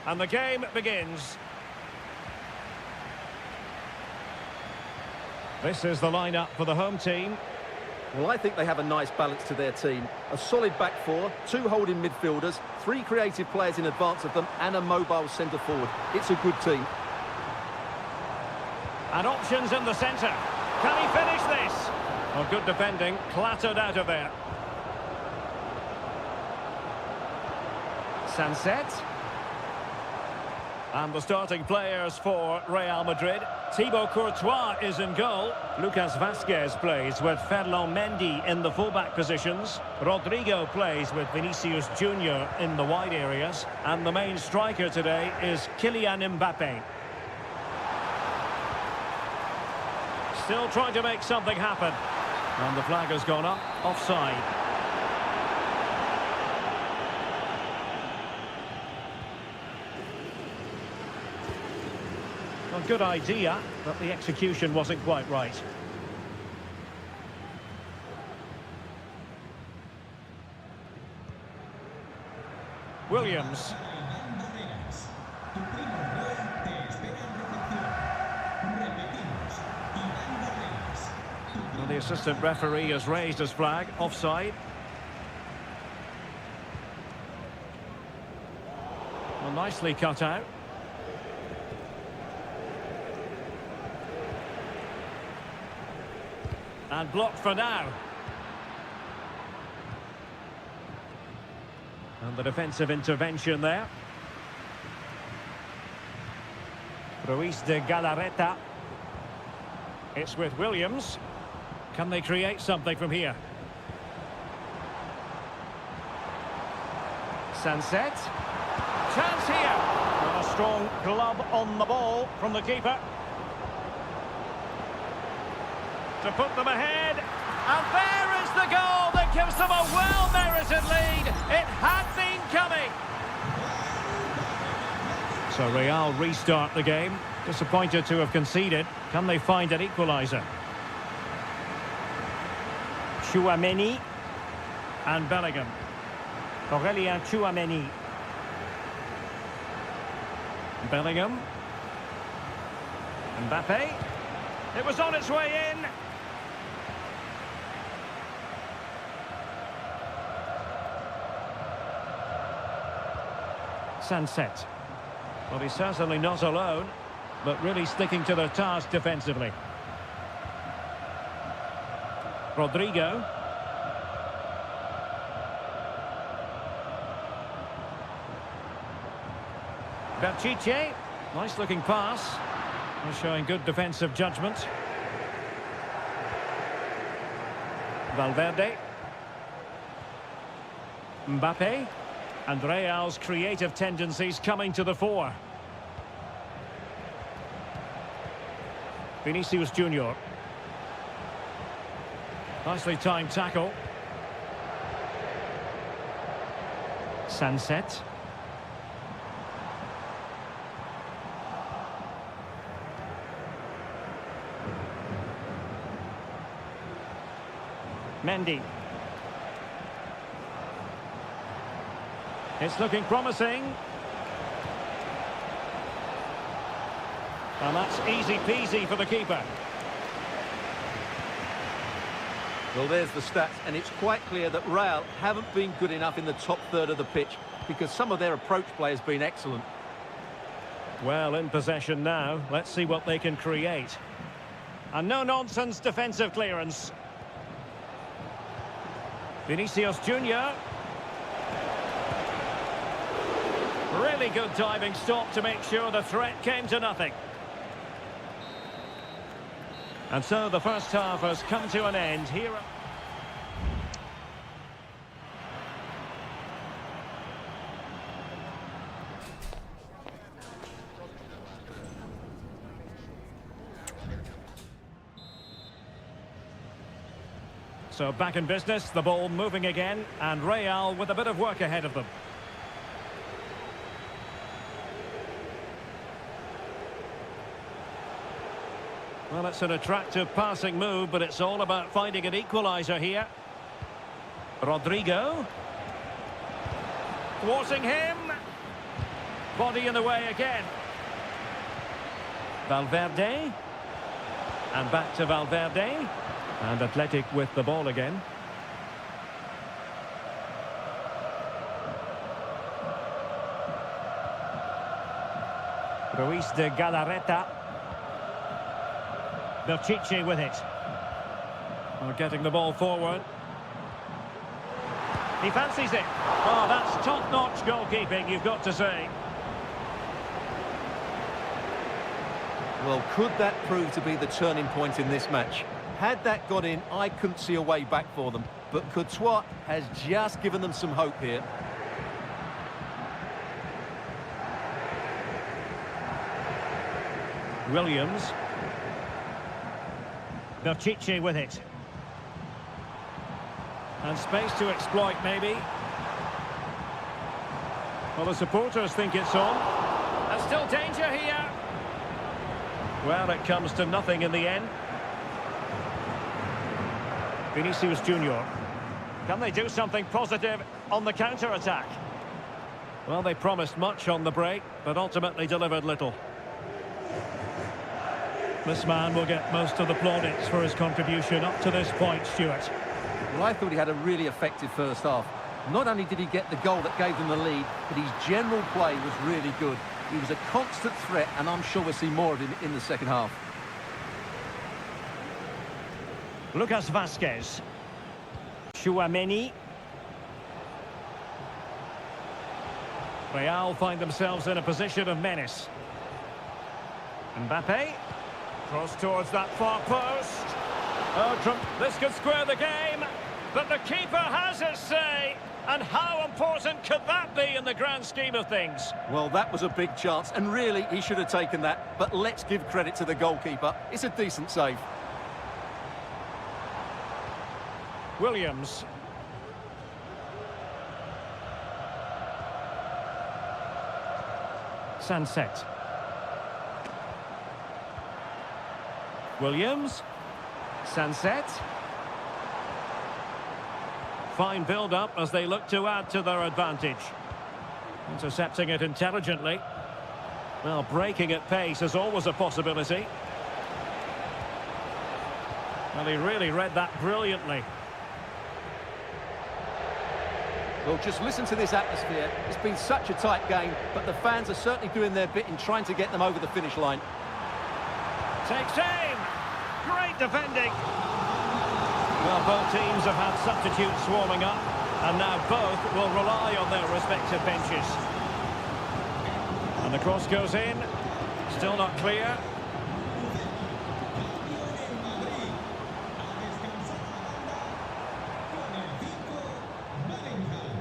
And the game begins. This is the lineup for the home team. Well, I think they have a nice balance to their team. A solid back four, two holding midfielders, three creative players in advance of them, and a mobile centre forward. It's a good team. And options in the centre. Can he finish this? Oh, good defending, clattered out of there. Sunset. And the starting players for Real Madrid. Thibaut Courtois is in goal. Lucas Vazquez plays with Ferland Mendy in the fullback positions. Rodrigo plays with Vinicius Junior in the wide areas. And the main striker today is Kylian Mbappe. Still trying to make something happen. And the flag has gone up, offside. A good idea, but the execution wasn't quite right. Williams. Well, the assistant referee has raised his flag, offside. Well, nicely cut out. And blocked for now. And the defensive intervention there. Ruiz de Galarreta. It's with Williams. Can they create something from here? Sunset. Chance here. And a strong glove on the ball from the keeper. To put them ahead, and there is the goal that gives them a well-merited lead. It had been coming. So Real restart the game. Disappointed to have conceded. Can they find an equaliser? Tchouaméni and Bellingham. Aurélien Tchouaméni. Bellingham. Mbappe. It was on its way in. Sunset. Well, he's certainly not alone, but really sticking to their task defensively. Rodrigo. Berchiche. Nice looking pass. Showing good defensive judgment. Valverde. Mbappe. And Real's creative tendencies coming to the fore. Vinicius Junior. Nicely timed tackle. Sunset. Mendy. It's looking promising. And that's easy peasy for the keeper. Well, there's the stats, and it's quite clear that Real haven't been good enough in the top third of the pitch because some of their approach play has been excellent. Well, in possession now. Let's see what they can create. A no-nonsense defensive clearance. Vinicius Junior. Really good diving stop to make sure the threat came to nothing. And so the first half has come to an end here. So back in business, the ball moving again, and Real with a bit of work ahead of them. Well, it's an attractive passing move, but it's all about finding an equaliser here. Rodrigo. Thwarting him. Body in the way again. Valverde. And back to Valverde. And Athletic with the ball again. Ruiz de Galarreta. Pírat's with it. Well, getting the ball forward. He fancies it. Oh, that's top-notch goalkeeping, you've got to say. Well, could that prove to be the turning point in this match? Had that got in, I couldn't see a way back for them. But Courtois has just given them some hope here. Williams. Pírat's with it. And space to exploit, maybe. Well, the supporters think it's on. There's still danger here. Well, it comes to nothing in the end. Vinicius Junior. Can they do something positive on the counter-attack? Well, they promised much on the break, but ultimately delivered little. This man will get most of the plaudits for his contribution up to this point, Stuart. Well, I thought he had a really effective first half. Not only did he get the goal that gave them the lead, but his general play was really good. He was a constant threat, and I'm sure we'll see more of him in the second half. Lucas Vazquez. Tchouaméni. Real find themselves in a position of menace. Mbappe. Cross towards that far post. Oh, this could square the game. But the keeper has his say. And how important could that be in the grand scheme of things? Well, that was a big chance, and really, he should have taken that. But let's give credit to the goalkeeper. It's a decent save. Williams. Sunset. Williams. Sunset. Fine build-up as they look to add to their advantage. Intercepting it intelligently. Well, breaking at pace is always a possibility. Well, he really read that brilliantly. Well, just listen to this atmosphere. It's been such a tight game, but the fans are certainly doing their bit in trying to get them over the finish line. Takes aim! Great defending! Well, both teams have had substitutes warming up, and now both will rely on their respective benches. And the cross goes in. Still not clear.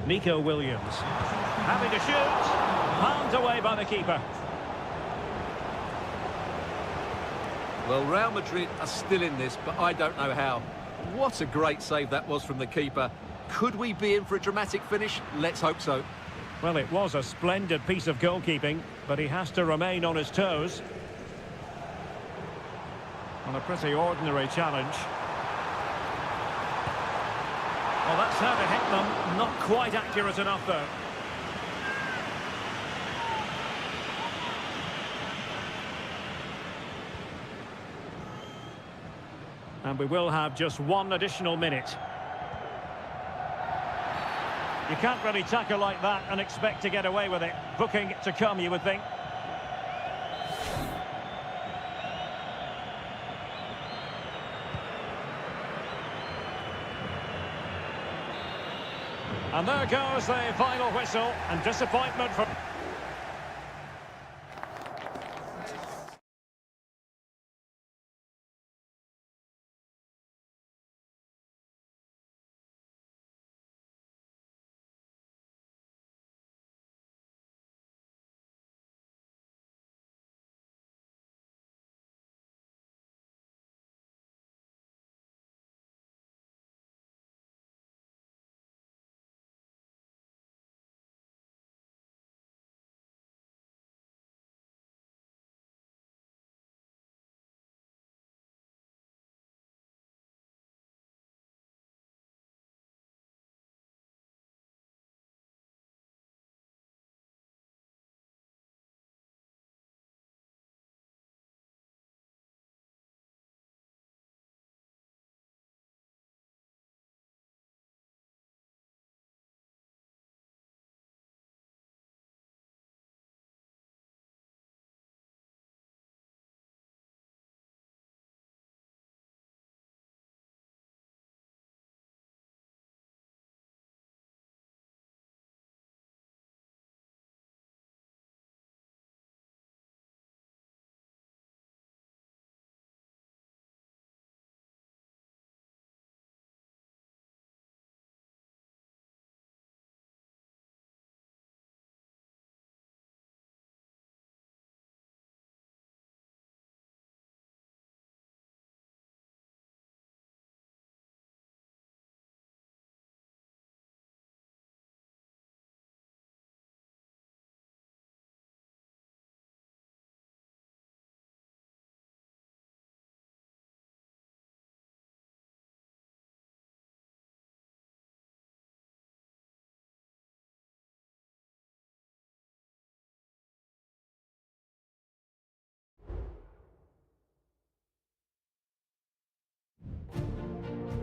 Nico Williams. Having to shoot. Palmed away by the keeper. Well, Real Madrid are still in this, but I don't know how. What a great save that was from the keeper. Could we be in for a dramatic finish? Let's hope so. Well, it was a splendid piece of goalkeeping, but he has to remain on his toes. On a pretty ordinary challenge. Well, that's how to hit them. Not quite accurate enough, though. And we will have just one additional minute. You can't really tackle like that and expect to get away with it. Booking to come, you would think. And there goes the final whistle, and disappointment for...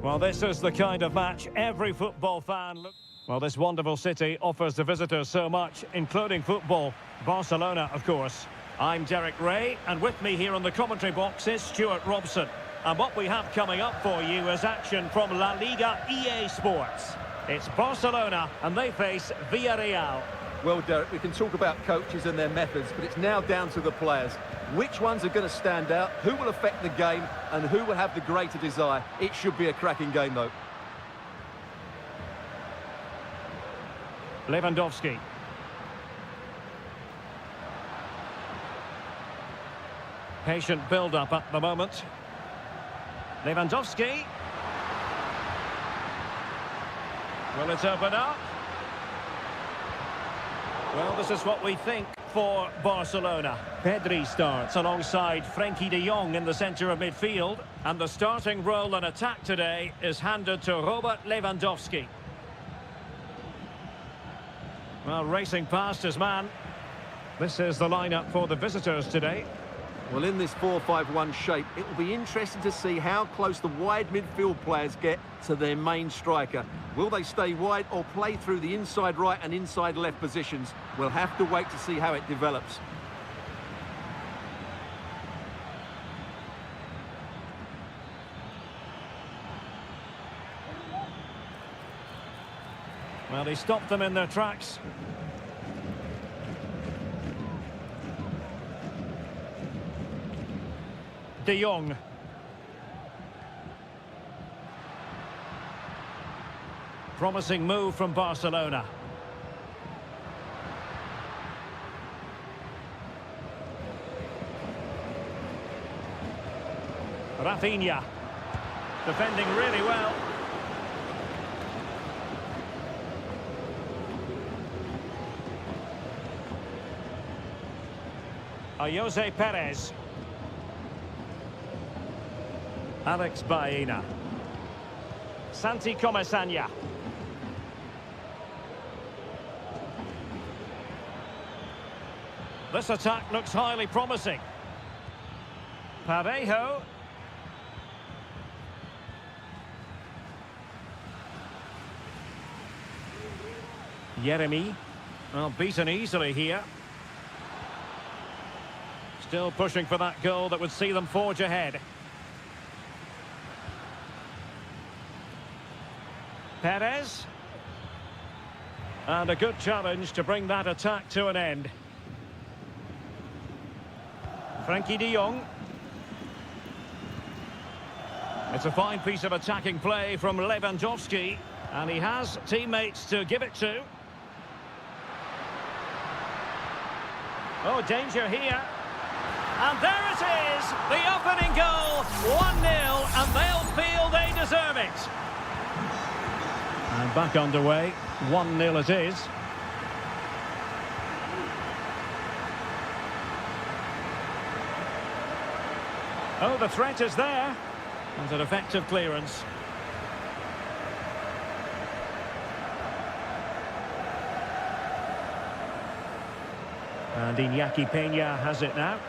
Well, this is the kind of match every football fan looks. Well, this wonderful city offers the visitors so much, including football. Barcelona, of course. I'm Derek Ray, and with me here on the commentary box is Stuart Robson. And what we have coming up for you is action from La Liga EA Sports. It's Barcelona, and they face Villarreal. Well, Derek, we can talk about coaches and their methods, but it's now down to the players. Which ones are going to stand out, who will affect the game, and who will have the greater desire? It should be a cracking game, though. Lewandowski. Patient build-up at the moment. Lewandowski. Will it open up? Well, this is what we think for Barcelona. Pedri starts alongside Frenkie de Jong in the centre of midfield. And the starting role in attack today is handed to Robert Lewandowski. Well, racing past his man. This is the lineup for the visitors today. Well, in this 4-5-1 shape, it will be interesting to see how close the wide midfield players get to their main striker. Will they stay wide or play through the inside right and inside left positions? We'll have to wait to see how it develops. Well, he stopped them in their tracks. De Jong. Promising move from Barcelona. Rafinha. Defending really well. Jose Perez. Alex Baena. Santi Comesaña. This attack looks highly promising. Parejo. Yeremy. Well, beaten easily here. Still pushing for that goal that would see them forge ahead. Perez. And a good challenge to bring that attack to an end. Frenkie de Jong. It's a fine piece of attacking play from Lewandowski. And he has teammates to give it to. Oh, danger here. And there it is, the opening goal, 1-0, and they'll feel they deserve it. And back underway, 1-0 it is. Oh, the threat is there, and an effective clearance. And Iñaki Peña has it now.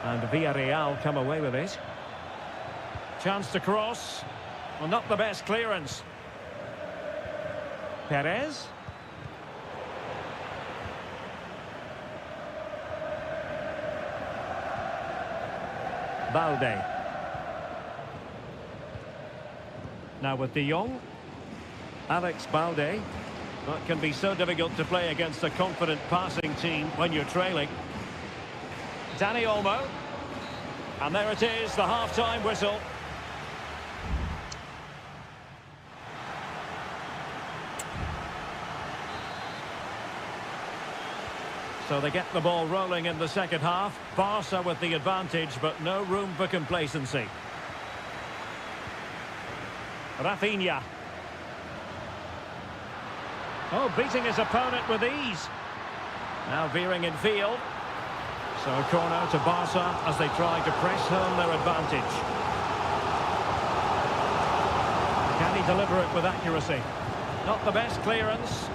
And Villarreal come away with it. Chance to cross. Well, not the best clearance. Perez. Balde. Now with De Jong. Alex Balde. That can be so difficult to play against a confident passing team when you're trailing. Dani Olmo. And there it is, the half-time whistle. So they get the ball rolling in the second half. Barca with the advantage, but no room for complacency. Rafinha. Oh, beating his opponent with ease. Now veering in field. So a corner to Barca as they try to press home their advantage. Can he deliver it with accuracy? Not the best clearance.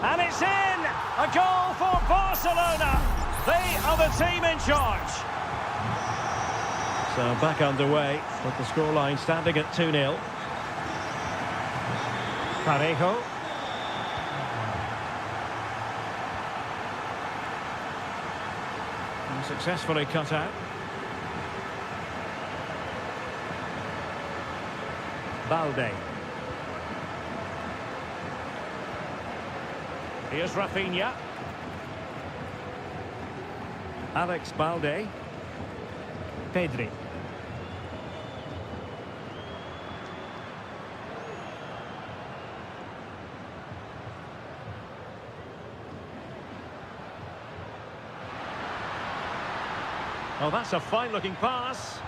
And it's in! A goal for Barcelona! They are the team in charge. So back underway with the scoreline standing at 2-0. Parejo. And successfully cut out. Balde. Here's Rafinha. Alex Balde. Pedri. Oh, that's a fine-looking pass.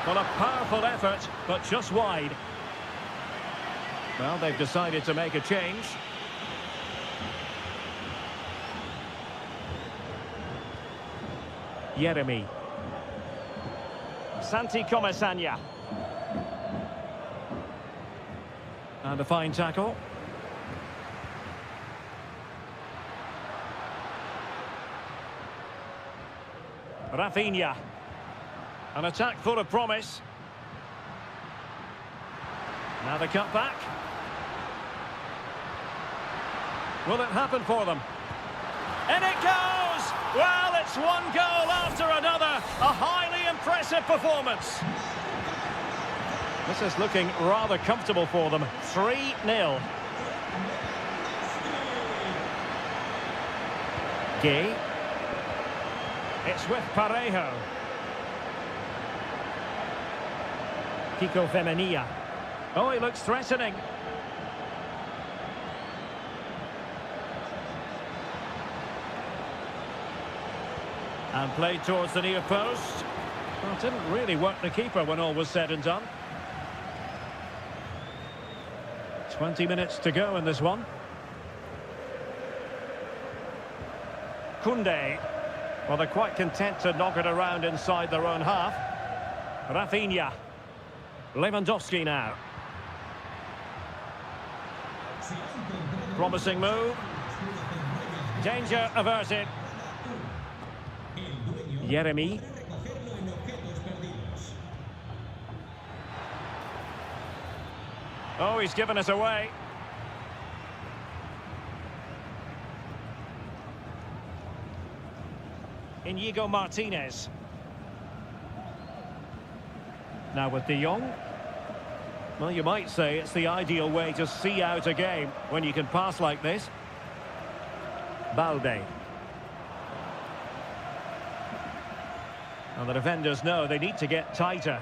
Well, a powerful effort, but just wide. Well, they've decided to make a change. Jeremy. Santi Comesaña. And a fine tackle. Rafinha. An attack full of promise. Now the cut back. Will it happen for them? And it goes! Well, it's one goal after another. A highly impressive performance. This is looking rather comfortable for them. 3-0. Gay. It's with Parejo. Kiko Femenia. Oh, he looks threatening. And played towards the near post. Well, it didn't really work the keeper when all was said and done. 20 minutes to go in this one. Koundé. Well, they're quite content to knock it around inside their own half. Rafinha. Lewandowski now. Promising move. Danger averted. Jeremy. Oh, he's given us away. Inigo Martinez. Now with De Jong. Well, you might say it's the ideal way to see out a game when you can pass like this. Balde. And the defenders know they need to get tighter.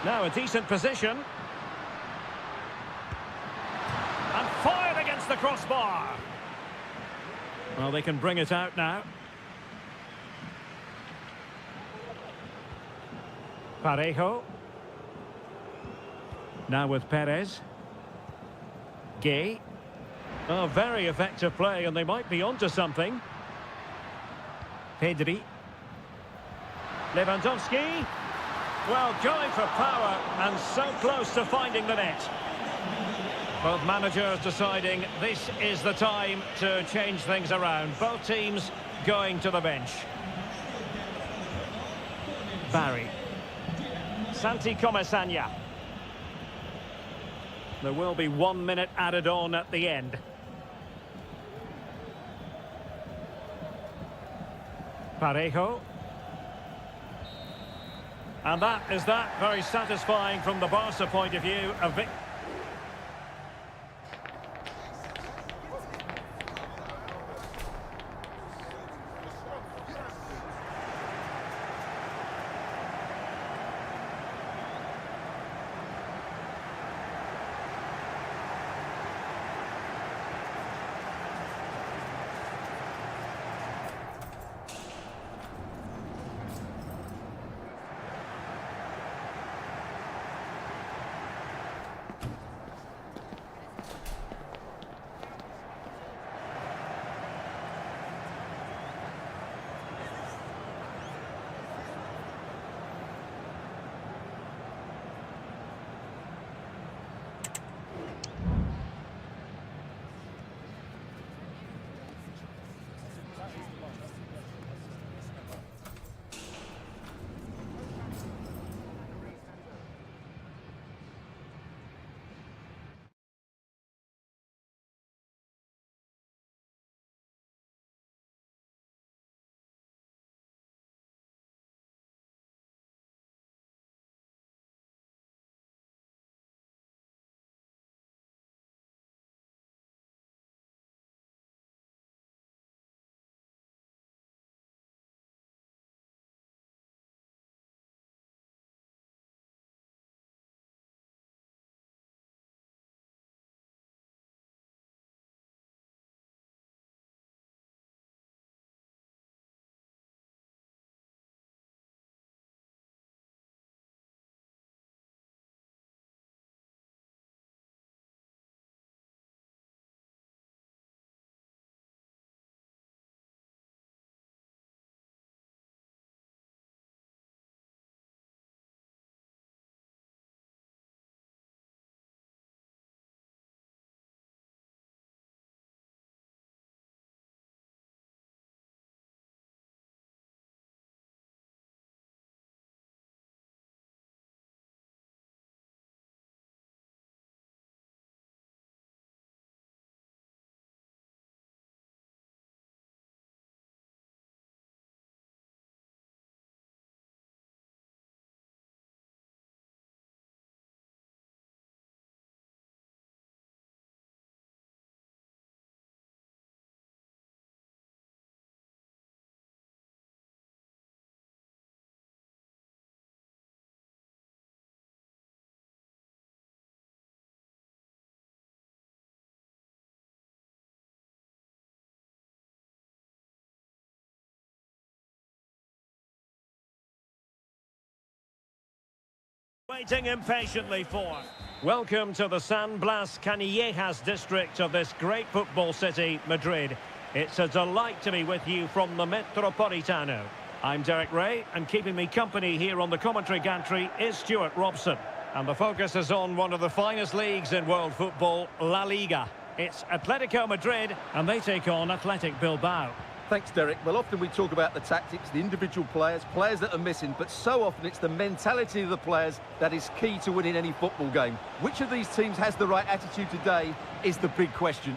Now a decent position. And fired against the crossbar. Well, they can bring it out now. Parejo. Now with Perez. Gay. Oh, very effective play, and they might be onto something. Pedri. Lewandowski. Well, going for power, and so close to finding the net. Both managers deciding this is the time to change things around. Both teams going to the bench. Barry. Santi Comesaña. There will be 1 minute added on at the end. Parejo. And that is that. Very satisfying from the Barca point of view. waiting impatiently for. Welcome to the San Blas Canillejas district of this great football city, Madrid. It's a delight to be with you from the Metropolitano. I'm Derek Ray, and keeping me company here on the commentary gantry is Stuart Robson. And the focus is on one of the finest leagues in world football, La Liga. It's Atletico Madrid, and they take on Athletic Bilbao. Thanks, Derek. Well, often we talk about the tactics, the individual players that are missing, but so often it's the mentality of the players that is key to winning any football game. Which of these teams has the right attitude today is the big question.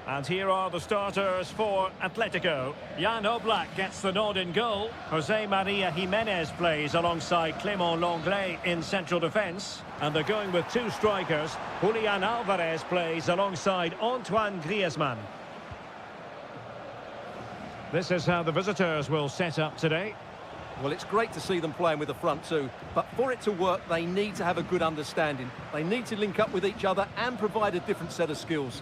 And here are the starters for Atletico. Jan Oblak gets the nod in goal. Jose Maria Jimenez plays alongside Clément Lenglet in central defence. And they're going with two strikers. Julian Alvarez plays alongside Antoine Griezmann. This is how the visitors will set up today. Well, it's great to see them playing with the front two, but for it to work, they need to have a good understanding. They need to link up with each other and provide a different set of skills.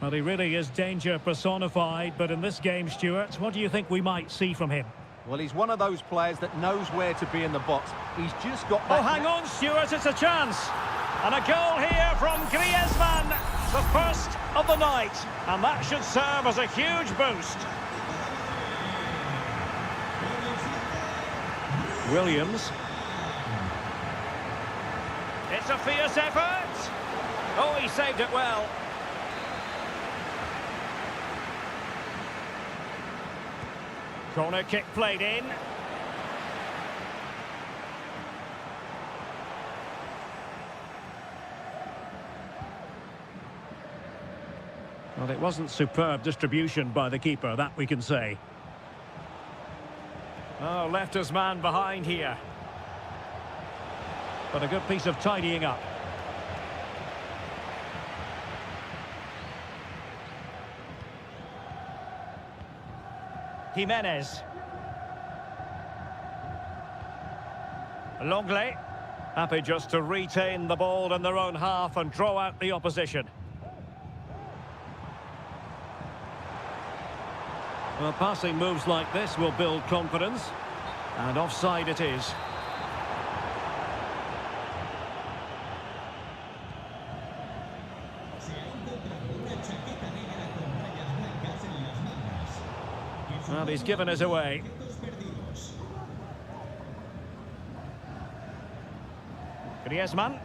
Well, he really is danger personified, but in this game, Stuart, what do you think we might see from him? Well, he's one of those players that knows where to be in the box. He's just got that... Oh, hang on, Stuart, it's a chance. And a goal here from Griezmann, the first of the night. And that should serve as a huge boost. Williams. It's a fierce effort. Oh, he saved it well. Corner kick played in. Well, it wasn't superb distribution by the keeper, that we can say. Oh, left his man behind here. But a good piece of tidying up. Jimenez. Lenglet. Happy just to retain the ball in their own half and draw out the opposition. Well, passing moves like this will build confidence. And offside it is. Well, he's given us away. Griezmann.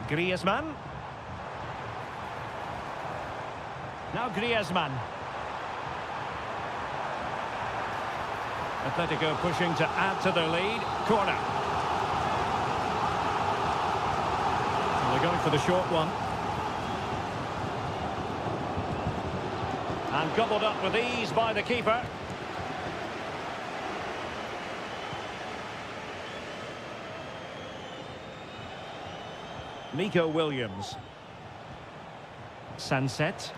Griezmann. Now Griezmann. Atletico pushing to add to their lead. Corner. And they're going for the short one. And gobbled up with ease by the keeper. Nico Williams. Sunset.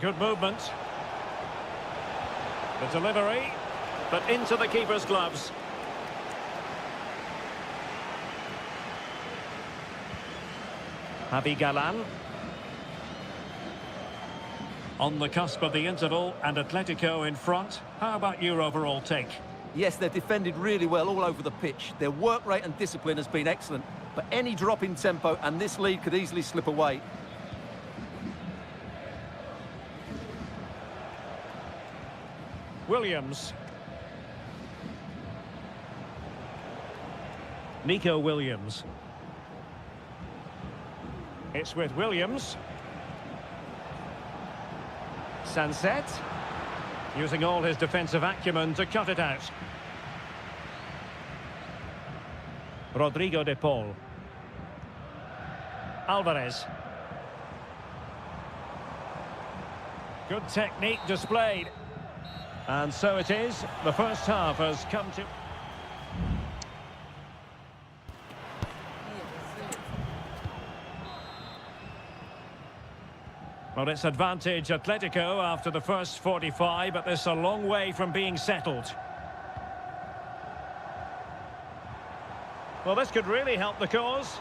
Good movement. The delivery, but into the keeper's gloves. Javi Galan. On the cusp of the interval and Atletico in front. How about your overall take? Yes, they've defended really well all over the pitch. Their work rate and discipline has been excellent. But any drop in tempo and this lead could easily slip away. Williams. Nico Williams. It's with Williams. Sunset. Using all his defensive acumen to cut it out. Rodrigo de Paul. Alvarez. Good technique displayed. And so it is. The first half has come to... Well, it's advantage Atletico after the first 45, but this is a long way from being settled. Well, this could really help the cause.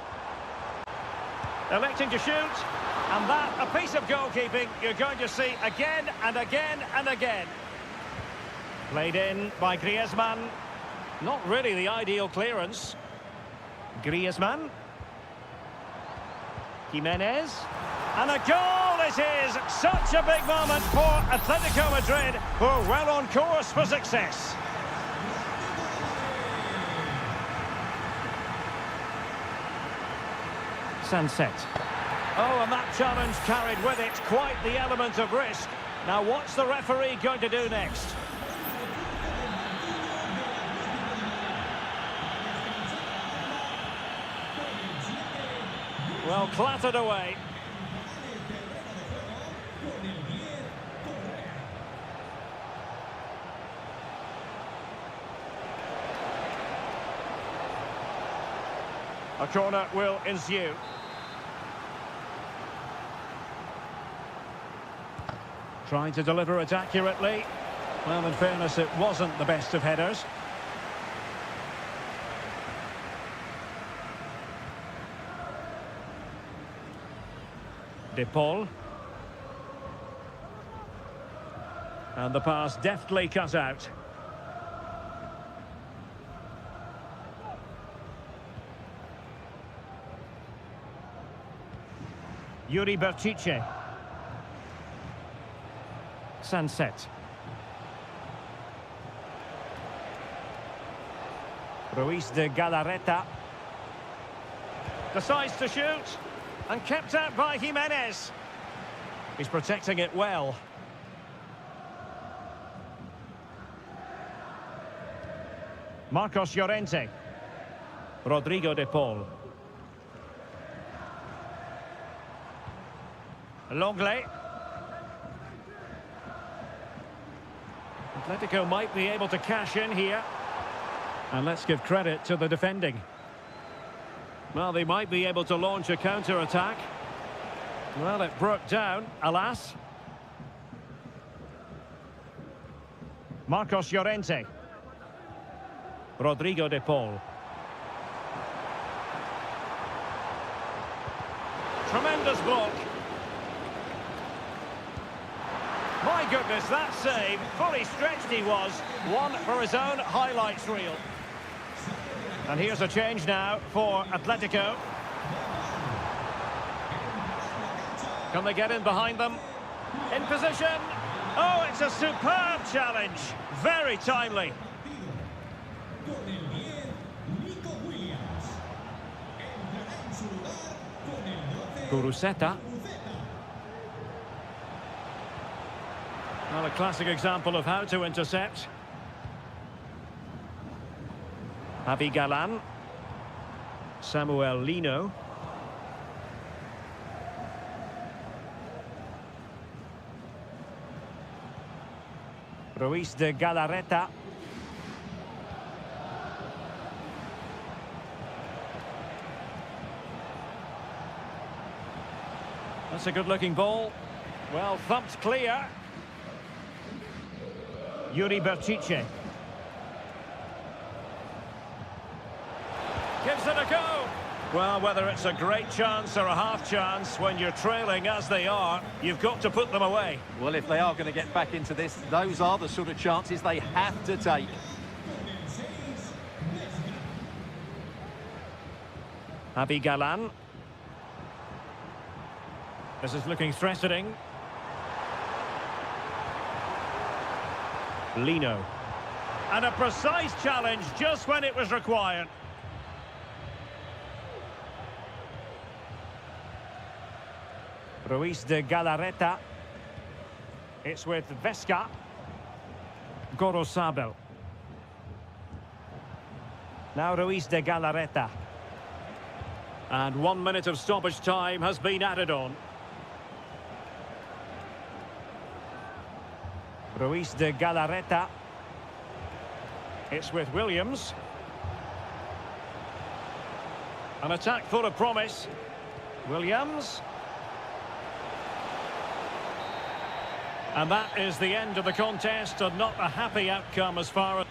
Electing to shoot. And that, a piece of goalkeeping you're going to see again and again and again. Played in by Griezmann. Not really the ideal clearance. Griezmann. Jimenez. And a goal it is! Such a big moment for Atletico Madrid, who are well on course for success. Sunset. Oh, and that challenge carried with it quite the element of risk. Now, what's the referee going to do next? Well, clattered away. A corner will ensue. Trying to deliver it accurately. Well, in fairness, it wasn't the best of headers. De Paul. And the pass deftly cut out. Yuri Berchiche. Sunset. Ruiz de Galarreta. Decides to shoot. And kept out by Jimenez. He's protecting it well. Marcos Llorente. Rodrigo de Paul. Longley. Atletico might be able to cash in here. And let's give credit to the defending. Well, they might be able to launch a counter-attack. Well, it broke down, alas. Marcos Llorente. Rodrigo de Paul. Tremendous block. My goodness, that save, fully stretched he was. One for his own highlights reel. And here's a change now for Atletico. Can they get in behind them? In position. Oh, it's a superb challenge. Very timely. Kuruseta. Well, a classic example of how to intercept. Javi Galan. Samuel Lino. Ruiz de Galarreta. That's a good-looking ball. Well, thumped clear. Yuri Berchiche. Gives it a go. Well, whether it's a great chance or a half chance, when you're trailing as they are, you've got to put them away. Well, if they are going to get back into this, those are the sort of chances they have to take. Javi Galan. This is looking threatening. Lino. And a precise challenge just when it was required. Ruiz de Galarreta. It's with Vesca. Gorosabel. Now Ruiz de Galarreta. And 1 minute of stoppage time has been added on. Ruiz de Galarreta. It's with Williams. An attack full of promise. Williams. And that is the end of the contest, and not a happy outcome as far as...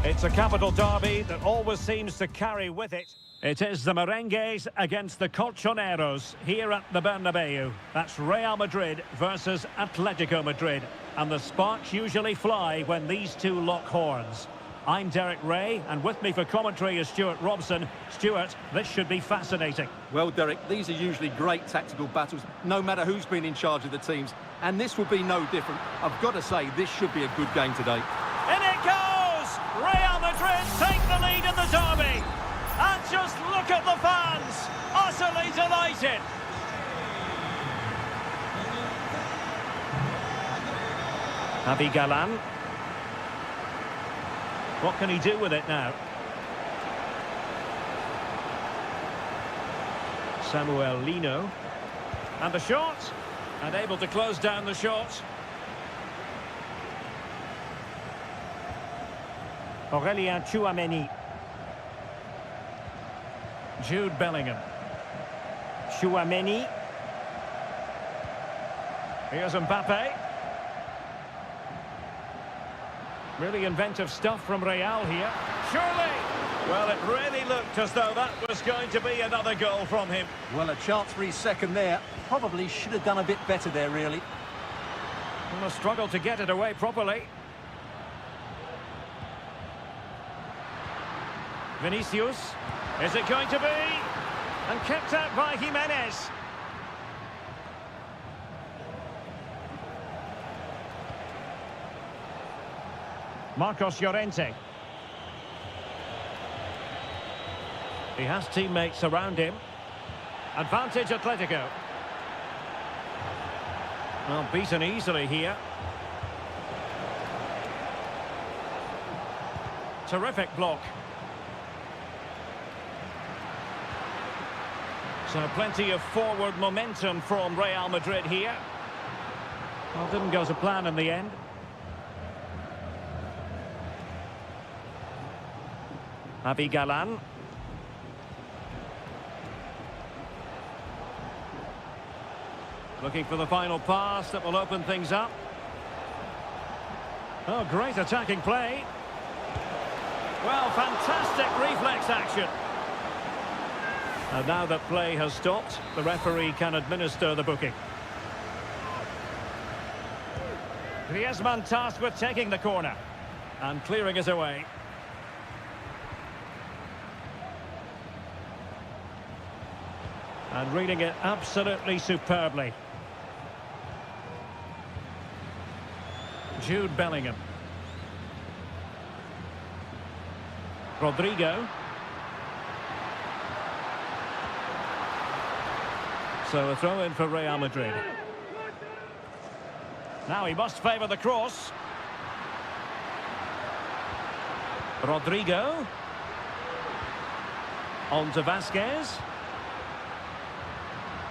It's a capital derby that always seems to carry with it. It is the merengues against the colchoneros here at the Bernabeu. That's Real Madrid versus Atletico Madrid. And the sparks usually fly when these two lock horns. I'm Derek Ray, and with me for commentary is Stuart Robson. Stuart, this should be fascinating. Well, Derek, these are usually great tactical battles, no matter who's been in charge of the teams. And this will be no different. I've got to say, this should be a good game today. In it goes! Real Madrid take the lead in the derby. And just look at the fans, utterly delighted. Javi Galan. What can he do with it now? Samuel Lino. And the shot. And able to close down the shot. Aurélien Tchouaméni. Jude Bellingham. Tchouaméni. Here's Mbappe. Really inventive stuff from Real here. Surely! Well, it really looked as though that was going to be another goal from him. Well, a chance for his second there. Probably should have done a bit better there, really. Well, a struggle to get it away properly. Vinicius. Is it going to be? And kept out by Jimenez. Marcos Llorente. He has teammates around him. Advantage Atletico. Well, beaten easily here. Terrific block. So plenty of forward momentum from Real Madrid here. Well, didn't go to plan in the end. Javi Galan. Looking for the final pass that will open things up. Oh, great attacking play. Well, fantastic reflex action. And now that play has stopped, the referee can administer the booking. Griezmann tasked with taking the corner and clearing it away. And reading it absolutely superbly. Jude Bellingham. Rodrigo. So a throw in for Real Madrid. Now he must favour the cross. Rodrigo. On to Vasquez.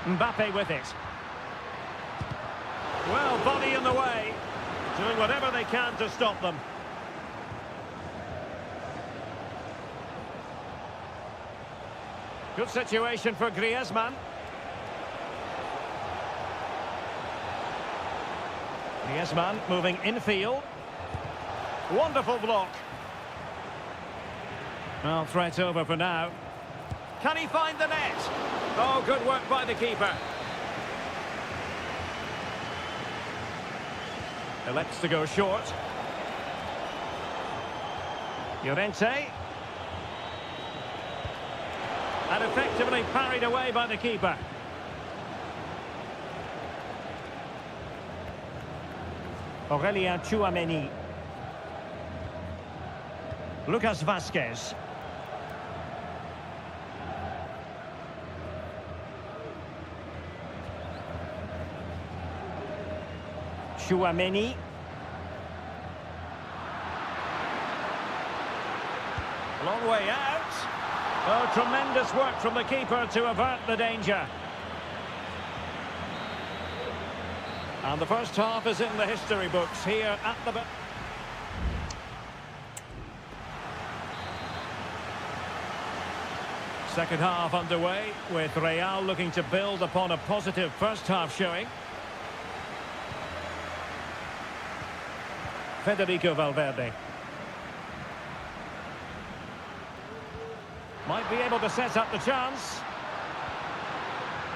Mbappe with it. Well, body in the way. Doing whatever they can to stop them. Good situation for Griezmann. Griezmann moving infield. Wonderful block. Well, threat over for now. Can he find the net? Oh, good work by the keeper. Elects to go short. Llorente. And effectively parried away by the keeper. Aurélien Tchouaméni. Lucas Vasquez. Tchouaméni. Long way out. Oh, tremendous work from the keeper to avert the danger. And the first half is in the history books here at the... Second half underway, with Real looking to build upon a positive first half showing. Federico Valverde. Might be able to set up the chance.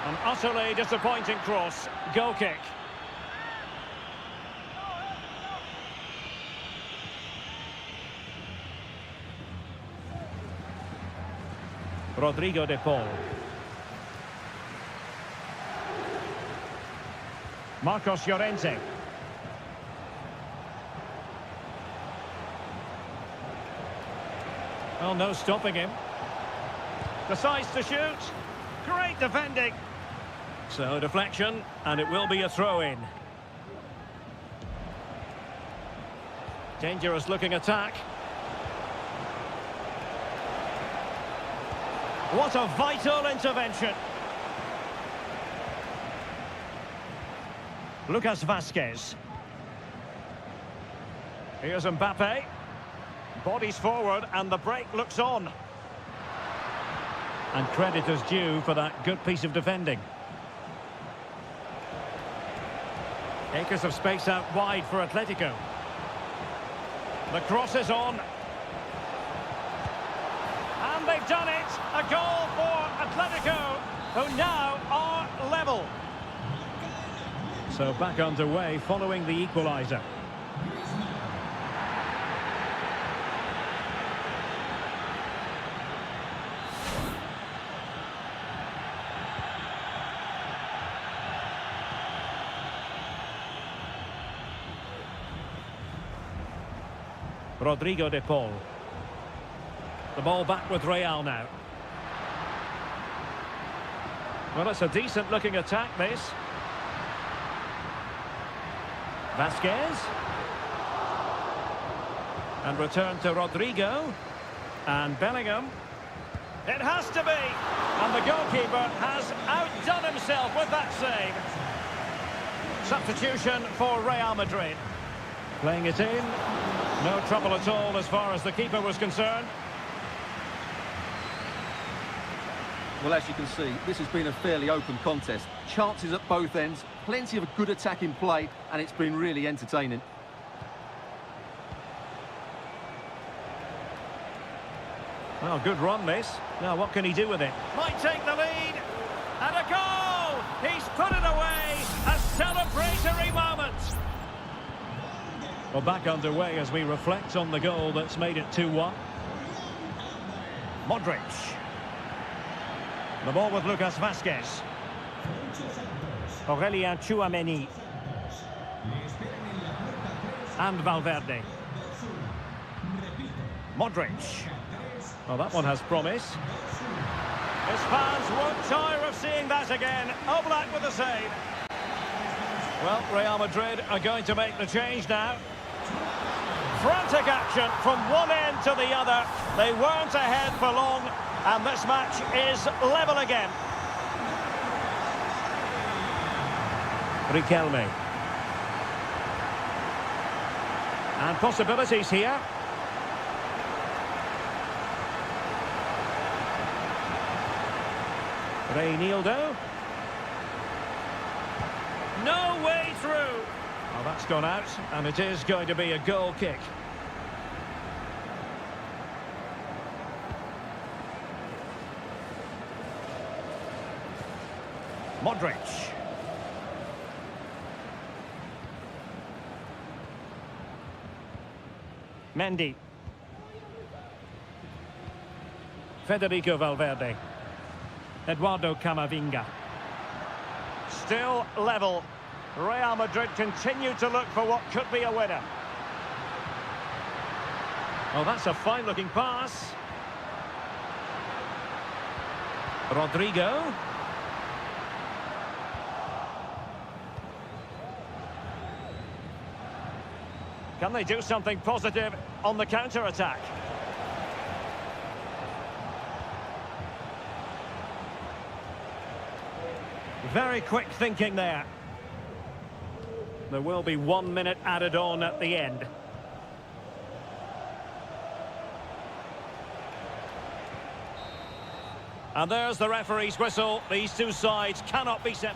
An utterly disappointing cross. Goal kick. Rodrigo de Paul. Marcos Llorente. Well, no stopping him. Decides to shoot. Great defending. So deflection, and it will be a throw-in. Dangerous looking attack. What a vital intervention. Lucas Vazquez. Here's Mbappe. Bodies forward and the break looks on. And credit is due for that good piece of defending. Acres of space out wide for Atletico. The cross is on. And they've done it. A goal for Atletico, who now are level. So back underway following the equaliser. Rodrigo de Paul. The ball back with Real now. Well, it's a decent-looking attack, this. Vazquez. And return to Rodrigo. And Bellingham. It has to be. And the goalkeeper has outdone himself with that save. Substitution for Real Madrid. Playing it in. No trouble at all as far as the keeper was concerned. Well, as you can see, this has been a fairly open contest. Chances at both ends, plenty of good attacking play, and it's been really entertaining. Well, good run, this. Now, what can he do with it? Might take the lead. And a goal! He's put it away. A celebratory moment. Well, back underway as we reflect on the goal that's made it 2-1. Modric. The ball with Lucas Vazquez. Aurelien Tchouameni. And Valverde. Modric. Well, that one has promise. His fans won't tire of seeing that again. Oblak with the save. Well, Real Madrid are going to make the change now. Frantic action from one end to the other. They weren't ahead for long, and this match is level again. Riquelme. And possibilities here. Reinildo. No way through. Well, that's gone out, and it is going to be a goal kick. Modric. Mendy. Federico Valverde. Eduardo Camavinga. Still level. Real Madrid continue to look for what could be a winner. Oh, that's a fine-looking pass. Rodrigo. Can they do something positive on the counter-attack? Very quick thinking there. There will be 1 minute added on at the end. And there's the referee's whistle. These two sides cannot be set.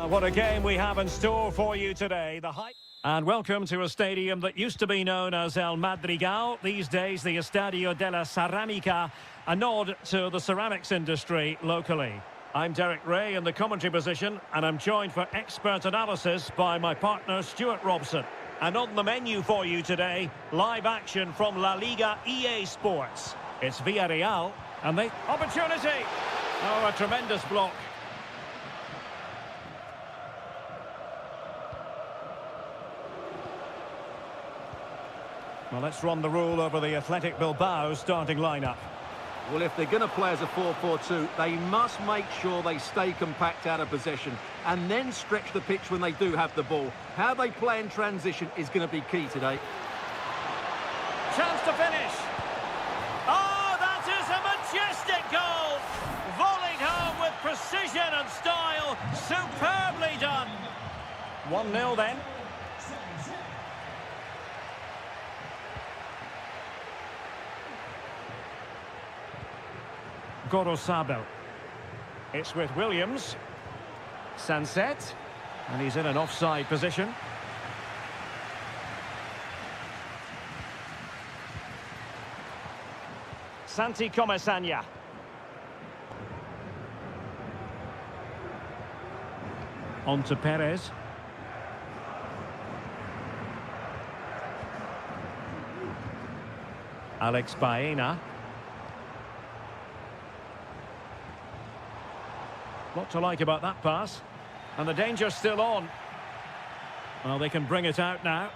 What a game we have in store for you today. And welcome to a stadium that used to be known as El Madrigal, these days the Estadio de la Ceramica, a nod to the ceramics industry locally. I'm Derek Ray in the commentary position, and I'm joined for expert analysis by my partner Stuart Robson. And on the menu for you today, live action from La Liga EA Sports. It's Villarreal, and they... Opportunity! Oh, a tremendous block. Well, let's run the rule over the Athletic Bilbao starting lineup. Well, if they're going to play as a 4-4-2, they must make sure they stay compact out of possession and then stretch the pitch when they do have the ball. How they play in transition is going to be key today. Chance to finish. Oh, that is a majestic goal. Volleyed home with precision and style. Superbly done. 1-0 then. Gorosabel. It's with Williams. Sanset. And he's in an offside position. Santi Comesaña. On to Perez. Alex Baena. What to like about that pass. And the danger's still on. Well, they can bring it out now.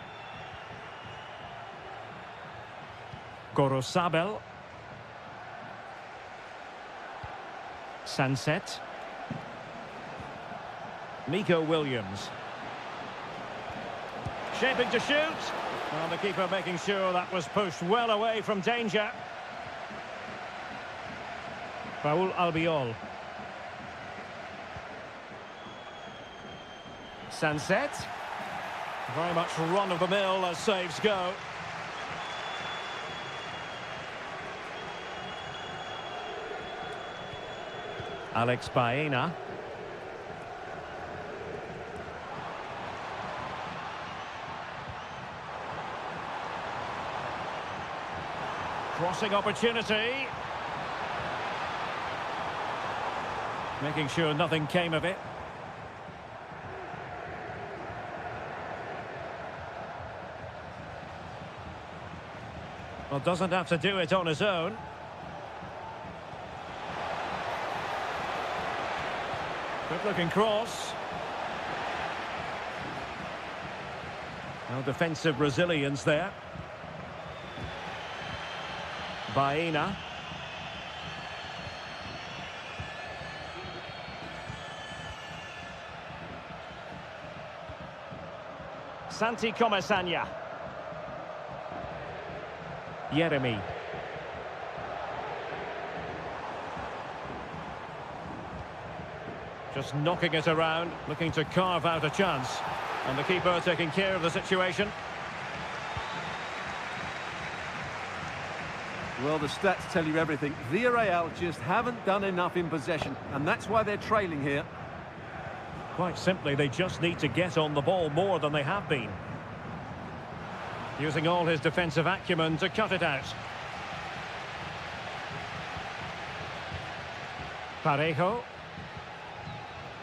Gorosabel. Sanset. Nico Williams. Shaping to shoot. Well, the keeper making sure that was pushed well away from danger. Raúl Albiol. Sanset. Very much run-of-the-mill as saves go. Alex Baena. Crossing opportunity. Making sure nothing came of it. Well, doesn't have to do it on his own. Good-looking cross. No defensive resilience there. Baena. Santi Comesaña. Jeremy. Just knocking it around, looking to carve out a chance. And the keeper taking care of the situation. Well, the stats tell you everything. Villarreal just haven't done enough in possession, and that's why they're trailing here. Quite simply, they just need to get on the ball more than they have been. Using all his defensive acumen to cut it out. Parejo.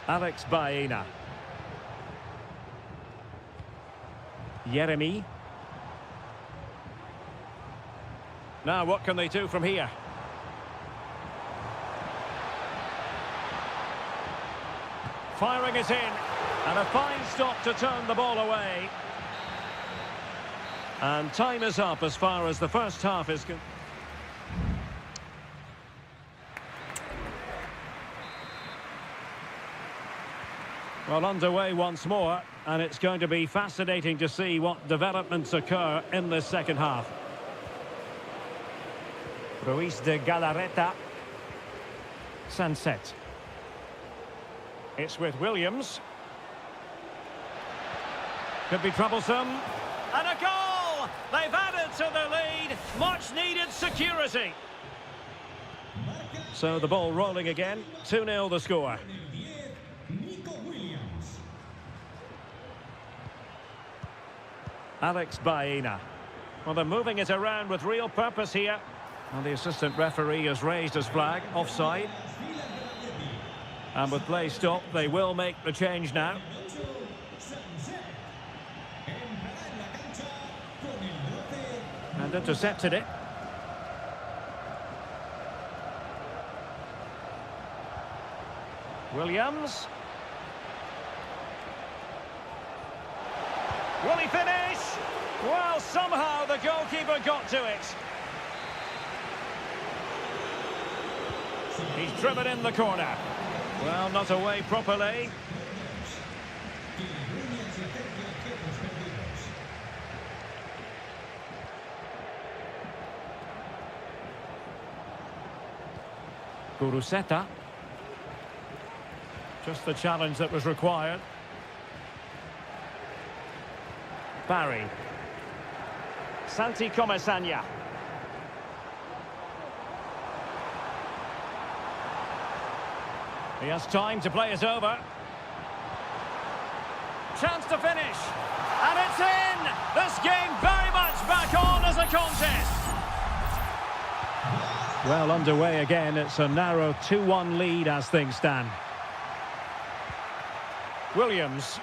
Alex Baena. Jeremy. Now, what can they do from here? Firing it in. And a fine stop to turn the ball away. And time is up as far as the first half is concerned. Well, underway once more, and it's going to be fascinating to see what developments occur in this second half. Ruiz de Galarreta. Sanset. It's with Williams. Could be troublesome. And a goal! They've added to the lead. Much needed security. So the ball rolling again. 2-0 the score. Alex Baena. Well, they're moving it around with real purpose here. And the assistant referee has raised his flag, offside. And with play stopped, they will make the change now. And intercepted it. Williams. Will he finish? Well, somehow the goalkeeper got to it. He's driven in the corner. Well, not away properly. Guruseta. Just the challenge that was required. Barry. Santi Comesaña. He has time to play it over. Chance to finish. And it's in! This game very much back on as a contest. Well, underway again. It's a narrow 2-1 lead as things stand. Williams.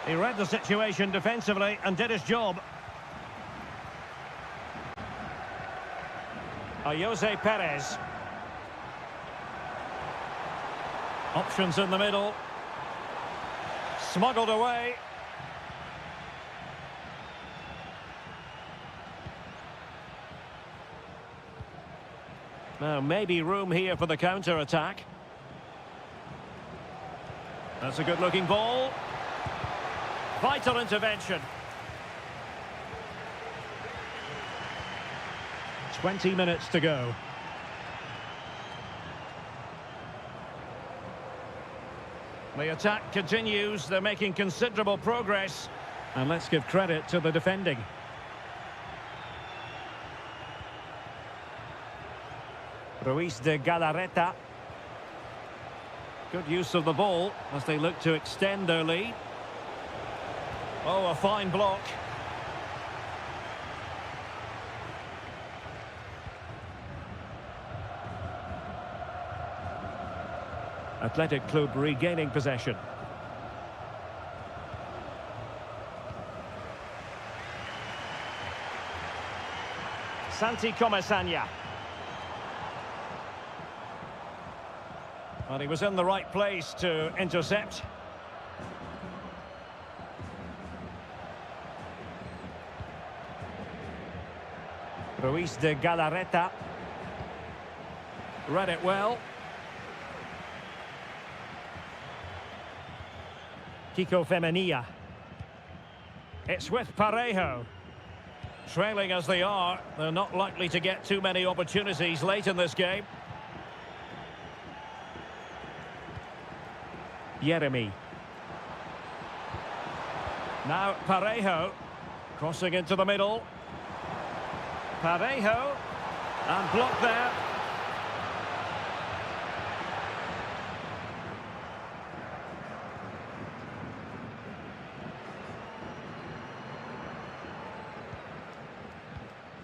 He read the situation defensively and did his job. Jose Perez. Options in the middle. Smuggled away. Now, maybe room here for the counter-attack. That's a good-looking ball. Vital intervention. 20 minutes to go. The attack continues. They're making considerable progress. And let's give credit to the defending. Ruiz de Galarreta. Good use of the ball as they look to extend their lead. Oh, a fine block. Athletic Club regaining possession. Santi Comesaña. Well, he was in the right place to intercept. Ruiz de Galarreta. Read it well. Kiko Femenia. It's with Parejo. Trailing as they are, they're not likely to get too many opportunities late in this game. Jeremy. Now Parejo. Crossing into the middle. Parejo. And blocked there.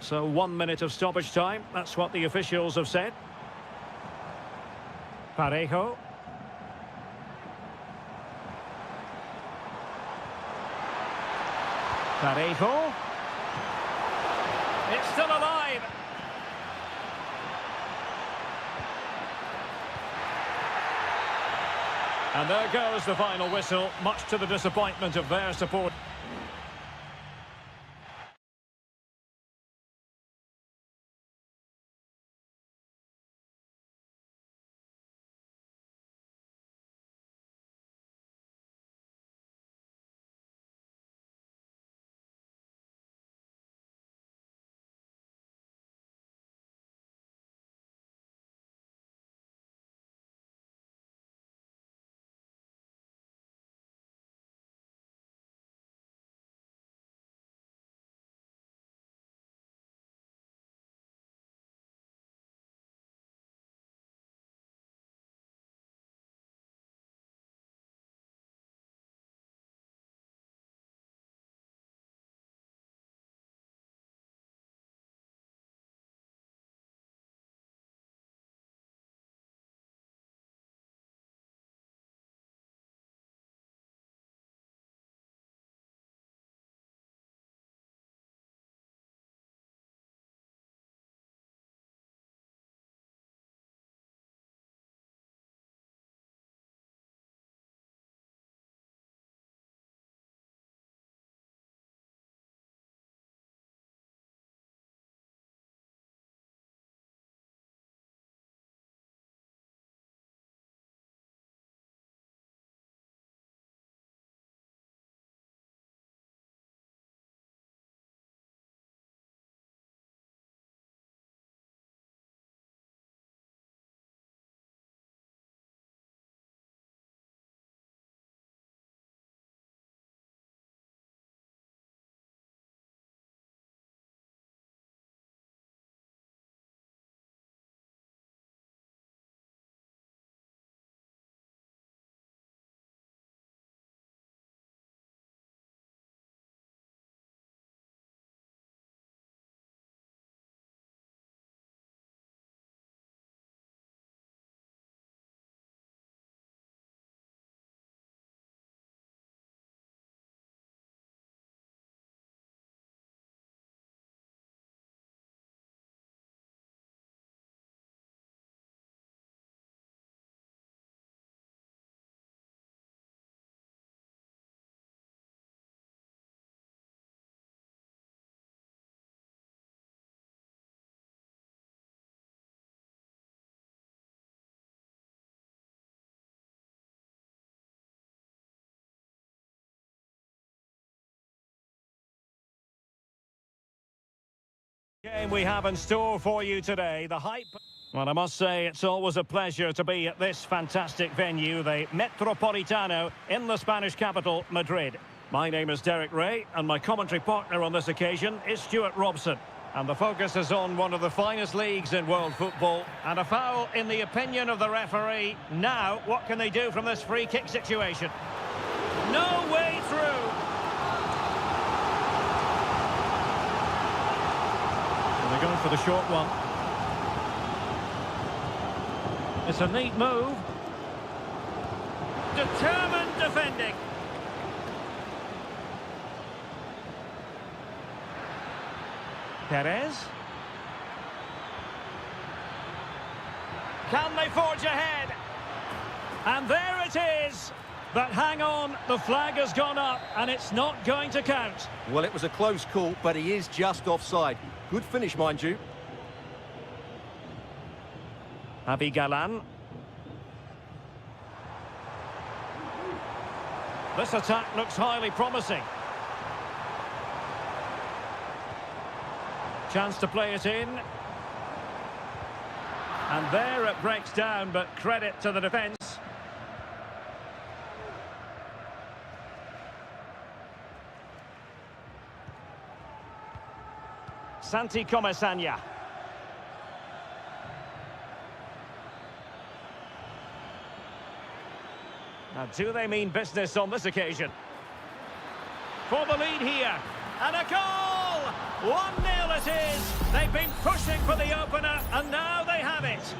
So 1 minute of stoppage time. That's what the officials have said. Parejo. Parejo. It's still alive. And there goes the final whistle, much to the disappointment of their support. Game we have in store for you today, the hype. Well, I must say it's always a pleasure to be at this fantastic venue, the Metropolitano in the Spanish capital, Madrid. My name is Derek Ray, and my commentary partner on this occasion is Stuart Robson. And the focus is on one of the finest leagues in world football. And a foul in the opinion of the referee. Now, what can they do from this free kick situation? No way through. And they're going for the short one. It's a neat move. Determined defending. Perez. Can they forge ahead? And there it is. But hang on, the flag has gone up and it's not going to count. Well, it was a close call, but he is just offside. Good finish, mind you. Galan. This attack looks highly promising. Chance to play it in. And there it breaks down, but credit to the defence. Santi Comesaña. Now, do they mean business on this occasion? For the lead here. And a goal! 1-0 it is. They've been pushing for the opener, and now they have it.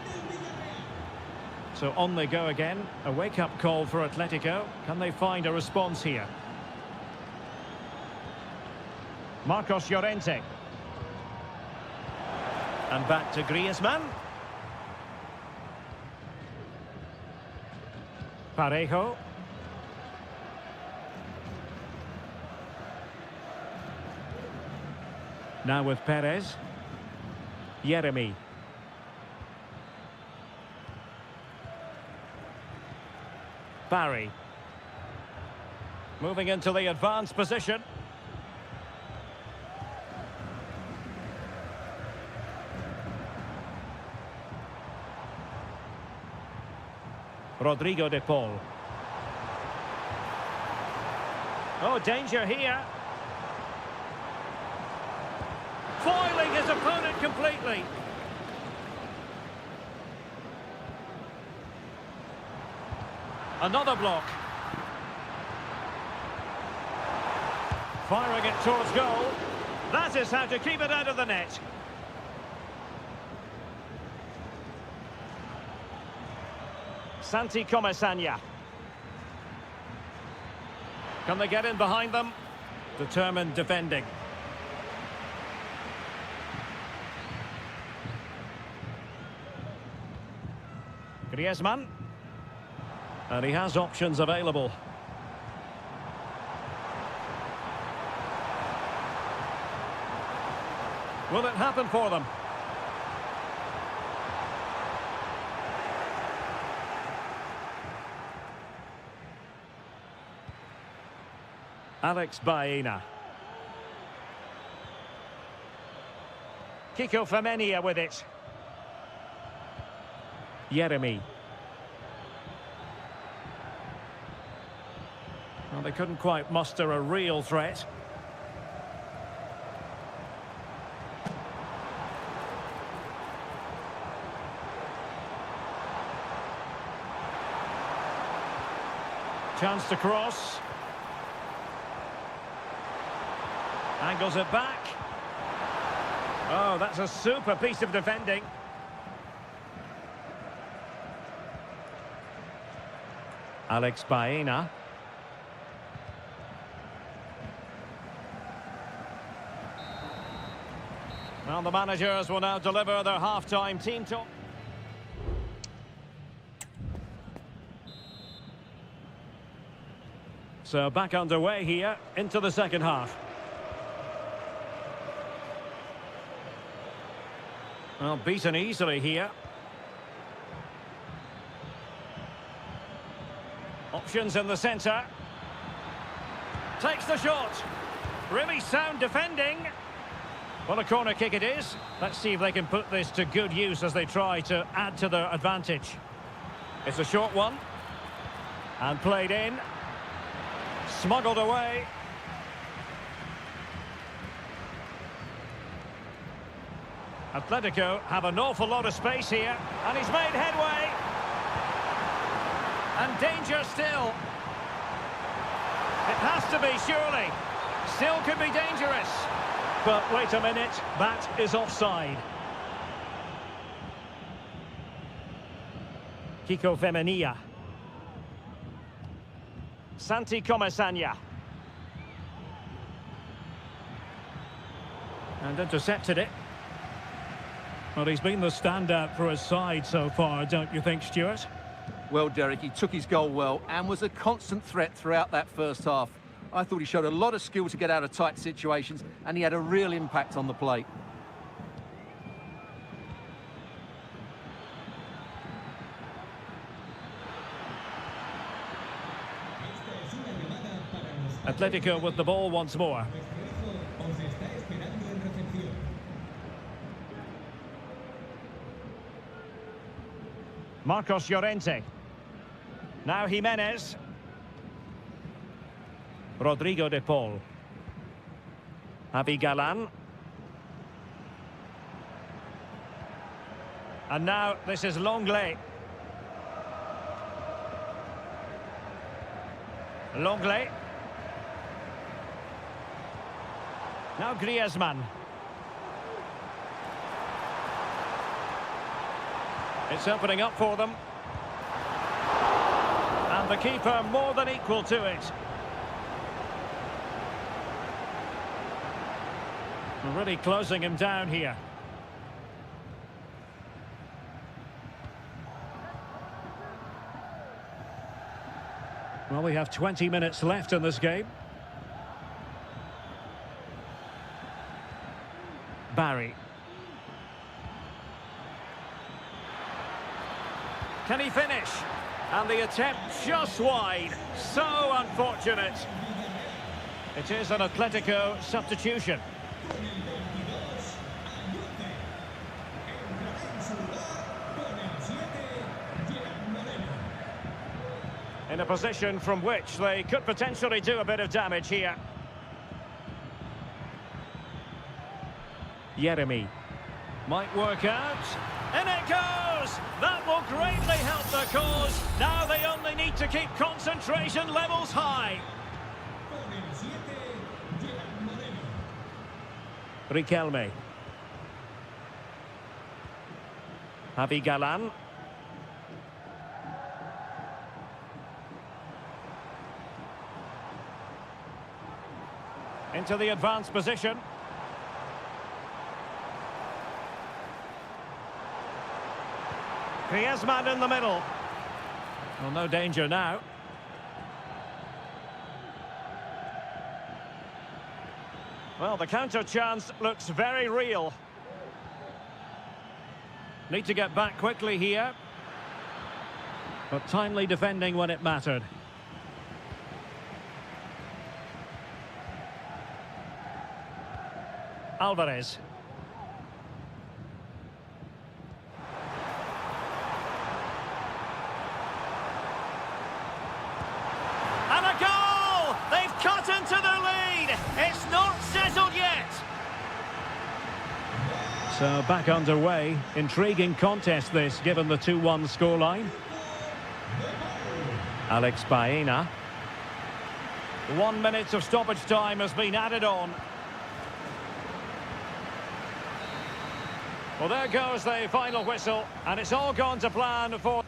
So on they go again. A wake-up call for Atletico. Can they find a response here? Marcos Llorente. And back to Griezmann. Parejo. Now with Perez. Yeremy. Barry. Moving into the advanced position. Rodrigo de Paul. Oh, danger here. Foiling his opponent completely. Another block. Firing it towards goal. That is how to keep it out of the net. Santi Comesaña. Can they get in behind them? Determined defending. Griezmann. And he has options available. Will it happen for them? Alex Baena. Kiko Femenia with it. Yeremy. Well, they couldn't quite muster a real threat. Chance to cross. Angles it back. Oh, that's a super piece of defending. Alex Baena. Well, the managers will now deliver their half-time team talk. So back underway here into the second half. Well, beaten easily here. Options in the centre. Takes the shot. Really sound defending. Well, a corner kick it is. Let's see if they can put this to good use as they try to add to their advantage. It's a short one. And played in. Smuggled away. Atletico have an awful lot of space here. And he's made headway. And danger still. It has to be, surely. Still could be dangerous. But wait a minute, that is offside. Kiko Femenia. Santi Comesaña. And intercepted it. Well, he's been the standout for his side so far, don't you think, Stuart? Well, Derek, he took his goal well and was a constant threat throughout that first half. I thought he showed a lot of skill to get out of tight situations, and he had a real impact on the plate. Atletico with the ball once more. Marcos Llorente. Now Jimenez. Rodrigo de Paul. Javi Galan. And now this is Longley. Longley. Now Griezmann. It's opening up for them. And the keeper more than equal to it. Really closing him down here. Well, we have 20 minutes left in this game. Barry. Can he finish? And the attempt just wide. So unfortunate. It is an Atletico substitution. In a position from which they could potentially do a bit of damage here. Jeremy. Might work out. In it goes! That will greatly help the cause. Now they only need to keep concentration levels high. Riquelme. Javi Galan. Into the advanced position. Griezmann in the middle. Well, no danger now. Well, the counter chance looks very real. Need to get back quickly here. But timely defending when it mattered. Alvarez. And a goal! They've cut into their lead! It's not settled yet! So back underway. Intriguing contest this, given the 2-1 scoreline. Alex Baena. 1 minute of stoppage time has been added on. Well, there goes the final whistle, and it's all gone to plan for...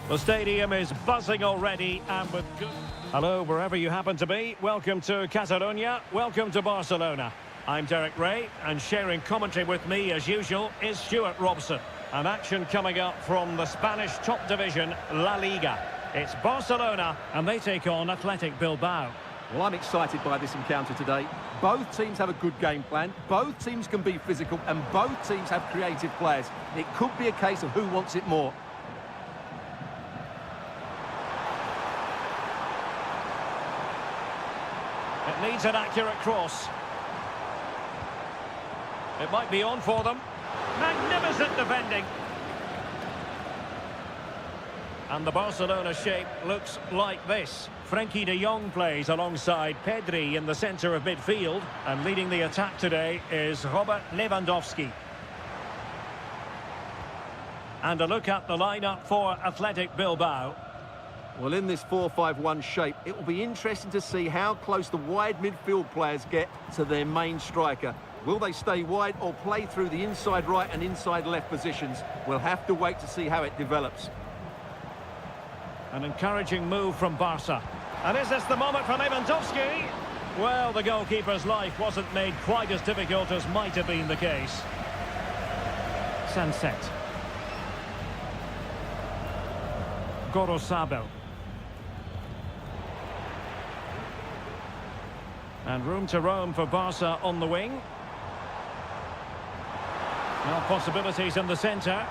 The stadium is buzzing already and with good... Hello, wherever you happen to be. Welcome to Catalonia. Welcome to Barcelona. I'm Derek Ray, and sharing commentary with me, as usual, is Stuart Robson. An action coming up from the Spanish top division, La Liga. It's Barcelona, and they take on Athletic Bilbao. Well, I'm excited by this encounter today. Both teams have a good game plan, both teams can be physical, and both teams have creative players. It could be a case of who wants it more. It needs an accurate cross. It might be on for them. Magnificent defending. And the Barcelona shape looks like this. Frenkie de Jong plays alongside Pedri in the centre of midfield. And leading the attack today is Robert Lewandowski. And a look at the lineup for Athletic Bilbao. Well, in this 4-5-1 shape, it will be interesting to see how close the wide midfield players get to their main striker. Will they stay wide or play through the inside right and inside left positions? We'll have to wait to see how it develops. An encouraging move from Barca. And is this the moment for Lewandowski? Well, the goalkeeper's life wasn't made quite as difficult as might have been the case. Sunset. Gorosabel. And room to roam for Barca on the wing. Now possibilities in the centre.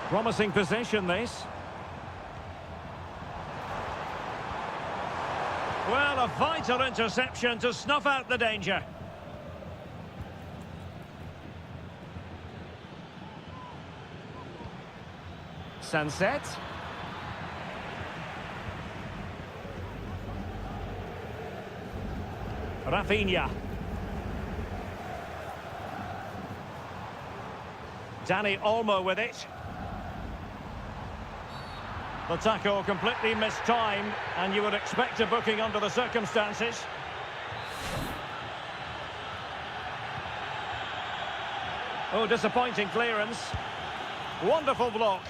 Promising possession, this. Well, a vital interception to snuff out the danger. Sunset. Rafinha. Dani Olmo with it. The tackle completely mistimed, and you would expect a booking under the circumstances. Oh, disappointing clearance. Wonderful block.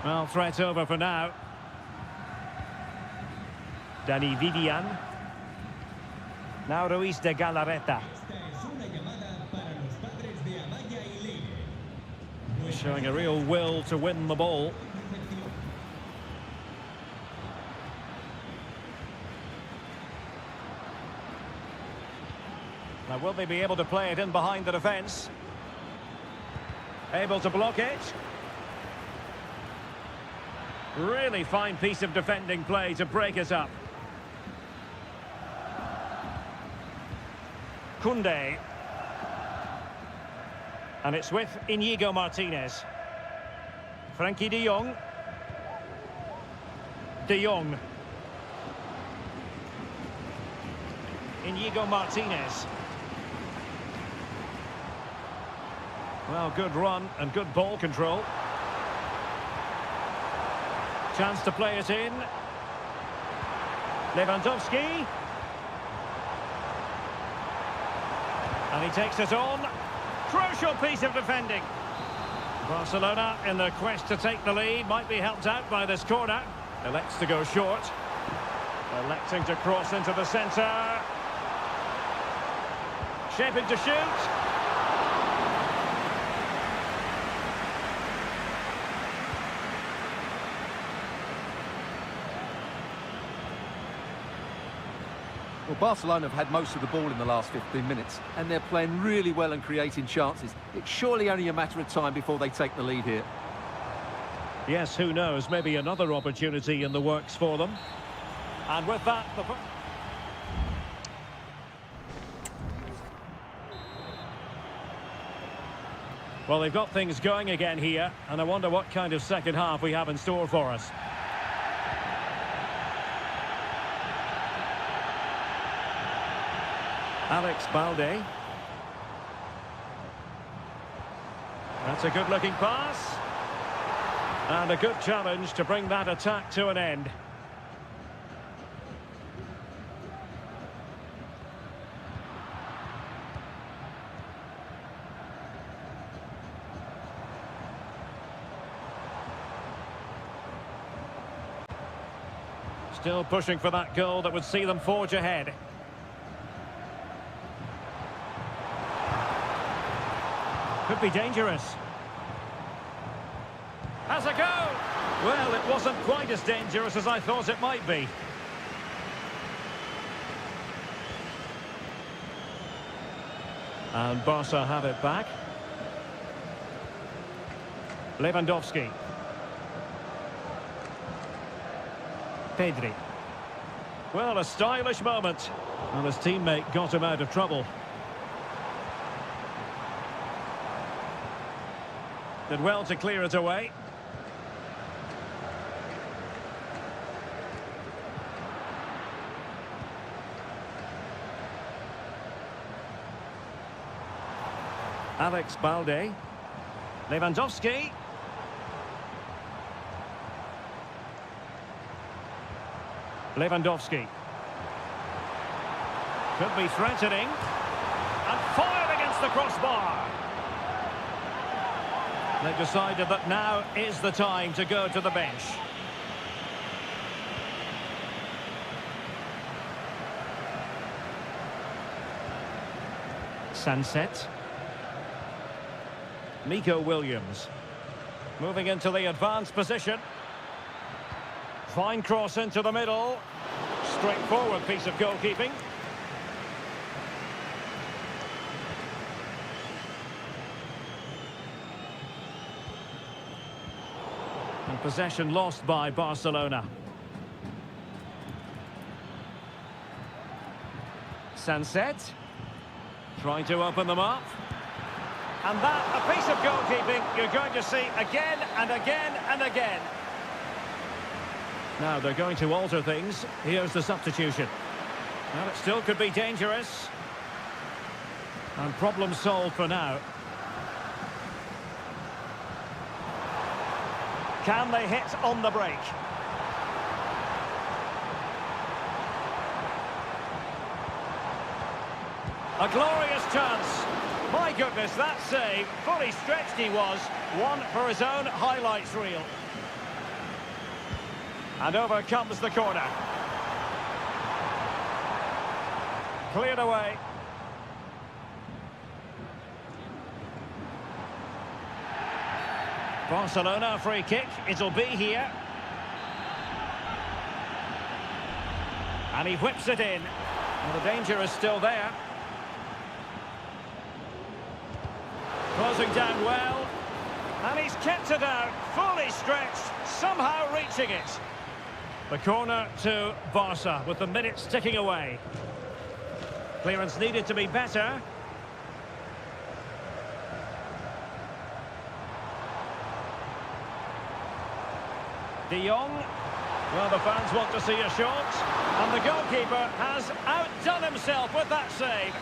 Well, threat over for now. Dani Vivian. Now Ruiz de Galarreta. Showing a real will to win the ball. Now, will they be able to play it in behind the defence? Able to block it. Really fine piece of defending play to break it up. Koundé. And it's with Íñigo Martínez. Frenkie de Jong. De Jong. Íñigo Martínez. Well, good run and good ball control. Chance to play it in. Lewandowski. And he takes it on. Crucial piece of defending. Barcelona, in their quest to take the lead, might be helped out by this corner. Elects to go short. Electing to cross into the centre. Shaping to shoot. Well, Barcelona have had most of the ball in the last 15 minutes, and they're playing really well and creating chances. It's surely only a matter of time before they take the lead here. Yes, who knows? Maybe another opportunity in the works for them. And with that, the... Well, they've got things going again here, and I wonder what kind of second half we have in store for us. Alex Balde. That's a good-looking pass. And a good challenge to bring that attack to an end. Still pushing for that goal that would see them forge ahead. Could be dangerous. Has a go! Well, it wasn't quite as dangerous as I thought it might be. And Barca have it back. Lewandowski. Pedri. Well, a stylish moment. And his teammate got him out of trouble. Did well to clear it away. Alex Balde. Lewandowski. Lewandowski. Could be threatening. And fired against the crossbar. They've decided that now is the time to go to the bench. Sunset. Nico Williams. Moving into the advanced position. Fine cross into the middle. Straightforward piece of goalkeeping. And possession lost by Barcelona. Sunset. Trying to open them up. And that, a piece of goalkeeping you're going to see again and again and again. Now they're going to alter things. Here's the substitution. Well, it still could be dangerous. And problem solved for now. Can they hit on the break? A glorious chance. My goodness, that save. Fully stretched he was. One for his own highlights reel. And over comes the corner. Cleared away. Barcelona free kick. It'll be here. And he whips it in. Well, the danger is still there. Closing down well. And he's kept it out. Fully stretched. Somehow reaching it. The corner to Barca with the minutes ticking away. Clearance needed to be better. De Jong. Well, the fans want to see a shot. And the goalkeeper has outdone himself with that save.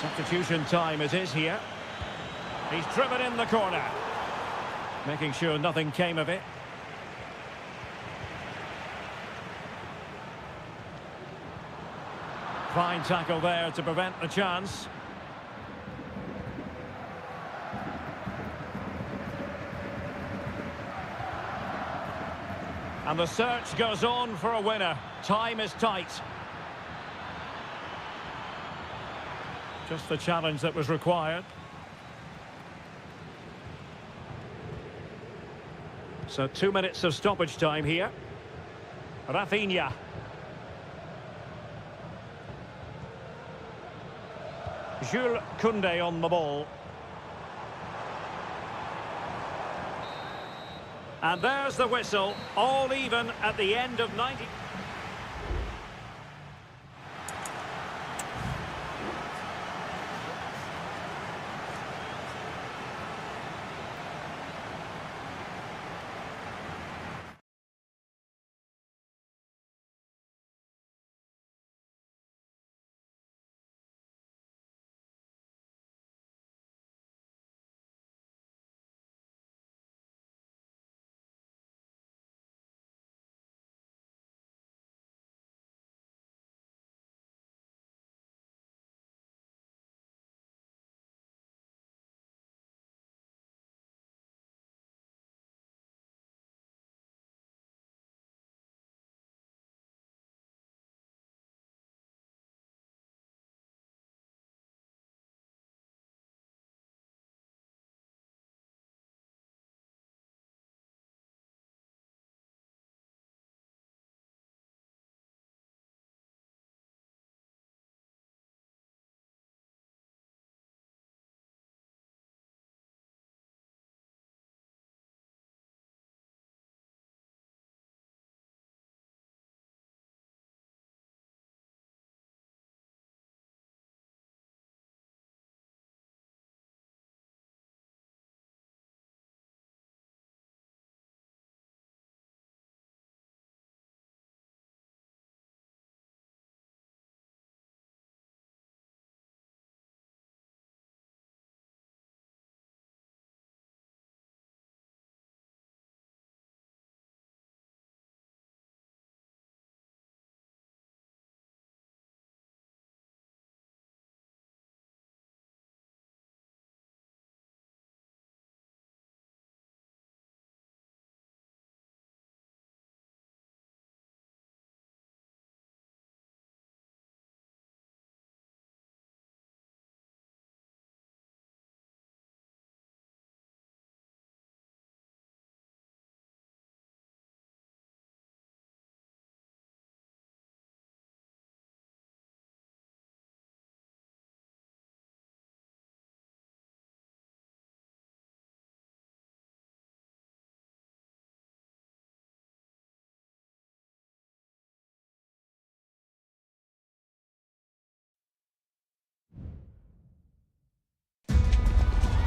Substitution time it is here. He's driven in the corner. Making sure nothing came of it. Fine tackle there to prevent the chance. And the search goes on for a winner. Time is tight. Just the challenge that was required. So 2 minutes of stoppage time here. Rafinha. Jules Koundé on the ball. And there's the whistle, all even at the end of 90.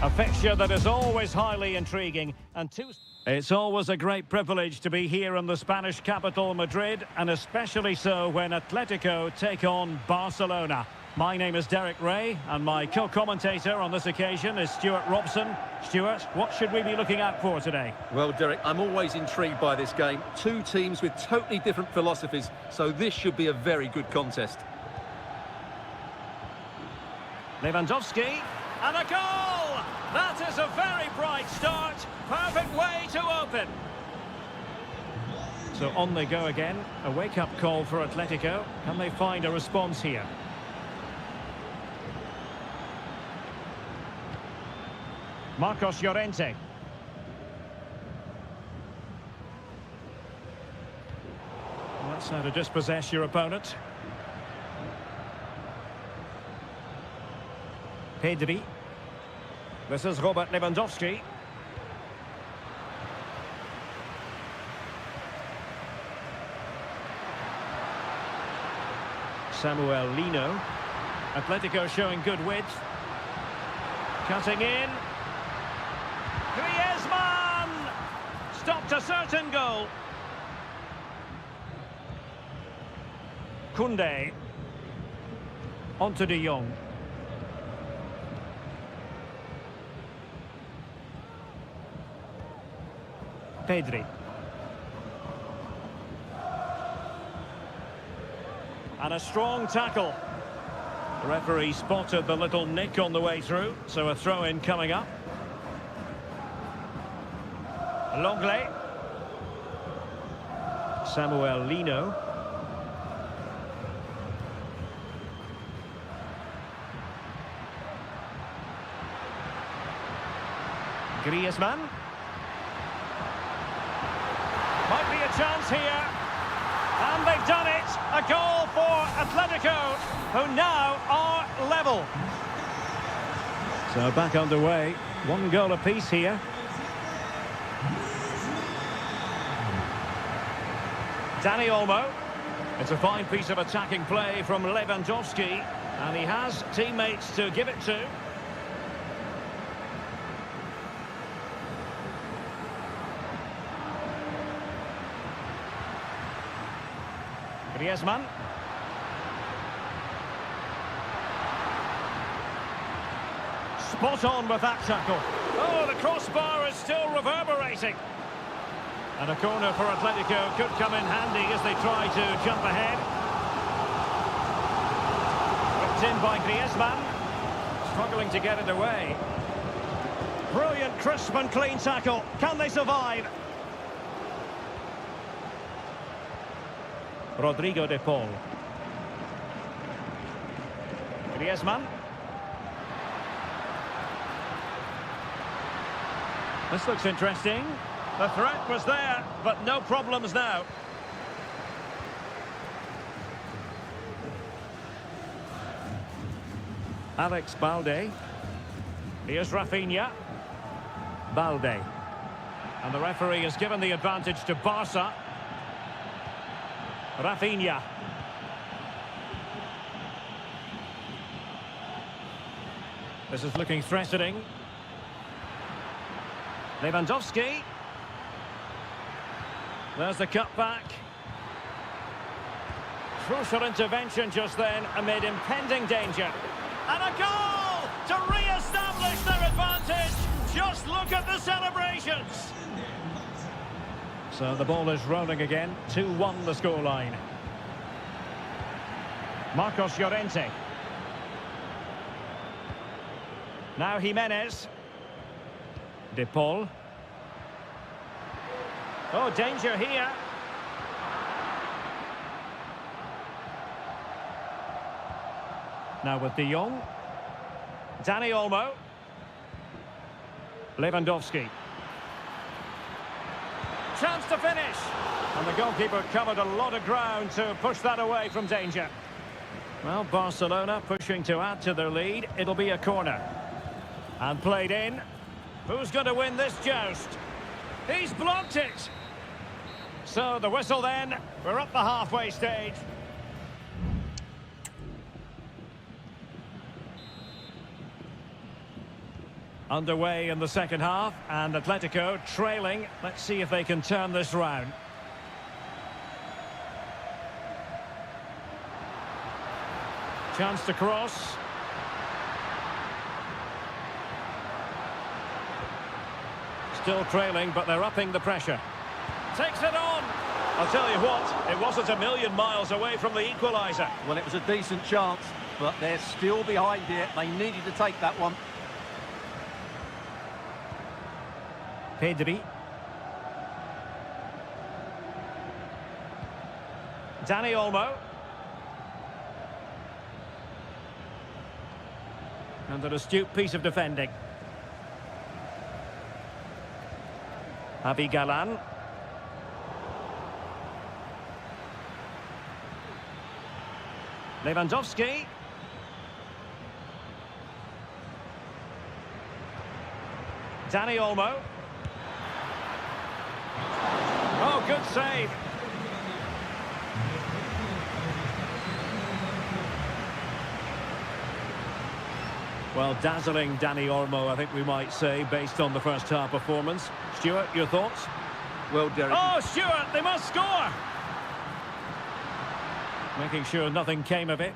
A fixture that is always highly intriguing, and it's always a great privilege to be here in the Spanish capital, Madrid, and especially so when Atletico take on Barcelona. My name is Derek Ray, and my co-commentator on this occasion is Stuart Robson. Stuart, what should we be looking out for today? Well, Derek, I'm always intrigued by this game. Two teams with totally different philosophies, so this should be a very good contest. Lewandowski, and a goal! That is a very bright start. Perfect way to open. So on they go again. A wake-up call for Atletico. Can they find a response here? Marcos Llorente. Well, that's how to dispossess your opponent. Pedri. This is Robert Lewandowski. Samuel Lino. Atletico showing good width. Cutting in. Griezmann! Stopped a certain goal. Koundé. On to De Jong. Pedri. And a strong tackle. The referee spotted the little nick on the way through, so a throw-in coming up. Longley. Samuel Lino. Griezmann. Might be a chance here. And they've done it. A goal for Atletico, who now are level. So back underway. One goal apiece here. Dani Olmo. It's a fine piece of attacking play from Lewandowski. And he has teammates to give it to. Griezmann. Spot on with that tackle. Oh, the crossbar is still reverberating. And a corner for Atletico could come in handy as they try to jump ahead. Whipped in by Griezmann. Struggling to get it away. Brilliant, crisp and clean tackle. Can they survive? Rodrigo de Paul. Griezmann. This looks interesting. The threat was there, but no problems now. Alex Balde. Here's Rafinha. Balde. And the referee has given the advantage to Barca. Rafinha. This is looking threatening. Lewandowski. There's the cutback. Crucial intervention just then amid impending danger. And a goal to re-establish their advantage. Just look at the celebrations. So the ball is rolling again. 2-1 the scoreline. Marcos Llorente. Now Jimenez. De Paul. Oh, danger here. Now with De Jong. Dani Olmo. Lewandowski. Chance to finish. And the goalkeeper covered a lot of ground to push that away from danger. Well, Barcelona pushing to add to their lead. It'll be a corner. And played in. Who's going to win this joust? He's blocked it. So the whistle then. We're up the halfway stage. Underway in the second half, and Atletico trailing. Let's see if they can turn this round. Chance to cross. Still trailing, but they're upping the pressure. Takes it on. I'll tell you what, it wasn't a million miles away from the equaliser. Well, it was a decent chance, but they're still behind here. They needed to take that one. Pedri. Dani Olmo. And an astute piece of defending. Javi Galan. Lewandowski. Dani Olmo. Oh, good save. Well, dazzling Dani Olmo, I think we might say, based on the first half performance. Stuart, your thoughts? Well, Derek. Oh, Stuart, they must score! Making sure nothing came of it.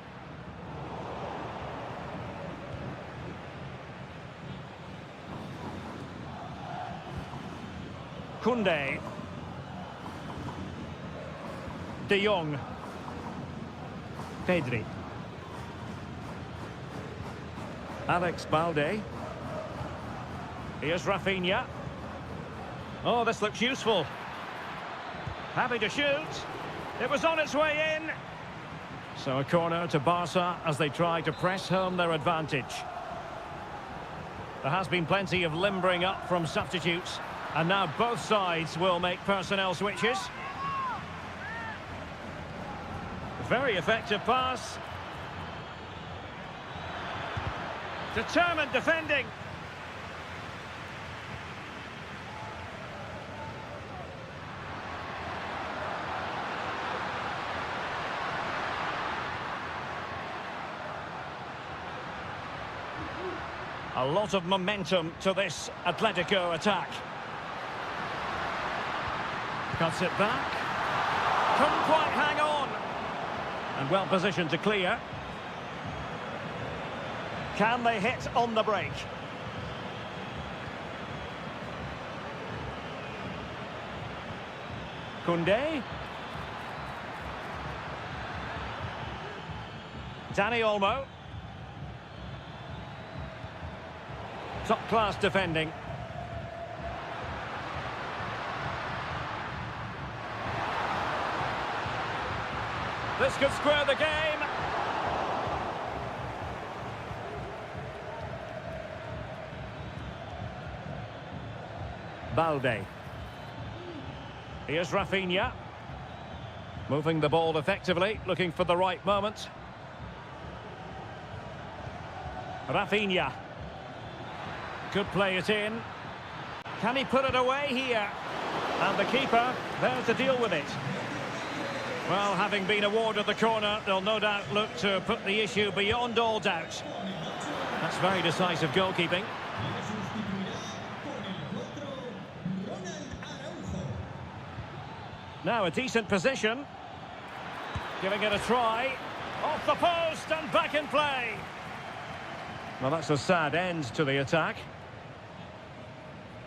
Koundé. De Jong. Pedri. Alex Balde. Here's Rafinha. Oh, this looks useful. Happy to shoot. It was on its way in. So a corner to Barca as they try to press home their advantage. There has been plenty of limbering up from substitutes, and now both sides will make personnel switches. Very effective pass. Determined defending. A lot of momentum to this Atletico attack. Cuts it back. Couldn't quite hang on. And well positioned to clear. Can they hit on the break? Koundé. Dani Olmo. Top-class defending. This could square the game. Balde. Here's Rafinha. Moving the ball effectively, looking for the right moment. Rafinha. Could play it in. Can he put it away here? And the keeper there to deal with it. Well, having been awarded the corner, they'll no doubt look to put the issue beyond all doubt. That's very decisive goalkeeping. Now a decent position. Giving it a try. Off the post and back in play. Well, that's a sad end to the attack.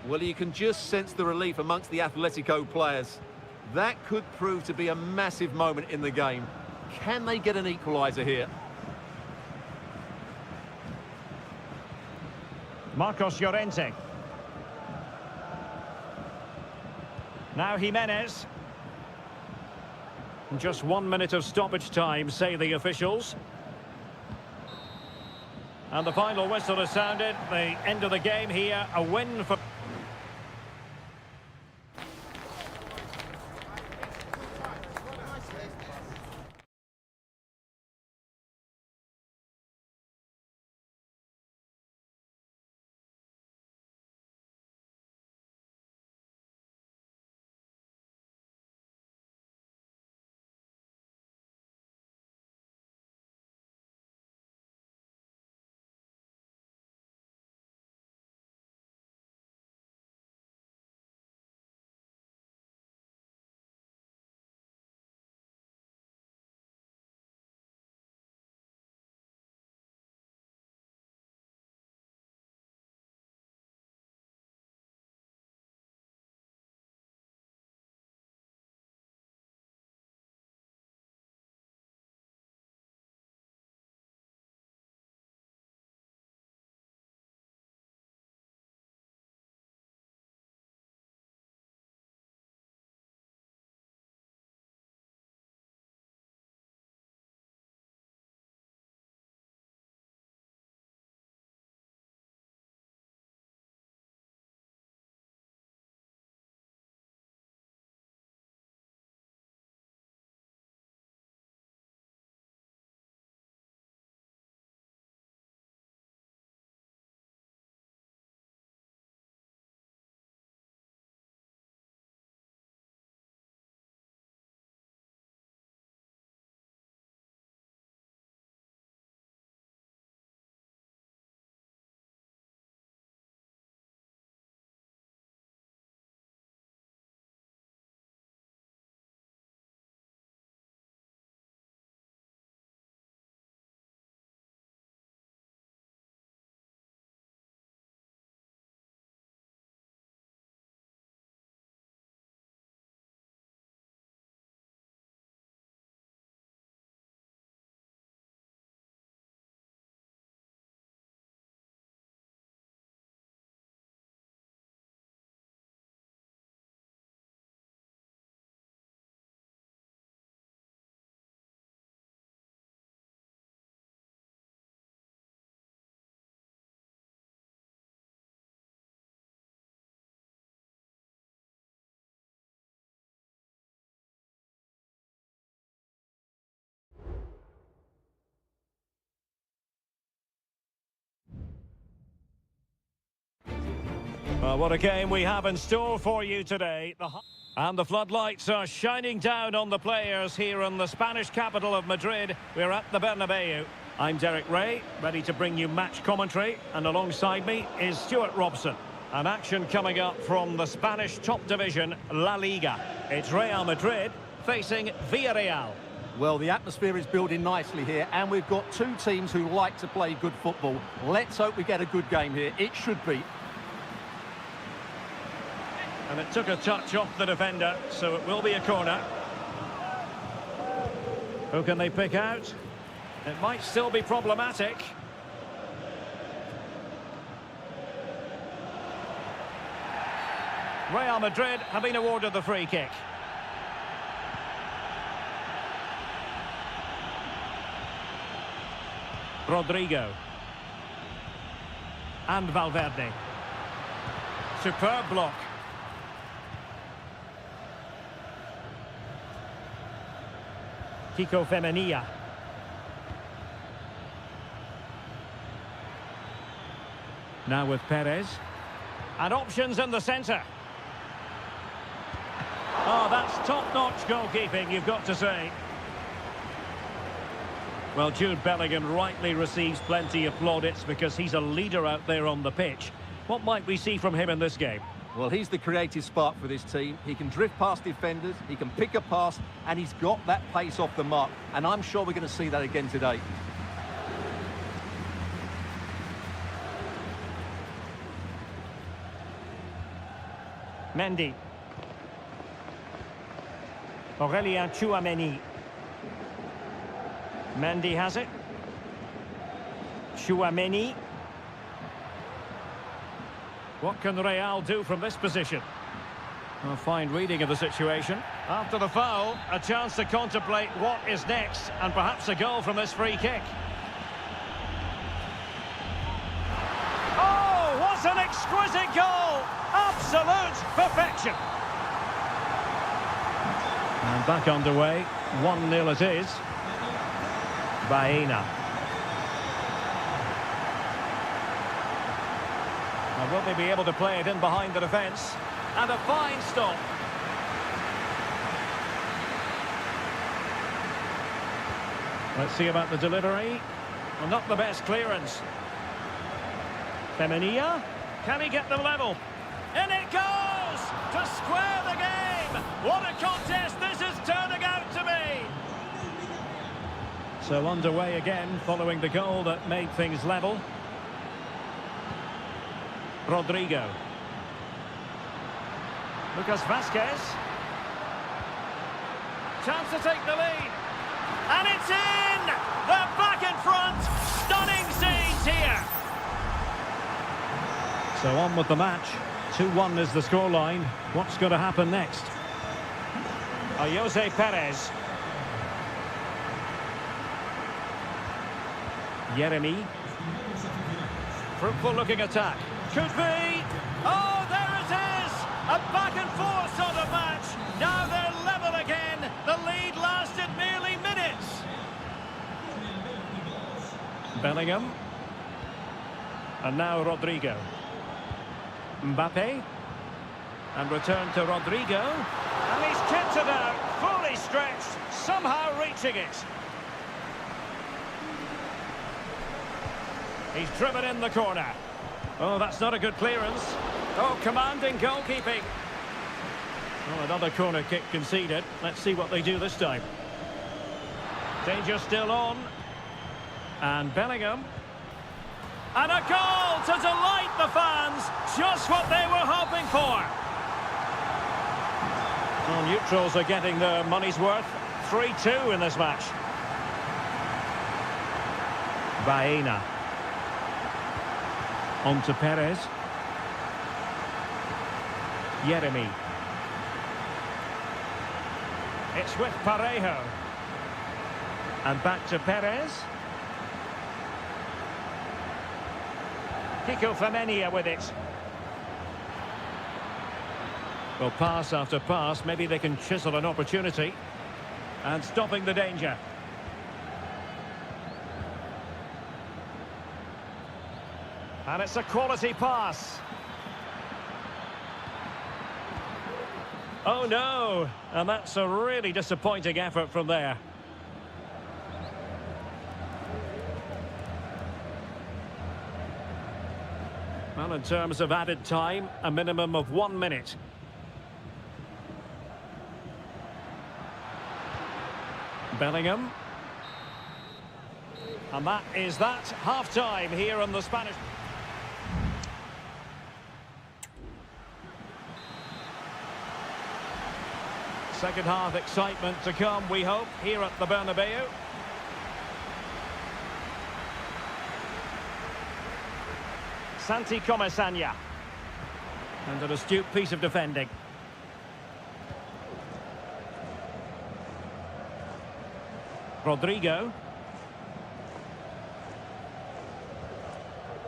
Well, you can just sense the relief amongst the Atletico players. That could prove to be a massive moment in the game. Can they get an equaliser here? Marcos Llorente. Now Jimenez. Just 1 minute of stoppage time, say the officials. And the final whistle has sounded. The end of the game here, a win for... Well, what a game we have in store for you today. And the floodlights are shining down on the players here in the Spanish capital of Madrid. We're at the Bernabeu. I'm Derek Ray, ready to bring you match commentary. And alongside me is Stuart Robson. An action coming up from the Spanish top division, La Liga. It's Real Madrid facing Villarreal. Well, the atmosphere is building nicely here, and we've got two teams who like to play good football. Let's hope we get a good game here. It should be. And it took a touch off the defender, so it will be a corner. Who can they pick out? It might still be problematic. Real Madrid have been awarded the free kick. Rodrigo. And Valverde. Superb block. Kiko Femenia. Now with Perez. And options in the centre. Oh, that's top-notch goalkeeping, you've got to say. Well, Jude Bellingham rightly receives plenty of plaudits because he's a leader out there on the pitch. What might we see from him in this game? Well, he's the creative spark for this team. He can drift past defenders, he can pick a pass, and he's got that pace off the mark. And I'm sure we're going to see that again today. Mendy. Aurelien Tchouameni. Mendy has it. Tchouameni. What can Real do from this position? A fine reading of the situation. After the foul, a chance to contemplate what is next, and perhaps a goal from this free kick. Oh, what an exquisite goal! Absolute perfection! And back underway, 1-0 it is. Baena. And will they be able to play it in behind the defence? And a fine stop. Let's see about the delivery. Well, not the best clearance. Femenia. Can he get them level? In it goes! To square the game! What a contest this is turning out to be! So underway again, following the goal that made things level. Rodrigo. Lucas Vazquez. Chance to take the lead. And it's in! They're back in front! Stunning scenes here! So on with the match. 2-1 is the scoreline. What's going to happen next? Jose Perez. Yeremy. Fruitful looking attack. Could be. Oh, there it is! A back and forth sort of match. Now they're level again. The lead lasted merely minutes. Bellingham. And now Rodrigo. Mbappe. And return to Rodrigo. And he's kept it out. Fully stretched. Somehow reaching it. He's driven in the corner. Oh, that's not a good clearance. Oh, commanding goalkeeping. Oh, another corner kick conceded. Let's see what they do this time. Danger still on. And Bellingham. And a goal to delight the fans. Just what they were hoping for. Well, neutrals are getting their money's worth. 3-2 in this match. Baena. On to Perez. Yeremy. It's with Parejo. And back to Perez. Kiko Femenia with it. Well, pass after pass, maybe they can chisel an opportunity. And stopping the danger. And it's a quality pass. Oh no, and that's a really disappointing effort from there. Well, in terms of added time, a minimum of 1 minute. Bellingham. And that is that. Half-time here on the Spanish. Second half excitement to come, we hope, here at the Bernabeu. Santi Comesaña. And an astute piece of defending. Rodrigo.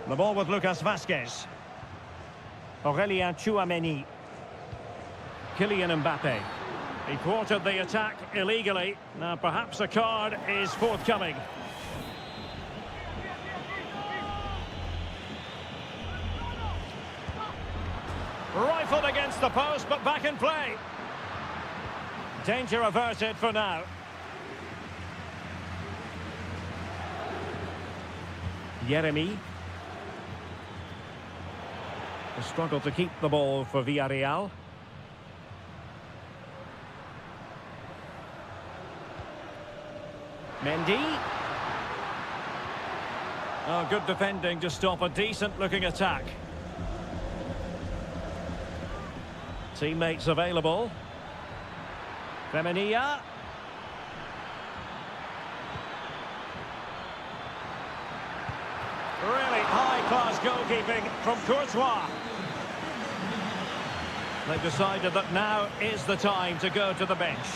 The ball with Lucas Vazquez. Aurélien Tchouameni. Kylian Mbappe. He thwarted the attack illegally. Now perhaps a card is forthcoming. Rifled against the post, but back in play. Danger averted for now. Yeremi. A struggle to keep the ball for Villarreal. Mendy. Oh, good defending to stop a decent-looking attack. Teammates available. Femenia. Really high-class goalkeeping from Courtois. They've decided that now is the time to go to the bench.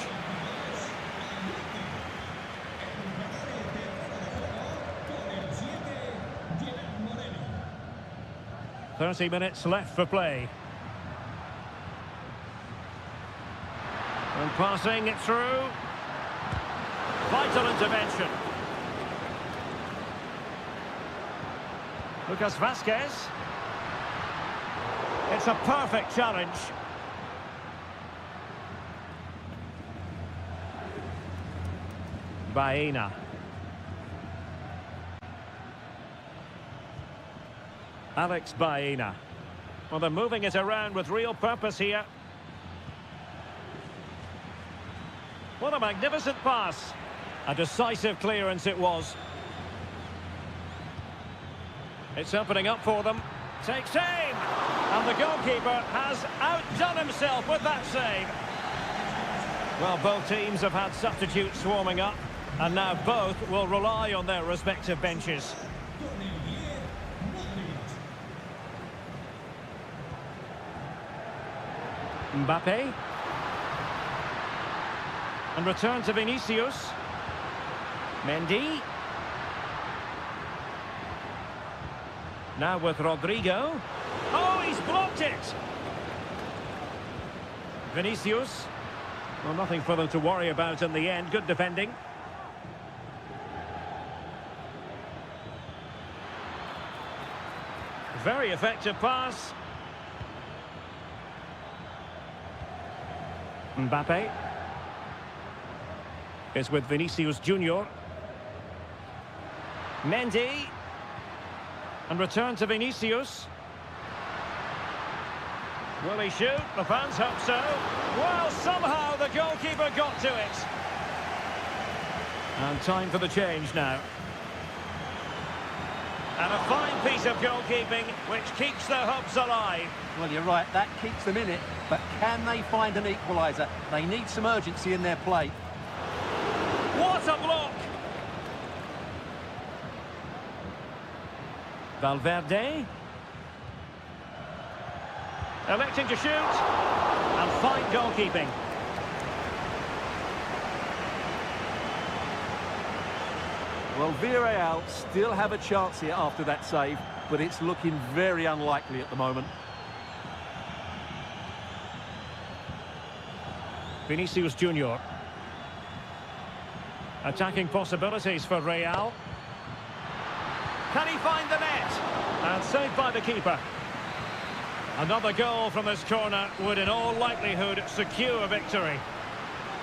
"30 minutes left for play. And passing it through. Vital intervention. Lucas Vazquez. It's a perfect challenge. Baena. Alex Baena. Well, they're moving it around with real purpose here. What a magnificent pass. A decisive clearance it was. It's opening up for them. Takes aim! And the goalkeeper has outdone himself with that save. Well, both teams have had substitutes swarming up, and now both will rely on their respective benches. Mbappe. And return to Vinicius. Mendy. Now with Rodrigo. Oh, he's blocked it! Vinicius. Well, nothing for them to worry about in the end. Good defending. Very effective pass. Mbappe is with Vinicius Junior. Mendy. And return to Vinicius. Will he shoot? The fans hope so. Well, somehow the goalkeeper got to it. And time for the change now. And a fine piece of goalkeeping which keeps their hopes alive. Well, you're right, that keeps them in it. But can they find an equaliser? They need some urgency in their play. What a block! Valverde. Electing to shoot. And fine goalkeeping. Well, Villarreal still have a chance here after that save, but it's looking very unlikely at the moment. Vinicius Junior. Attacking possibilities for Real. Can he find the net? And saved by the keeper. Another goal from this corner would in all likelihood secure victory.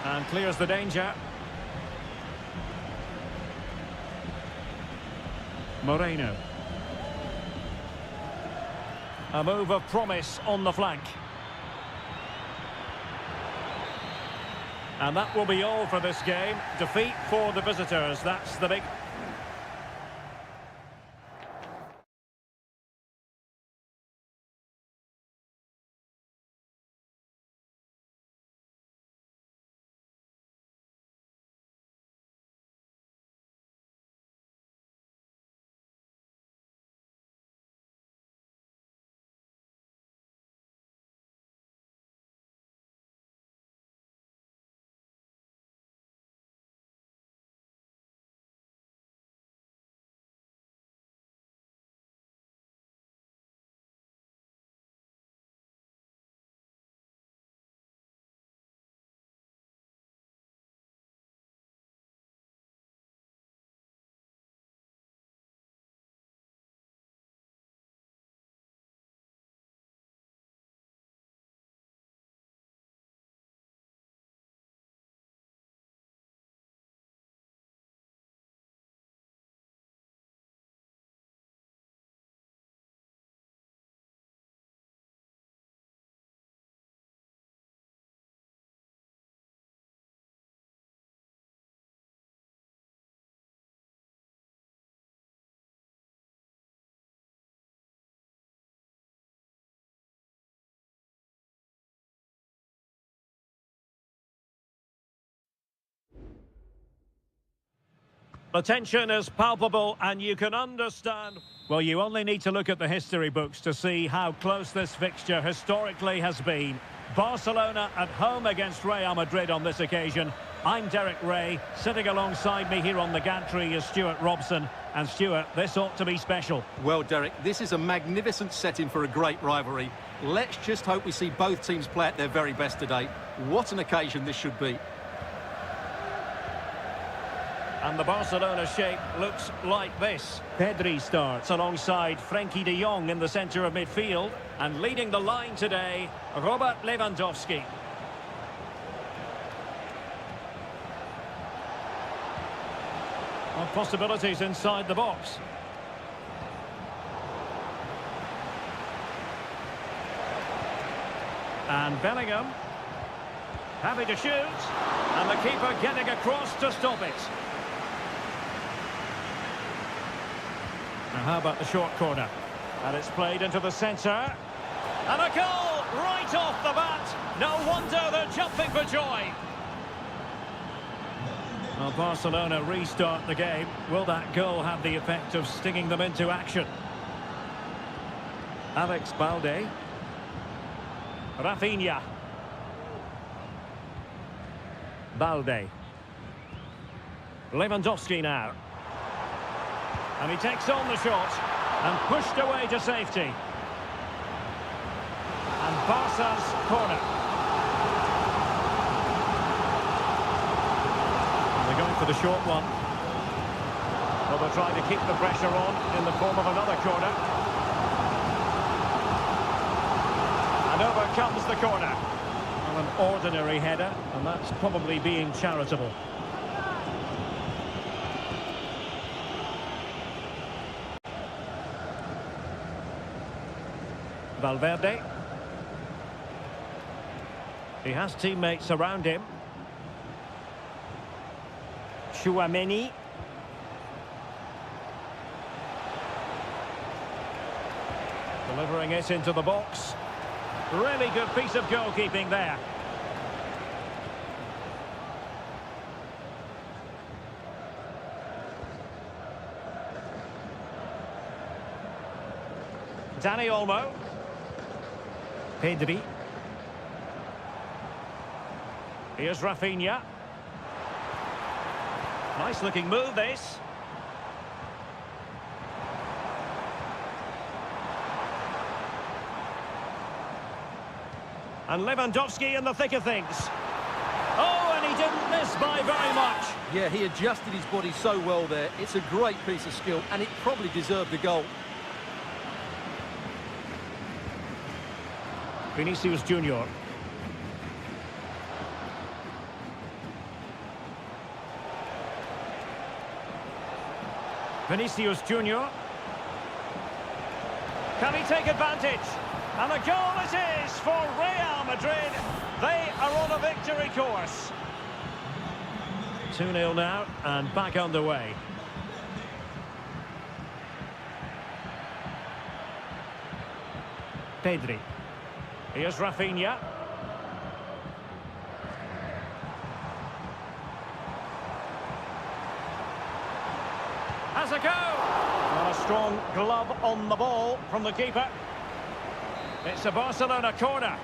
And clears the danger. Moreno. A move of promise on the flank. And that will be all for this game. Defeat for the visitors. That's the big... The tension is palpable and you can understand. Well, you only need to look at the history books to see how close this fixture historically has been. Barcelona at home against Real Madrid on this occasion. I'm Derek Ray. Sitting alongside me here on the gantry is Stuart Robson. And Stuart, this ought to be special. Well, Derek, this is a magnificent setting for a great rivalry. Let's just hope we see both teams play at their very best today. What an occasion this should be. And the Barcelona shape looks like this. Pedri starts alongside Frenkie de Jong in the centre of midfield. And leading the line today, Robert Lewandowski. Possibilities inside the box. And Bellingham. Happy to shoot. And the keeper getting across to stop it. Now how about the short corner? And it's played into the centre. And a goal right off the bat. No wonder they're jumping for joy. Well, Barcelona restart the game. Will that goal have the effect of stinging them into action? Alex Balde. Rafinha. Balde. Lewandowski now. And he takes on the shot and pushed away to safety. And Barca's corner. And they're going for the short one. Well, they're trying to keep the pressure on in the form of another corner. And over comes the corner. Well, an ordinary header, and that's probably being charitable. Valverde. He has teammates around him. Chouameni. Delivering it into the box. Really good piece of goalkeeping there. Dani Olmo. Pedri. Here's Rafinha. Nice looking move this. And Lewandowski in the thick of things. Oh, and he didn't miss by very much. Yeah, he adjusted his body so well there. It's a great piece of skill and it probably deserved a goal. Vinicius Junior. Vinicius Junior. Can he take advantage? And a goal it is for Real Madrid. They are on a victory course. 2-0 now and back underway. Pedri. Here's Rafinha. Has a go. Well, a strong glove on the ball from the keeper. It's a Barcelona corner.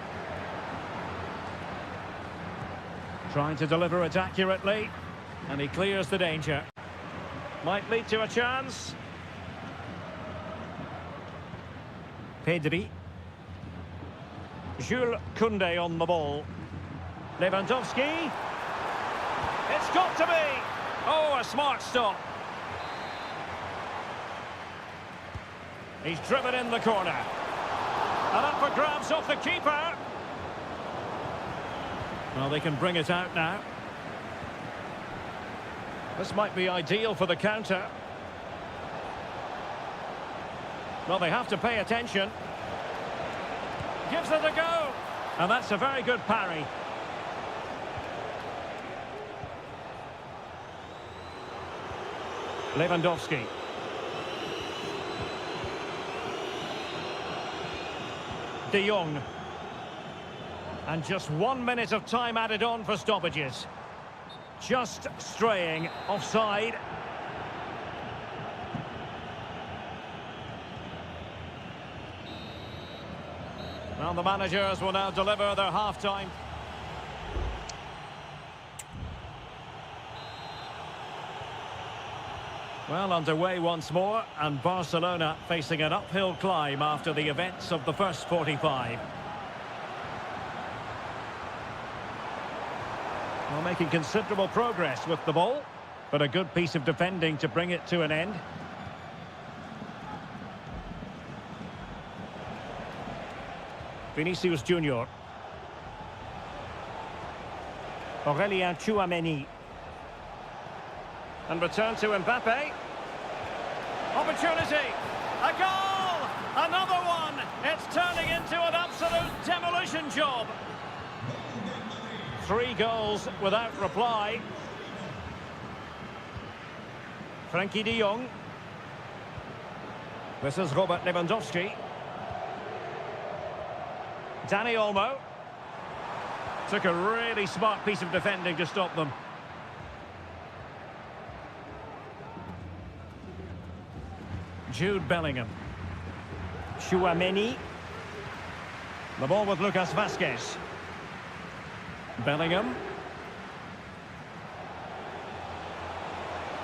Trying to deliver it accurately. And he clears the danger. Might lead to a chance. Pedri. Jules Koundé on the ball. Lewandowski. It's got to be. Oh, a smart stop. He's driven in the corner. And up for grabs off the keeper. Well, they can bring it out now. This might be ideal for the counter. Well, they have to pay attention. Gives it a go. And that's a very good parry. Lewandowski. De Jong. And just 1 minute of time added on for stoppages. Just straying offside. Well, the managers will now deliver their half-time. Well, underway once more, and Barcelona facing an uphill climb after the events of the first 45. Well, making considerable progress with the ball, but a good piece of defending to bring it to an end. Vinicius Junior. Aurélien Tchouameni. And return to Mbappe. Opportunity. A goal! Another one! It's turning into an absolute demolition job. 3 goals without reply. Frenkie de Jong. This is Robert Lewandowski. Dani Olmo. Took a really smart piece of defending to stop them. Jude Bellingham. Tchouameni. The ball with Lucas Vazquez. Bellingham.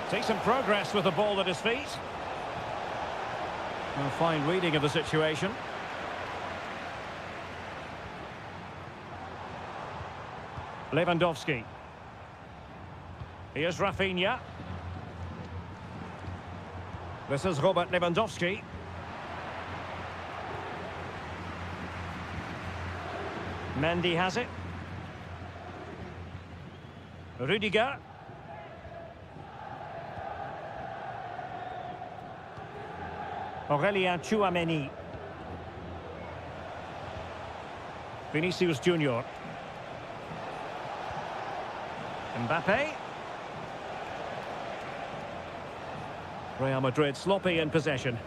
Takes some progress with the ball at his feet. A fine reading of the situation. Lewandowski. Here's Rafinha. This is Robert Lewandowski. Mendy has it. Rudiger. Aurélien Tchouameni. Vinicius Junior. Mbappe. Real Madrid sloppy in possession.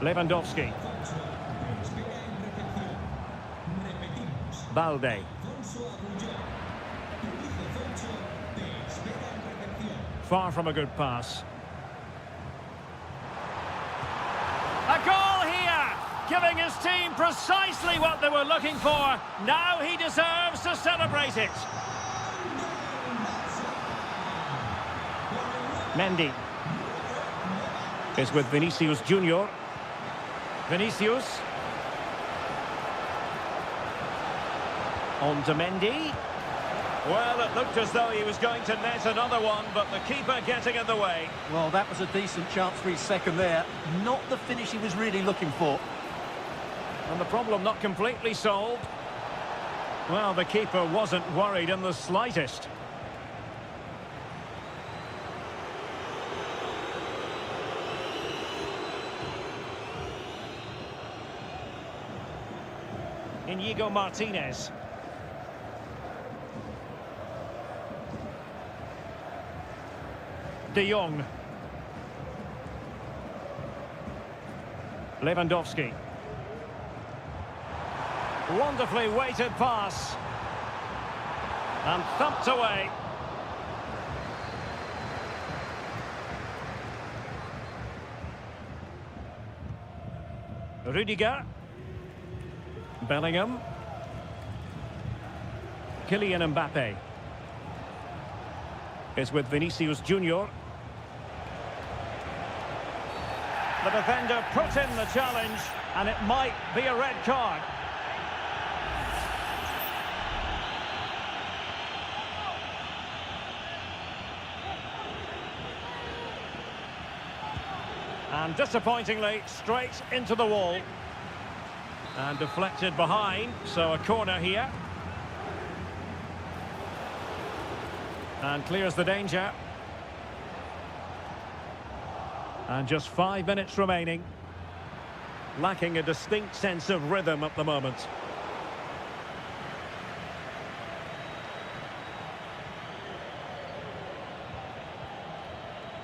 Lewandowski. Balde. Far from a good pass. A goal here, giving his team precisely what they were looking for. Now he deserves to celebrate it. Mendy is with Vinicius Junior. Vinicius. On to Mendy. Well, it looked as though he was going to net another one, but the keeper getting in the way. Well, that was a decent chance for his second there. Not the finish he was really looking for. And the problem not completely solved. Well, the keeper wasn't worried in the slightest. Inigo Martinez. De Jong. Lewandowski. Wonderfully weighted pass. And thumped away. Rudiger. Bellingham. Kylian Mbappe. Is with Vinicius Junior. The defender put in the challenge, and it might be a red card. And disappointingly, straight into the wall. And deflected behind, so a corner here. And clears the danger. And just 5 minutes remaining. Lacking a distinct sense of rhythm at the moment.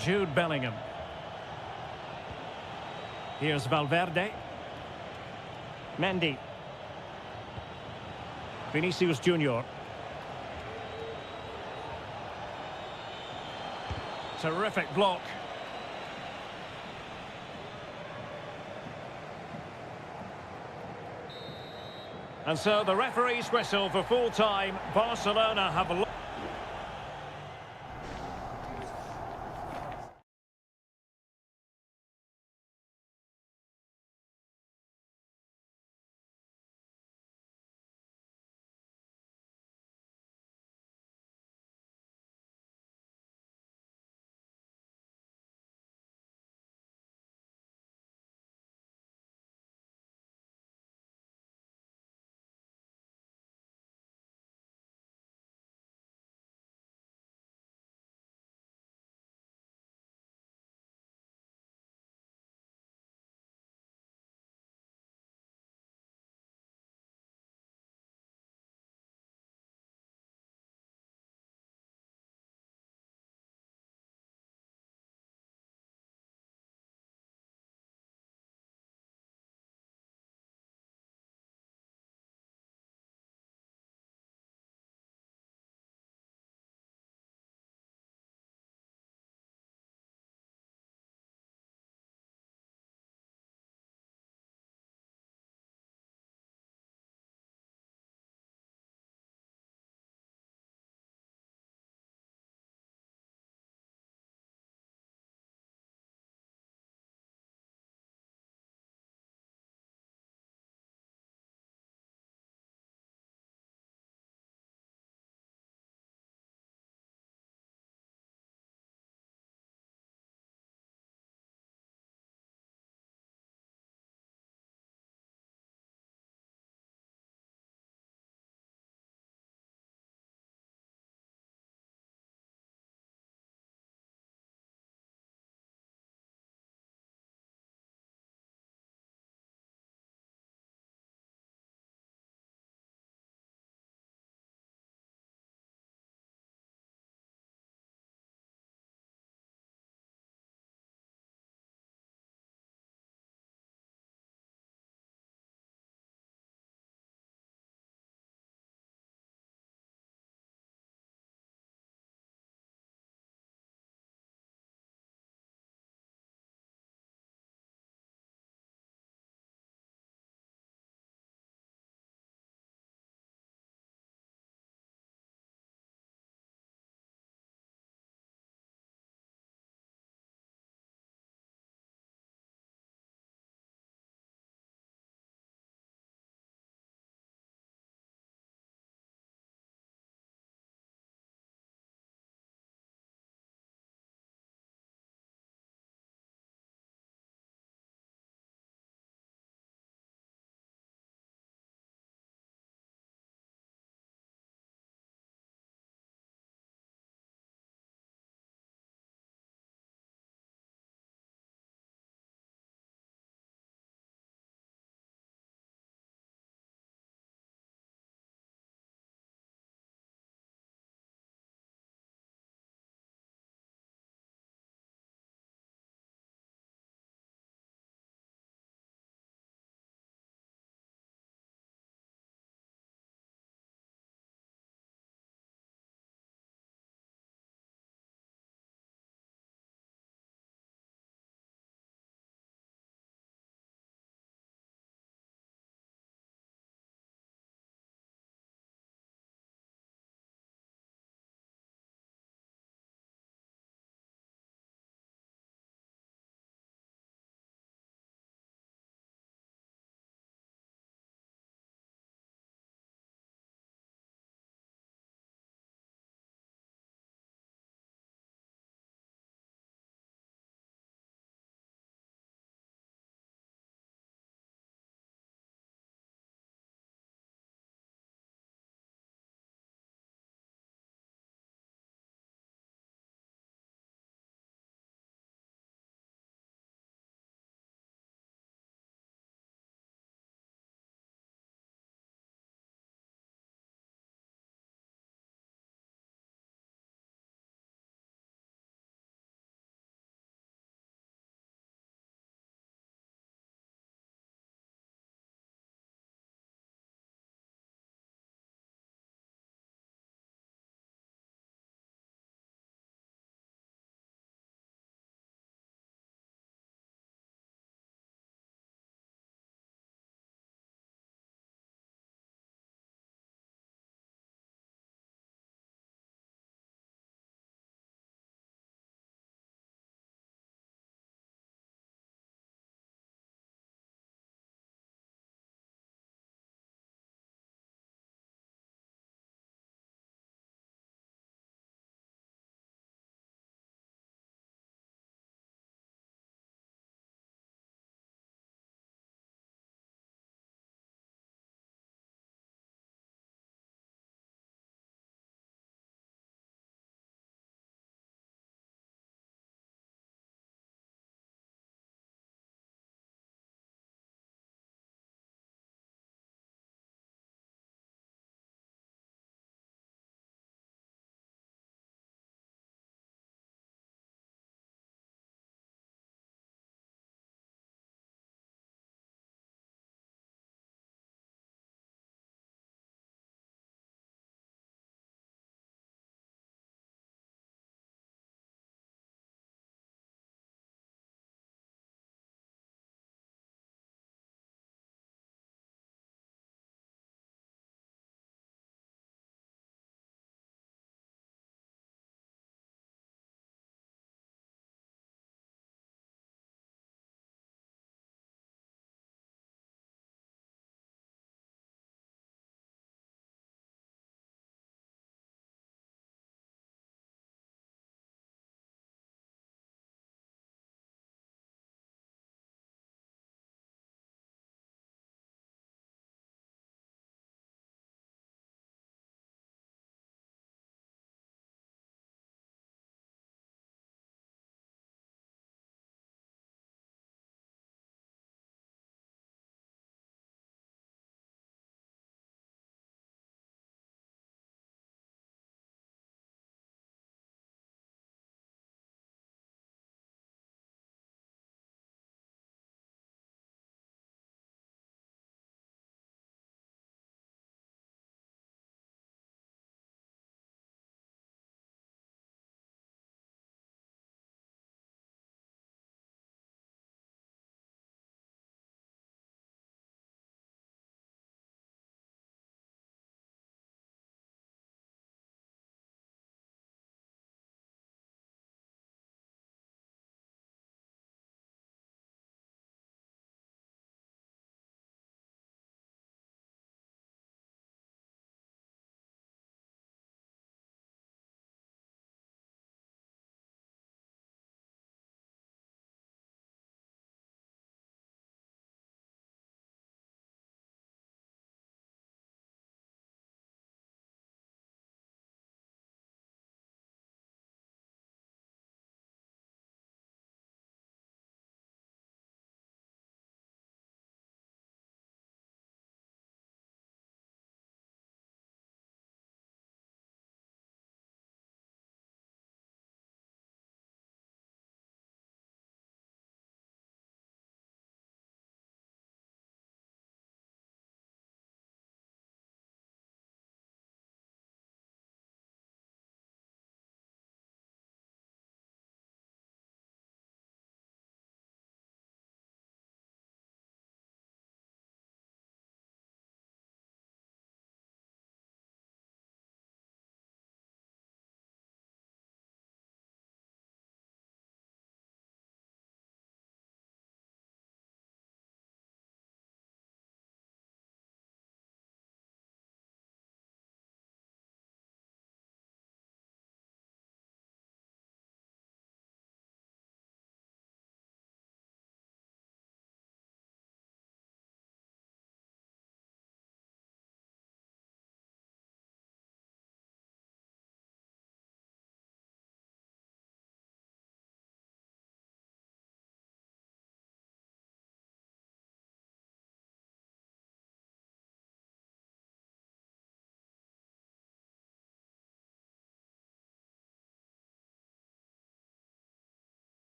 Jude Bellingham. Here's Valverde. Mendy. Vinicius Junior. Terrific block. And so the referee's whistle for full time. Barcelona have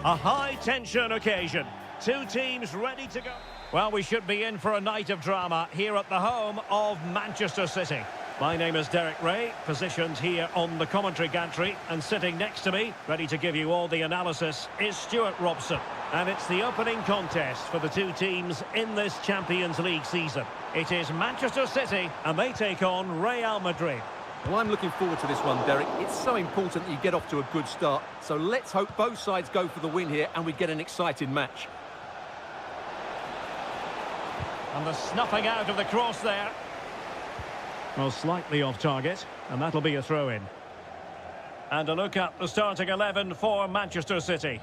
A high-tension occasion. Two teams ready to go. Well, we should be in for a night of drama here at the home of Manchester City. My name is Derek Ray, positioned here on the commentary gantry, and sitting next to me, ready to give you all the analysis, is Stuart Robson. And it's the opening contest for the two teams in this Champions League season. It is Manchester City, and they take on Real Madrid. Well, I'm looking forward to this one, Derek. It's so important that you get off to a good start. So let's hope both sides go for the win here and we get an exciting match. And the snuffing out of the cross there. Well, slightly off target, and that'll be a throw-in. And a look at the starting 11 for Manchester City.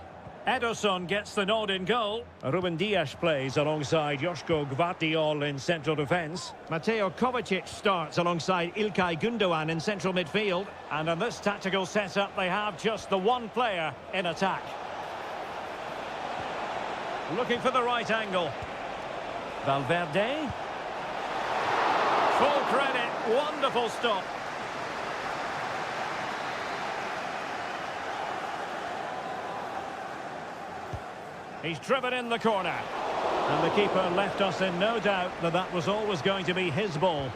Ederson gets the nod in goal. Ruben Dias plays alongside Joško Gvardiol in central defence. Mateo Kovacic starts alongside Ilkay Gundogan in central midfield. And in this tactical setup, they have just the one player in attack. Looking for the right angle. Valverde. Full credit, wonderful stop. He's driven in the corner. And the keeper left us in no doubt that that was always going to be his ball.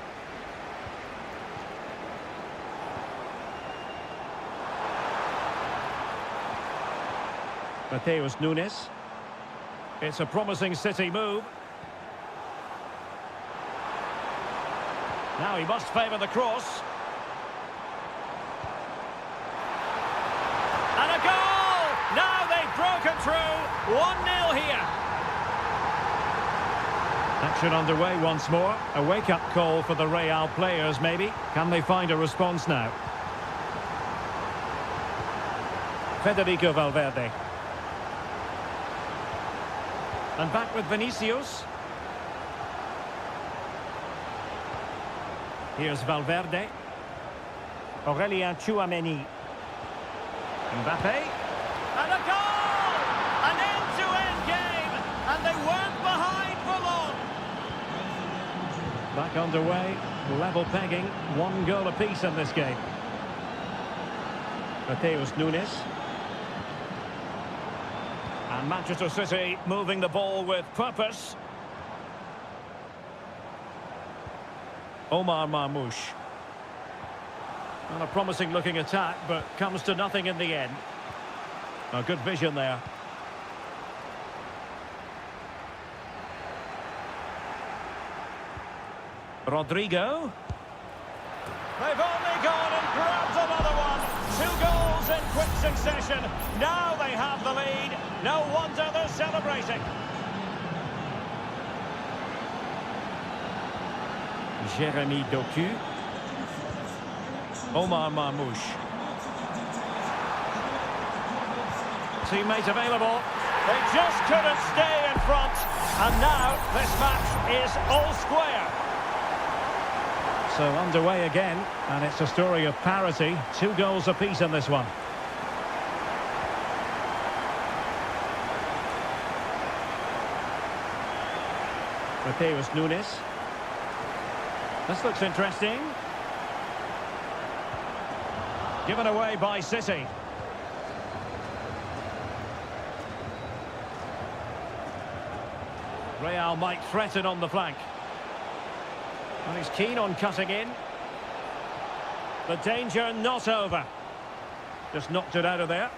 Mateus Nunes. It's a promising City move. Now he must favour the cross. And a goal! Now they've broken through. 1-0 here. Action underway once more. A wake-up call for the Real players, maybe. Can they find a response now? Federico Valverde. And back with Vinicius. Here's Valverde. Aurelien Tchouameni. Mbappe. And a goal! An end-to-end game! And they weren't behind for long. Back underway. Level pegging. 1 goal apiece in this game. Mateus Nunes. And Manchester City moving the ball with purpose. Omar Marmoush. Well, a promising looking attack, but comes to nothing in the end. A good vision there. Rodrigo. They've only gone and grabbed another one. 2 goals in quick succession. Now they have the lead. No wonder they're celebrating. Jeremy Doku. Omar Marmoush. Teammate available. They just couldn't stay in front. And now this match is all square. So underway again, and it's a story of parity. 2 goals apiece in this one. Mateus Nunes. This looks interesting. Given away by City. Real might threaten on the flank. And he's keen on cutting in. The danger not over. Just knocked it out of there.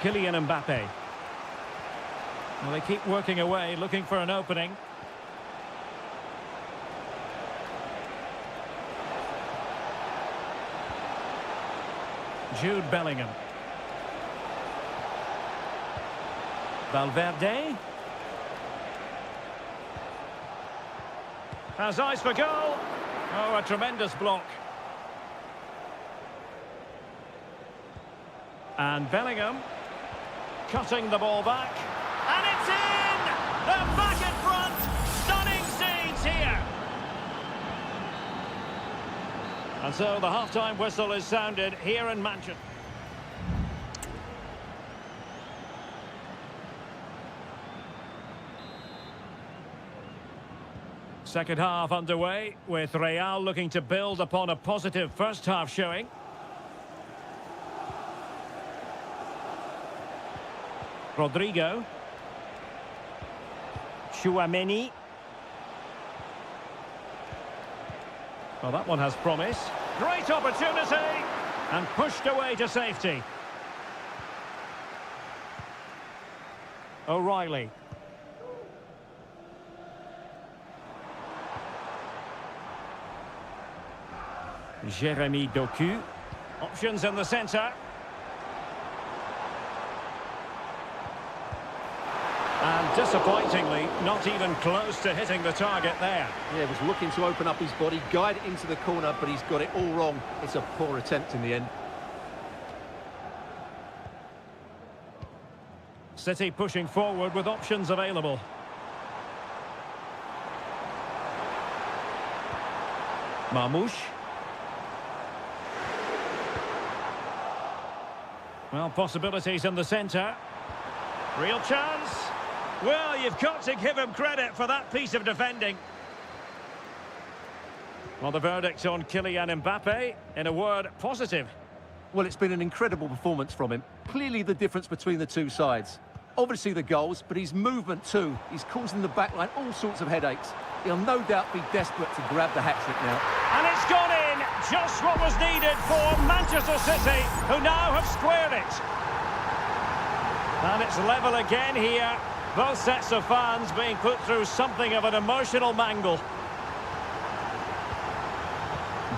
Kylian Mbappe. Well, they keep working away, looking for an opening. Jude Bellingham. Valverde. Has eyes for goal. Oh, a tremendous block. And Bellingham. Cutting the ball back. And it's in! They're back in front! Stunning scenes here! And so the half-time whistle is sounded here in Manchester. Second half underway, with Real looking to build upon a positive first half showing. Rodrigo. Tchouaméni. Well, that one has promise. Great opportunity! And pushed away to safety. O'Reilly. Jérémy Doku. Options in the centre. And disappointingly, not even close to hitting the target there. Yeah, was looking to open up his body, guide it into the corner, but he's got it all wrong. It's a poor attempt in the end. City pushing forward with options available. Marmoush. Well, possibilities in the centre. Real chance. Well, you've got to give him credit for that piece of defending. Well, the verdict on Kylian Mbappe, in a word, positive. Well, it's been an incredible performance from him. Clearly the difference between the two sides. Obviously the goals, but his movement too. He's causing the backline all sorts of headaches. He'll no doubt be desperate to grab the hat-trick now. And it's gone in! Just what was needed for Manchester City, who now have squared it. And it's level again here. Both sets of fans being put through something of an emotional mangle.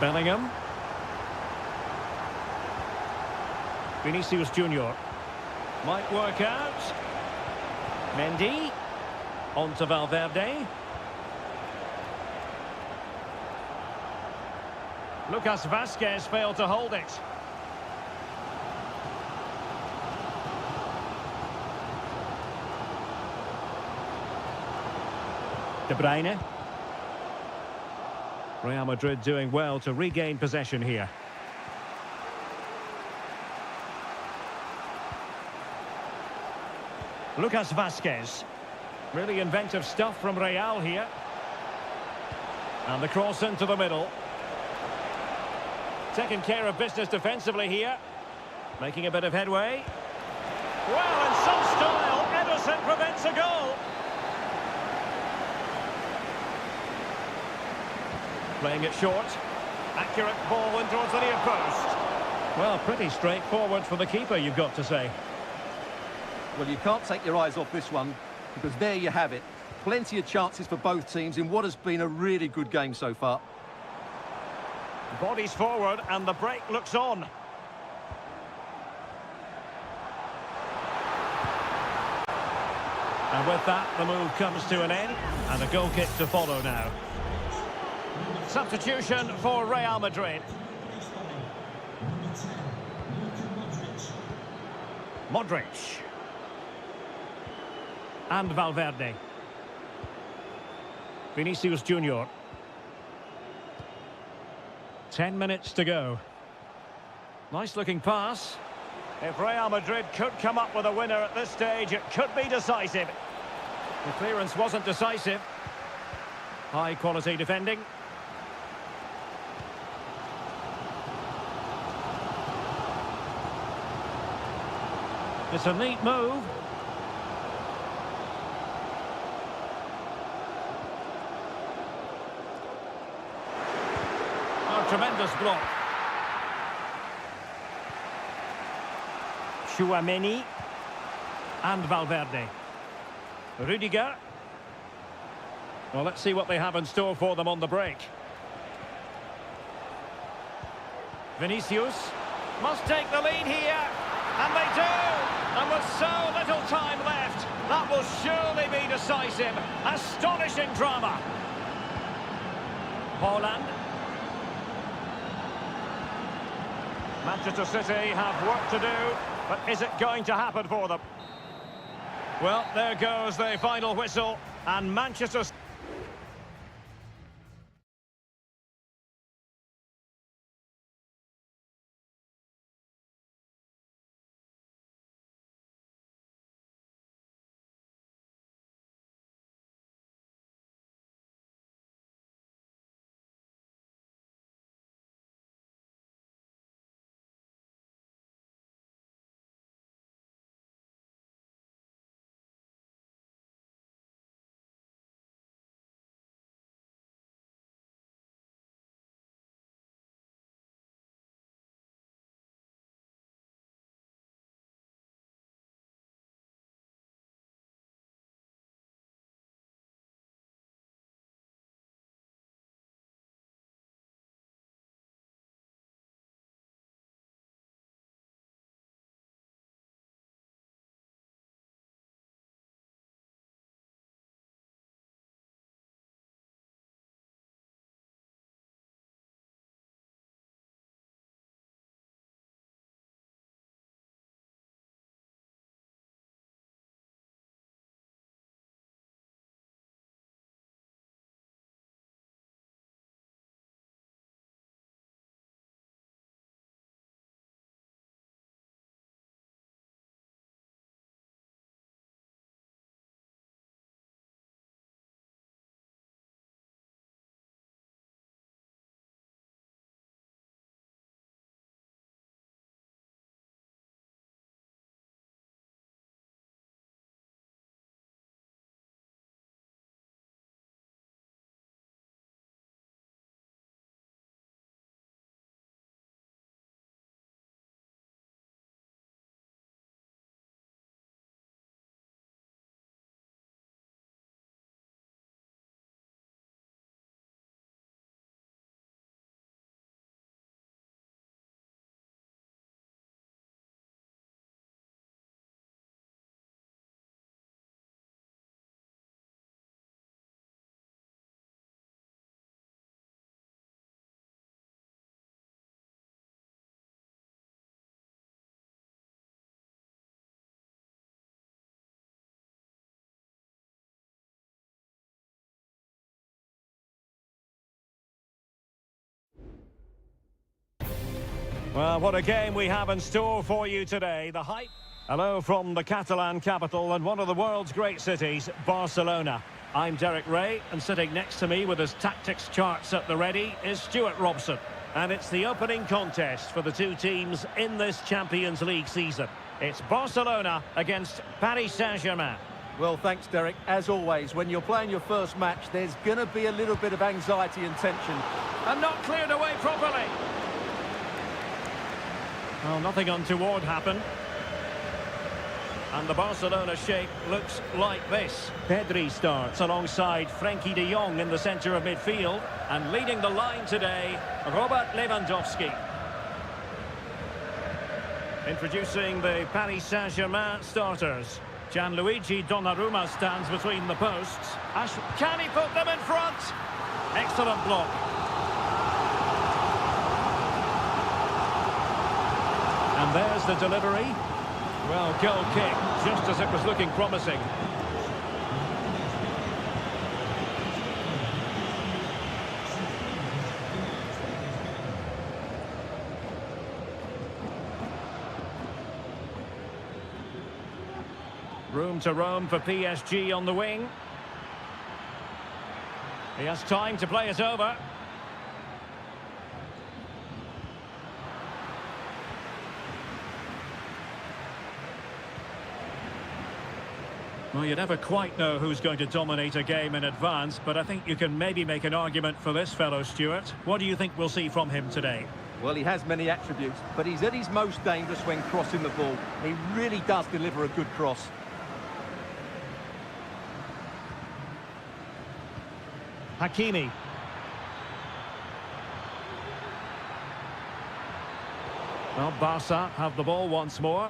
Bellingham. Vinicius Junior. Might work out. Mendy. On to Valverde. Lucas Vazquez failed to hold it. De Bruyne. Real Madrid doing well to regain possession here. Lucas Vazquez. Really inventive stuff from Real here. And the cross into the middle. Taking care of business defensively here. Making a bit of headway. Well, in some style, Ederson prevents a goal. Playing it short. Accurate ball in towards the near post. Well, pretty straightforward for the keeper, you've got to say. Well, you can't take your eyes off this one, because there you have it. Plenty of chances for both teams in what has been a really good game so far. Bodies forward and the break looks on. And with that, the move comes to an end, and a goal kick to follow now. Substitution for Real Madrid. Modric. And Valverde. Vinicius Junior. 10 minutes to go. Nice looking pass. If Real Madrid could come up with a winner at this stage, it could be decisive. The clearance wasn't decisive. High quality defending. It's a neat move. Oh, tremendous block. Tchouaméni and Valverde. Rudiger. Well, let's see what they have in store for them on the break. Vinicius must take the lead here, and they do! And with so little time left, that will surely be decisive. Astonishing drama. Holland. Manchester City have work to do, but is it going to happen for them? Well, there goes the final whistle, and Manchester Well, what a game we have in store for you today. The hype. Hello from the Catalan capital and one of the world's great cities, Barcelona. I'm Derek Ray, and sitting next to me with his tactics charts at the ready is Stuart Robson. And it's the opening contest for the two teams in this Champions League season. It's Barcelona against Paris Saint-Germain. Well, thanks, Derek. As always, when you're playing your first match, there's going to be a little bit of anxiety and tension. And not cleared away properly. Well, nothing untoward happened. And the Barcelona shape looks like this. Pedri starts alongside Frenkie de Jong in the centre of midfield. And leading the line today, Robert Lewandowski. Introducing the Paris Saint-Germain starters. Gianluigi Donnarumma stands between the posts. Can he put them in front? Excellent block. And there's the delivery. Well, goal kick, just as it was looking promising. Room to roam for PSG on the wing. He has time to play it over. Well, you never quite know who's going to dominate a game in advance, but I think you can maybe make an argument for this fellow, Stuart. What do you think we'll see from him today? Well, he has many attributes, but he's at his most dangerous when crossing the ball. He really does deliver a good cross. Hakimi. Well, Barca have the ball once more.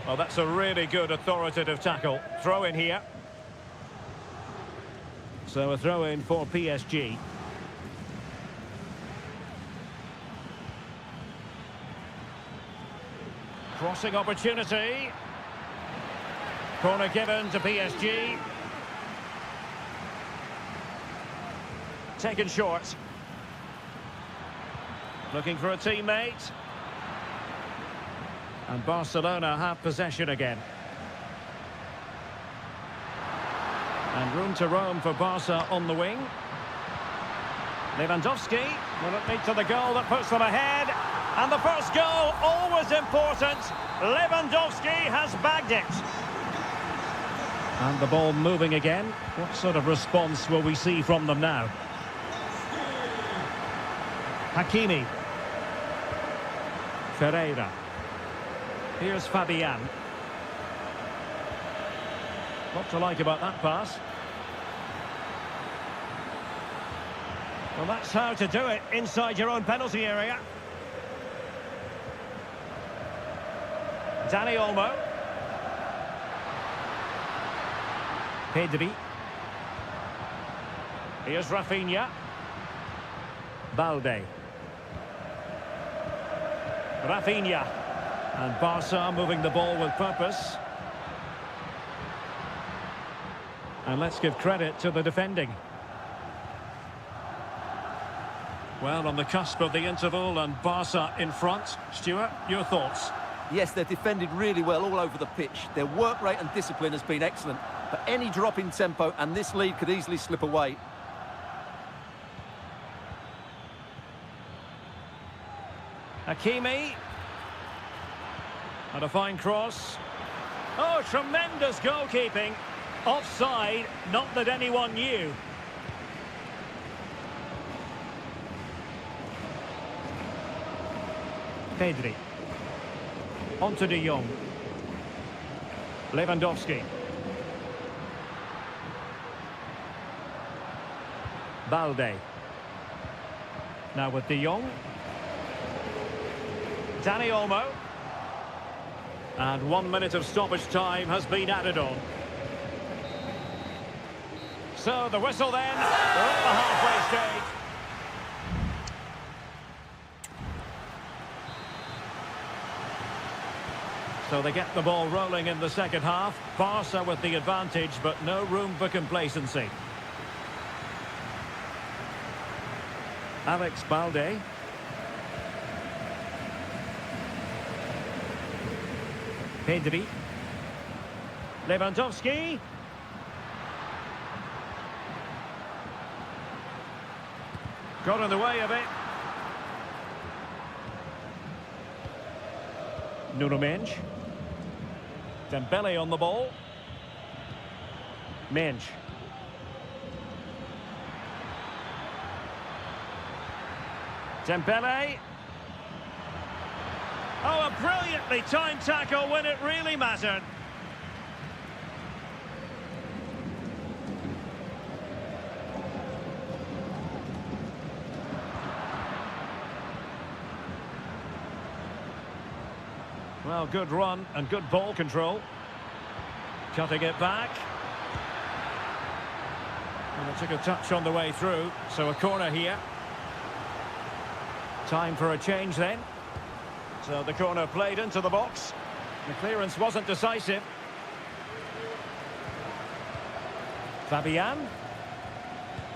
Well, that's a really good authoritative tackle. Throw in here. So a throw in for PSG. Crossing opportunity. Corner given to PSG. Taken short. Looking for a teammate. And Barcelona have possession again. And room to roam for Barca on the wing. Lewandowski. Will it lead to the goal that puts them ahead? And the first goal, always important. Lewandowski has bagged it. And the ball moving again. What sort of response will we see from them now? Hakimi. Ferreira. Here's Fabian. What to like about that pass? Well, that's how to do it inside your own penalty area. Dani Olmo. Pedri. Here's Rafinha. Balde. Rafinha. And Barca moving the ball with purpose. And let's give credit to the defending. Well, on the cusp of the interval and Barca in front. Stuart, your thoughts? Yes, they've defended really well all over the pitch. Their work rate and discipline has been excellent. But any drop in tempo and this lead could easily slip away. Hakimi. And a fine cross. Oh, tremendous goalkeeping. Offside, not that anyone knew. Pedri. On to de Jong. Lewandowski. Balde. Now with de Jong. Dani Olmo. And 1 minute of stoppage time has been added on. So the whistle then. We're at the halfway stage. So they get the ball rolling in the second half. Barca with the advantage, but no room for complacency. Alex Balde. Pedri. Lewandowski. Got in the way of it. Nuno Mendes. Dembele on the ball. Mendes. Dembele. Oh, a brilliantly timed tackle when it really mattered. Well, good run and good ball control. Cutting it back. And it took a touch on the way through, so a corner here. Time for a change then. So the corner played into the box. The clearance wasn't decisive. Fabian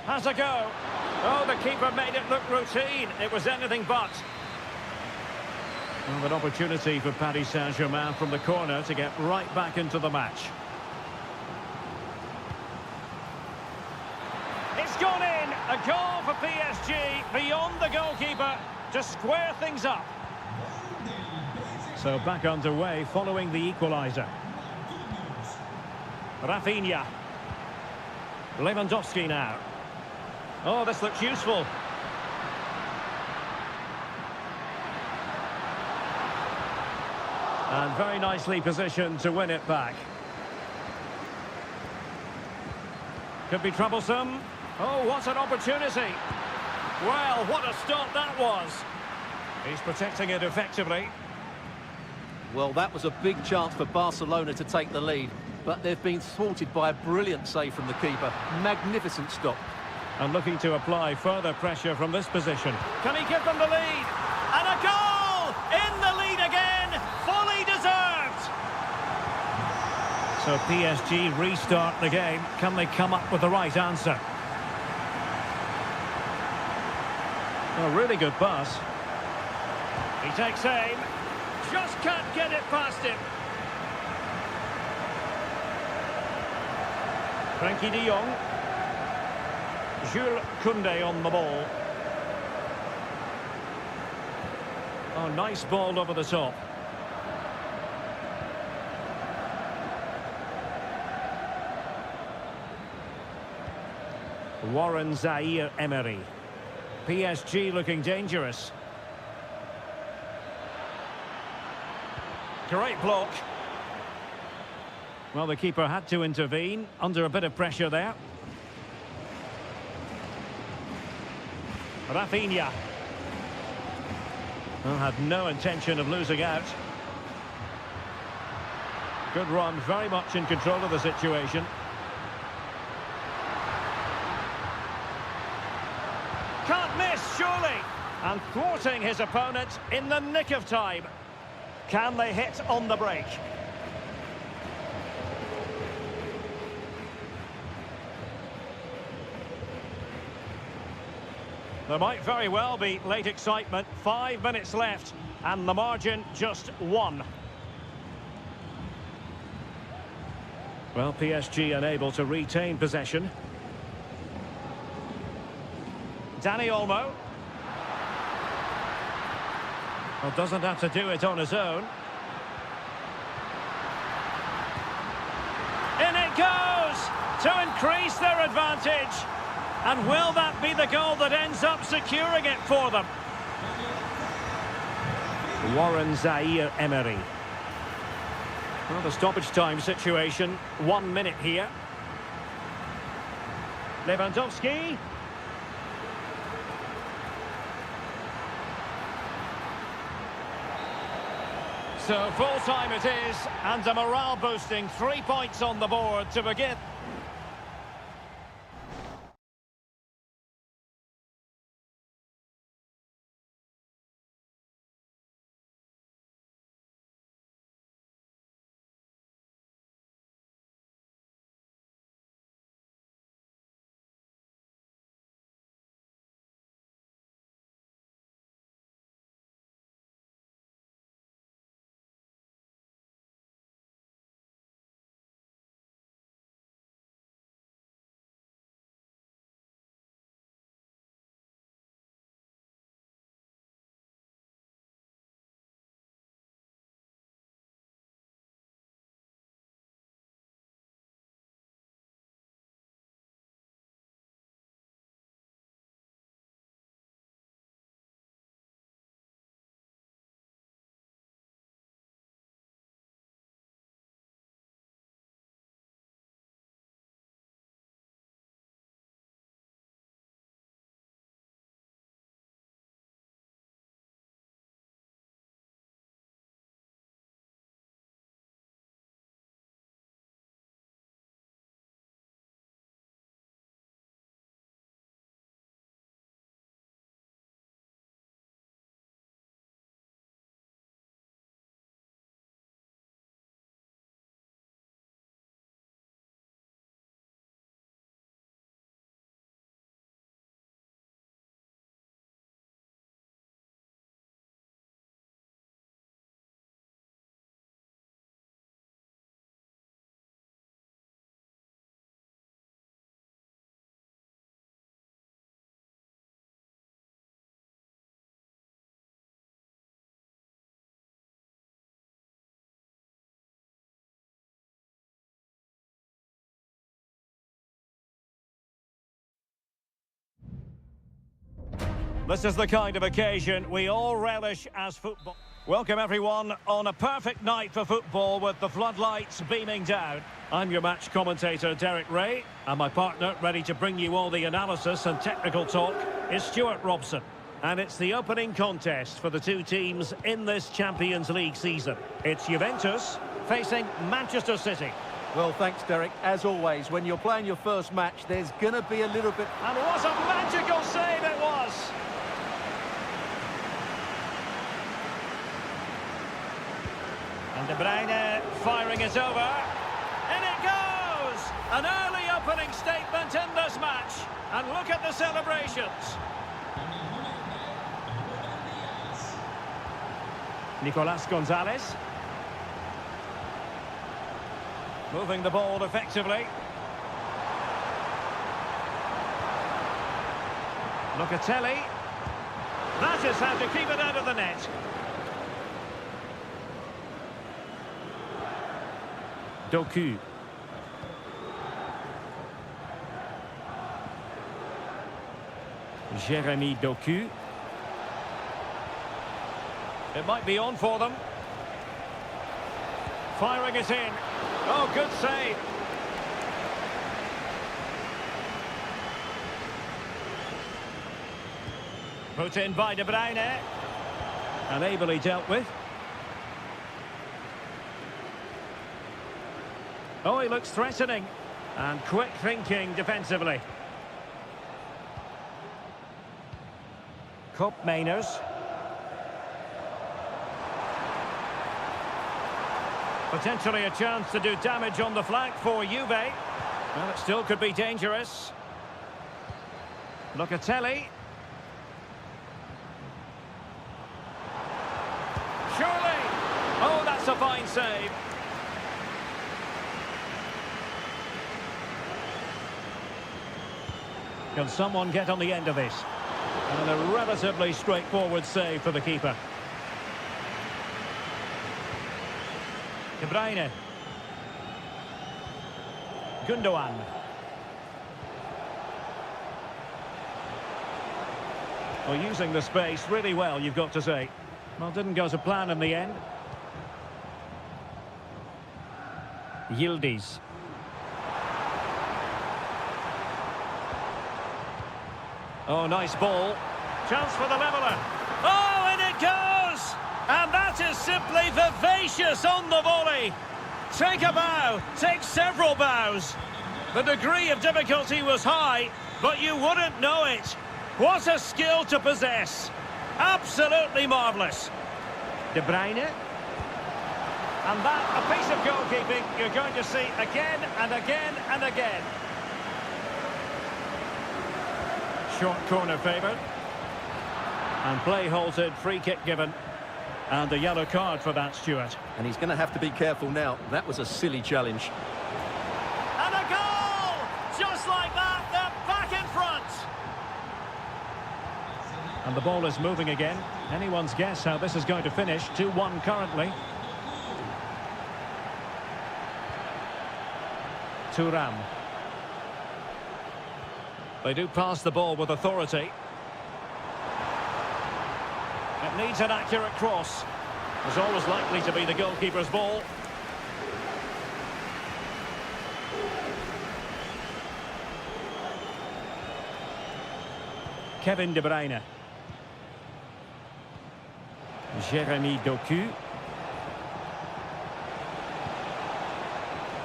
has a go. Oh, the keeper made it look routine. It was anything but. Well, an opportunity for Paris Saint-Germain from the corner to get right back into the match. It's gone in. A goal for PSG beyond the goalkeeper to square things up. So back underway following the equaliser. Rafinha. Lewandowski now. Oh, this looks useful. And very nicely positioned to win it back. Could be troublesome. Oh, what an opportunity. Well, what a stop that was. He's protecting it effectively. Well, that was a big chance for Barcelona to take the lead, but they've been thwarted by a brilliant save from the keeper. Magnificent stop. And looking to apply further pressure from this position. Can he give them the lead? And a goal! In the lead again! Fully deserved! So PSG restart the game. Can they come up with the right answer? A really good pass. He takes aim. Just can't get it past him. Frankie de Jong. Jules Koundé on the ball. Oh, nice ball over the top. Warren Zaïre-Emery. PSG looking dangerous. Great block. Well, the keeper had to intervene under a bit of pressure there. Rafinha. Well, had no intention of losing out. Good run, very much in control of the situation. Can't miss, surely. And thwarting his opponent in the nick of time. Can they hit on the break? There might very well be late excitement. 5 minutes left, and the margin just 1. Well, PSG unable to retain possession. Dani Olmo. Well, doesn't have to do it on his own. In it goes to increase their advantage. And will that be the goal that ends up securing it for them? Warren Zaïre-Emery. Well, the stoppage time situation, 1 minute here. Lewandowski. So full time it is, and a morale boosting 3 points on the board to begin. This is the kind of occasion we all relish as football. Welcome everyone on a perfect night for football with the floodlights beaming down. I'm your match commentator Derek Ray, and my partner ready to bring you all the analysis and technical talk is Stuart Robson. And it's the opening contest for the two teams in this Champions League season. It's Juventus facing Manchester City. Well, thanks, Derek. As always, when you're playing your first match, there's going to be a little bit... And what a magical save it was! And De Bruyne firing it over. In it goes! An early opening statement in this match. And look at the celebrations. Nicolas Gonzalez. Moving the ball effectively. Locatelli. That is how to keep it out of the net. Doku. Jeremy Doku. It might be on for them. Firing it in. Oh, good save. Put in by De Bruyne. And ably dealt with. Oh, he looks threatening. And quick thinking defensively. Cup Mainers. Potentially a chance to do damage on the flank for Juve. Well, it still could be dangerous. Locatelli. Surely! Oh, that's a fine save. Can someone get on the end of this? And a relatively straightforward save for the keeper. De Bruyne. Gundogan. Well, using the space really well, you've got to say. Well, didn't go to plan in the end. Yildiz. Oh, nice ball. Chance for the leveller. Oh, and it goes! And that is simply vivacious on the volley. Take a bow, take several bows. The degree of difficulty was high, but you wouldn't know it. What a skill to possess. Absolutely marvellous. De Bruyne. And that, a piece of goalkeeping you're going to see again and again and again. Short corner favoured. And play halted, free kick given. And a yellow card for that, Stuart. And he's going to have to be careful now. That was a silly challenge. And a goal! Just like that, they're back in front. And the ball is moving again. Anyone's guess how this is going to finish. 2-1 currently. Thuram. They do pass the ball with authority. It needs an accurate cross. It's always likely to be the goalkeeper's ball. Kevin De Bruyne. Jeremy Doku.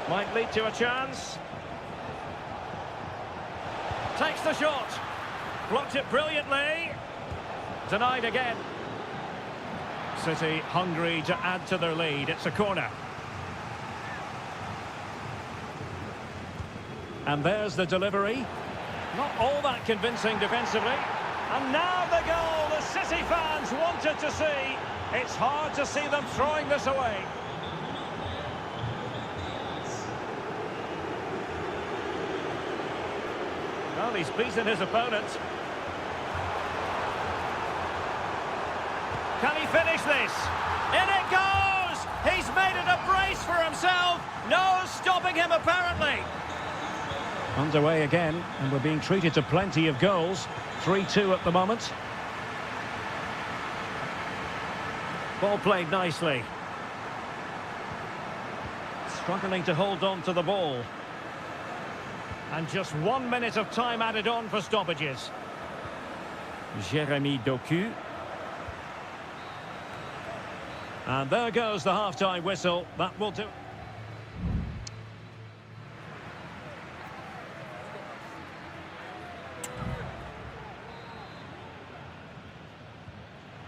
Might lead to a chance. Takes the shot. Blocked it brilliantly. Denied again. City hungry to add to their lead. It's a corner. And there's the delivery. Not all that convincing defensively. And now the goal the City fans wanted to see. It's hard to see them throwing this away. Well, he's beaten his opponent. Can he finish this? In it goes! He's made it a brace for himself. No stopping him, apparently. Underway again, and we're being treated to plenty of goals. 3-2 at the moment. Ball played nicely. Struggling to hold on to the ball. And just 1 minute of time added on for stoppages. Jérémy Doku. And there goes the half-time whistle. That will do.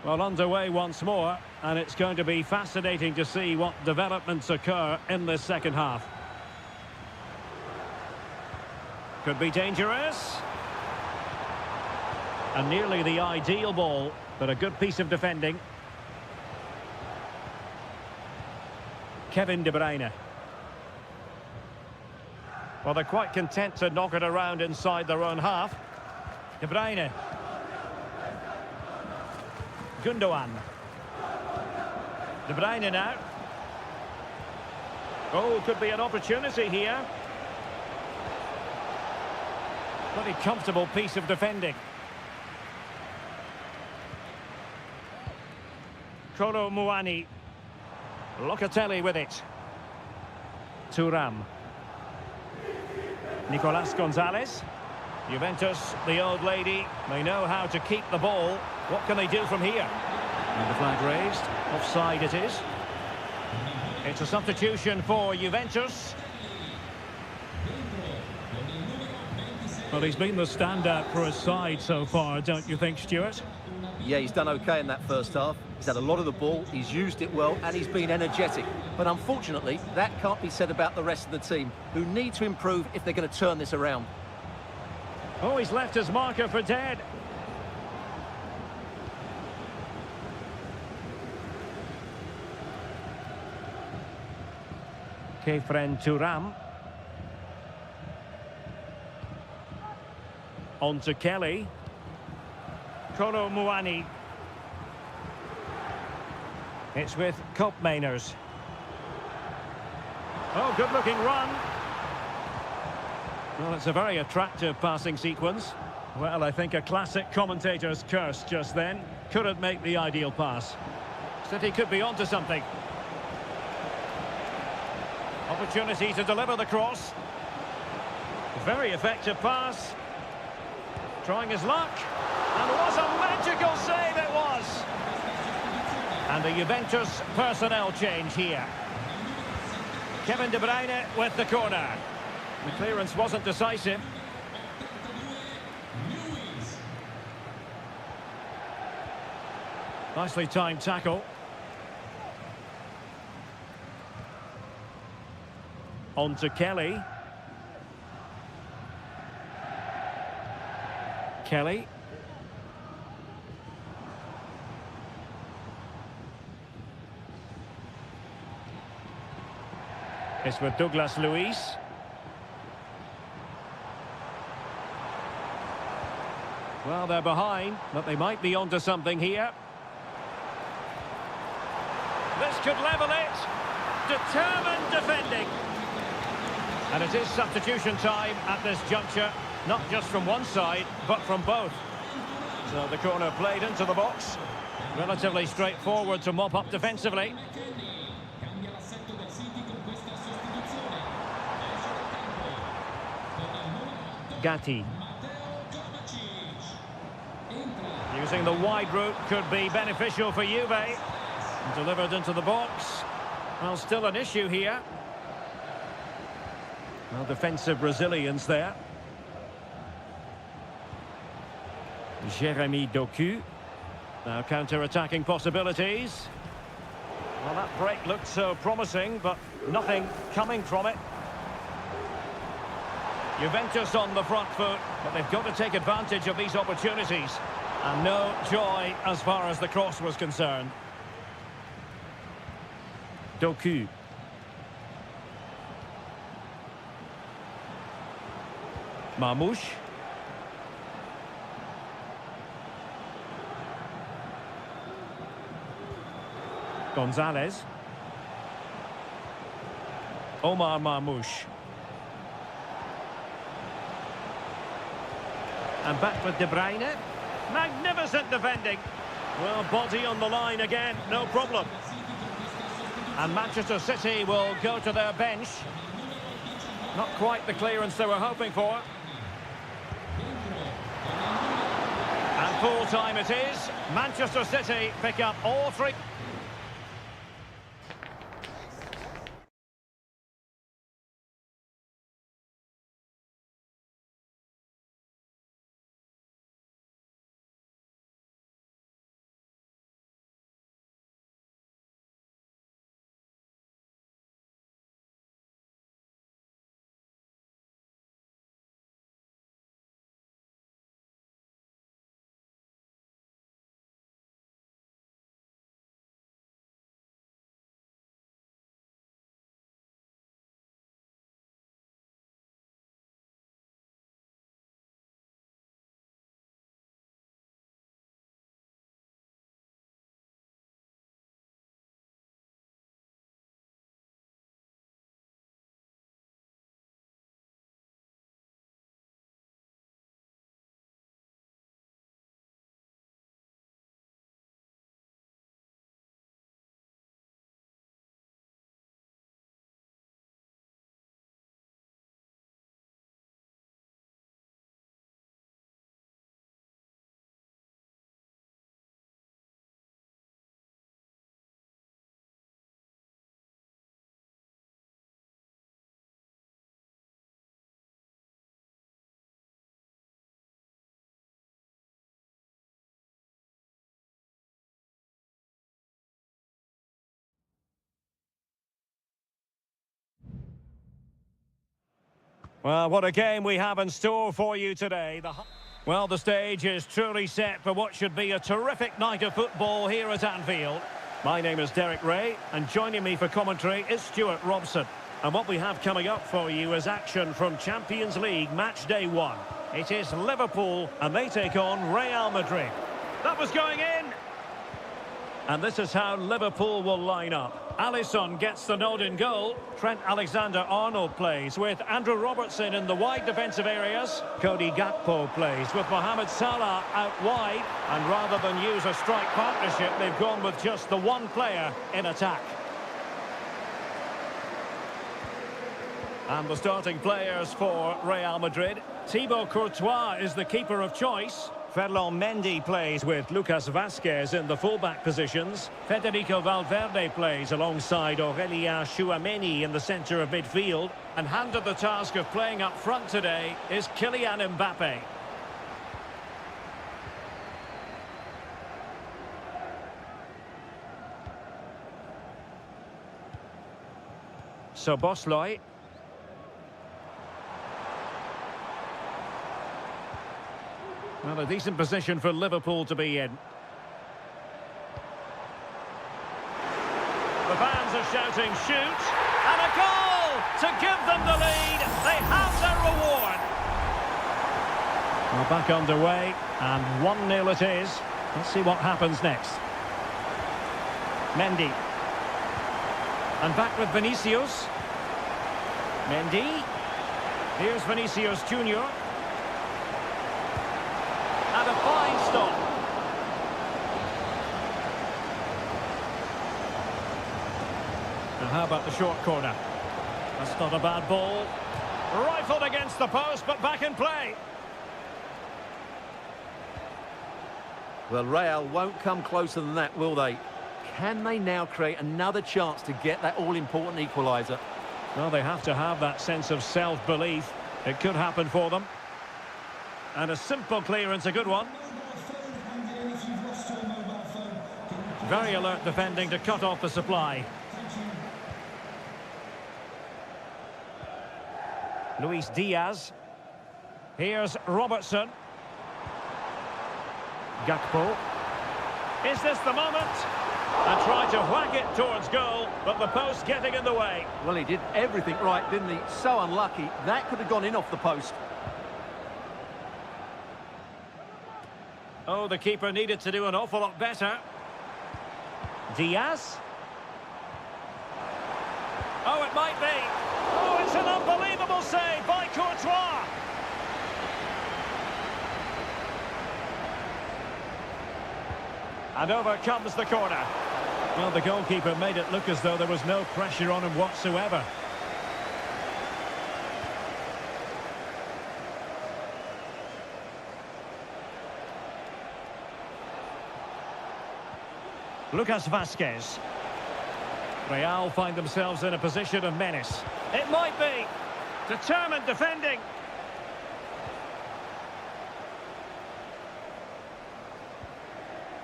Well, underway once more, and it's going to be fascinating to see what developments occur in this second half. Could be dangerous. And nearly the ideal ball, but a good piece of defending. Kevin De Bruyne. Well, they're quite content to knock it around inside their own half. De Bruyne. Gundogan. De Bruyne now. Oh, could be an opportunity here. Pretty comfortable piece of defending. Kolo Muani. Locatelli with it. Thuram. Nicolas Gonzalez. Juventus, the old lady, they know how to keep the ball. What can they do from here? And the flag raised. Offside it is. It's a substitution for Juventus. Well, he's been the standout for his side so far, don't you think, Stuart? Yeah, he's done okay in that first half. He's had a lot of the ball, he's used it well, and he's been energetic. But unfortunately, that can't be said about the rest of the team, who need to improve if they're going to turn this around. Oh, he's left his marker for dead. Kefren Thuram. On to Kelly. Kolo Muani. It's with Koopmeiners. Oh, good-looking run. Well, it's a very attractive passing sequence. Well, I think a classic commentator's curse just then. Couldn't make the ideal pass. City could be onto something. Opportunity to deliver the cross. Very effective pass. Trying his luck. And what a magical save it was! And a Juventus personnel change here. Kevin De Bruyne with the corner. The clearance wasn't decisive. Nicely timed tackle. On to Kelly. Kelly. It's with Douglas Luiz. Well, they're behind, but they might be onto something here. This could level it. Determined defending. And it is substitution time at this juncture, not just from one side, but from both. So the corner played into the box. Relatively straightforward to mop up defensively. Gatti. Using the wide route could be beneficial for Juve. Delivered into the box. Well, still an issue here. Well, defensive resilience there. Jérémy Doku. Now counter-attacking possibilities. Well, that break looked so promising, but nothing coming from it. Juventus on the front foot, but they've got to take advantage of these opportunities. And no joy as far as the cross was concerned. Doku. Marmouche. Gonzalez. Omar Marmouche. And back with De Bruyne. Magnificent defending. Well, body on the line again, no problem. And Manchester City will go to their bench. Not quite the clearance they were hoping for. And full time it is. Manchester City pick up all three. Well, what a game we have in store for you today. Well, the stage is truly set for what should be a terrific night of football here at Anfield. My name is Derek Ray, and joining me for commentary is Stuart Robson. And what we have coming up for you is action from Champions League match day 1. It is Liverpool, and they take on Real Madrid. That was going in! And this is how Liverpool will line up. Alisson gets the nod in goal. Trent Alexander-Arnold plays with Andrew Robertson in the wide defensive areas. Cody Gakpo plays with Mohamed Salah out wide. And rather than use a strike partnership, they've gone with just the one player in attack. And the starting players for Real Madrid. Thibaut Courtois is the keeper of choice. Ferland Mendy plays with Lucas Vazquez in the fullback positions. Federico Valverde plays alongside Aurélien Tchouameni in the centre of midfield. And handed the task of playing up front today is Kylian Mbappe. Szoboszlai. Well, a decent position for Liverpool to be in. The fans are shouting, shoot! And a goal to give them the lead. They have their reward. Well, back underway, and 1-0 it is. Let's see what happens next. Mendy. And back with Vinicius. Mendy. Here's Vinicius Junior. And a fine stop. And how about the short corner? That's not a bad ball. Rifled against the post, but back in play. Well, Real won't come closer than that, will they? Can they now create another chance to get that all-important equaliser? Well, they have to have that sense of self-belief. It could happen for them. And a simple clearance, a good one. Very alert defending to cut off the supply. Luis Diaz. Here's Robertson. Gakpo. Is this the moment? And tried to whack it towards goal, but the post getting in the way. Well, he did everything right, didn't he? So unlucky. That could have gone in off the post. Oh, the keeper needed to do an awful lot better. Diaz. Oh, it might be. Oh, it's an unbelievable save by Courtois. And over comes the corner. Well, the goalkeeper made it look as though there was no pressure on him whatsoever. Lucas Vazquez. Real find themselves in a position of menace. It might be. Determined defending.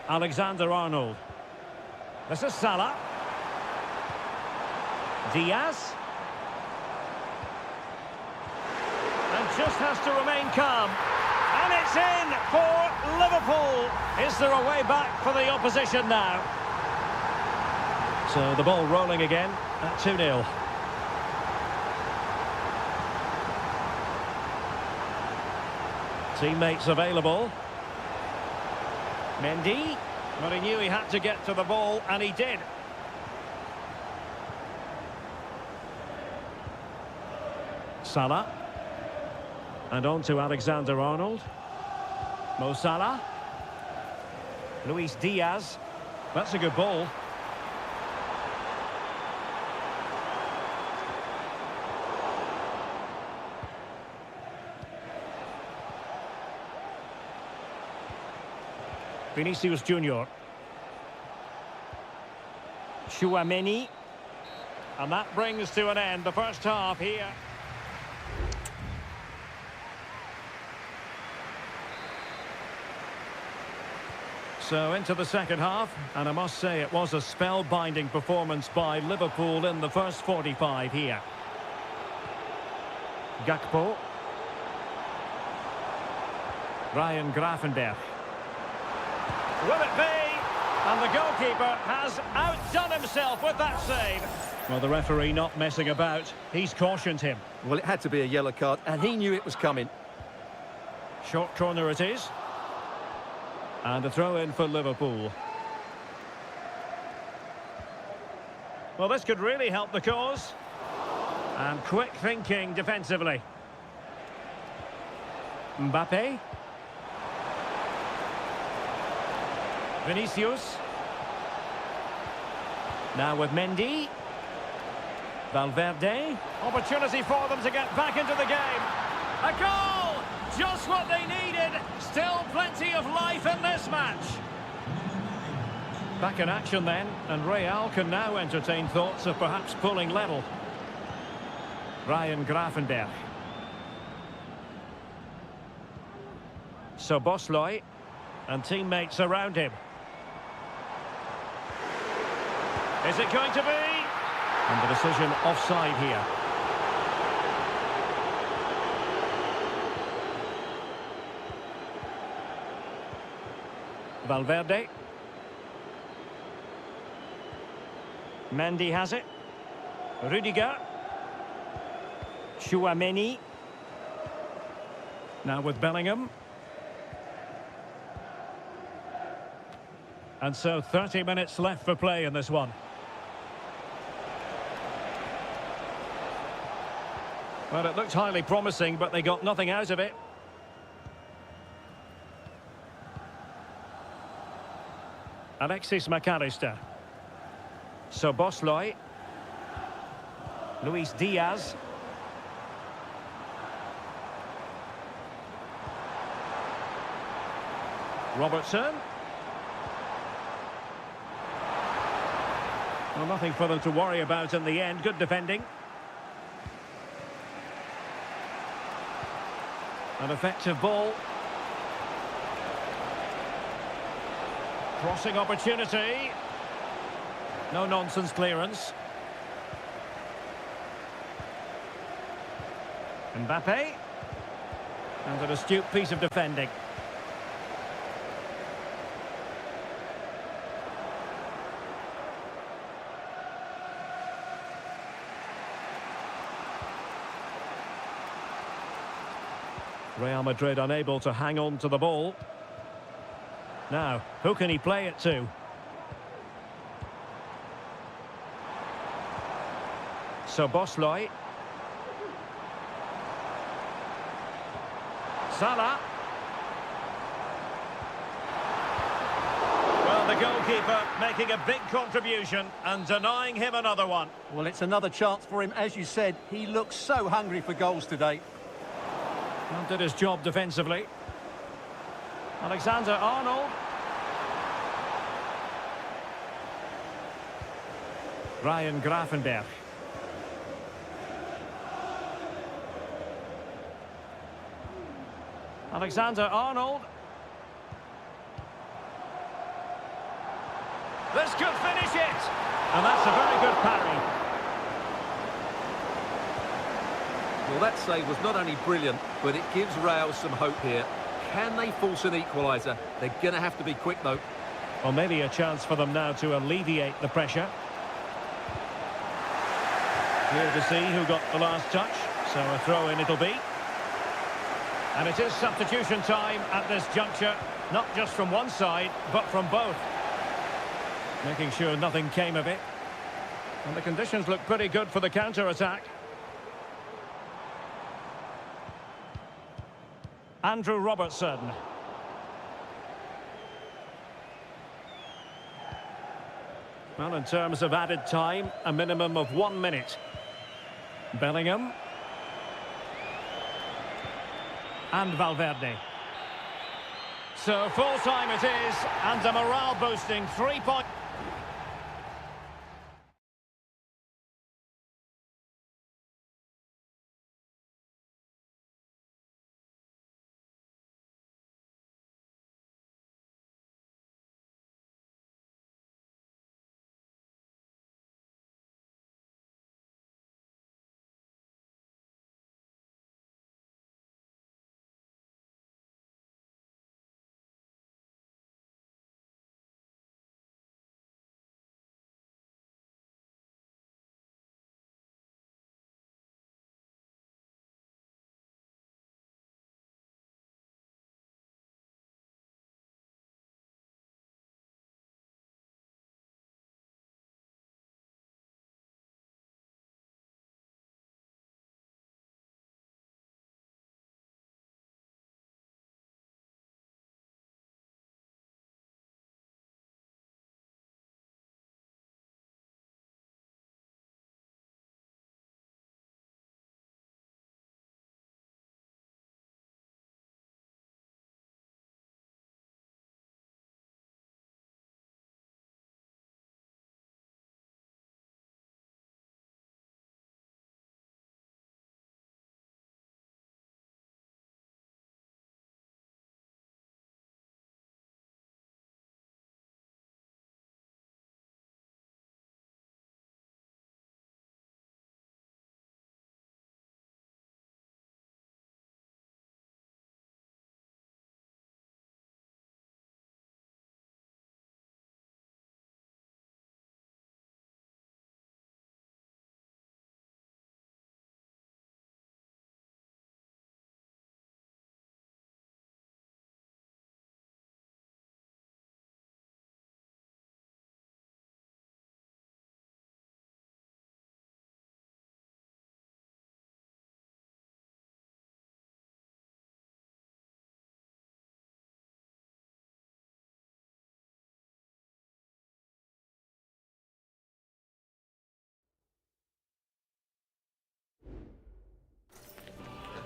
Alexander-Arnold. This is Salah. Diaz. And just has to remain calm. And it's in for Liverpool. Is there a way back for the opposition now? So the ball rolling again at 2-0. Teammates available. Mendy. But he knew he had to get to the ball, and he did. Salah. And on to Alexander-Arnold. Mo Salah. Luis Diaz. That's a good ball. Vinicius Junior. Tchouaméni. And that brings to an end the first half here. So into the second half, and I must say it was a spellbinding performance by Liverpool in the first 45 here. Gakpo. Ryan Gravenberch. Will it be? And the goalkeeper has outdone himself with that save. Well, the referee not messing about. He's cautioned him. Well, it had to be a yellow card, and he knew it was coming. Short corner it is. And a throw-in for Liverpool. Well, this could really help the cause. And quick thinking defensively. Mbappe. Vinicius. Now with Mendy. Valverde. Opportunity for them to get back into the game. A goal! Just what they needed. Still plenty of life in this match. Back in action then, and Real can now entertain thoughts of perhaps pulling level. Ryan Gravenberch. Szoboszlai and teammates around him. Is it going to be? And the decision offside here. Valverde. Mendy has it. Rudiger. Tchouaméni. Now with Bellingham. And so 30 minutes left for play in this one. Well, it looked highly promising, but they got nothing out of it. Alexis McAllister. Szoboszlai. Luis Diaz. Robertson. Well, nothing for them to worry about in the end. Good defending. An effective ball. Crossing opportunity. No nonsense clearance. Mbappe. And an astute piece of defending. Real Madrid unable to hang on to the ball. Now, who can he play it to? Szoboszlai. Salah. Well, the goalkeeper making a big contribution and denying him another one. Well, it's another chance for him. As you said, he looks so hungry for goals today. And did his job defensively. Alexander-Arnold. Ryan Gravenberch. Alexander-Arnold. This could finish it! And that's a very good parry. Well, that save was not only brilliant, but it gives Real some hope here. Can they force an equaliser? They're going to have to be quick, though. Well, maybe a chance for them now to alleviate the pressure. Here to see who got the last touch. So a throw-in it'll be. And it is substitution time at this juncture. Not just from one side, but from both. Making sure nothing came of it. And the conditions look pretty good for the counter-attack. Andrew Robertson. Well, in terms of added time, a minimum of 1 minute. Bellingham. And Valverde. So full time it is, and a morale-boosting 3-point...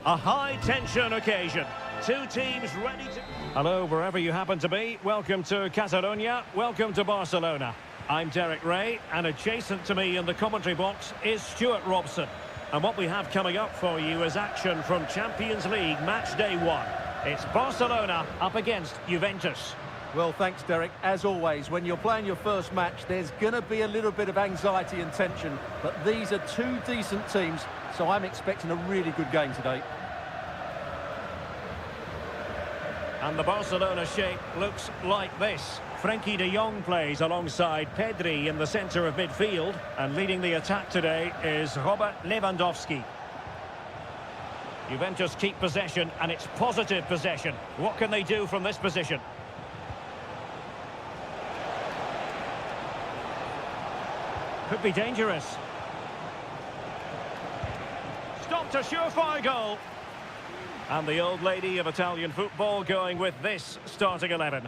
A high-tension occasion. Two teams ready to... Hello, wherever you happen to be. Welcome to Catalonia. Welcome to Barcelona. I'm Derek Ray, and adjacent to me in the commentary box is Stuart Robson. And what we have coming up for you is action from Champions League match day 1. It's Barcelona up against Juventus. Well, thanks, Derek. As always, when you're playing your first match, there's going to be a little bit of anxiety and tension. But these are two decent teams, so I'm expecting a really good game today. And the Barcelona shape looks like this. Frenkie de Jong plays alongside Pedri in the centre of midfield. And leading the attack today is Robert Lewandowski. Juventus keep possession, and it's positive possession. What can they do from this position? Could be dangerous. Stopped a surefire goal. And the old lady of Italian football going with this starting 11.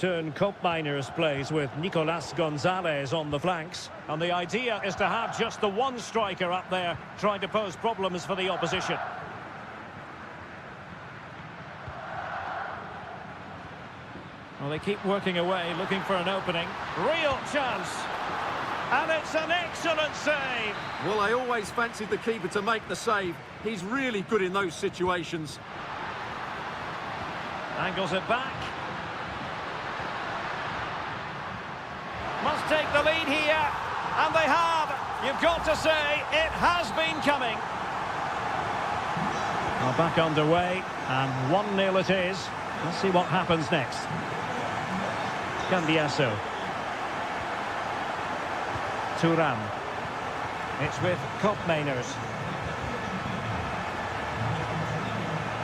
Neptune Koopmeiners plays with Nicolas Gonzalez on the flanks. And the idea is to have just the one striker up there trying to pose problems for the opposition. Well, they keep working away, looking for an opening. Real chance. And it's an excellent save. Well, I always fancied the keeper to make the save. He's really good in those situations. Angles it back. Must take the lead here. And they have. You've got to say, it has been coming. Well, back underway. And 1-0 it is. Let's see what happens next. Cambiasso. Thuram. It's with Koopmeiners.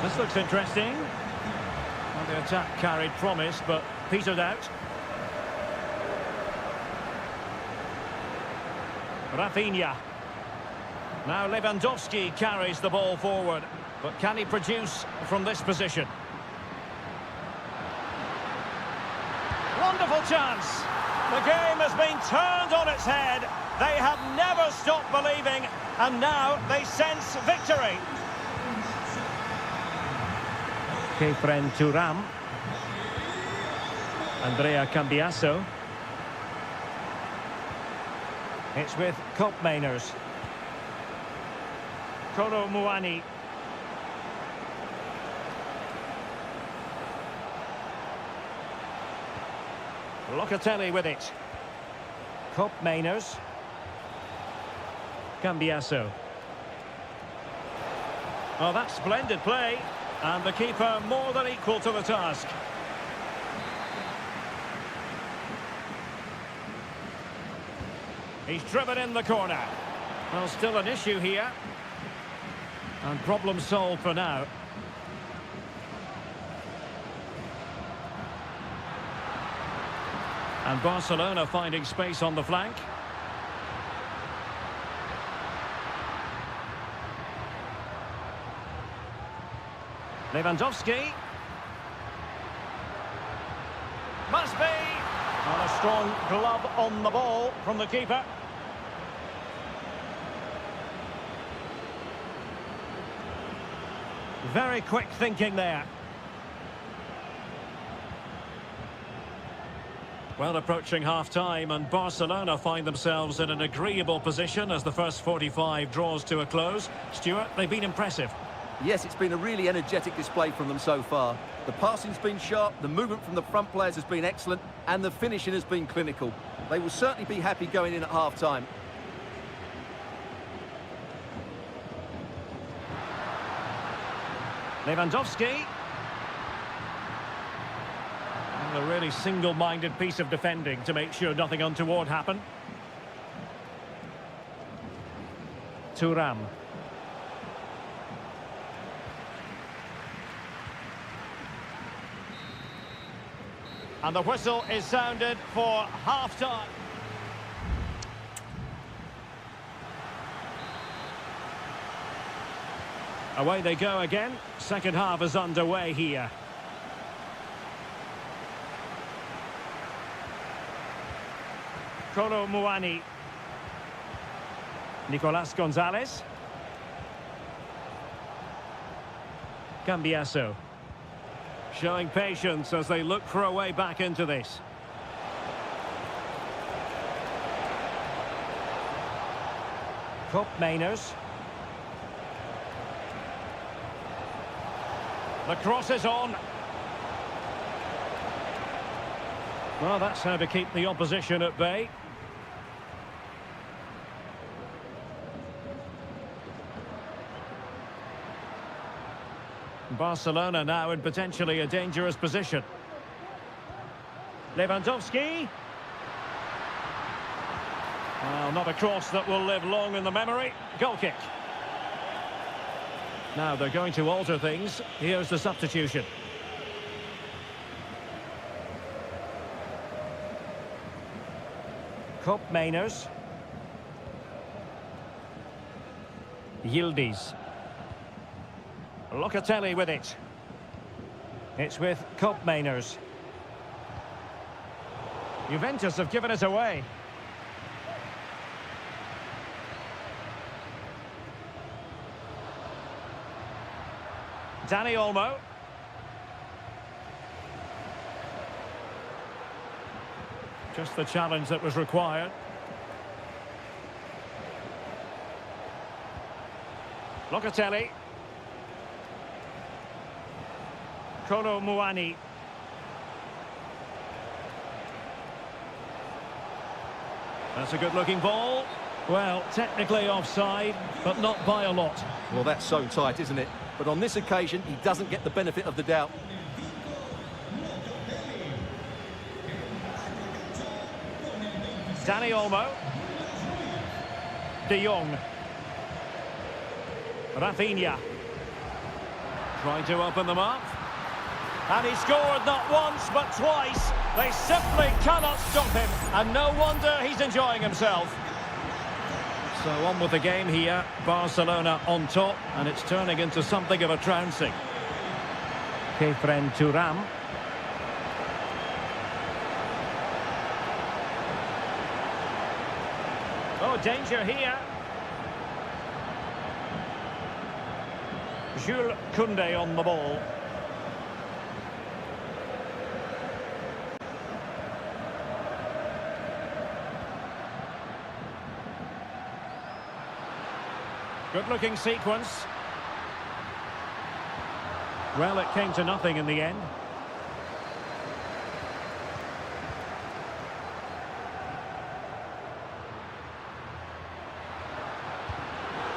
This looks interesting. Well, the attack carried promise, but petered out. Rafinha. Now Lewandowski carries the ball forward. But can he produce from this position? Wonderful chance. The game has been turned on its head. They have never stopped believing, and now they sense victory. Kefren Thuram. Andrea Cambiasso. It's with Koopmeiners. Kolo Muani. Locatelli with it. Koopmeiners. Cambiasso. Oh, that's splendid play. And the keeper more than equal to the task. He's driven in the corner. Well, still an issue here. And problem solved for now. And Barcelona finding space on the flank. Lewandowski. Must be. And a strong glove on the ball from the keeper. Very quick thinking there. Well, approaching half-time, and Barcelona find themselves in an agreeable position as the first 45 draws to a close. Stuart, they've been impressive. Yes, it's been a really energetic display from them so far. The passing's been sharp, the movement from the front players has been excellent, and the finishing has been clinical. They will certainly be happy going in at half-time. Lewandowski. And a really single-minded piece of defending to make sure nothing untoward happened. Thuram. And the whistle is sounded for half-time. Away they go again. Second half is underway here. Kolo Muani. Nicolas Gonzalez. Cambiasso. Showing patience as they look for a way back into this. Koopmeiners. The cross is on. Well, that's how to keep the opposition at bay. Barcelona now in potentially a dangerous position. Lewandowski. Well, not a cross that will live long in the memory. Goal kick. Now they're going to alter things. Here's the substitution. Koopmeiners. Yildiz. Locatelli with it. It's with Koopmeiners. Juventus have given it away. Dani Olmo. Just the challenge that was required. Locatelli. Kolo Muani. That's a good-looking ball. Well, technically offside, but not by a lot. Well, that's so tight, isn't it? But on this occasion, he doesn't get the benefit of the doubt. Dani Olmo. De Jong. Rafinha. Trying to open them up. And he scored not once, but twice. They simply cannot stop him. And no wonder he's enjoying himself. So on with the game here. Barcelona on top. And it's turning into something of a trouncing. Kefren Turam. Oh, danger here. Jules Koundé on the ball. Good-looking sequence. Well, it came to nothing in the end.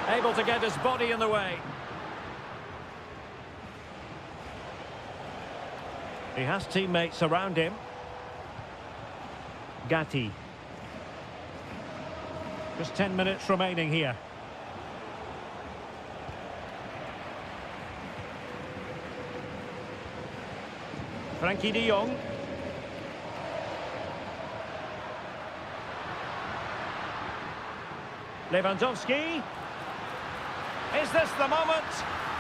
Able to get his body in the way. He has teammates around him. Gatti. Just 10 minutes remaining here. Frankie de Jong. Lewandowski. Is this the moment?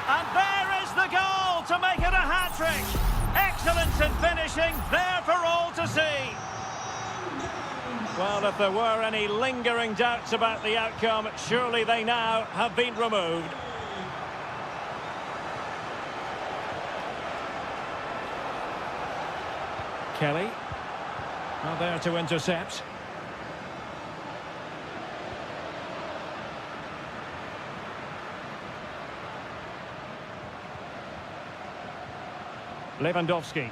And there is the goal to make it a hat-trick. Excellence in finishing, there for all to see. Well, if there were any lingering doubts about the outcome, surely they now have been removed. Kelly. Not there to intercept. Lewandowski.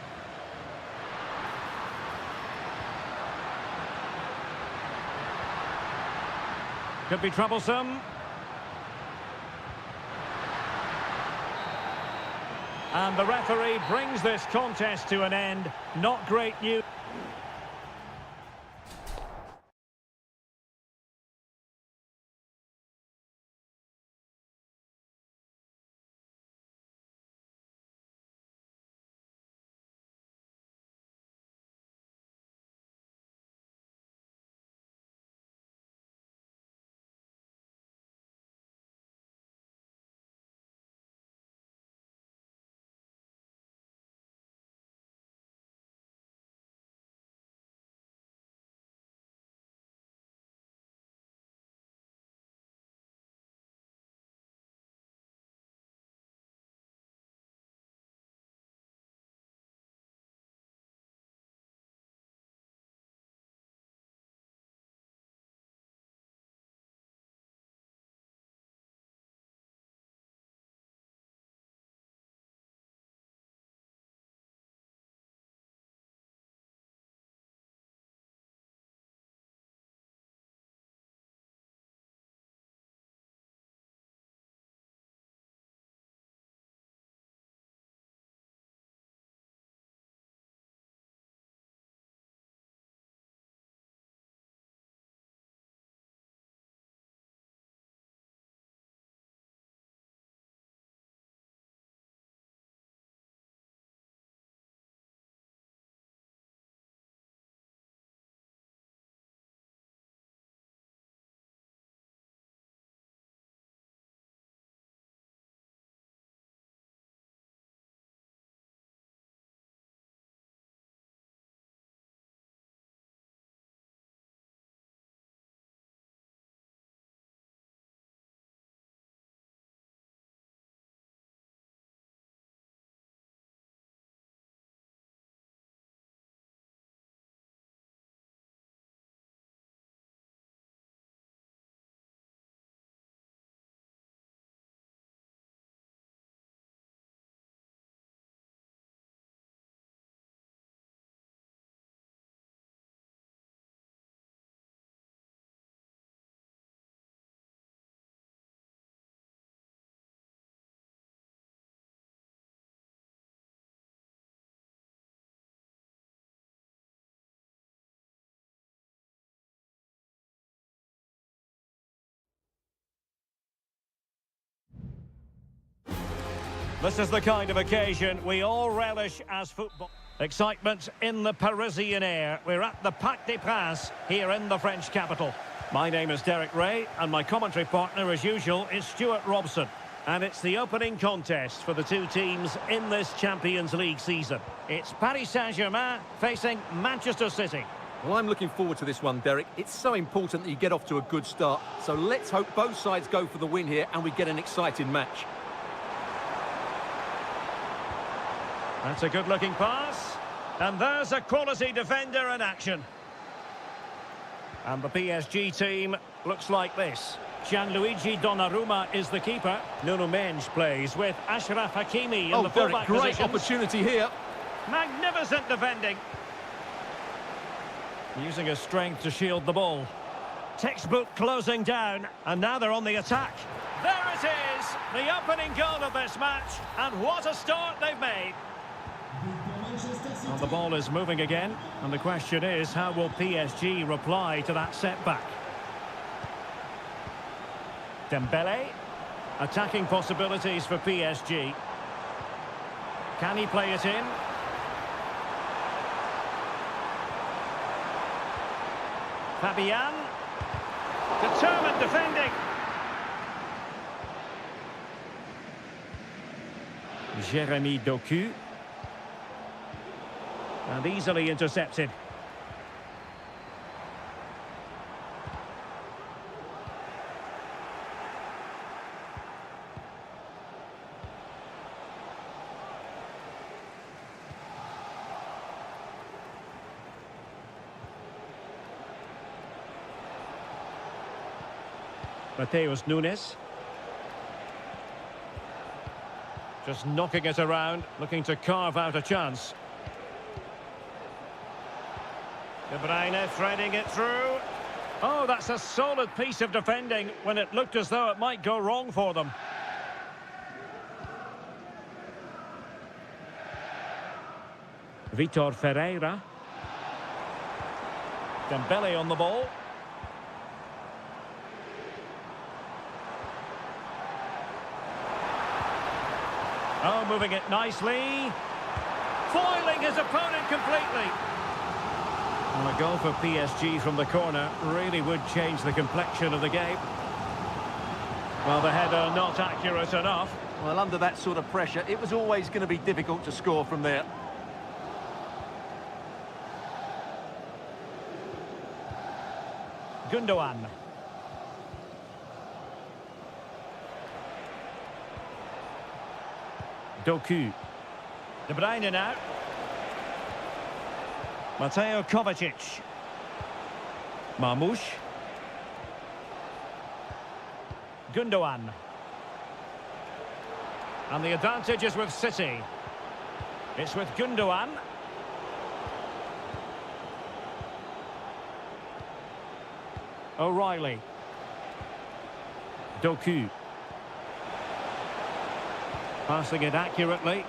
Could be troublesome. And the referee brings this contest to an end. Not great news. This is the kind of occasion we all relish as football. Excitement in the Parisian air. We're at the Parc des Princes here in the French capital. My name is Derek Ray, and my commentary partner, as usual, is Stuart Robson. And it's the opening contest for the two teams in this Champions League season. It's Paris Saint-Germain facing Manchester City. Well, I'm looking forward to this one, Derek. It's so important that you get off to a good start. So let's hope both sides go for the win here and we get an exciting match. That's a good-looking pass. And there's a quality defender in action. And the PSG team looks like this. Gianluigi Donnarumma is the keeper. Nuno Mendes plays with Ashraf Hakimi in the fullback great positions. Opportunity here. Magnificent defending. Using his strength to shield the ball. Textbook closing down, and now they're on the attack. There it is, the opening goal of this match, and what a start they've made. Well, the ball is moving again, and the question is, how will PSG reply to that setback? Dembele, attacking possibilities for PSG. Can he play it in? Fabian, determined defending. Jeremy Doku. And easily intercepted. Mateus Nunes. Just knocking it around, looking to carve out a chance. De Bruyne threading it through. Oh, that's a solid piece of defending when it looked as though it might go wrong for them. Vitor Ferreira. Dembele on the ball. Oh, moving it nicely. Foiling his opponent completely. And a goal for PSG from the corner really would change the complexion of the game. Well, the header not accurate enough. Well, under that sort of pressure, it was always going to be difficult to score from there. Gundogan. Doku. De Bruyne now. Mateo Kovacic. Marmoush. Gundogan. And the advantage is with City. It's with Gundogan. O'Reilly. Doku. Passing it accurately.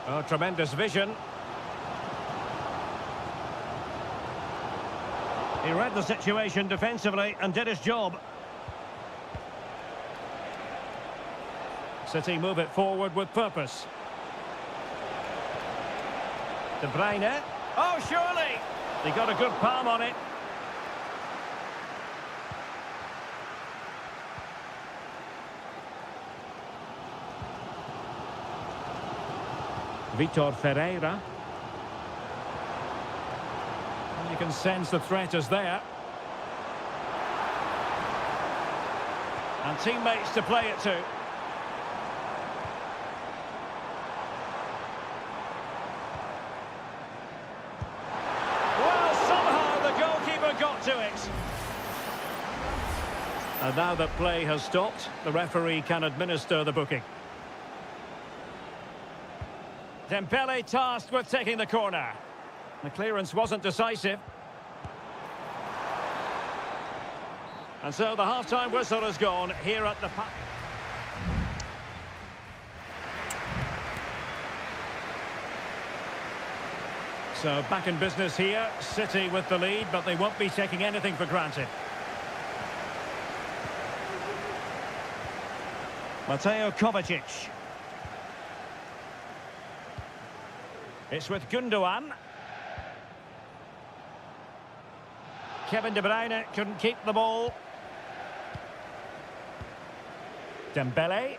Oh, tremendous vision. He read the situation defensively and did his job. City move it forward with purpose. De Bruyne. Oh, surely! He got a good palm on it. Vitor Ferreira. And you can sense the threat is there. And teammates to play it to. Well, somehow the goalkeeper got to it. And now that play has stopped, the referee can administer the booking. Dembele tasked with taking the corner. The clearance wasn't decisive. And so the half-time whistle has gone here at the... So back in business here, City with the lead, but they won't be taking anything for granted. Mateo Kovacic. It's with Gundogan. Kevin De Bruyne couldn't keep the ball. Dembele.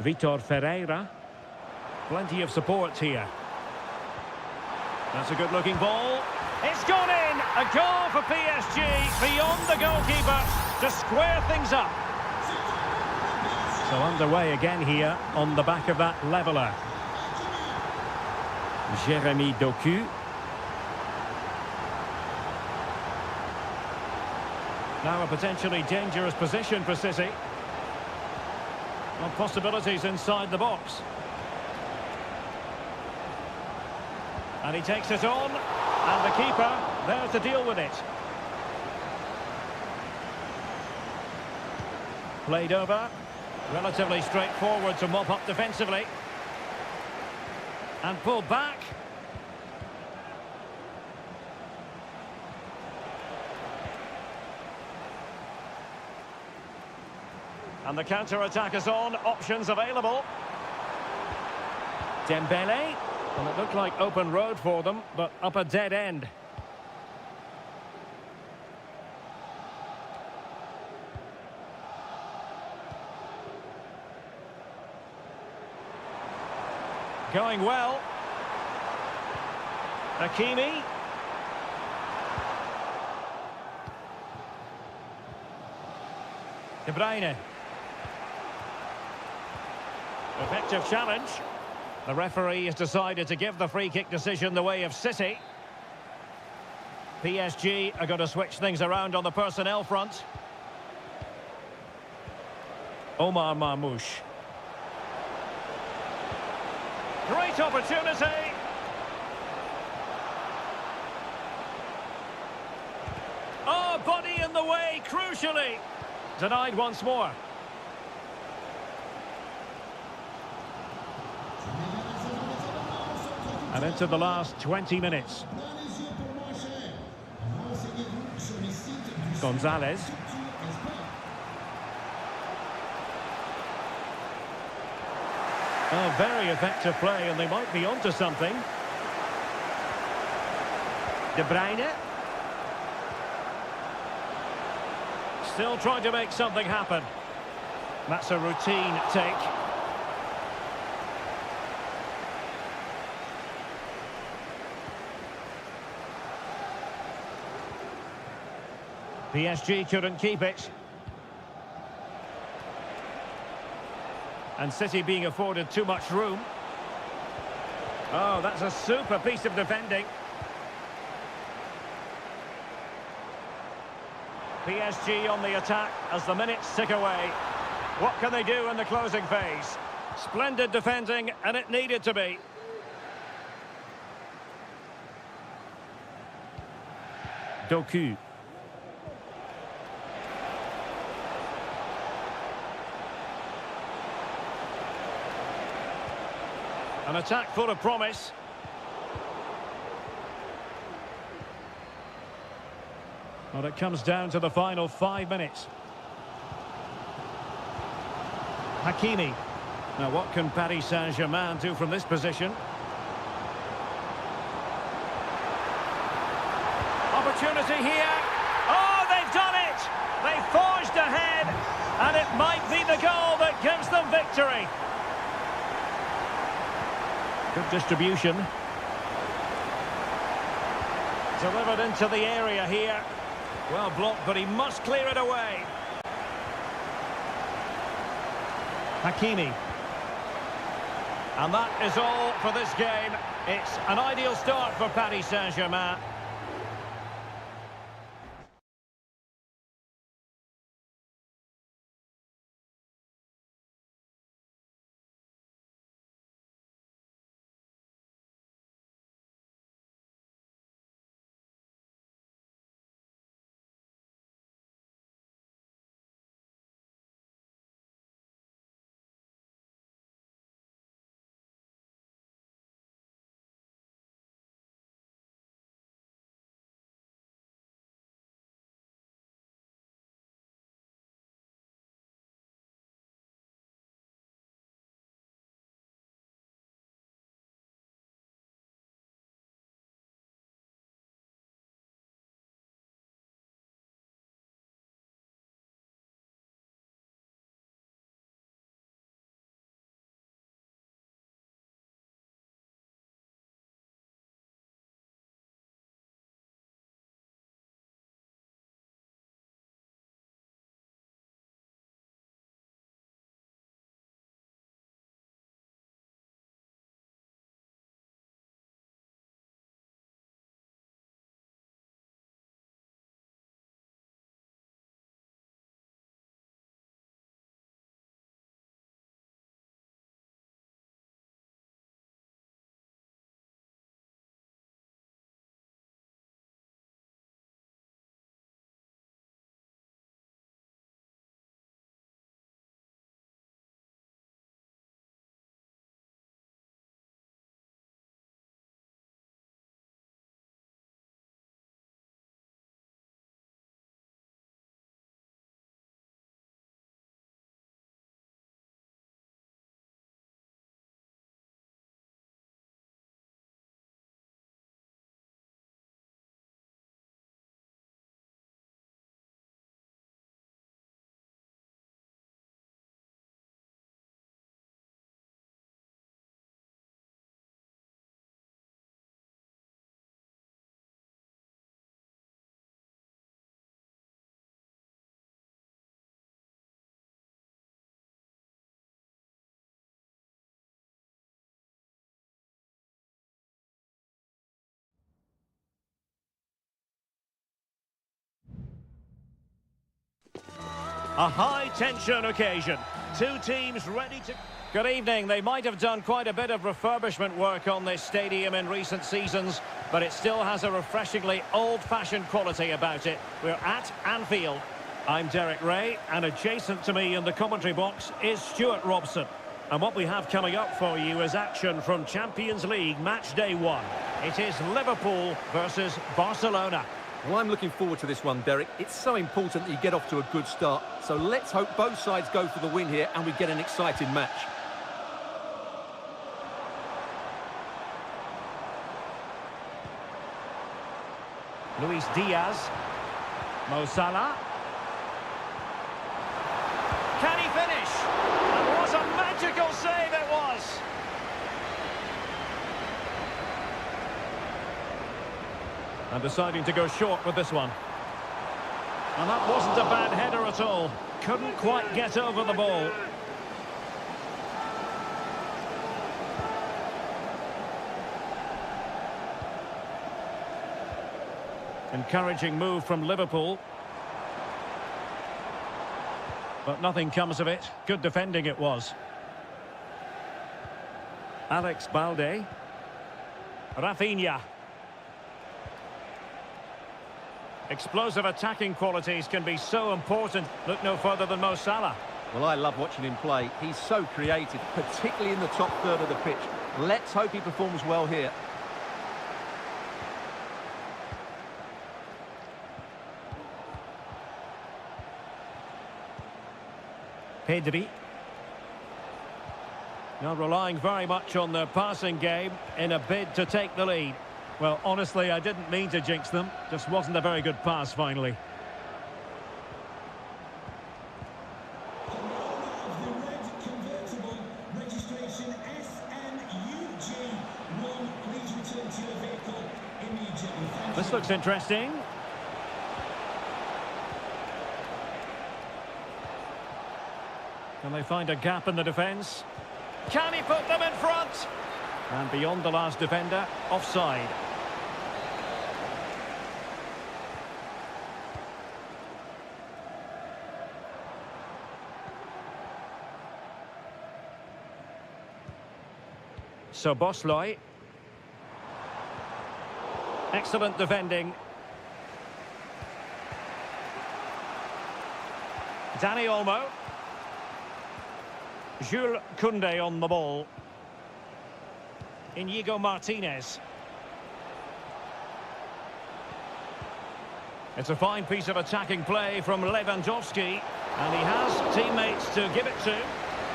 Vitor Ferreira. Plenty of support here. That's a good-looking ball. It's gone in! A goal for PSG beyond the goalkeeper to square things up. So underway again here on the back of that leveller. Jeremy Doku. Now a potentially dangerous position for City. Well, possibilities inside the box. And he takes it on. And the keeper there to deal with it. Played over. Relatively straightforward to mop up defensively. And pulled back. And the counter-attack is on. Options available. Dembele. Well, it looked like open road for them, but up a dead end. Going well. Hakimi. De Bruyne. Effective challenge. The referee has decided to give the free kick decision the way of City. PSG are going to switch things around on the personnel front. Omar Marmoush. Great opportunity. Oh, body in the way, crucially. Denied once more. And into the last 20 minutes. Gonzalez. Oh, very effective play, and they might be onto something. De Bruyne. Still trying to make something happen. That's a routine take. PSG couldn't keep it. And City being afforded too much room. Oh, that's a super piece of defending. PSG on the attack as the minutes tick away. What can they do in the closing phase? Splendid defending, and it needed to be. Doku. An attack full of promise. Well, it comes down to the final 5 minutes. Hakimi. Now, what can Paris Saint-Germain do from this position? Opportunity here. Oh, they've done it! They forged ahead, and it might be the goal that gives them victory. Good distribution. Delivered into the area here. Well blocked, but he must clear it away. Hakimi. And that is all for this game. It's an ideal start for Paris Saint-Germain. A high-tension occasion. Two teams ready to... Good evening. They might have done quite a bit of refurbishment work on this stadium in recent seasons, but it still has a refreshingly old-fashioned quality about it. We're at Anfield. I'm Derek Ray, and adjacent to me in the commentary box is Stuart Robson. And what we have coming up for you is action from Champions League match day 1. It is Liverpool versus Barcelona. Well, I'm looking forward to this one, Derek. It's so important that you get off to a good start. So let's hope both sides go for the win here and we get an exciting match. Luis Diaz. Mo Salah. Can he finish? That was a magical save, it was. And deciding to go short with this one. And that wasn't a bad header at all. Couldn't quite get over the ball. Encouraging move from Liverpool. But nothing comes of it. Good defending it was. Alex Balde. Rafinha. Explosive attacking qualities can be so important. Look no further than Mo Salah. Well, I love watching him play. He's so creative, particularly in the top third of the pitch. Let's hope he performs well here. Pedri. Now relying very much on their passing game in a bid to take the lead. Well, honestly, I didn't mean to jinx them. Just wasn't a very good pass, finally. This looks interesting. Can they find a gap in the defence? Can he put them in front? And beyond the last defender, offside. So Bosley. Excellent defending. Dani Olmo. Jules Koundé on the ball. Inigo Martinez. It's a fine piece of attacking play from Lewandowski, and he has teammates to give it to.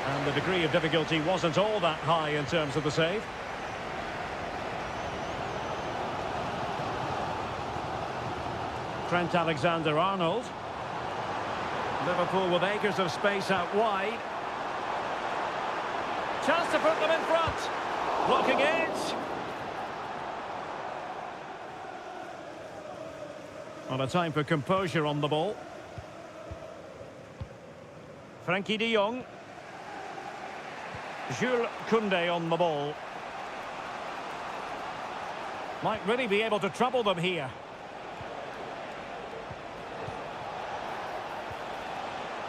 And the degree of difficulty wasn't all that high in terms of the save. Trent Alexander-Arnold. Liverpool with acres of space out wide. Chance to put them in front. Blocking it. On a time for composure on the ball. Frankie de Jong. Jules Koundé on the ball. Might really be able to trouble them here.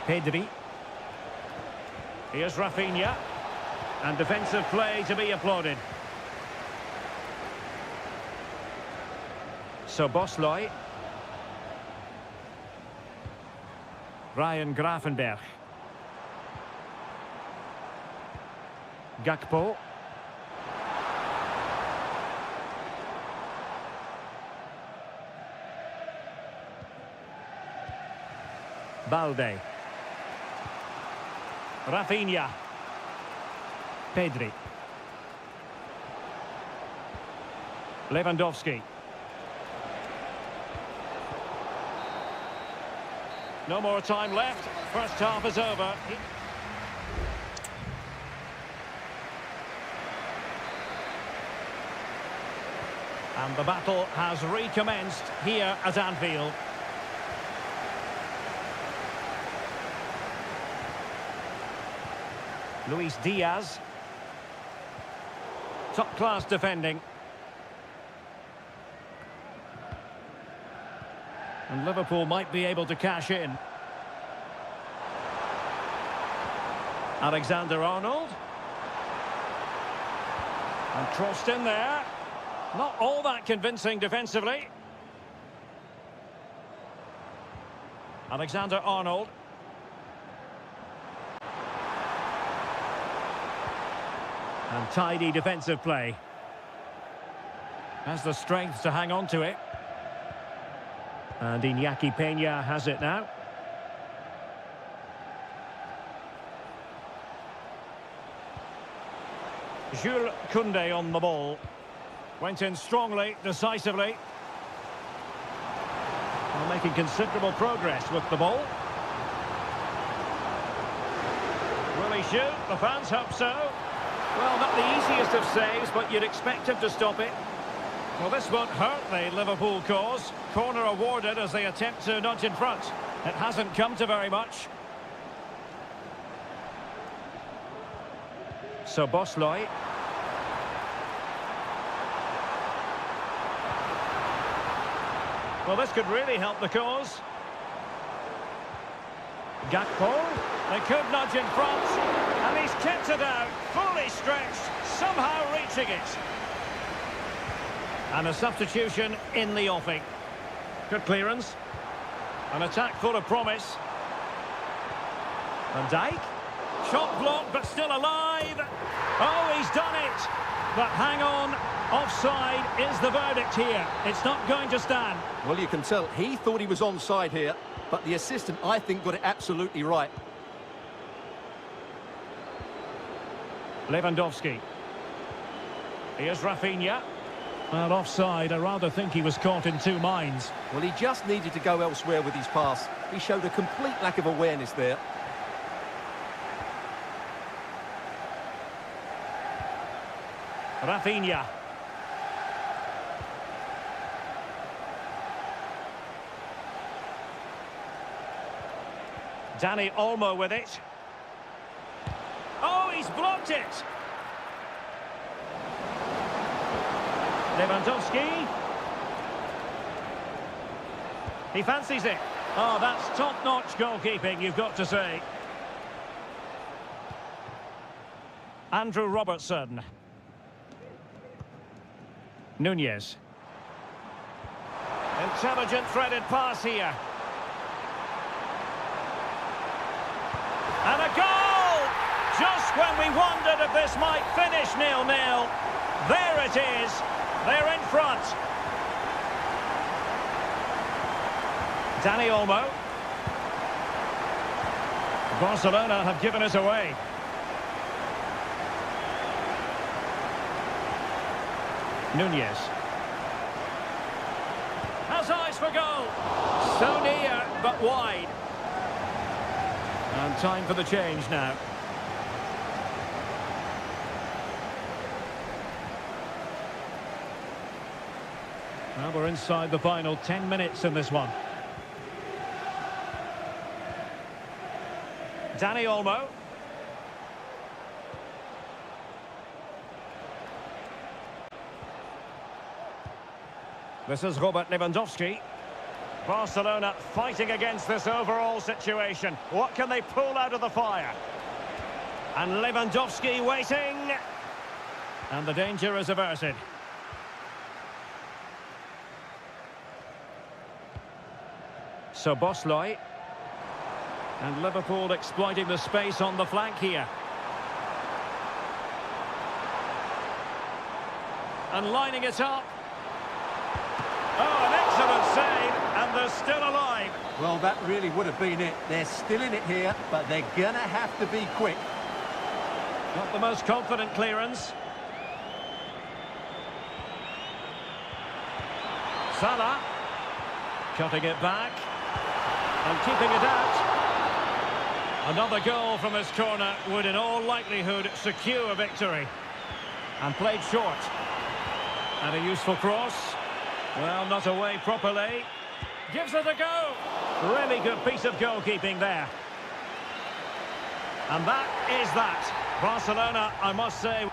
Pedri. Here's Rafinha. And defensive play to be applauded. So Bosley. Ryan Gravenberch. Gakpo. Balde. Rafinha. Pedri. Lewandowski. No more time left. First half is over. And the battle has recommenced here at Anfield. Luis Diaz. Top-class defending. And Liverpool might be able to cash in. Alexander-Arnold. And crossed in there. Not all that convincing defensively. Alexander-Arnold. And tidy defensive play. Has the strength to hang on to it. And Iñaki Peña has it now. Jules Koundé on the ball. Went in strongly, decisively. Well, making considerable progress with the ball. Will he shoot? The fans hope so. Well, not the easiest of saves, but you'd expect him to stop it. Well, this won't hurt the Liverpool cause. Corner awarded as they attempt to nudge in front. It hasn't come to very much. So Bosloy. Well, this could really help the cause. Gakpo. They could nudge in front. And he's kept it out. Fully stretched. Somehow reaching it. And a substitution in the offing. Good clearance. An attack full of promise. Van Dijk. Shot blocked, but still alive. Oh, he's done it. But hang on. Offside is the verdict here. It's not going to stand. Well, you can tell he thought he was onside here, but the assistant, I think, got it absolutely right. Lewandowski. Here's Rafinha. Well, offside. I rather think he was caught in two minds. Well, he just needed to go elsewhere with his pass. He showed a complete lack of awareness there. Rafinha. Dani Olmo with it. Oh, he's blocked it. Lewandowski. He fancies it. Oh, that's top-notch goalkeeping, you've got to say. Andrew Robertson. Nunez. Intelligent threaded pass here. And a goal! Just when we wondered if this might finish 0-0. There it is. They're in front. Dani Olmo. Barcelona have given us away. Nunez. Has eyes for goal. So near, but wide. And time for the change now. Well, we're inside the final 10 minutes in this one. Dani Olmo. This is Robert Lewandowski. Barcelona fighting against this overall situation. What can they pull out of the fire? And Lewandowski waiting. And the danger is averted. So Bosloy. And Liverpool exploiting the space on the flank here. And lining it up. Oh, an excellent save, and they're still alive. Well, that really would have been it. They're still in it here, but they're going to have to be quick. Not the most confident clearance. Salah. Cutting it back. And keeping it out. Another goal from his corner would in all likelihood secure a victory. And played short. And a useful cross. Well, not away properly. Gives it a go. Really good piece of goalkeeping there. And that is that. Barcelona, I must say...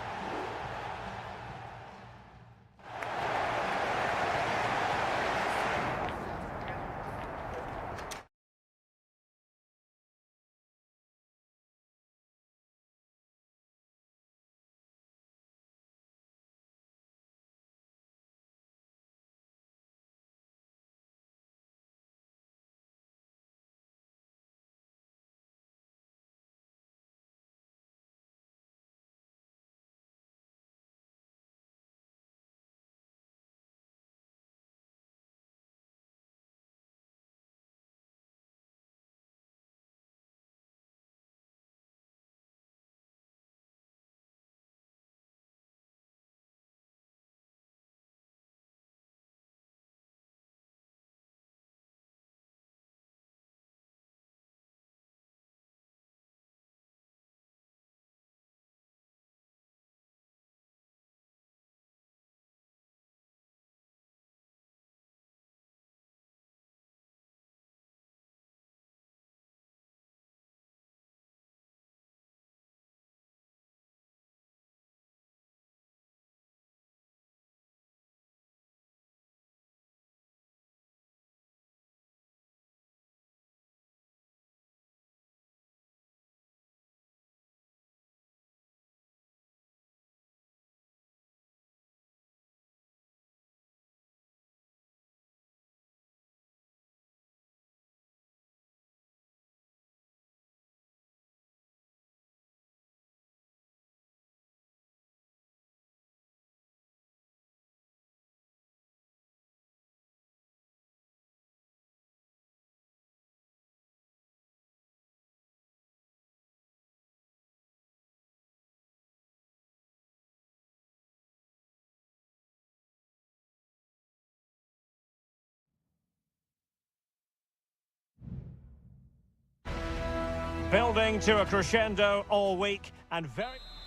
Building to a crescendo all week and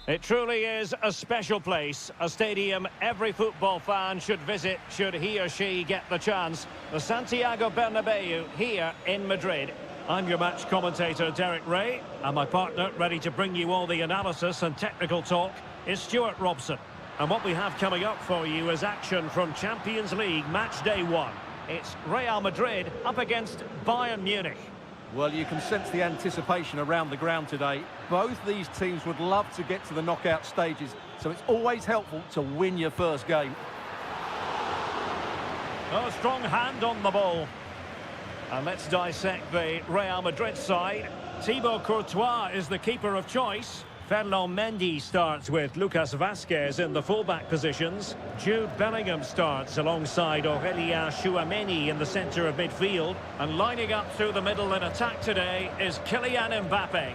It truly is a special place, a stadium every football fan should visit should he or she get the chance. The Santiago Bernabeu here in Madrid. I'm your match commentator, Derek Ray, and my partner, ready to bring you all the analysis and technical talk, is Stuart Robson. And what we have coming up for you is action from Champions League match day 1. It's Real Madrid up against Bayern Munich. Well, you can sense the anticipation around the ground today. Both these teams would love to get to the knockout stages, so it's always helpful to win your first game. Oh, strong hand on the ball. And let's dissect the Real Madrid side. Thibaut Courtois is the keeper of choice. Ferland Mendy starts with Lucas Vazquez in the fullback positions. Jude Bellingham starts alongside Aurélien Tchouameni in the centre of midfield. And lining up through the middle in attack today is Kylian Mbappe.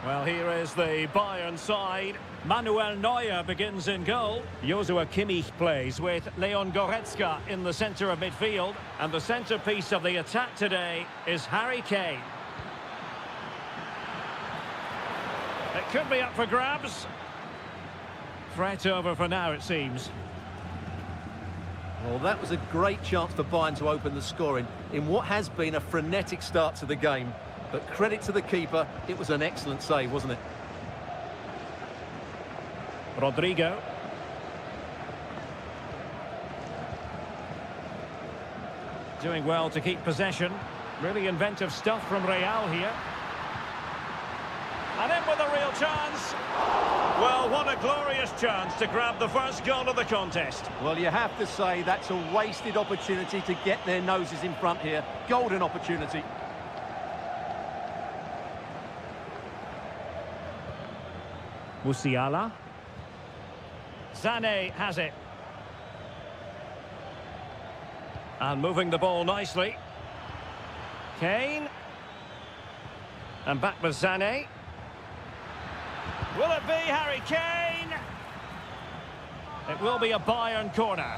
Well, here is the Bayern side. Manuel Neuer begins in goal. Joshua Kimmich plays with Leon Goretzka in the centre of midfield. And the centrepiece of the attack today is Harry Kane. It could be up for grabs. Threat over for now, it seems. Well, that was a great chance for Bayern to open the scoring in what has been a frenetic start to the game. But credit to the keeper, it was an excellent save, wasn't it? Rodrigo. Doing well to keep possession. Really inventive stuff from Real here. And in with a real chance. Well, what a glorious chance to grab the first goal of the contest. Well, you have to say that's a wasted opportunity to get their noses in front here. Golden opportunity. Musiala. Sané has it. And moving the ball nicely. Kane. And back with Sané. Will it be Harry Kane? It will be a Bayern corner.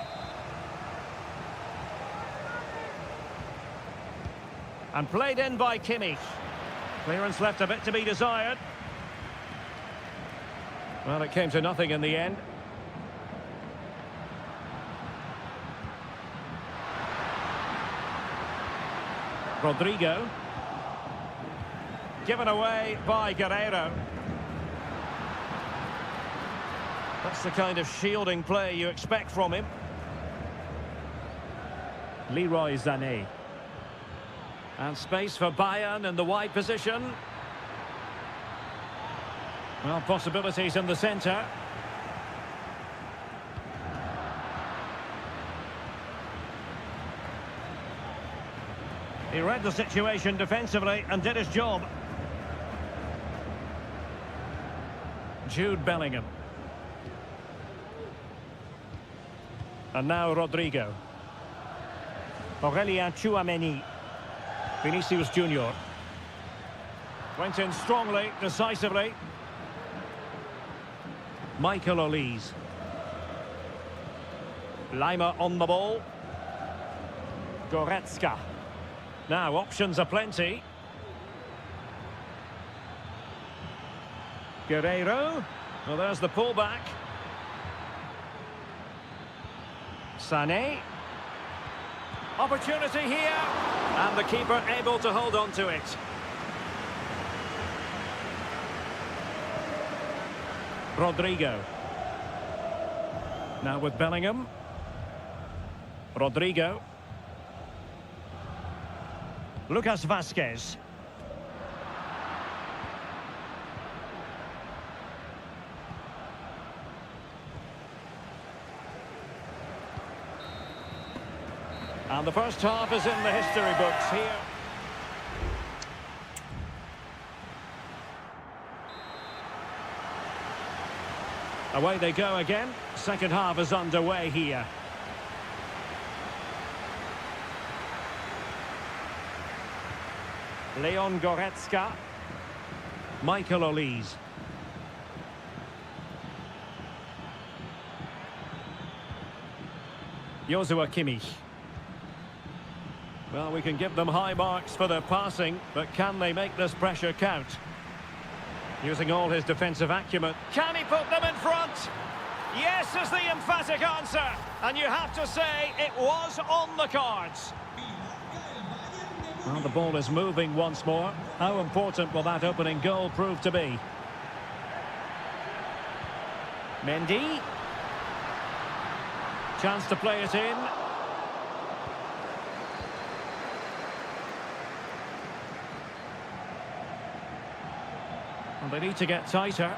And played in by Kimmich. Clearance left a bit to be desired. Well, it came to nothing in the end. Rodrigo. Given away by Guerreiro. That's the kind of shielding play you expect from him. Leroy Sané. And space for Bayern in the wide position. Well, possibilities in the centre. He read the situation defensively and did his job. Jude Bellingham. And now Rodrigo. Aurélien Tchouameni. Vinicius Junior. Went in strongly, decisively. Michael Olise. Lima on the ball. Goretzka. Now options are plenty. Guerreiro. Well, there's the pullback. Sané. Opportunity here. And the keeper able to hold on to it. Rodrigo. Now with Bellingham. Rodrigo. Lucas Vazquez. And the first half is in the history books here. Away they go again. Second half is underway here. Leon Goretzka. Michael Olise. Joshua Kimmich. Well, we can give them high marks for their passing, but can they make this pressure count? Using all his defensive acumen. Can he put them in front? Yes is the emphatic answer. And you have to say it was on the cards. Well, the ball is moving once more. How important will that opening goal prove to be? Mendy. Chance to play it in. And they need to get tighter.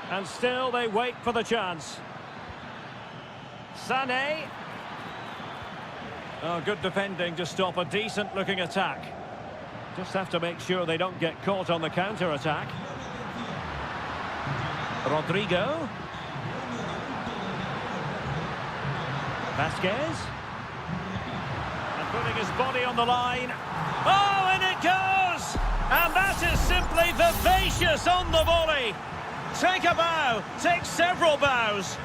And still they wait for the chance. Sané. Oh, good defending to stop a decent-looking attack. Just have to make sure they don't get caught on the counter-attack. Rodrigo. Vasquez. And putting his body on the line. Oh, and it goes! And that is simply vivacious on the volley. Take a bow, take several bows.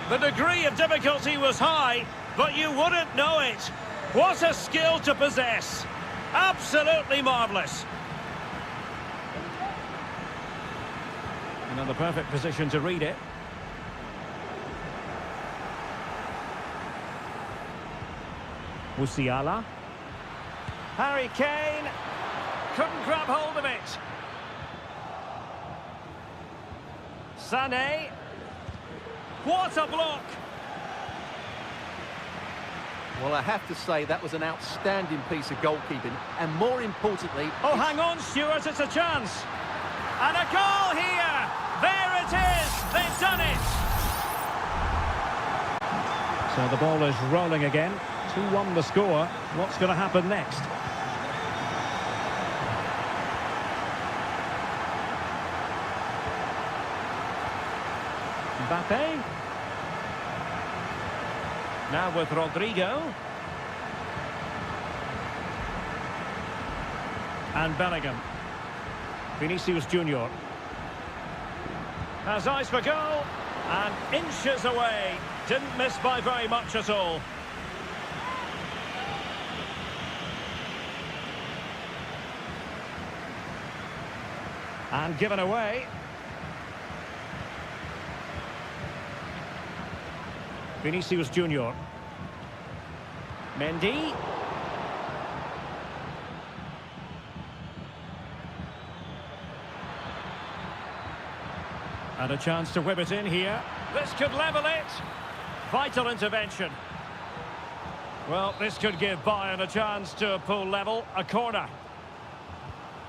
The degree of difficulty was high, but you wouldn't know it. What a skill to possess. Absolutely marvellous. And in the perfect position to read it. Musiala. Harry Kane couldn't grab hold of it. Sané. What a block! Well, I have to say that was an outstanding piece of goalkeeping, and more importantly... Oh, hang on, Stuart, it's a chance. And a goal here! There it is! They've done it! So the ball is rolling again. 2-1 the score. What's going to happen next? Mbappe. Now with Rodrigo. And Bellingham. Vinicius Junior. Has eyes for goal. And inches away. Didn't miss by very much at all. And given away. Vinicius Junior. Mendy. And a chance to whip it in here. This could level it. Vital intervention. Well, this could give Bayern a chance to pull level. A corner.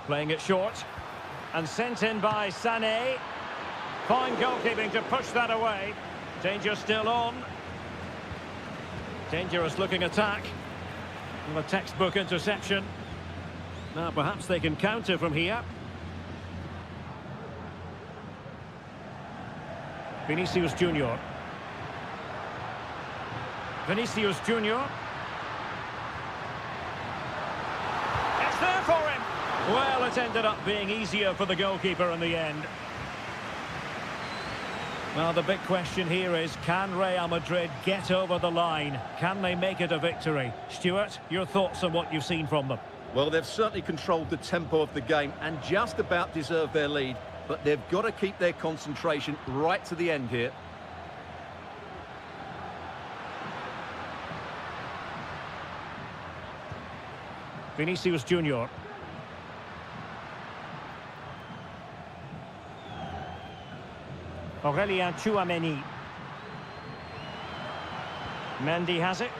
Playing it short. And sent in by Sané. Fine goalkeeping to push that away. Danger still on. Dangerous looking attack. And a textbook interception. Now perhaps they can counter from here. Vinicius Junior. Vinicius Junior. It's there for him. Well, it ended up being easier for the goalkeeper in the end. Well, the big question here is, can Real Madrid get over the line? Can they make it a victory? Stuart, your thoughts on what you've seen from them? Well, they've certainly controlled the tempo of the game and just about deserved their lead, but they've got to keep their concentration right to the end here. Vinicius Junior. Aurélien Tchouameni. Mendy has it.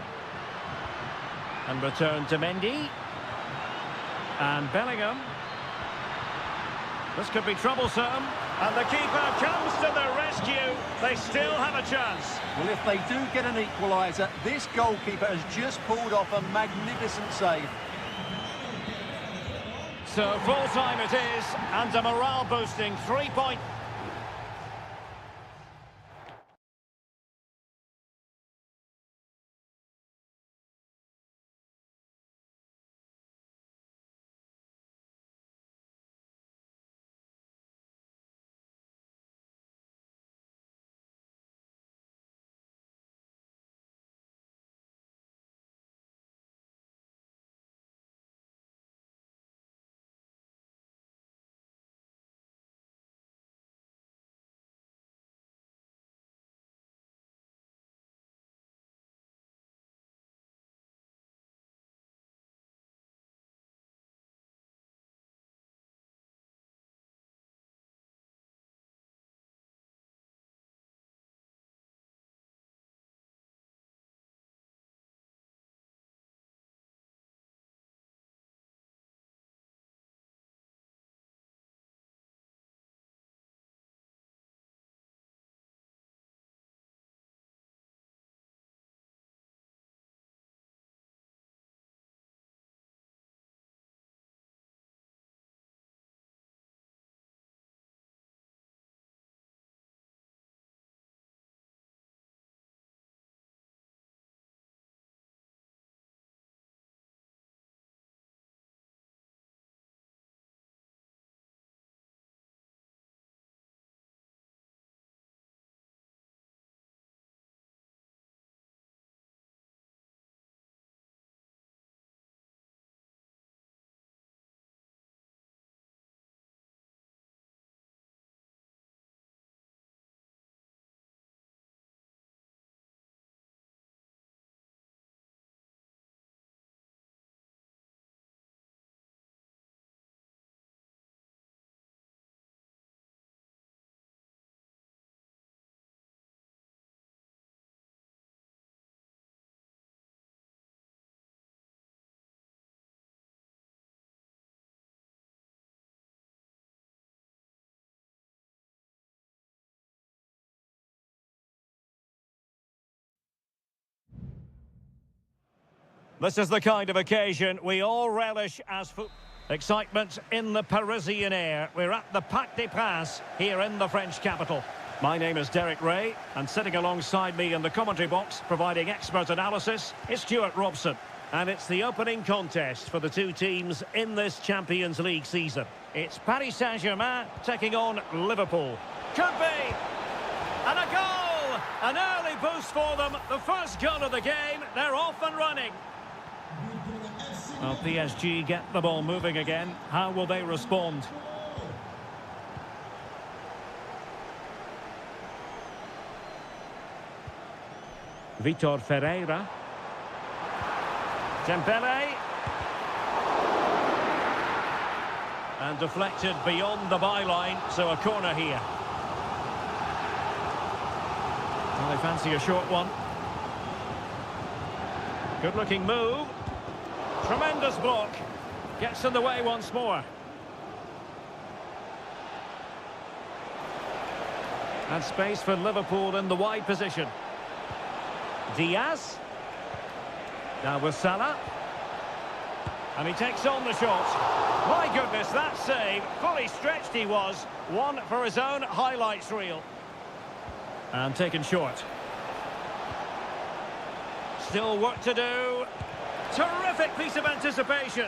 And return to Mendy. And Bellingham. This could be troublesome. And the keeper comes to the rescue. They still have a chance. Well, if they do get an equaliser, this goalkeeper has just pulled off a magnificent save. So full-time it is, and a morale-boosting 3-point... This is the kind of occasion we all relish as football. Excitement in the Parisian air. We're at the Parc des Princes here in the French capital. My name is Derek Ray, and sitting alongside me in the commentary box, providing expert analysis, is Stuart Robson. And it's the opening contest for the two teams in this Champions League season. It's Paris Saint-Germain taking on Liverpool. Could be! And a goal! An early boost for them. The first goal of the game. They're off and running. Well, PSG get the ball moving again. How will they respond? Vitor Ferreira. Dembele. And deflected beyond the byline, so a corner here. Well, they fancy a short one. Good-looking move. Tremendous block. Gets in the way once more. And space for Liverpool in the wide position. Diaz. Now with Salah. And he takes on the shot. My goodness, that save. Fully stretched he was. One for his own highlights reel. And taken short. Still work to do. Terrific piece of anticipation.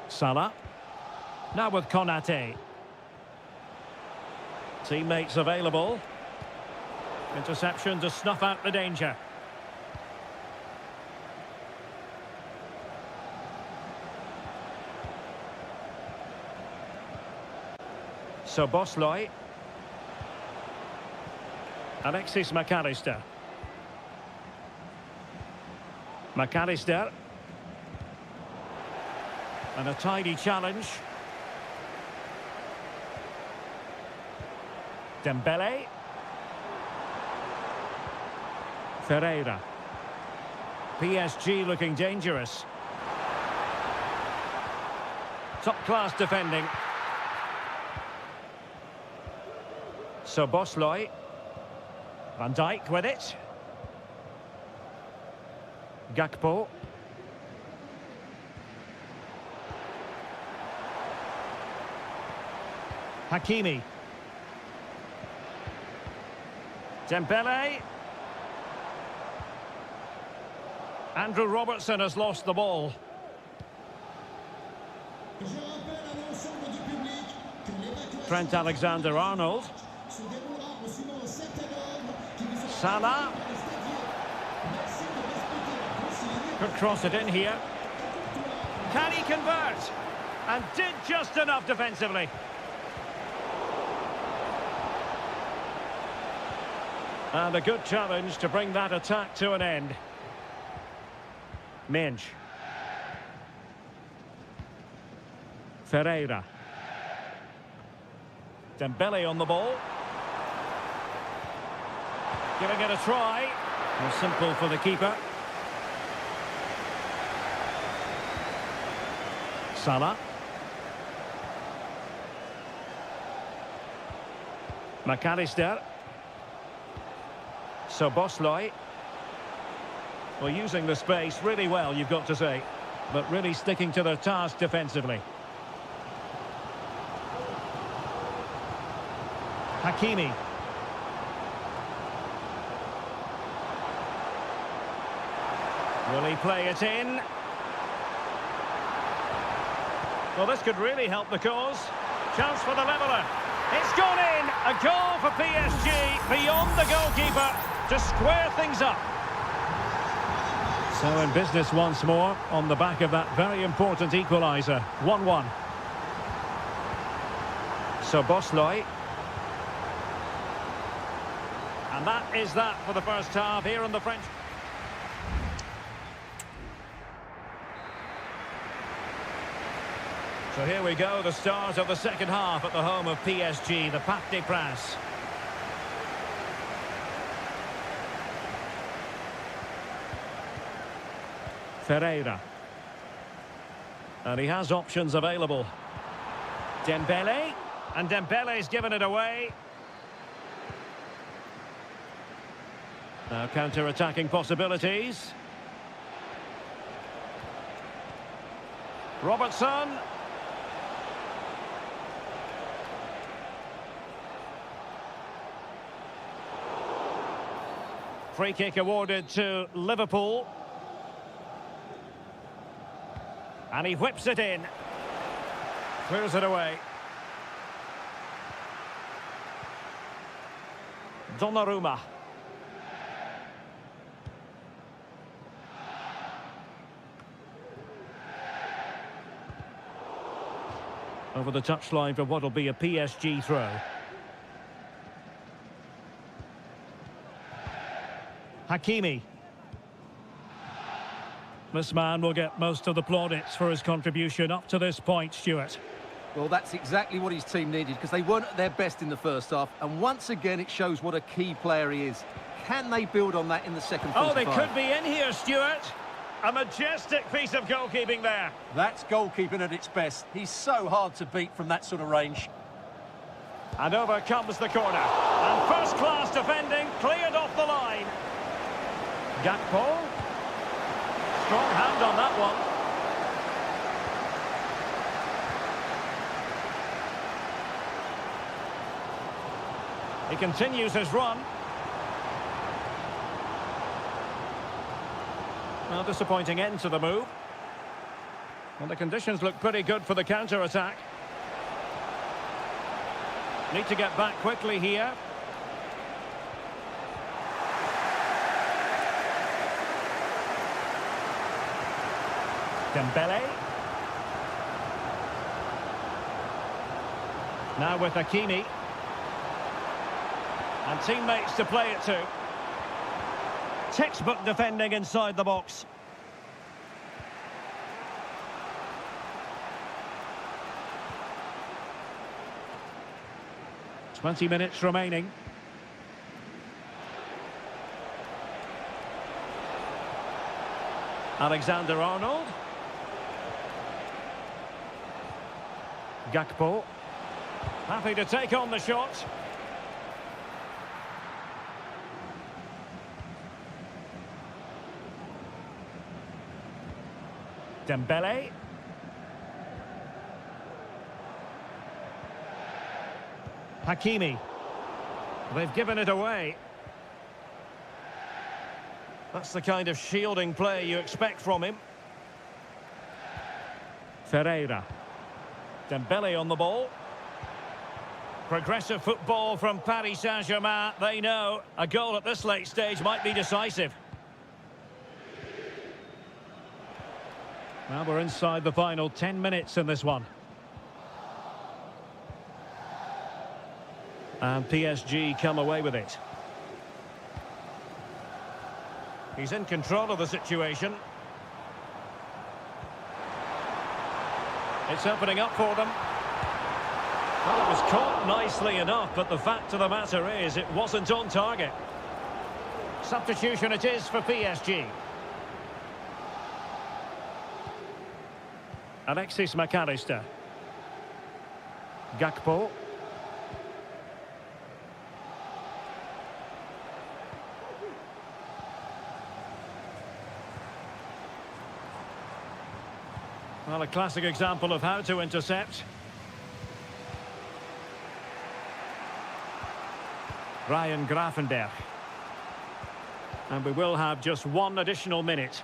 Salah. Now with Konate. Teammates available. Interception to snuff out the danger. So Bosley. Alexis McAllister. McAllister. And a tidy challenge. Dembele. Ferreira. PSG looking dangerous. Top-class defending. So Bosley. Van Dijk with it. Gakpo. Hakimi. Dembele. Andrew Robertson has lost the ball. Trent Alexander-Arnold. Salah. Could cross it in here. Can he convert? And did just enough defensively. And a good challenge to bring that attack to an end. Minge. Ferreira. Dembele on the ball. Giving it a try. More simple for the keeper. Salah. McAllister. So Bosley. Well, using the space really well, you've got to say. But really sticking to their task defensively. Hakimi. Will he play it in? Well, this could really help the cause. Chance for the leveller. It's gone in. A goal for PSG beyond the goalkeeper to square things up. So in business once more on the back of that very important equaliser. 1-1. So Bosley. And that is that for the first half here in the French. So here we go, the start of the second half at the home of PSG, the Parc des Princes. Ferreira. And he has options available. Dembele. And Dembele's given it away. Now counter-attacking possibilities. Robertson. Free kick awarded to Liverpool. And he whips it in. Clears it away. Donnarumma. Over the touchline for what will be a PSG throw. Hakimi. This man will get most of the plaudits for his contribution up to this point, Stuart. Well, that's exactly what his team needed, because they weren't at their best in the first half. And once again, it shows what a key player he is. Can they build on that in the second 45? Oh, they could be in here, Stuart. A majestic piece of goalkeeping there. That's goalkeeping at its best. He's so hard to beat from that sort of range. And over comes the corner. And first-class defending, cleared off the line. Gakpo. Strong hand on that one. He continues his run. Well, disappointing end to the move. Well, the conditions look pretty good for the counter-attack. Need to get back quickly here. Dembele. Now with Hakimi. And teammates to play it to. Textbook defending inside the box. "20 minutes remaining. Alexander-Arnold. Gakpo. Happy to take on the shot. Dembele. Hakimi. They've given it away. That's the kind of shielding play you expect from him. Ferreira. Dembele on the ball. Progressive football from Paris Saint-Germain. They know a goal at this late stage might be decisive. Well, we're inside the final 10 minutes in this one. And PSG come away with it. He's in control of the situation. It's opening up for them. Well, it was caught nicely enough, but the fact of the matter is it wasn't on target. Substitution it is for PSG. Alexis McAllister. Gakpo. Well, a classic example of how to intercept. Ryan Gravenberch. And we will have just one additional minute.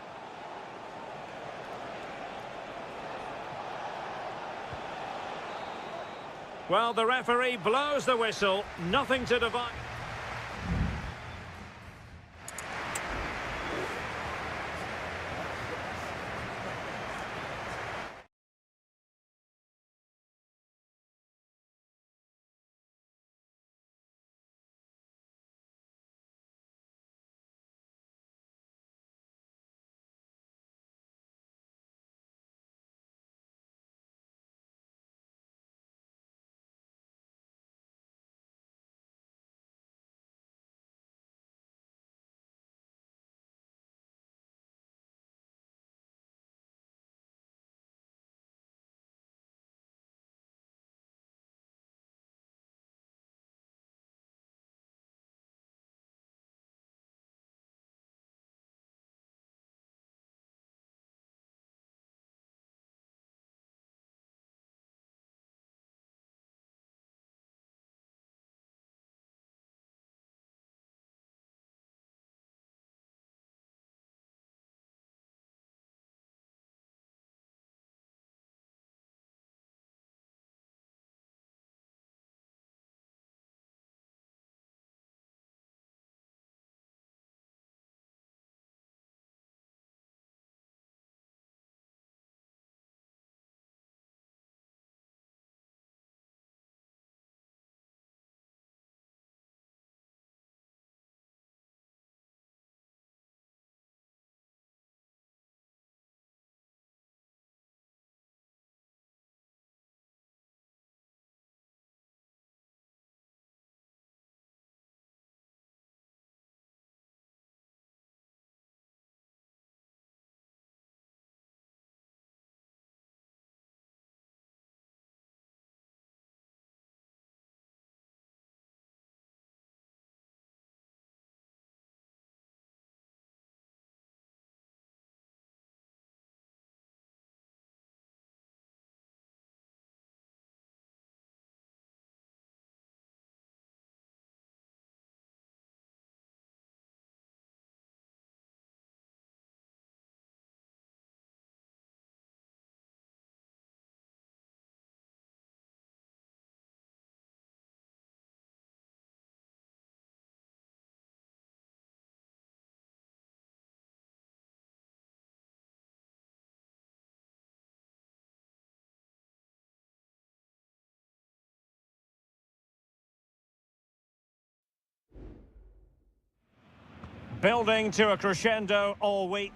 Well, the referee blows the whistle. Nothing to divide. Building to a crescendo all week.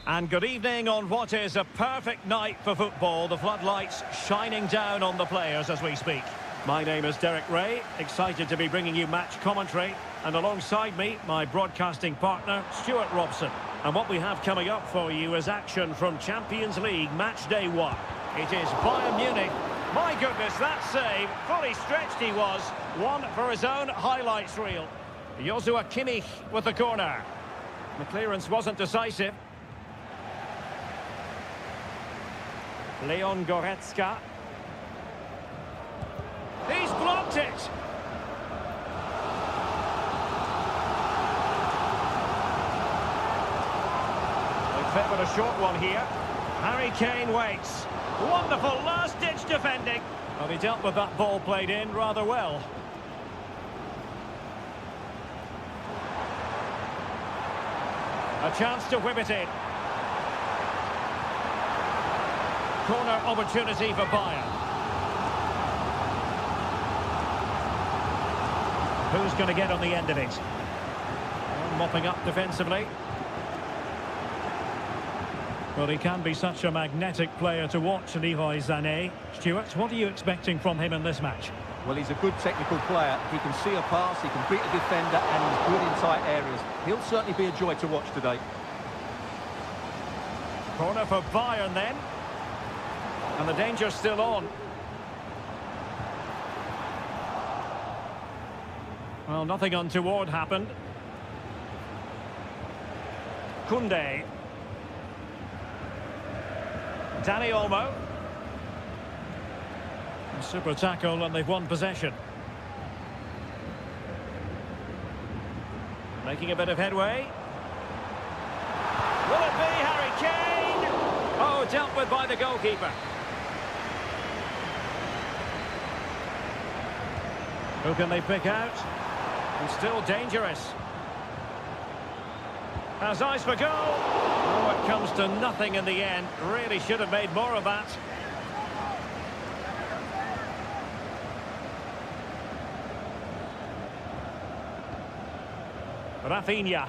And good evening on what is a perfect night for football. The floodlights shining down on the players as we speak. My name is Derek Ray, excited to be bringing you match commentary. And alongside me, my broadcasting partner, Stuart Robson. And what we have coming up for you is action from Champions League match day 1. It is Bayern Munich. My goodness, that save, fully stretched he was. One for his own highlights reel. Joshua Kimmich with the corner. The clearance wasn't decisive. Leon Goretzka. He's blocked it. They favoured a short one here. Harry Kane waits. Wonderful last-ditch defending. Well, he dealt with that ball played in rather well. A chance to whip it in. Corner opportunity for Bayern. Who's going to get on the end of it? Well, mopping up defensively. Well, he can be such a magnetic player to watch, Leroy Sané. Stuart, what are you expecting from him in this match? Well, he's a good technical player. He can see a pass, he can beat a defender, and he's good in tight areas. He'll certainly be a joy to watch today. Corner for Bayern then. And the danger's still on. Well, nothing untoward happened. Koundé. Danny Olmo. A super tackle and they've won possession. Making a bit of headway. Will it be Harry Kane? Oh, dealt with by the goalkeeper. Who can they pick out? And still dangerous. Has eyes for goal. Oh, it comes to nothing in the end. Really should have made more of that. Rafinha.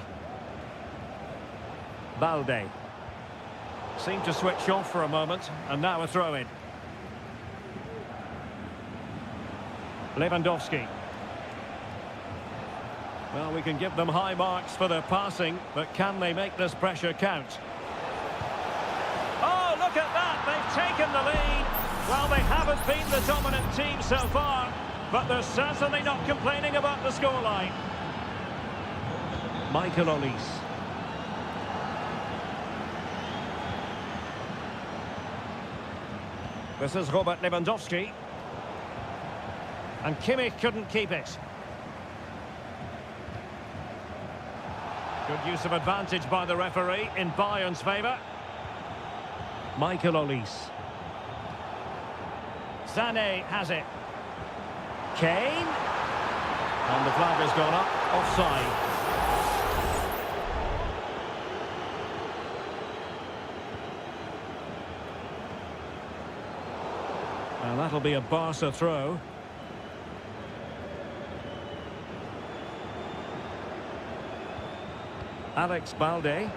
Balde. Seemed to switch off for a moment, and now a throw-in. Lewandowski. Well, we can give them high marks for their passing, but can they make this pressure count? Oh, look at that! They've taken the lead. Well, they haven't been the dominant team so far, but they're certainly not complaining about the scoreline. Michael Olise. This is Robert Lewandowski. And Kimmich couldn't keep it. Good use of advantage by the referee in Bayern's favour. Michael Olise. Sané has it. Kane. And the flag has gone up. Offside. And that'll be a Barca throw. Alex Balde.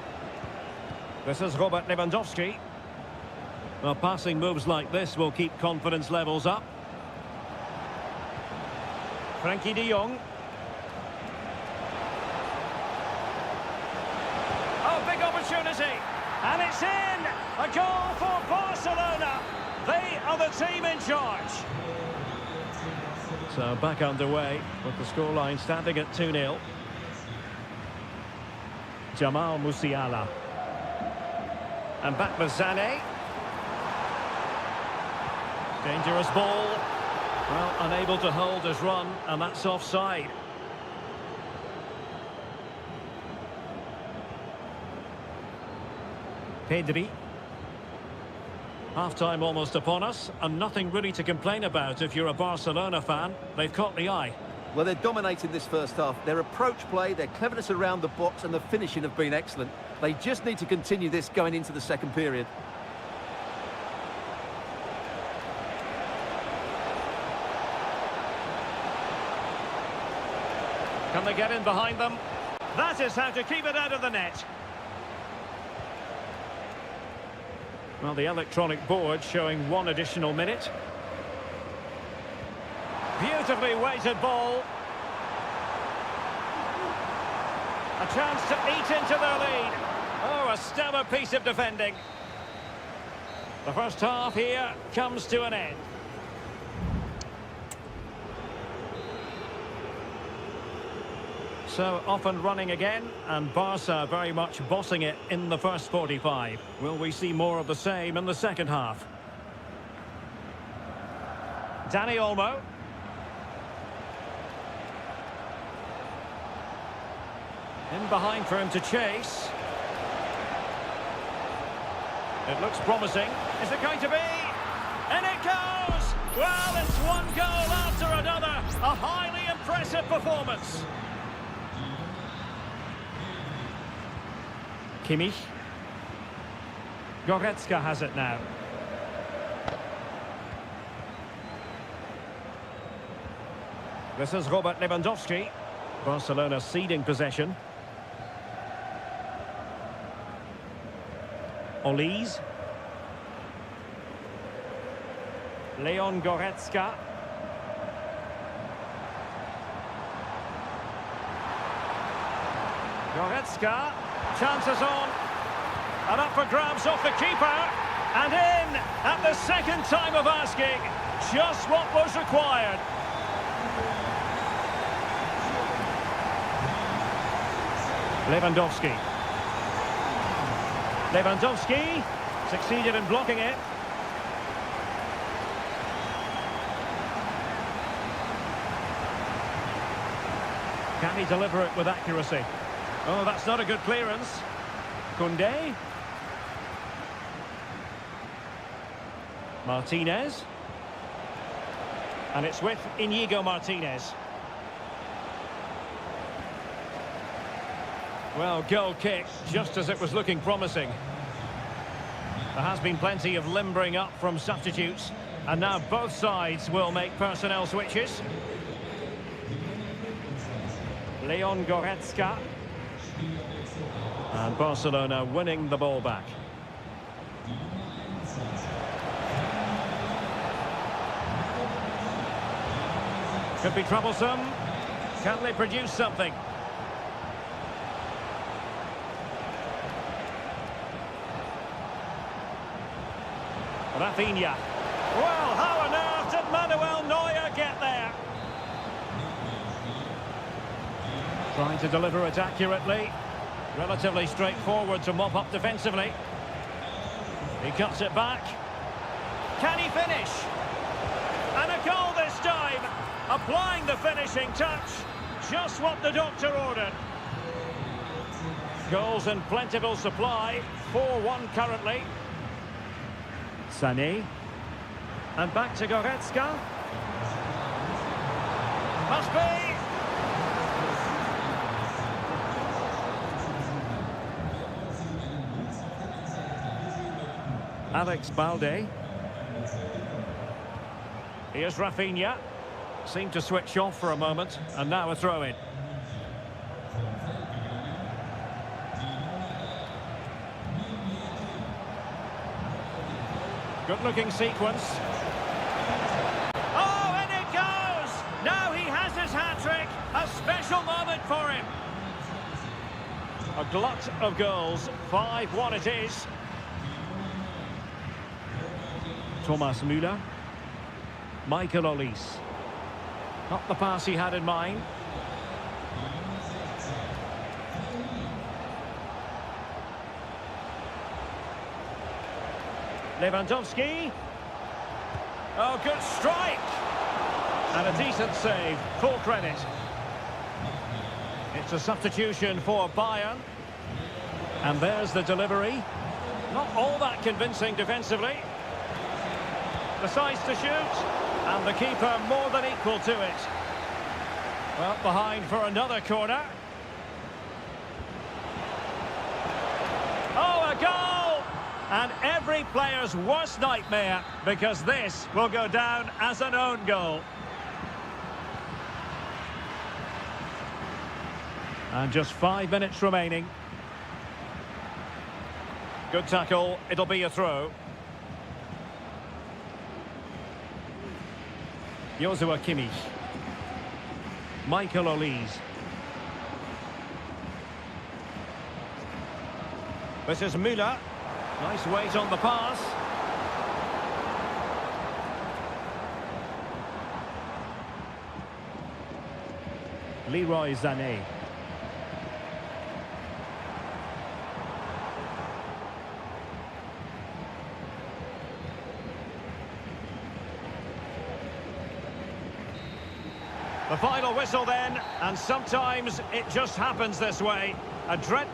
This is Robert Lewandowski. Well, passing moves like this will keep confidence levels up. Frankie de Jong. Oh, big opportunity. And it's in! A goal for Barcelona. They are the team in charge. So back underway with the scoreline standing at 2-0. Jamal Musiala. And back with Sané. Dangerous ball. Well, unable to hold his run, and that's offside. Pedri. Half-time almost upon us, and nothing really to complain about if you're a Barcelona fan. They've caught the eye. Well, they're dominating this first half. Their approach play, their cleverness around the box and the finishing have been excellent. They just need to continue this going into the second period. Can they get in behind them? That is how to keep it out of the net. Well, the electronic board showing 1 additional minute. Beautifully weighted ball. A chance to eat into their lead. Oh, a stellar piece of defending. The first half here comes to an end. So off and running again, and Barca very much bossing it in the first 45. Will we see more of the same in the second half? Dani Olmo. In behind for him to chase. It looks promising. Is it going to be? And it goes! Well, it's one goal after another. A highly impressive performance. Kimmich. Goretzka has it now. This is Robert Lewandowski. Barcelona ceding possession. Olise. Leon Goretzka. Goretzka. Chances on. And up for grabs off the keeper. And in at the second time of asking. Just what was required. Lewandowski. Lewandowski succeeded in blocking it. Can he deliver it with accuracy? Oh, that's not a good clearance. Koundé. Martinez. And it's with Inigo Martinez. Well, goal kick, just as it was looking promising. There has been plenty of limbering up from substitutes, and now both sides will make personnel switches. Leon Goretzka. And Barcelona winning the ball back. Could be troublesome. Can they produce something? Rafinha. Well, how on earth did Manuel Neuer get there? Trying to deliver it accurately. Relatively straightforward to mop up defensively. He cuts it back. Can he finish? And a goal this time. Applying the finishing touch. Just what the doctor ordered. Goals in plentiful supply. 4-1 currently. Sané. And back to Goretzka. Must be. Alex Balde. Here's Rafinha. Seemed to switch off for a moment, and now a throw-in. Good-looking sequence. Oh, and it goes! Now he has his hat-trick. A special moment for him. A glut of goals. 5-1 it is. Thomas Müller. Michael Olise. Not the pass he had in mind. Lewandowski. Oh, good strike. And a decent save. Full credit. It's a substitution for Bayern. And there's the delivery. Not all that convincing defensively. Decides to shoot. And the keeper more than equal to it. Well, behind for another corner. Oh, a goal! And every player's worst nightmare, because this will go down as an own goal. And just 5 minutes remaining. Good tackle. It'll be a throw. Joshua Kimmich. Michael Olise. This is Müller. Nice weight on the pass. Leroy Sané. The final whistle then, and sometimes it just happens this way. A dread...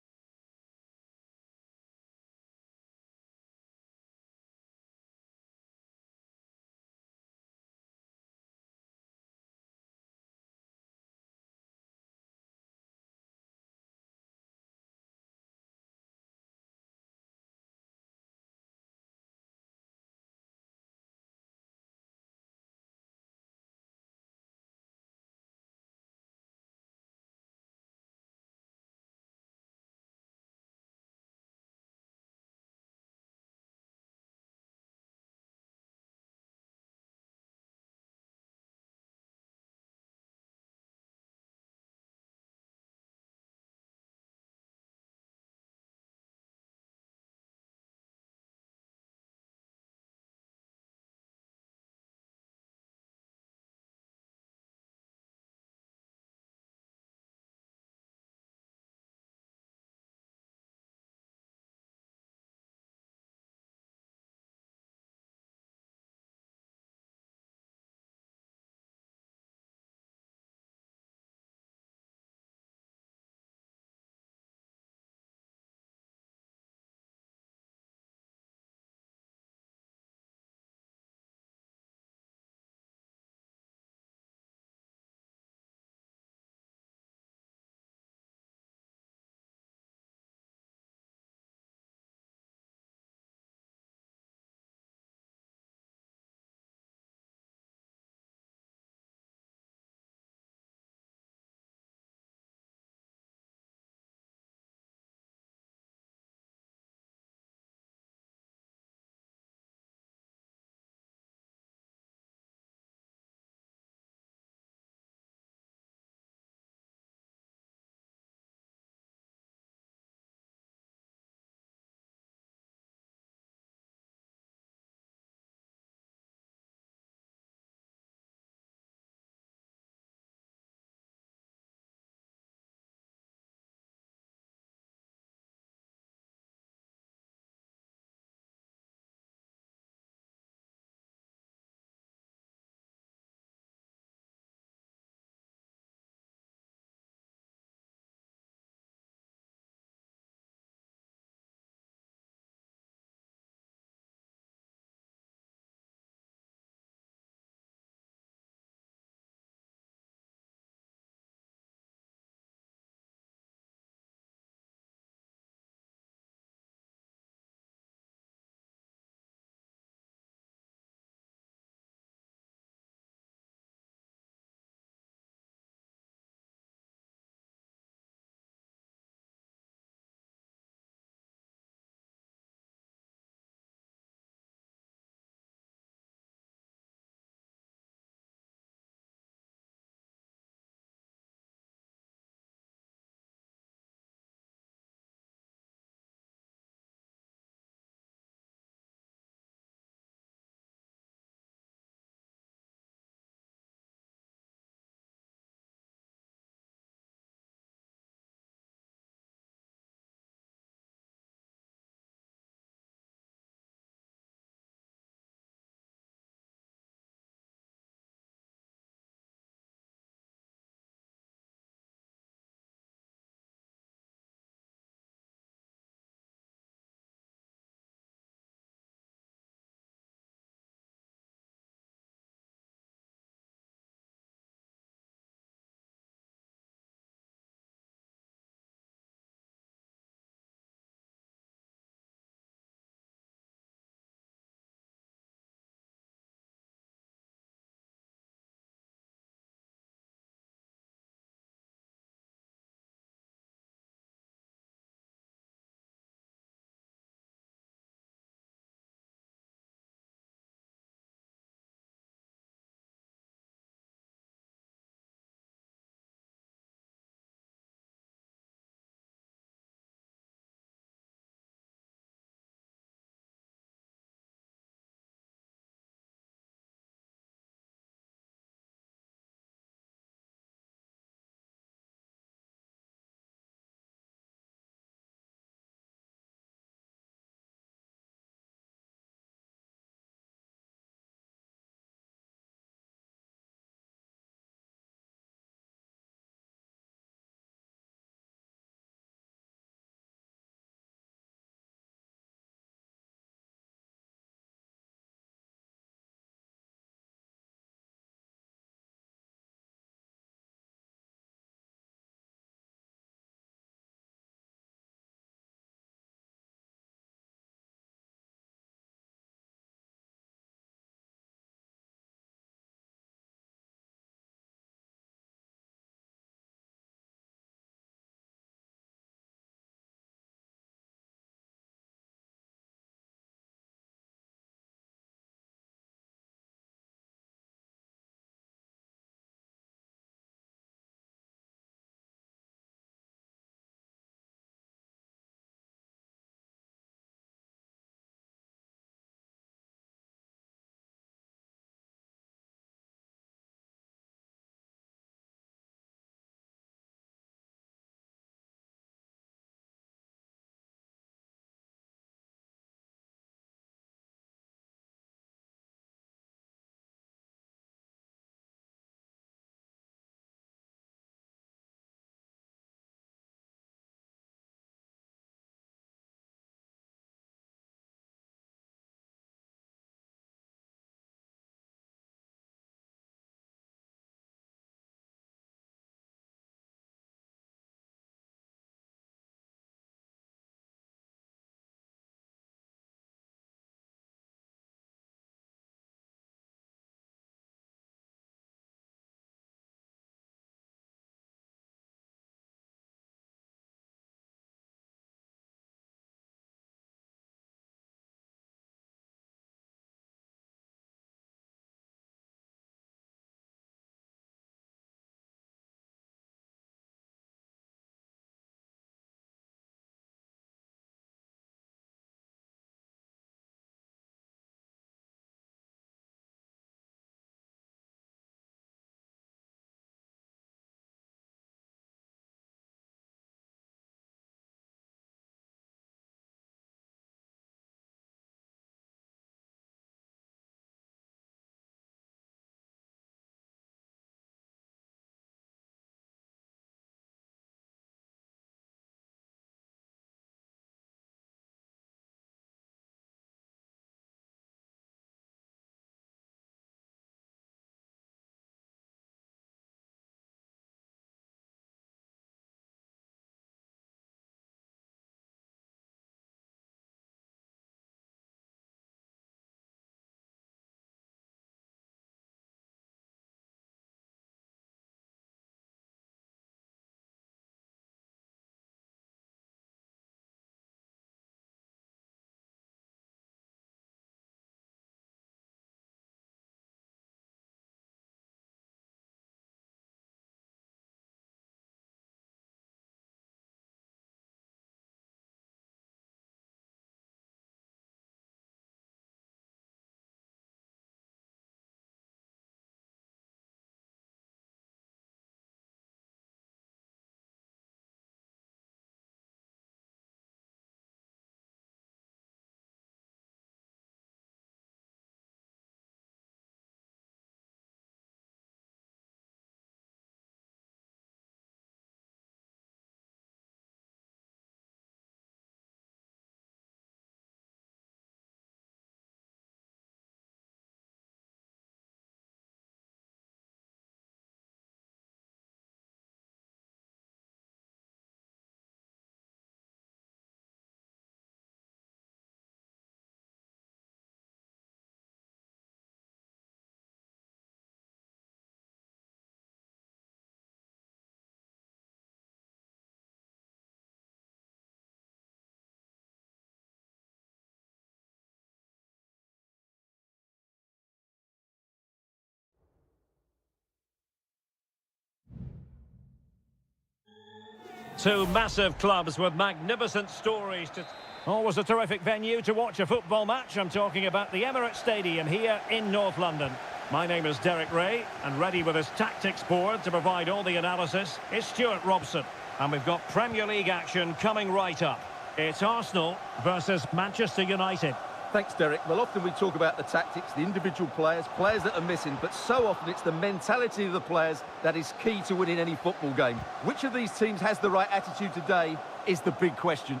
Two massive clubs with magnificent stories to... Always a terrific venue to watch a football match. I'm talking about the Emirates Stadium here in North London. My name is Derek Ray, and ready with his tactics board to provide all the analysis is Stuart Robson. And we've got Premier League action coming right up. It's Arsenal versus Manchester United. Thanks, Derek. Well, often we talk about the tactics, the individual players that are missing, but so often it's the mentality of the players that is key to winning any football game. Which of these teams has the right attitude today is the big question.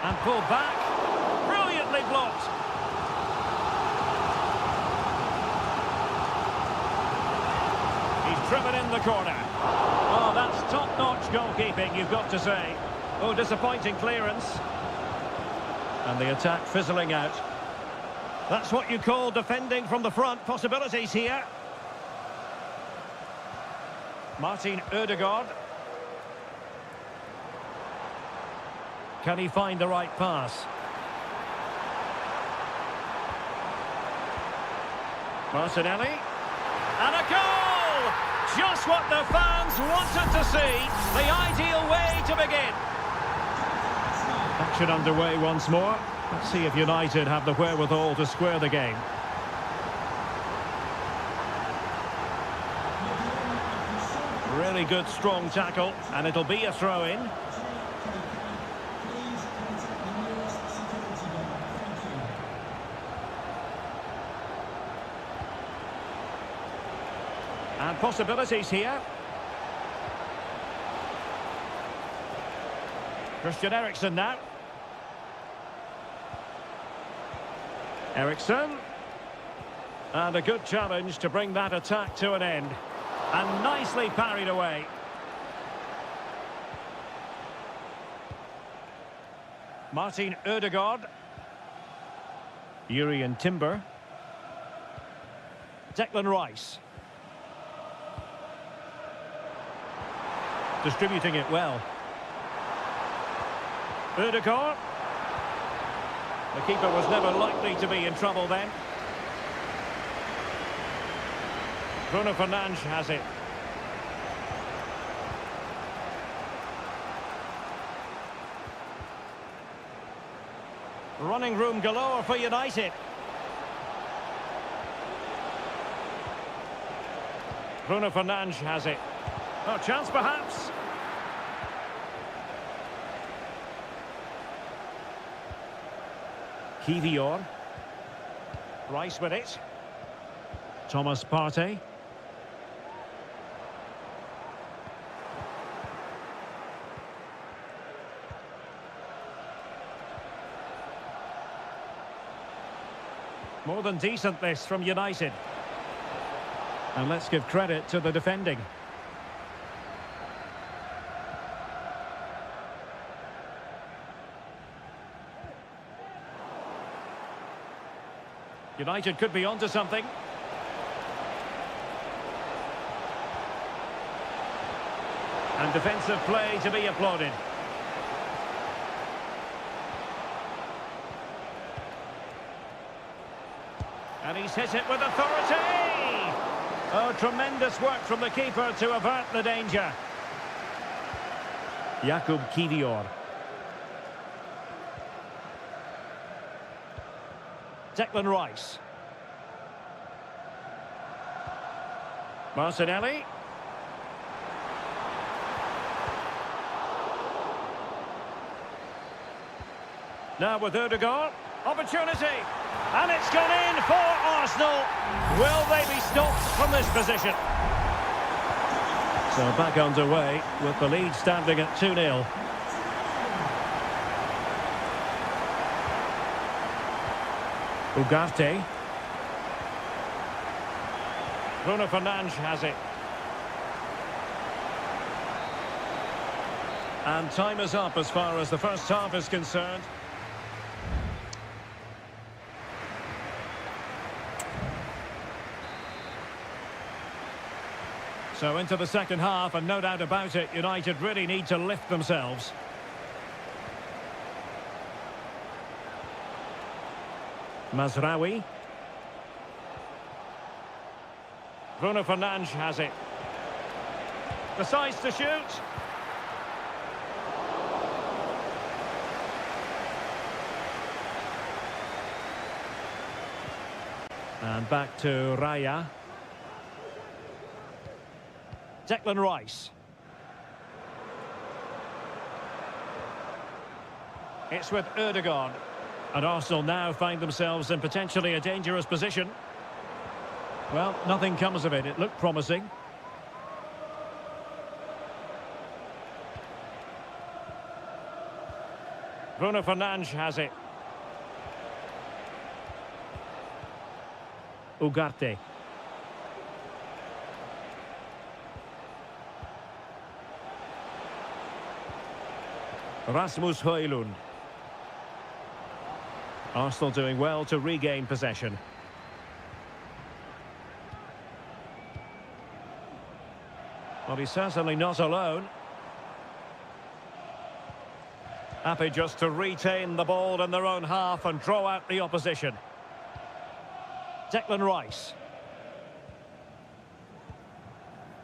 And pulled back. Brilliantly blocked. He's driven in the corner. Oh, that's top-notch goalkeeping, you've got to say. Oh, disappointing clearance. And the attack fizzling out. That's what you call defending from the front. Possibilities here. Martin Ødegaard. Can he find the right pass? Martinelli. And a goal! Just what the fans wanted to see. The ideal way to begin. Action underway once more. Let's see if United have the wherewithal to square the game. Really good, strong tackle, and it'll be a throw-in. And possibilities here. Christian Eriksen now. Eriksen. And a good challenge to bring that attack to an end. And nicely parried away. Martin Ødegaard. Urian Timber. Declan Rice. Distributing it well. Ødegaard. The keeper was never likely to be in trouble then. Bruno Fernandes has it. Running room galore for United. Bruno Fernandes has it. Oh, chance perhaps. Kivior. Rice with it. Thomas Partey. More than decent this from United. And let's give credit to the defending. United could be onto something. And defensive play to be applauded. And he's hit it with authority! Oh, tremendous work from the keeper to avert the danger. Jakub Kivior. Declan Rice. Martinelli. Now with Ødegaard. Opportunity. And it's gone in for Arsenal. Will they be stopped from this position? So back underway with the lead standing at 2-0. Ugarte. Bruno Fernandes has it. And time is up as far as the first half is concerned. So into the second half, and no doubt about it, United really need to lift themselves. Mazraoui. Bruno Fernandes has it. Decides to shoot. And back to Raya. Declan Rice. It's with Erdogan. And Arsenal now find themselves in potentially a dangerous position. Well, nothing comes of it. It looked promising. Bruno Fernandes has it. Ugarte. Rasmus Højlund. Arsenal doing well to regain possession. Well, he's certainly not alone. Happy just to retain the ball in their own half and draw out the opposition. Declan Rice.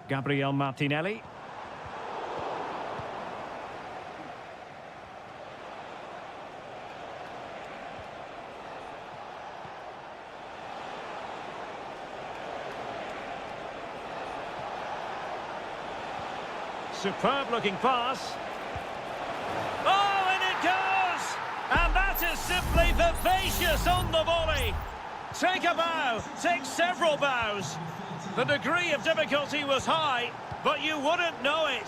Gabriel Martinelli. Superb looking pass. Oh, and it goes! And that is simply vivacious on the volley. Take a bow, take several bows. The degree of difficulty was high, but you wouldn't know it.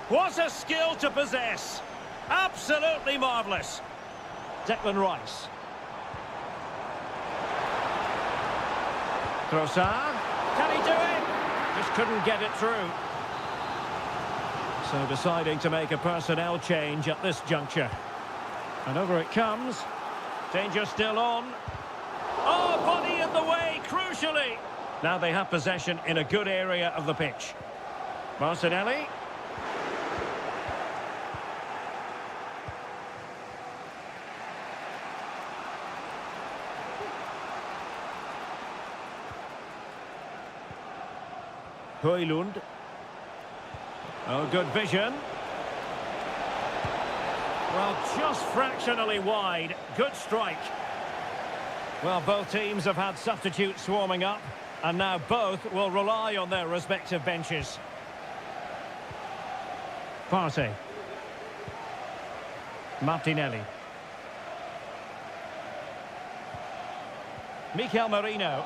What a skill to possess. Absolutely marvellous. Declan Rice. Trossard. Can he do it? Just couldn't get it through. So deciding to make a personnel change at this juncture. And over it comes. Danger still on. Oh, body in the way, crucially. Now they have possession in a good area of the pitch. Martinelli. Højlund. Oh, good vision. Well, just fractionally wide. Good strike. Well, both teams have had substitutes warming up, and now both will rely on their respective benches. Partey. Martinelli. Mikel Merino.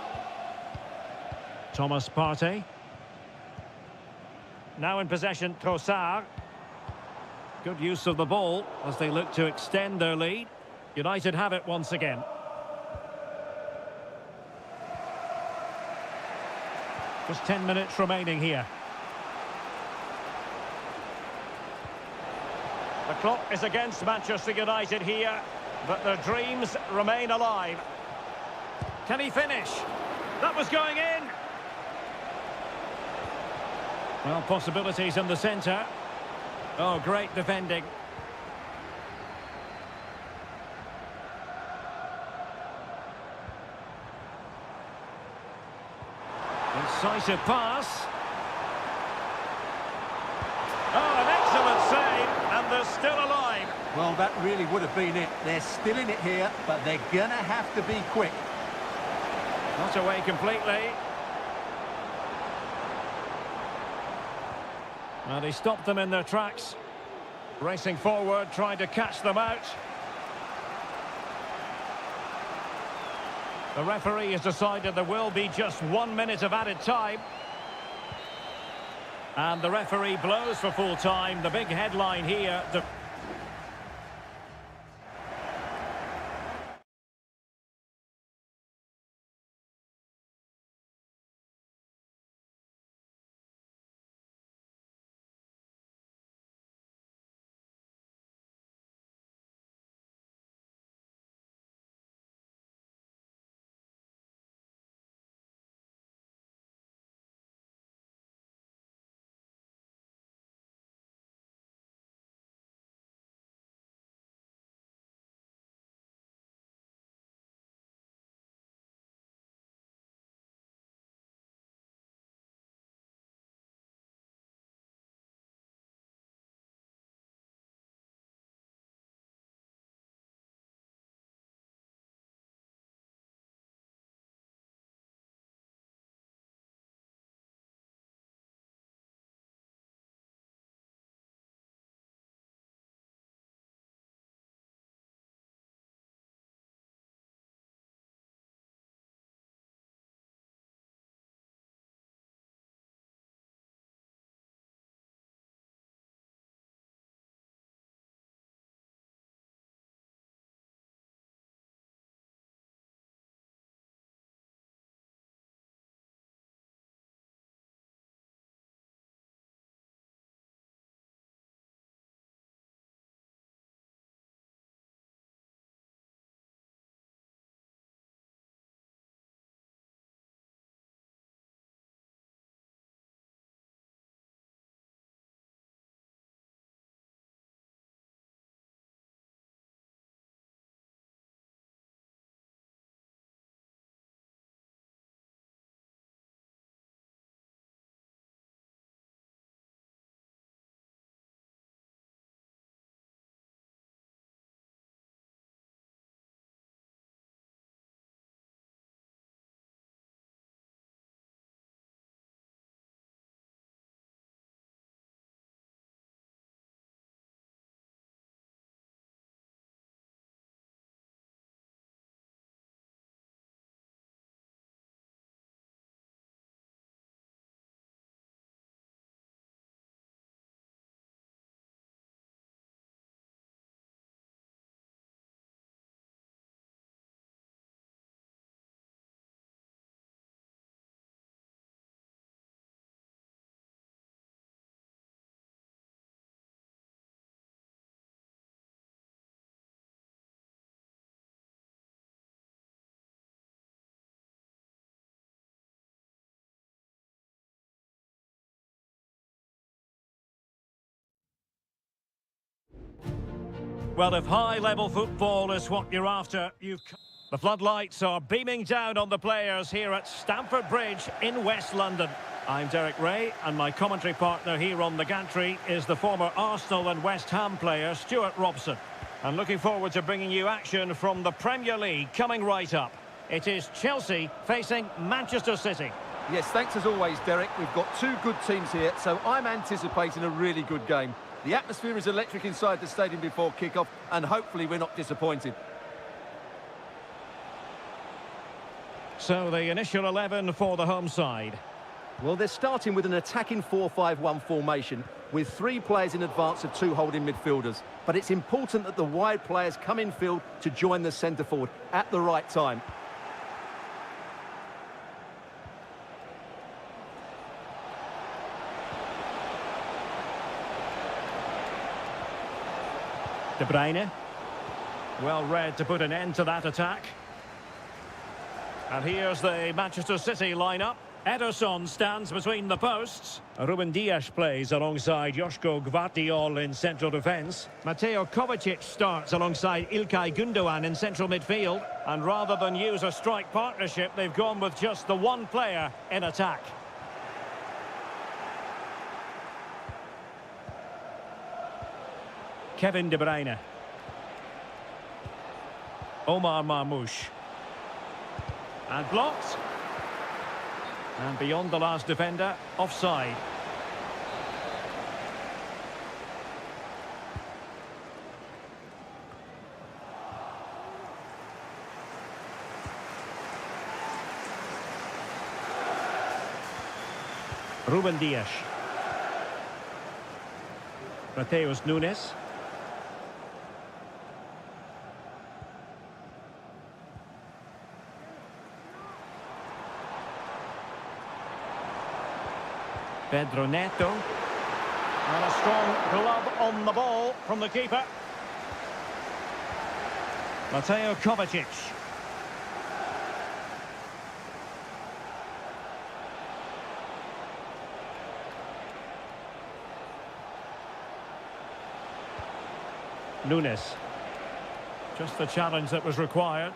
Thomas Partey. Now in possession, Trossard. Good use of the ball as they look to extend their lead. United have it once again. Just 10 minutes remaining here. The clock is against Manchester United here, but their dreams remain alive. Can he finish? That was going in. Well, possibilities in the centre. Oh, great defending. Incisive pass. Oh, an excellent save, and they're still alive. Well, that really would have been it. They're still in it here, but they're going to have to be quick. Not away completely. And he stopped them in their tracks. Racing forward, trying to catch them out. The referee has decided there will be just 1 minute of added time. And the referee blows for full time. The big headline here... Well, if high-level football is what you're after, you've... The floodlights are beaming down on the players here at Stamford Bridge in West London. I'm Derek Ray, and my commentary partner here on the gantry is the former Arsenal and West Ham player Stuart Robson. And looking forward to bringing you action from the Premier League coming right up. It is Chelsea facing Manchester City. Yes, thanks as always, Derek. We've got two good teams here, so I'm anticipating a really good game. The atmosphere is electric inside the stadium before kick-off, and hopefully we're not disappointed. So the initial 11 for the home side. Well, they're starting with an attacking 4-5-1 formation with three players in advance of two holding midfielders. But it's important that the wide players come in field to join the centre forward at the right time. De Bruyne. Well read to put an end to that attack. And here's the Manchester City lineup. Ederson stands between the posts. Ruben Dias plays alongside Joško Gvardiol in central defence. Mateo Kovacic starts alongside Ilkay Gundogan in central midfield. And rather than use a strike partnership, they've gone with just the one player in attack. Kevin De Bruyne. Omar Marmoush. And blocked. And beyond the last defender, offside. Ruben Dias. Mateus Nunes. Pedro Neto. And a strong glove on the ball from the keeper. Mateo Kovacic. Nunes. Just the challenge that was required.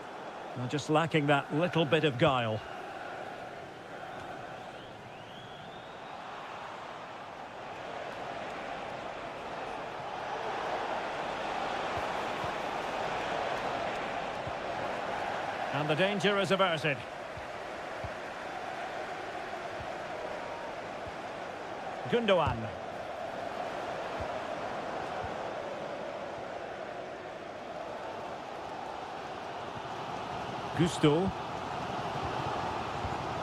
And just lacking that little bit of guile. And the danger is averted. Gundogan. Gusto.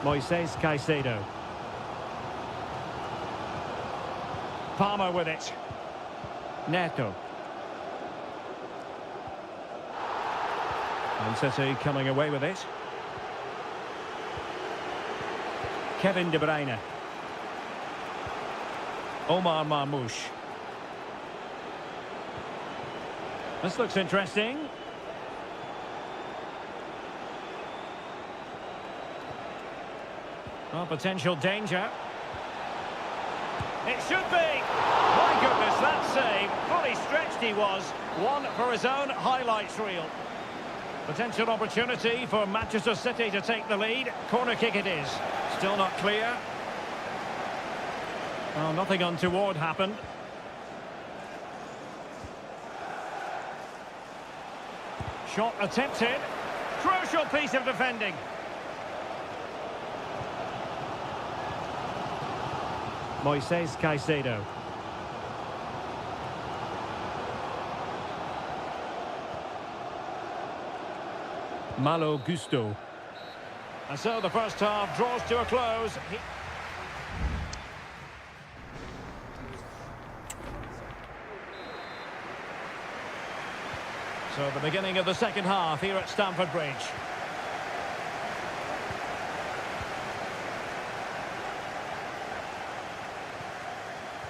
Moises Caicedo. Palmer with it. Neto. And City coming away with it. Kevin De Bruyne. Omar Marmoush. This looks interesting. Well, potential danger. It should be! My goodness, that save. Fully stretched he was. One for his own highlights reel. Potential opportunity for Manchester City to take the lead. Corner kick it is. Still not clear. Oh, nothing untoward happened. Shot attempted. Crucial piece of defending. Moises Caicedo. Malo Gusto. And so the first half draws to a close. So the beginning of the second half here at Stamford Bridge.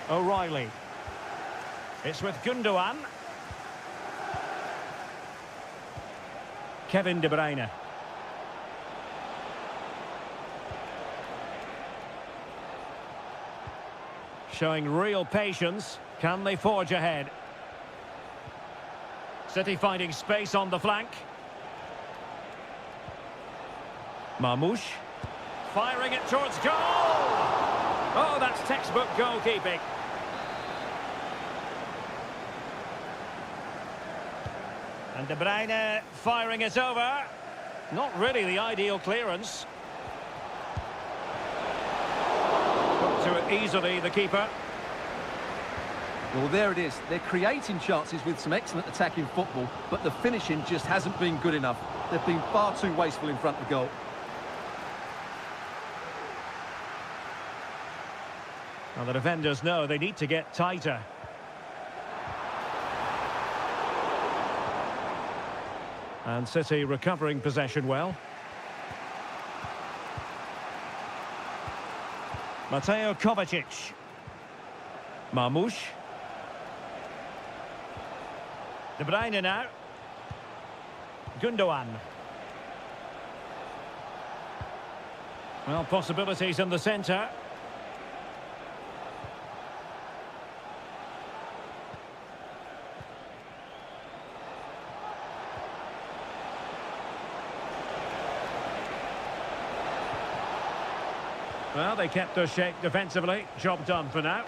O'Reilly. It's with Gundogan. Kevin De Bruyne. Showing real patience. Can they forge ahead? City finding space on the flank. Marmoush. Firing it towards goal! Oh, that's textbook goalkeeping. And De Bruyne firing it over. Not really the ideal clearance. Put to it easily, the keeper. Well, there it is. They're creating chances with some excellent attacking football, but the finishing just hasn't been good enough. They've been far too wasteful in front of goal. Well, the defenders know they need to get tighter. And City recovering possession well. Mateo Kovacic. Marmoush. De Bruyne now. Gundogan. Well, possibilities in the centre. Well, they kept their shape defensively. Job done for now.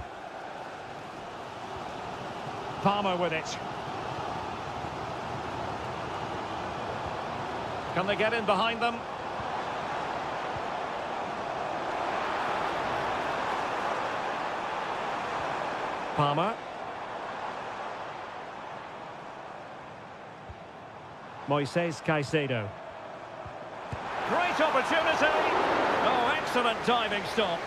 Palmer with it. Can they get in behind them? Palmer. Moises Caicedo. Great opportunity! Oh, excellent diving stop.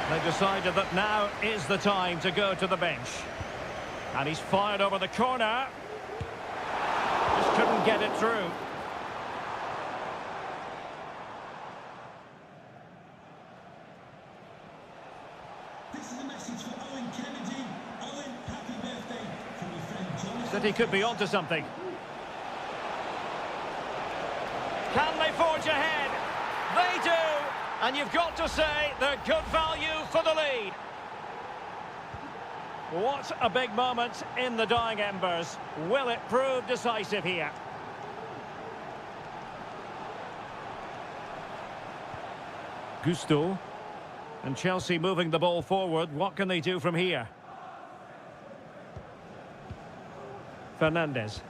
They decided that now is the time to go to the bench. And he's fired over the corner. Just couldn't get it through. This is a message for Owen Kennedy. Owen, happy birthday from your friend Jonathan. Said he could be onto something. Can they forge ahead? They do! And you've got to say they're good value for the lead. What a big moment in the dying embers. Will it prove decisive here? Gusto. And Chelsea moving the ball forward. What can they do from here? Fernandes.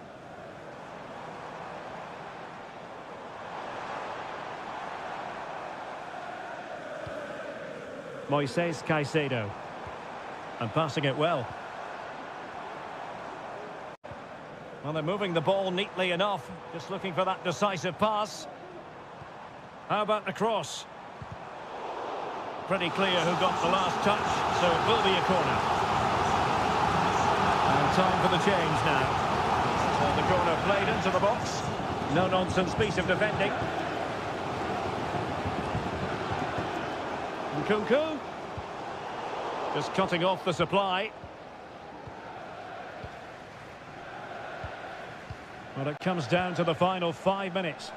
Moises Caicedo. And passing it well. Well, they're moving the ball neatly enough. Just looking for that decisive pass. How about the cross? Pretty clear who got the last touch, so it will be a corner. And time for the change now. So the corner played into the box. No-nonsense piece of defending. Nkunku. Just cutting off the supply. Well, it comes down to the final 5 minutes.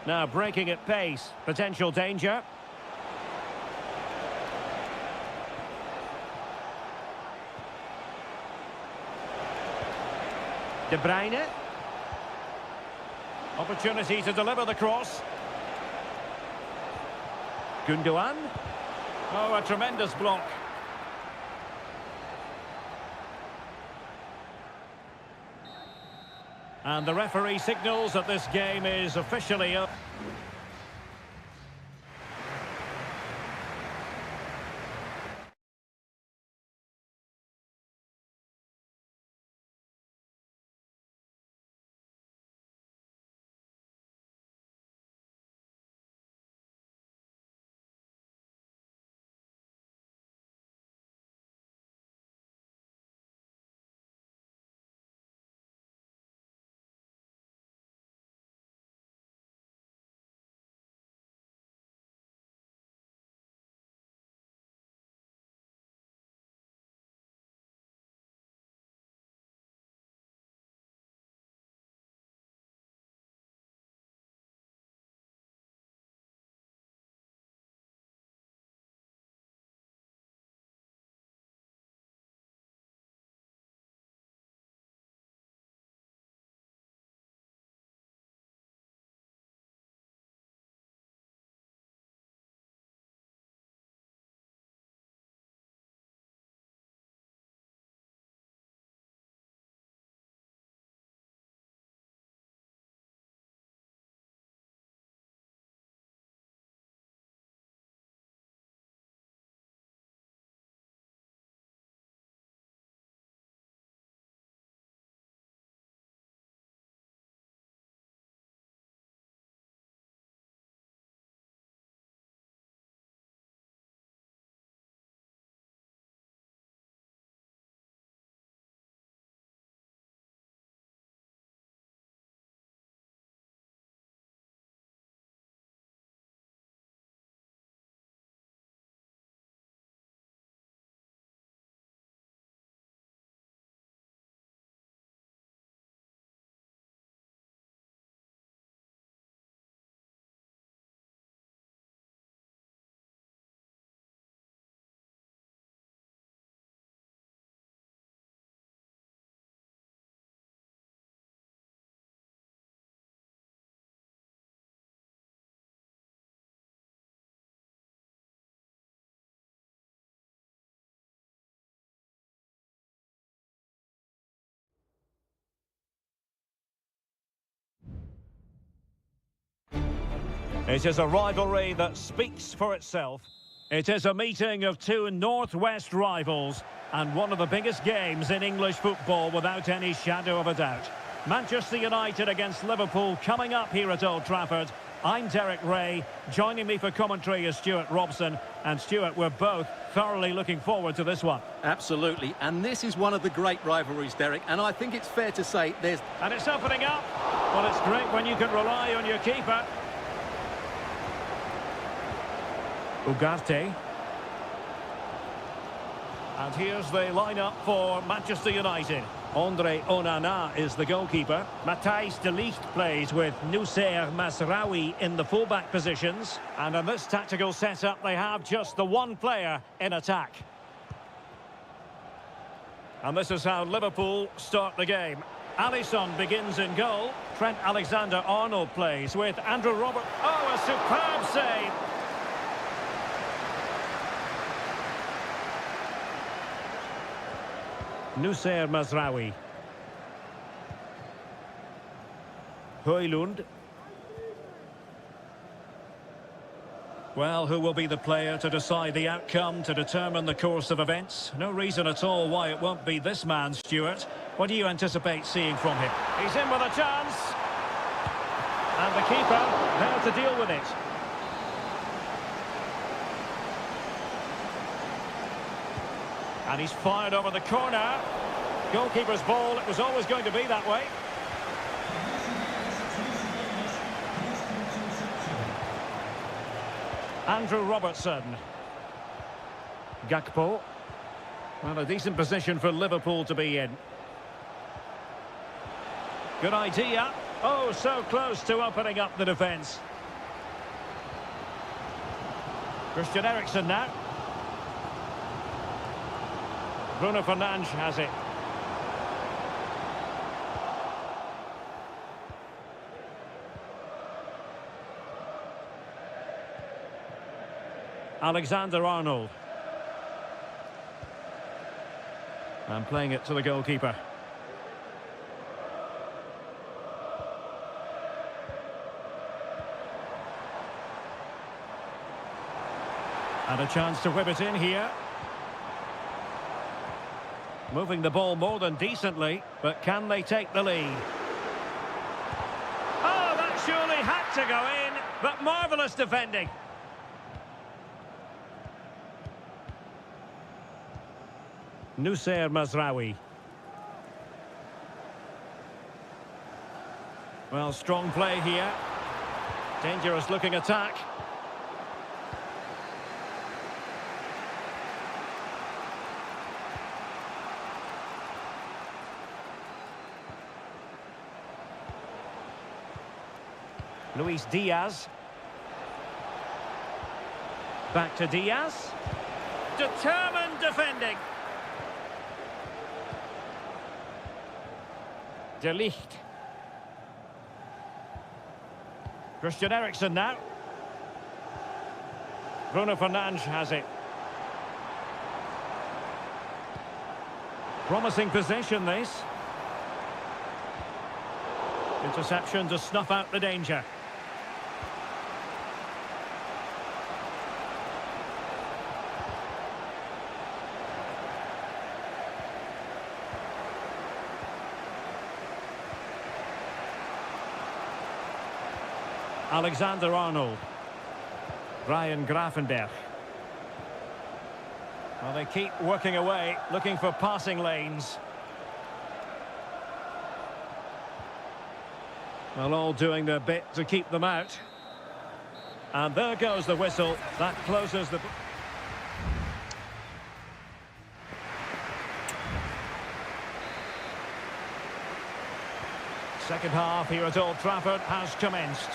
Now breaking at pace. Potential danger. De Bruyne. Opportunity to deliver the cross. Gundogan. Oh, a tremendous block. And the referee signals that this game is officially up. It is a rivalry that speaks for itself. It is a meeting of two northwest rivals and one of the biggest games in English football without any shadow of a doubt. Manchester United against Liverpool coming up here at Old Trafford. I'm Derek Ray. Joining me for commentary is Stuart Robson. And Stuart, we're both thoroughly looking forward to this one. Absolutely, and this is one of the great rivalries, Derek, and I think it's fair to say there's... And it's opening up. Well, it's great when you can rely on your keeper. Ugarte. And here's the lineup for Manchester United. Andre Onana is the goalkeeper. Matthijs de Ligt plays with Nusser Mazraoui in the fullback positions. And in this tactical setup, they have just the one player in attack. And this is how Liverpool start the game. Alisson begins in goal. Trent Alexander-Arnold plays with Andrew Roberts. Oh, a superb save! Nusser Mazraoui. Højlund. Well, who will be the player to decide the outcome, to determine the course of events? No reason at all why it won't be this man, Stuart. What do you anticipate seeing from him? He's in with a chance. And the keeper there to deal with it. And he's fired over the corner. Goalkeeper's ball, it was always going to be that way. Andrew Robertson. Gakpo. Well, a decent position for Liverpool to be in. Good idea. Oh, so close to opening up the defence. Christian Eriksen now. Bruno Fernandes has it. Alexander-Arnold. And playing it to the goalkeeper. And a chance to whip it in here. Moving the ball more than decently, but can they take the lead? Oh, that surely had to go in, but marvellous defending. Nusser Mazraoui. Well, strong play here. Dangerous looking attack. Luis Diaz. Back to Diaz. Determined defending. De Ligt. Christian Eriksen now. Bruno Fernandes has it. Promising possession, this. Interception to snuff out the danger. Alexander-Arnold. Ryan Gravenberch. Well, they keep working away, looking for passing lanes. Well, all doing their bit to keep them out. And there goes the whistle. That closes the... Second half here at Old Trafford has commenced.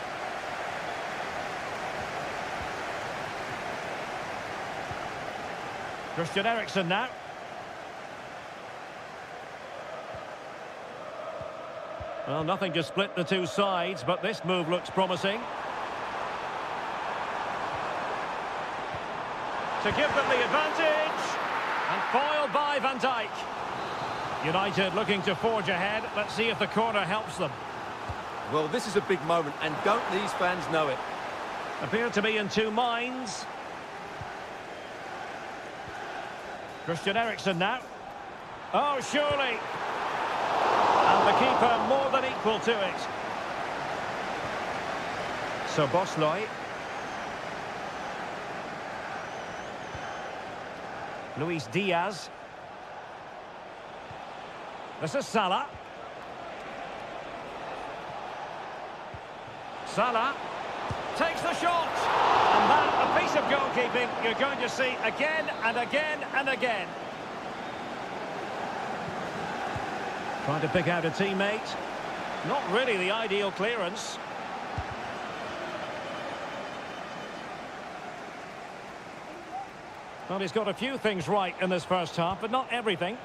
Christian Eriksen now. Well, nothing to split the two sides, but this move looks promising. To give them the advantage. And foiled by Van Dijk. United looking to forge ahead. Let's see if the corner helps them. Well, this is a big moment, and don't these fans know it? Appear to be in two minds. Christian Eriksen now. Oh, surely. And the keeper more than equal to it. So Bosley. Luis Diaz. This is Salah. Salah takes the shot. And that, a piece of goalkeeping you're going to see again and again and again. Trying to pick out a teammate. Not really the ideal clearance. Well, he's got a few things right in this first half, but not everything.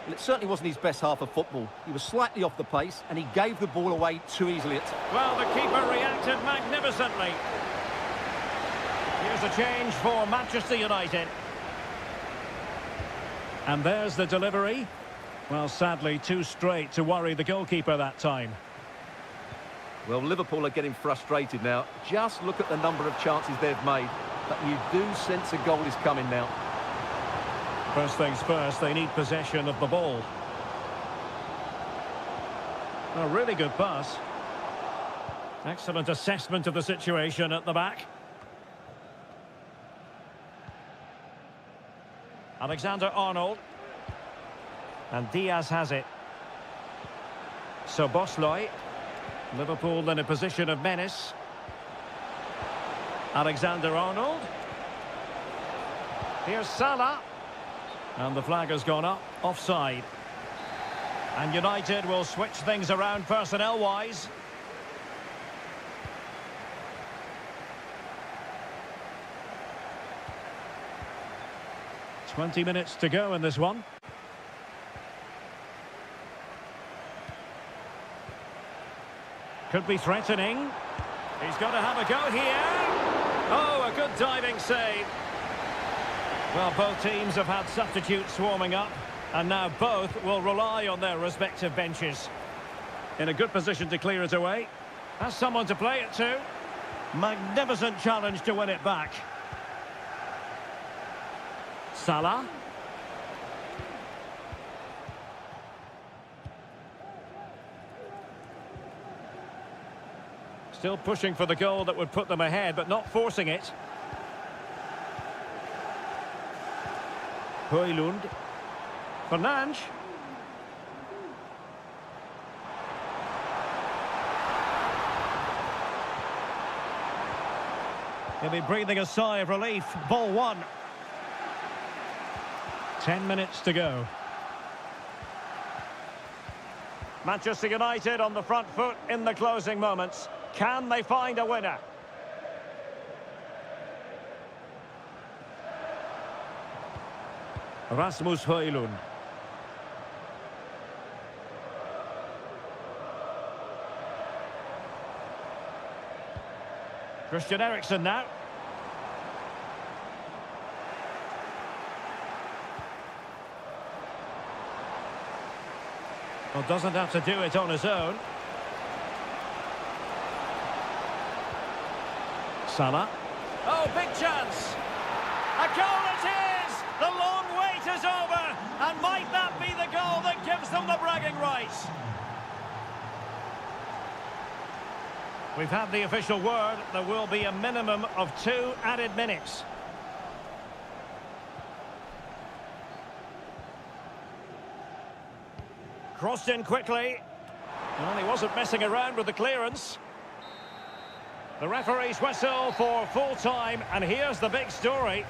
Well, it certainly wasn't his best half of football. He was slightly off the pace, and he gave the ball away too easily. Well, the keeper reacted magnificently. Here's a change for Manchester United. And there's the delivery. Well, sadly, too straight to worry the goalkeeper that time. Well, Liverpool are getting frustrated now. Just look at the number of chances they've made. But you do sense a goal is coming now. First things first, they need possession of the ball. A really good pass. Excellent assessment of the situation at the back. Alexander-Arnold. And Diaz has it. So Bosley. Liverpool in a position of menace. Alexander-Arnold. Here's Salah. And the flag has gone up, offside. And United will switch things around personnel-wise. "20 minutes to go in this one. Could be threatening. He's got to have a go here. Oh, a good diving save. Well, both teams have had substitutes swarming up, and now both will rely on their respective benches. In a good position to clear it away. Has someone to play it to. Magnificent challenge to win it back. Salah. Still pushing for the goal that would put them ahead, but not forcing it. Højlund. Fernandes. He'll be breathing a sigh of relief. Ball one. 10 minutes to go. Manchester United on the front foot in the closing moments. Can they find a winner? Rasmus Højlund. Christian Eriksen now. Well, doesn't have to do it on his own. Salah. Oh, big chance. A goal it is! The long wait is over. And might that be the goal that gives them the bragging rights? We've had the official word. There will be a minimum of 2 added minutes. Crossed in quickly. Well, he wasn't messing around with the clearance. The referee's whistle for full time, and here's the big story.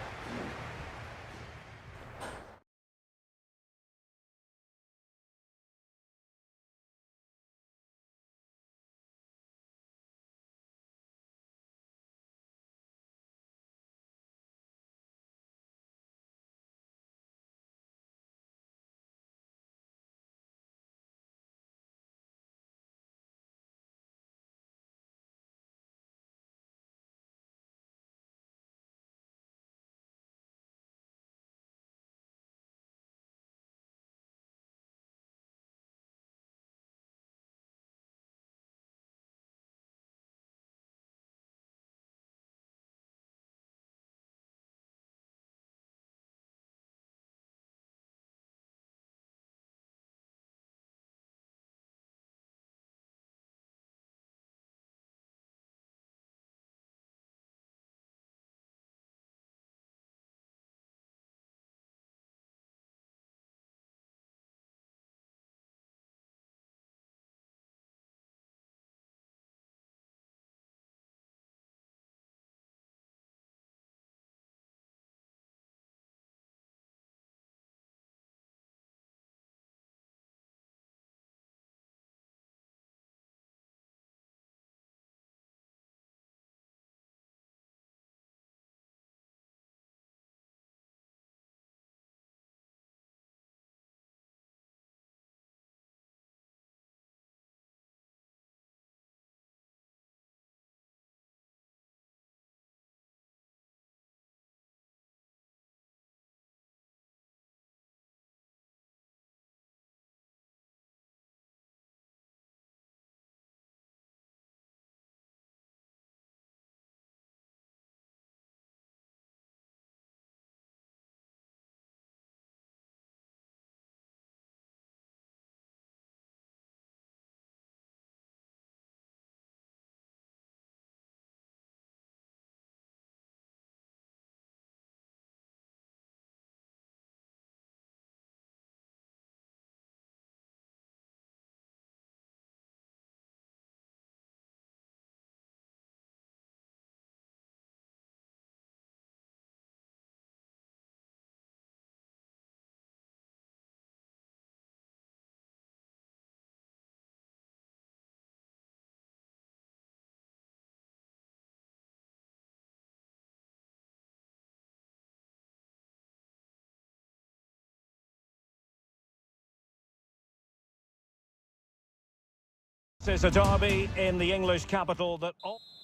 It's a derby in the English capital that...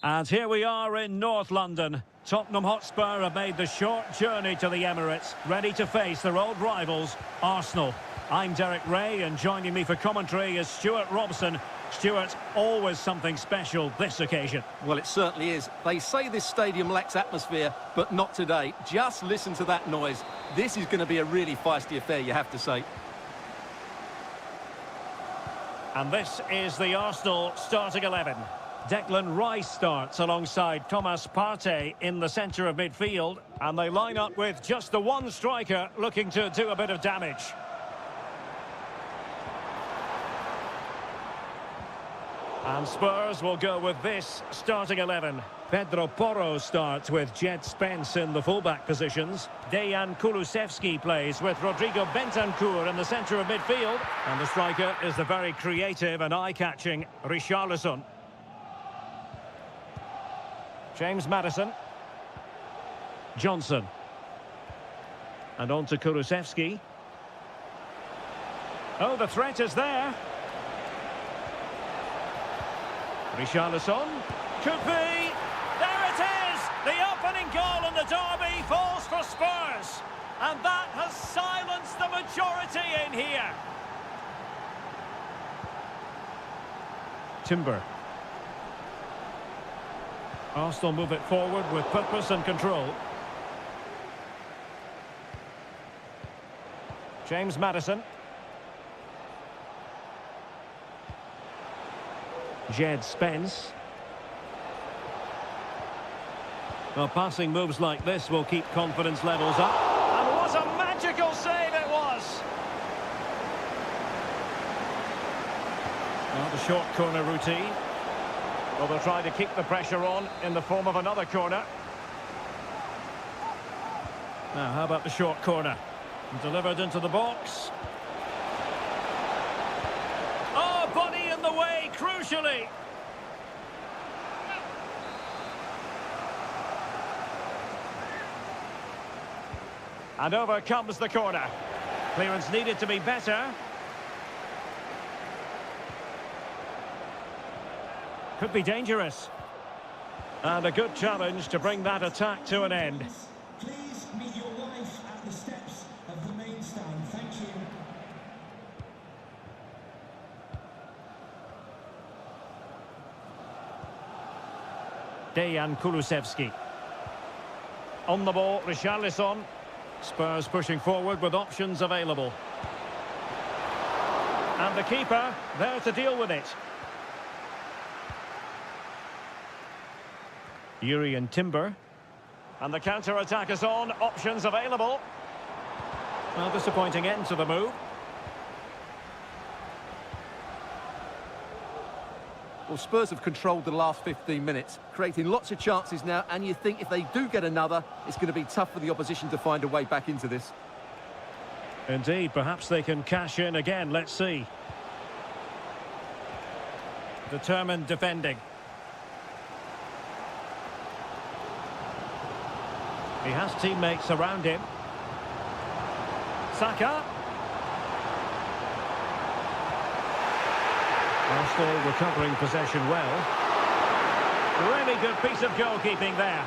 And here we are in North London. Tottenham Hotspur have made the short journey to the Emirates, ready to face their old rivals, Arsenal. I'm Derek Ray, and joining me for commentary is Stuart Robson. Stuart, always something special this occasion. Well, it certainly is. They say this stadium lacks atmosphere, but not today. Just listen to that noise. This is going to be a really feisty affair, you have to say. And this is the Arsenal starting 11. Declan Rice starts alongside Thomas Partey in the centre of midfield. And they line up with just the one striker looking to do a bit of damage. And Spurs will go with this starting 11. Pedro Porro starts with Jed Spence in the fullback positions. Dejan Kulusevski plays with Rodrigo Bentancur in the centre of midfield. And the striker is the very creative and eye-catching Richarlison. James Maddison. Johnson. And on to Kulusevski. Oh, the threat is there. Richarlison. Could be. There it is! The opening goal in the derby falls for Spurs. And that has silenced the majority in here. Timber. Arsenal move it forward with purpose and control. James Maddison. Jed Spence. Well, passing moves like this will keep confidence levels up. And what a magical save it was! Well, the short corner routine. Well, they'll try to keep the pressure on in the form of another corner. Now, how about the short corner? Delivered into the box. Oh, body in the way, crucially. And over comes the corner. Clearance needed to be better. Could be dangerous. And a good challenge to bring that attack to an end. Please meet your wife at the steps of the main stand. Thank you. Dejan Kulusevski. On the ball, Richarlison. Spurs pushing forward with options available. And the keeper there to deal with it. Yuri and Timber. And the counter-attack is on. Options available. Well, disappointing end to the move. Well, Spurs have controlled the last 15 minutes, creating lots of chances now, and you think if they do get another, it's going to be tough for the opposition to find a way back into this. Indeed, perhaps they can cash in again. Let's see. Determined defending. He has teammates around him. Saka. Arsenal recovering possession well. Really good piece of goalkeeping there.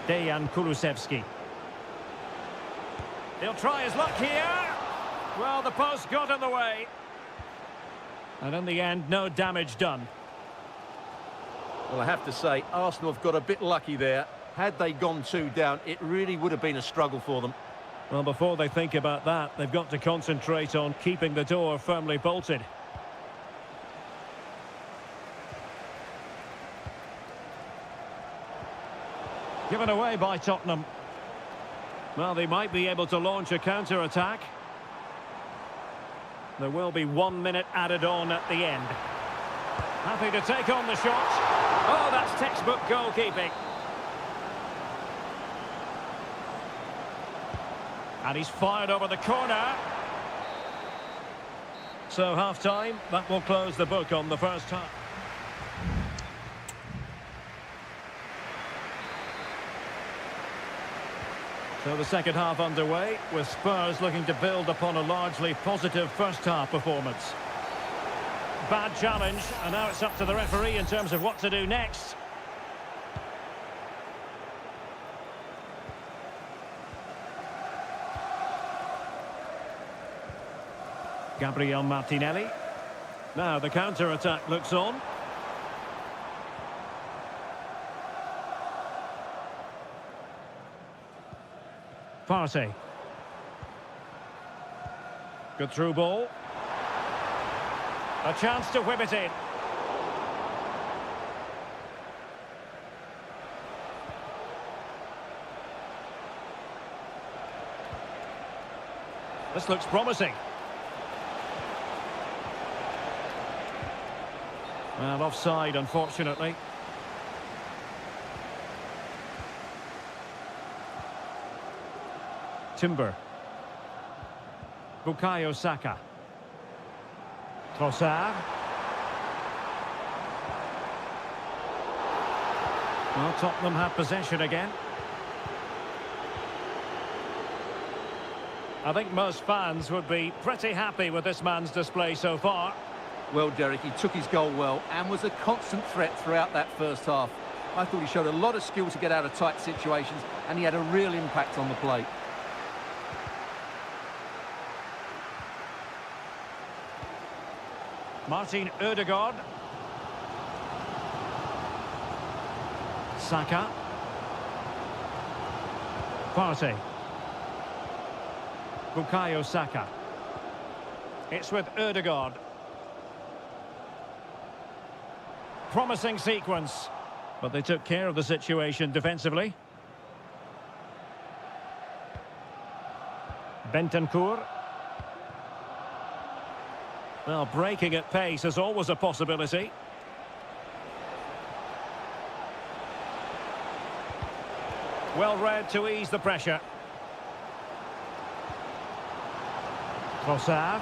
Dejan Kulusevski. He'll try his luck here. Well, the post got in the way. And in the end, no damage done. Well, I have to say, Arsenal have got a bit lucky there. Had they gone 2 down, it really would have been a struggle for them. Well, before they think about that, they've got to concentrate on keeping the door firmly bolted. Given away by Tottenham. Well, they might be able to launch a counter-attack. There will be 1 minute added on at the end. Happy to take on the shot. Oh, that's textbook goalkeeping. And he's fired over the corner. So half-time, that will close the book on the first half. So the second half underway, with Spurs looking to build upon a largely positive first half performance. Bad challenge, and now it's up to the referee in terms of what to do next. Gabriel Martinelli. Now the counter-attack looks on. Partey. Good through ball. A chance to whip it in. This looks promising. Well, offside, unfortunately. Timber. Bukayo Saka. Trossard. Well, Tottenham have possession again. I think most fans would be pretty happy with this man's display so far. Well, Derek, he took his goal well and was a constant threat throughout that first half. I thought he showed a lot of skill to get out of tight situations, and he had a real impact on the plate. Martin Ødegaard. Saka. Partey. Bukayo Saka. It's with Ødegaard. Promising sequence, but they took care of the situation defensively. Bentancur. Well, breaking at pace is always a possibility. Well read to ease the pressure. Trossard.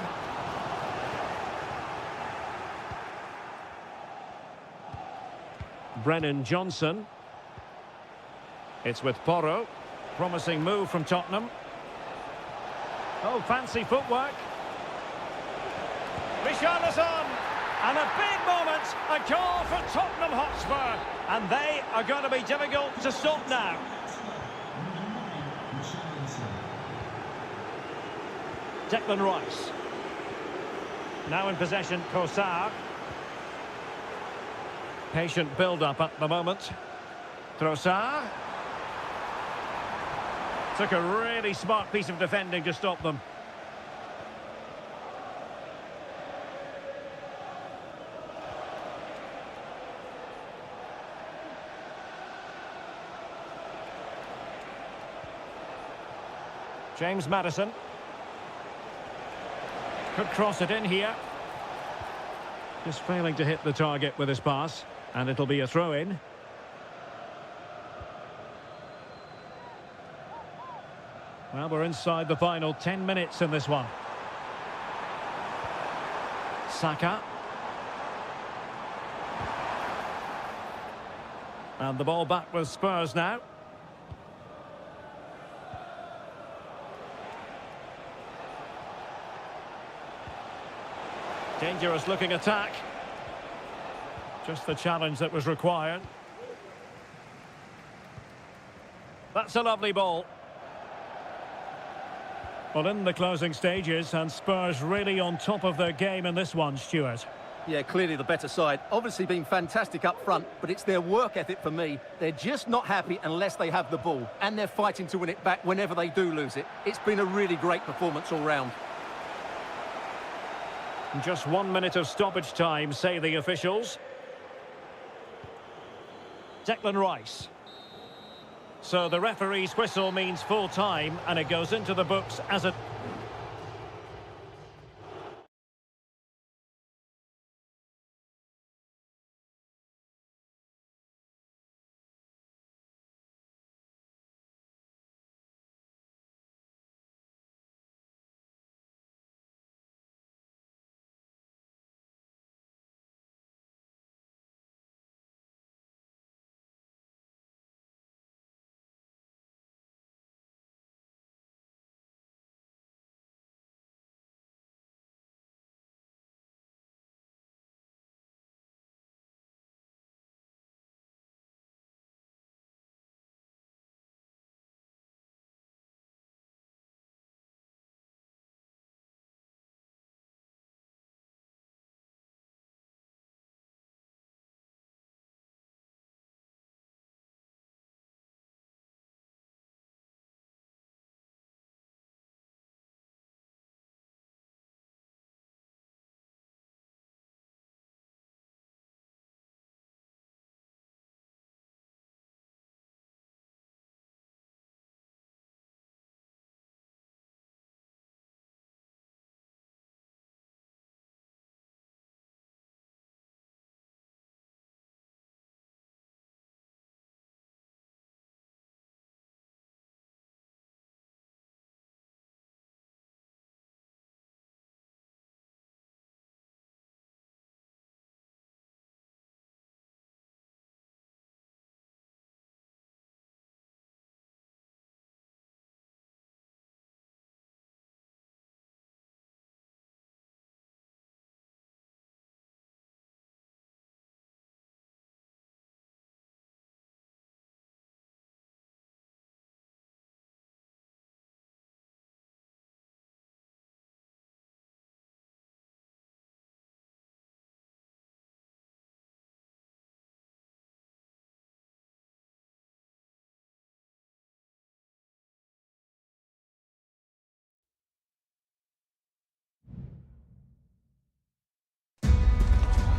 Brennan Johnson. It's with Porro. Promising move from Tottenham. Oh, fancy footwork. Richarlison. And a big moment. A goal for Tottenham Hotspur. And they are going to be difficult to stop now. Declan Rice. Now in possession, Trossard. Patient build-up at the moment. Trossard. Took a really smart piece of defending to stop them. James Maddison. Could cross it in here. Just failing to hit the target with his pass. And it'll be a throw-in. Well, we're inside the final 10 minutes in this one. Saka. And the ball back with Spurs now. Dangerous looking attack. Just the challenge that was required. That's a lovely ball. Well, in the closing stages, and Spurs really on top of their game in this one, Stuart. Yeah, clearly the better side. Obviously been fantastic up front, but it's their work ethic for me. They're just not happy unless they have the ball, and they're fighting to win it back whenever they do lose it. It's been a really great performance all round. Just 1 minute of stoppage time, say the officials. Declan Rice. So the referee's whistle means full time, and it goes into the books as a...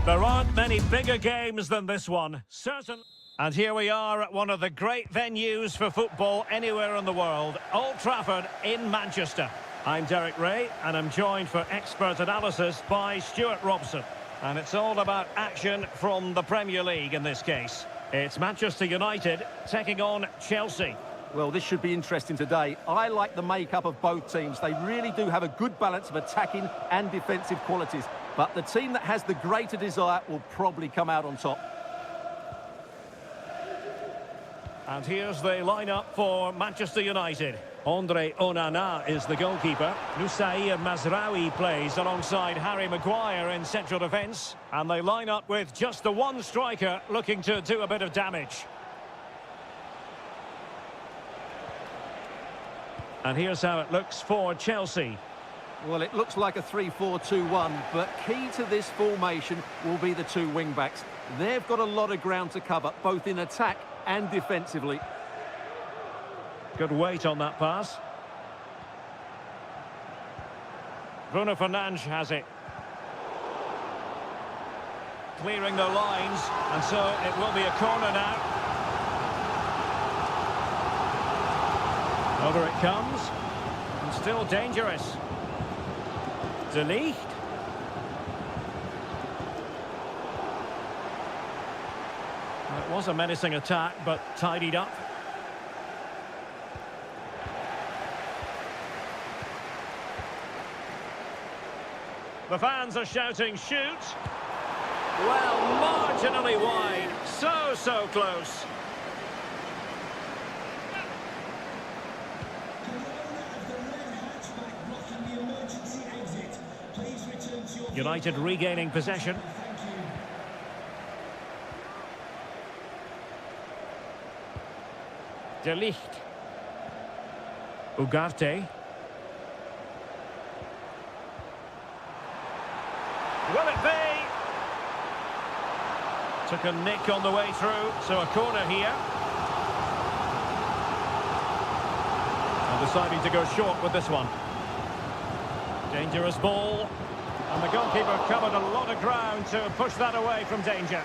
There aren't many bigger games than this one, certain. And here we are at one of the great venues for football anywhere in the world, Old Trafford in Manchester. I'm Derek Ray, and I'm joined for expert analysis by Stuart Robson. And it's all about action from the Premier League in this case. It's Manchester United taking on Chelsea. Well, this should be interesting today. I like the makeup of both teams. They really do have a good balance of attacking and defensive qualities. But the team that has the greater desire will probably come out on top. And here's the lineup for Manchester United. Andre Onana is the goalkeeper. Nusair Mazraoui plays alongside Harry Maguire in central defence. And they line up with just the one striker looking to do a bit of damage. And here's how it looks for Chelsea. Well, it looks like a 3-4-2-1, but key to this formation will be the two wing-backs. They've got a lot of ground to cover, both in attack and defensively. Good weight on that pass. Bruno Fernandes has it. Clearing the lines, and so it will be a corner now. Over it comes, and still dangerous. De Ligt. It was a menacing attack, but tidied up. The fans are shouting, shoot! Well, marginally wide. So close. United regaining possession. De Ligt. Ugarte. Will it be? Took a nick on the way through, so a corner here. And deciding to go short with this one. Dangerous ball. And the goalkeeper covered a lot of ground to push that away from danger.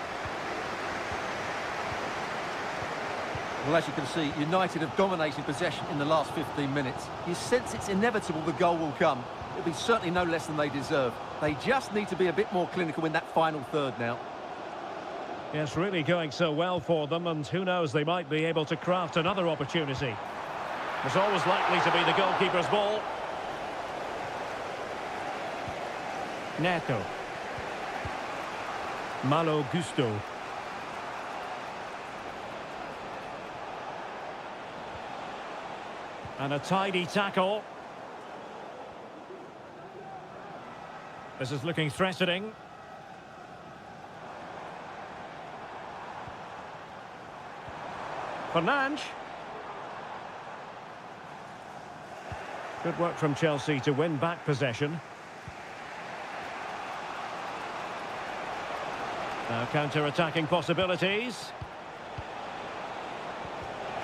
Well, as you can see, United have dominated possession in the last 15 minutes. You sense it's inevitable the goal will come. It'll be certainly no less than they deserve. They just need to be a bit more clinical in that final third now. Yes, really going so well for them, and who knows, they might be able to craft another opportunity. It's always likely to be the goalkeeper's ball. Neto. Malo Gusto. And a tidy tackle. This is looking threatening. Fernandes. Good work from Chelsea to win back possession. Now counter-attacking possibilities.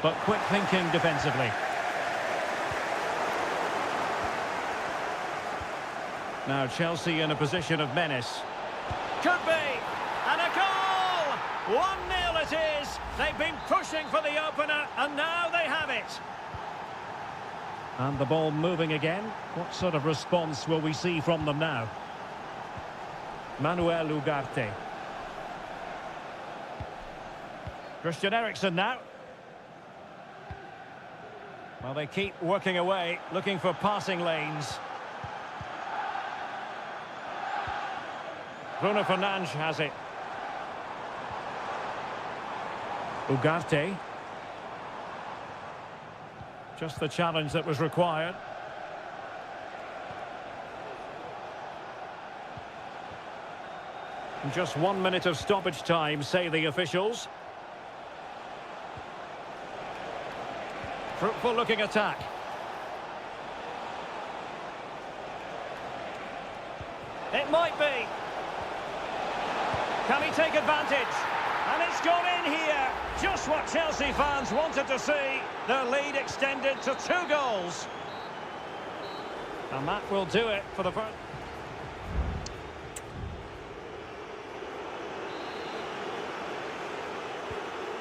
But quick thinking defensively. Now Chelsea in a position of menace. Could be! And a goal! 1-0 it is! They've been pushing for the opener, and now they have it! And the ball moving again. What sort of response will we see from them now? Manuel Ugarte. Christian Eriksen now. Well, they keep working away, looking for passing lanes. Bruno Fernandes has it. Ugarte. Just the challenge that was required. And just 1 minute of stoppage time, say the officials. Fruitful looking attack. It might be. Can he take advantage? And it's gone in here. Just what Chelsea fans wanted to see. Their lead extended to 2 goals. And that will do it for the first.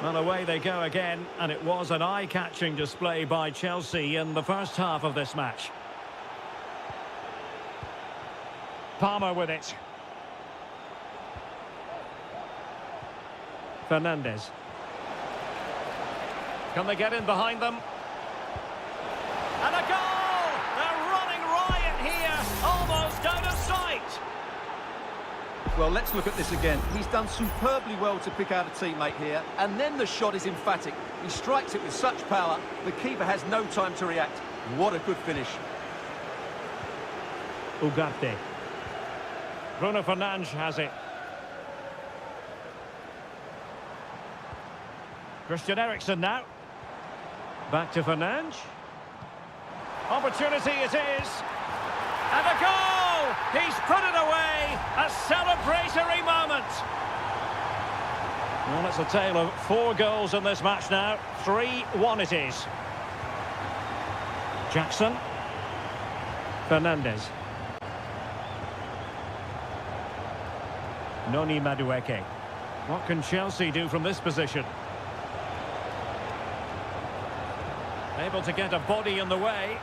Well, away they go again, and it was an eye-catching display by Chelsea in the first half of this match. Palmer with it. Fernandes. Can they get in behind them? And a goal! They're running riot here, almost out of sight. Well, let's look at this again. He's done superbly well to pick out a teammate here, and then the shot is emphatic. He strikes it with such power, the keeper has no time to react. What a good finish. Ugarte. Bruno Fernandes has it. Christian Eriksen now. Back to Fernandes. Opportunity it is. And a goal! He's put it away. A celebratory moment. Well, it's a tale of 4 goals in this match now. 3-1 it is. Jackson. Fernandes. Noni Madueke. What can Chelsea do from this position? Able to get a body in the way.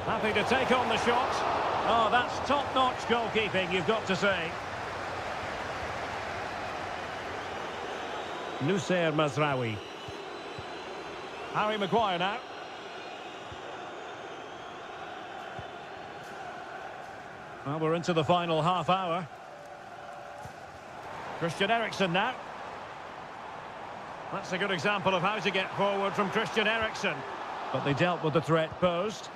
Happy to take on the shot. Oh, that's top-notch goalkeeping, you've got to say. Nusayr Mazraoui. Harry Maguire now. Well, we're into the final half hour. Christian Eriksen now. That's a good example of how to get forward from Christian Eriksen. But they dealt with the threat posed.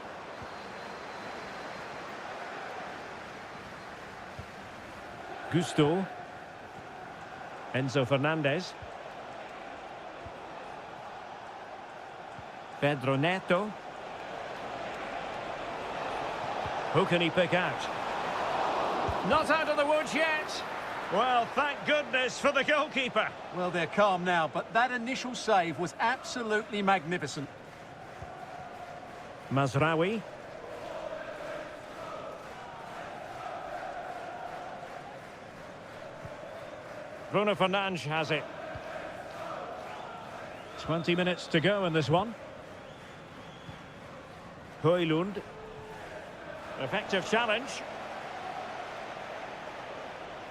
Gusto. Enzo Fernandez. Pedro Neto. Who can he pick out? Not out of the woods yet. Well, thank goodness for the goalkeeper. Well, they're calm now, but that initial save was absolutely magnificent. Mazraoui. Bruno Fernandes has it. 20 minutes to go in this one. Højlund. Effective challenge.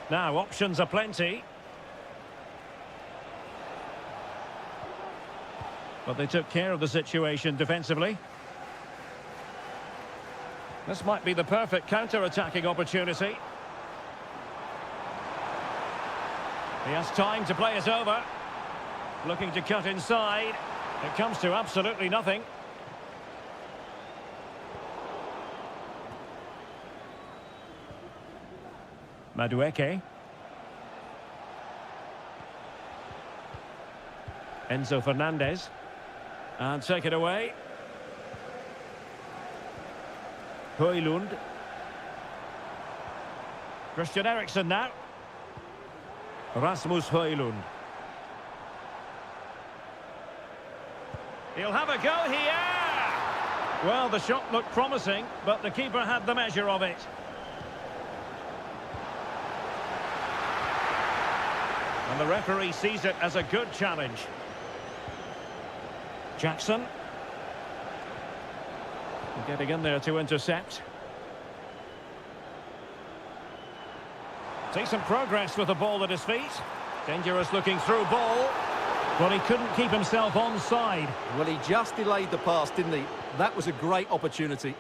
Now, options are plenty. But they took care of the situation defensively. This might be the perfect counter-attacking opportunity. He has time to play it over. Looking to cut inside. It comes to absolutely nothing. Madueke. Enzo Fernandez. And take it away. Højlund. Christian Eriksen now. Rasmus Højlund. He'll have a go here! Well, the shot looked promising, but the keeper had the measure of it. And the referee sees it as a good challenge. Jackson. Getting in there to intercept. Decent progress with the ball at his feet. Dangerous looking through ball. But he couldn't keep himself onside. Well, he just delayed the pass, didn't he? That was a great opportunity.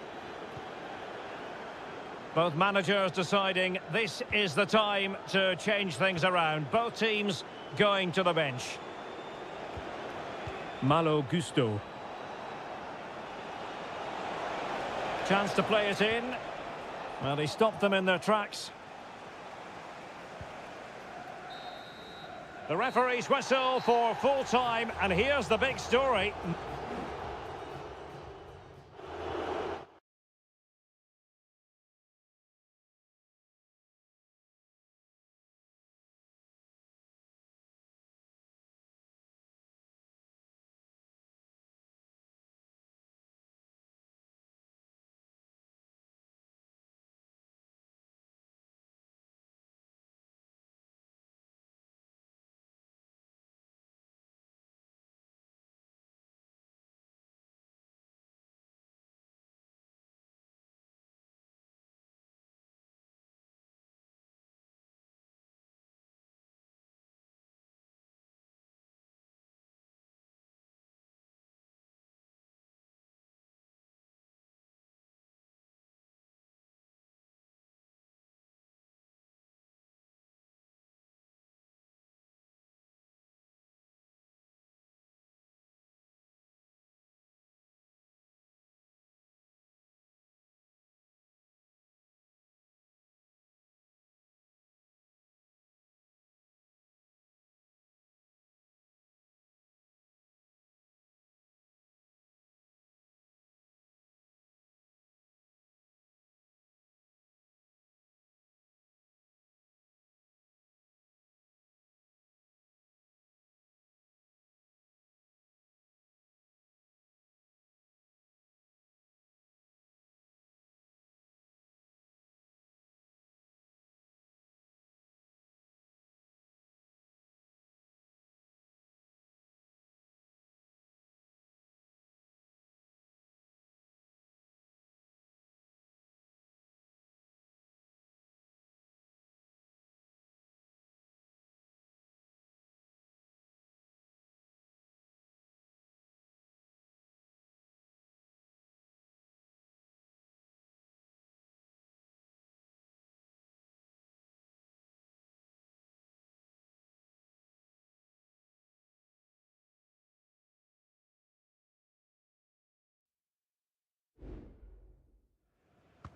Both managers deciding this is the time to change things around. Both teams going to the bench. Malo Gusto. Chance to play it in. Well, he stopped them in their tracks. The referee's whistle for full time, and here's the big story.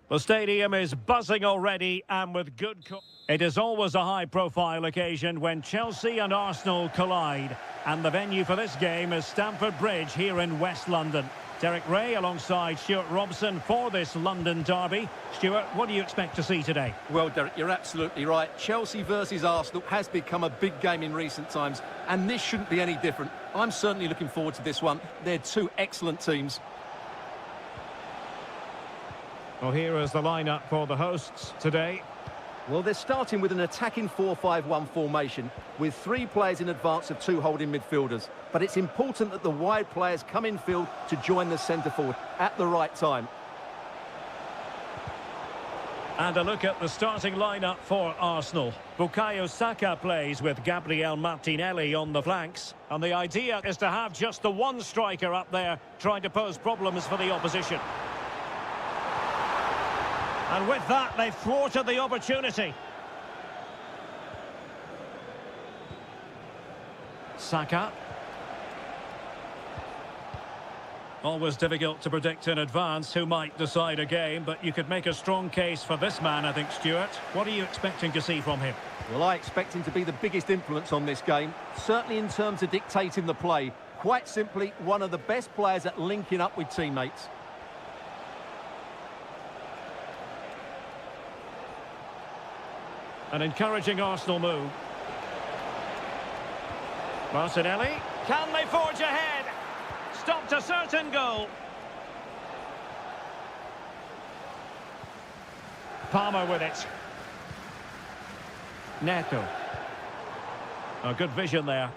The stadium is buzzing already and with good... It is always a high-profile occasion when Chelsea and Arsenal collide. And the venue for this game is Stamford Bridge here in West London. Derek Ray alongside Stuart Robson for this London derby. Stuart, what do you expect to see today? Well, Derek, you're absolutely right. Chelsea versus Arsenal has become a big game in recent times, and this shouldn't be any different. I'm certainly looking forward to this one. They're two excellent teams. Well, here is the lineup for the hosts today. Well, they're starting with an attacking 4-5-1 formation with 3 players in advance of 2 holding midfielders. But it's important that the wide players come in field to join the centre forward at the right time. And a look at the starting lineup for Arsenal. Bukayo Saka plays with Gabriel Martinelli on the flanks. And the idea is to have just the one striker up there trying to pose problems for the opposition. And with that, they've thwarted the opportunity. Saka. Always difficult to predict in advance who might decide a game, but you could make a strong case for this man, I think, Stuart. What are you expecting to see from him? Well, I expect him to be the biggest influence on this game, certainly in terms of dictating the play. Quite simply, one of the best players at linking up with teammates. An encouraging Arsenal move. Martinelli. Can they forge ahead? Stopped a certain goal. Palmer with it. Neto. A good vision there.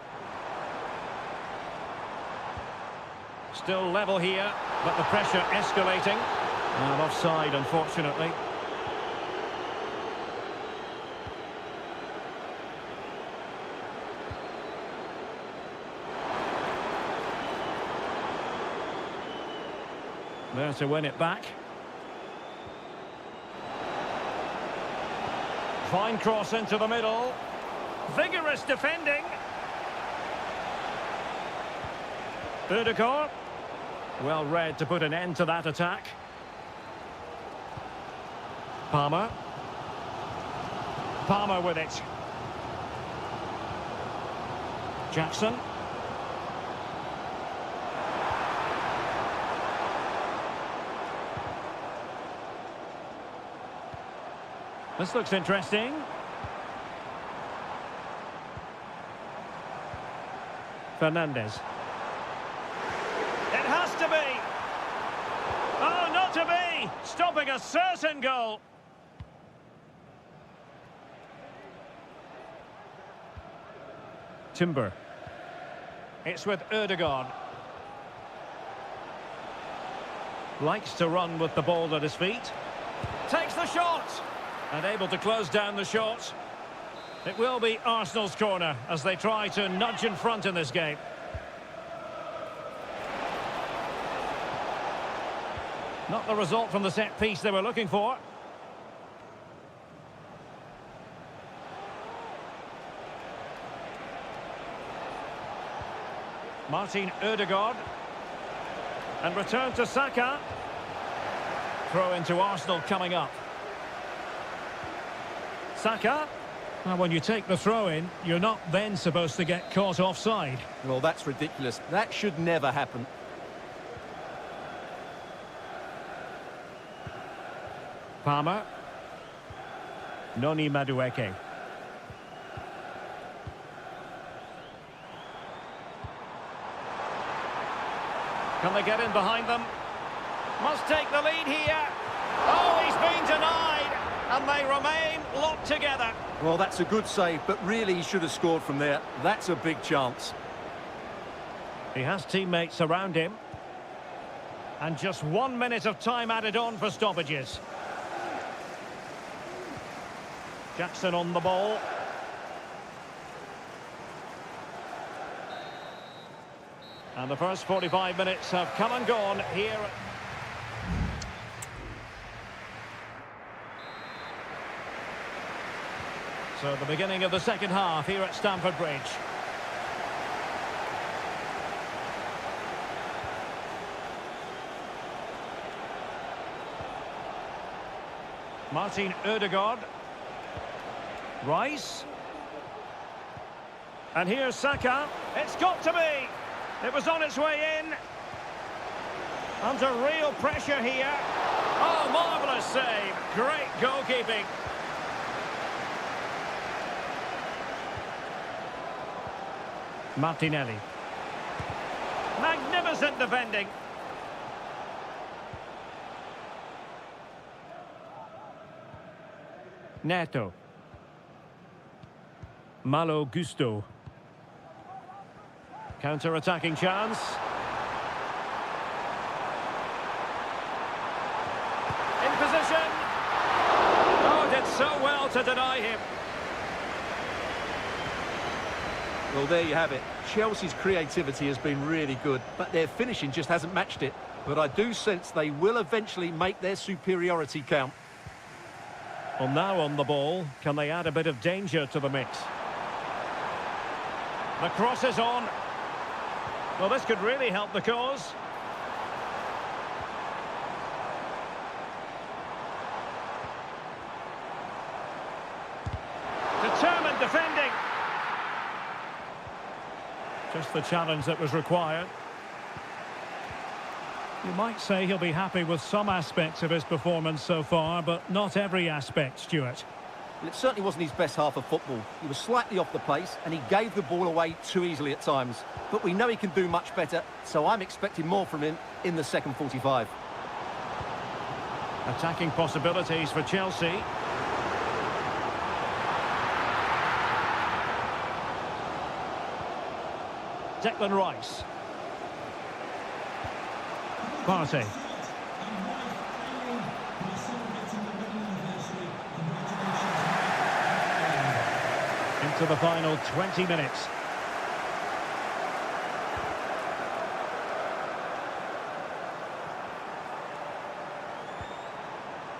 Still level here, but the pressure escalating. And offside, unfortunately. There to win it back. Fine cross into the middle. Vigorous defending. Ødegaard. Well read to put an end to that attack. Palmer. Palmer with it. Jackson. This looks interesting. Fernandez. It has to be. Oh, not to be. Stopping a certain goal. Timber. It's with Ødegaard. Likes to run with the ball at his feet. Takes the shot. And able to close down the shot. It will be Arsenal's corner as they try to nudge in front in this game. Not the result from the set piece they were looking for. Martin Ødegaard. And return to Saka. Throw into Arsenal coming up. Saka. Now, when you take the throw-in, you're not then supposed to get caught offside. Well, that's ridiculous. That should never happen. Palmer. Noni Madueke. Can they get in behind them? Must take the lead here. Oh, he's been denied. And they remain locked together. Well, that's a good save, but really he should have scored from there. That's a big chance. He has teammates around him. And just 1 minute of time added on for stoppages. Jackson on the ball. And the first 45 minutes have come and gone here. So the beginning of the second half here at Stamford Bridge. Martin Ødegaard. Rice. And here's Saka. It's got to be. It was on its way in. Under real pressure here. Oh, marvellous save. Great goalkeeping. Martinelli. Magnificent defending. Neto. Malo Gusto. Counter-attacking chance. In position. Oh, did so well to deny him. Well, there you have it. Chelsea's creativity has been really good, but their finishing just hasn't matched it. But I do sense they will eventually make their superiority count. Well, now on the ball, can they add a bit of danger to the mix? The cross is on. Well, this could really help the cause. Determined defending. Just the challenge that was required. You might say he'll be happy with some aspects of his performance so far, but not every aspect, Stuart. Well, it certainly wasn't his best half of football. He was slightly off the pace and he gave the ball away too easily at times. But we know he can do much better, so I'm expecting more from him in the second 45. Attacking possibilities for Chelsea. Declan Rice. Partey. Into the final 20 minutes.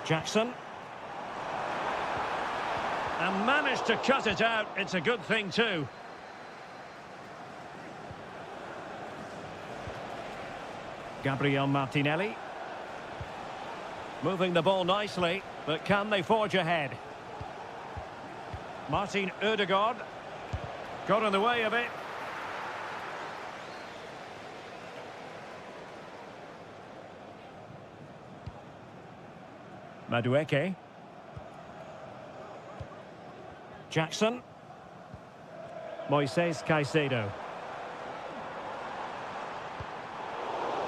Jackson. And managed to cut it out. It's a good thing too. Gabriel Martinelli. Moving the ball nicely, but can they forge ahead? Martin Ødegaard. Got in the way of it. Madueke. Jackson. Moises Caicedo.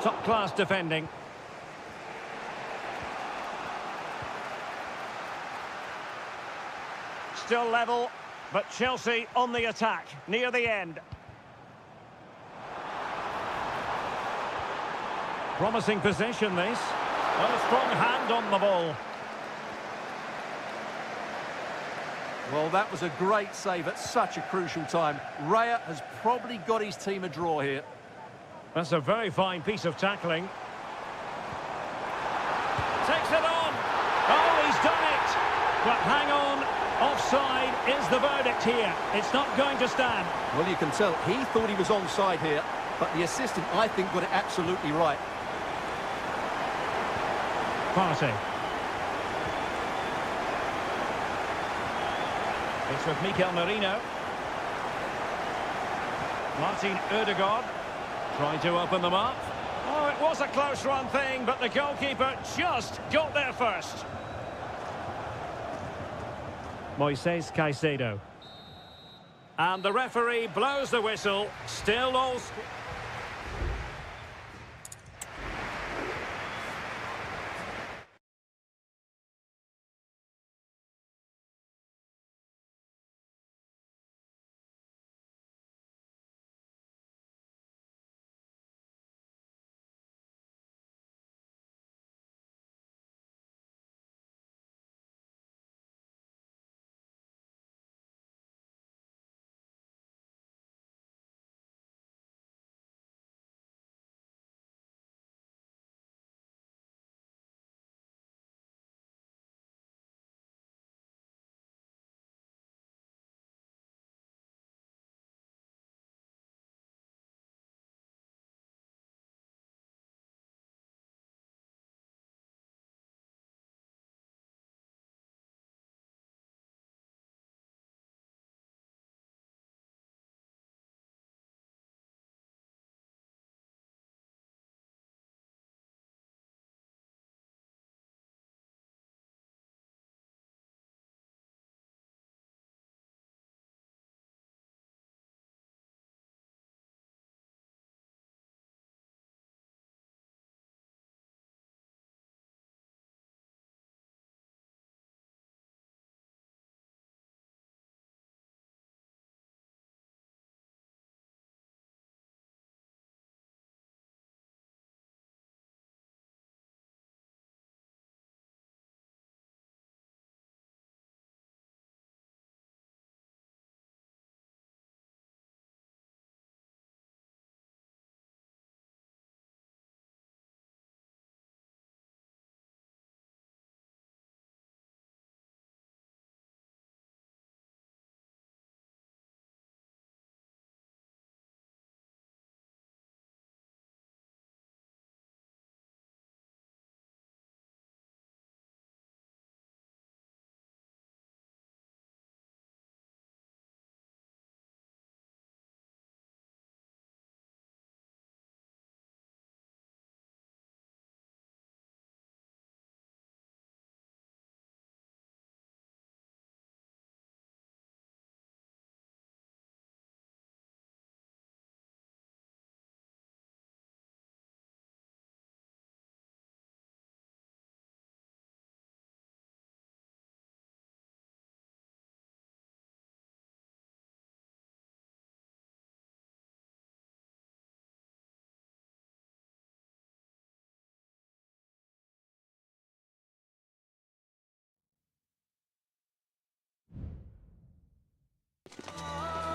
Top-class defending. Still level, but Chelsea on the attack near the end. Promising possession, this. Well, a strong hand on the ball. Well, that was a great save at such a crucial time. Raya has probably got his team a draw here. That's a very fine piece of tackling. Takes it on. Oh, he's done it. But hang on. Offside is the verdict here. It's not going to stand. Well, you can tell he thought he was onside here, but the assistant, I think, got it absolutely right. Partey. It's with Mikel Merino. Martin Ødegaard. Trying to open them up. Oh, it was a close-run thing, but the goalkeeper just got there first. Moises Caicedo. And the referee blows the whistle. Still all...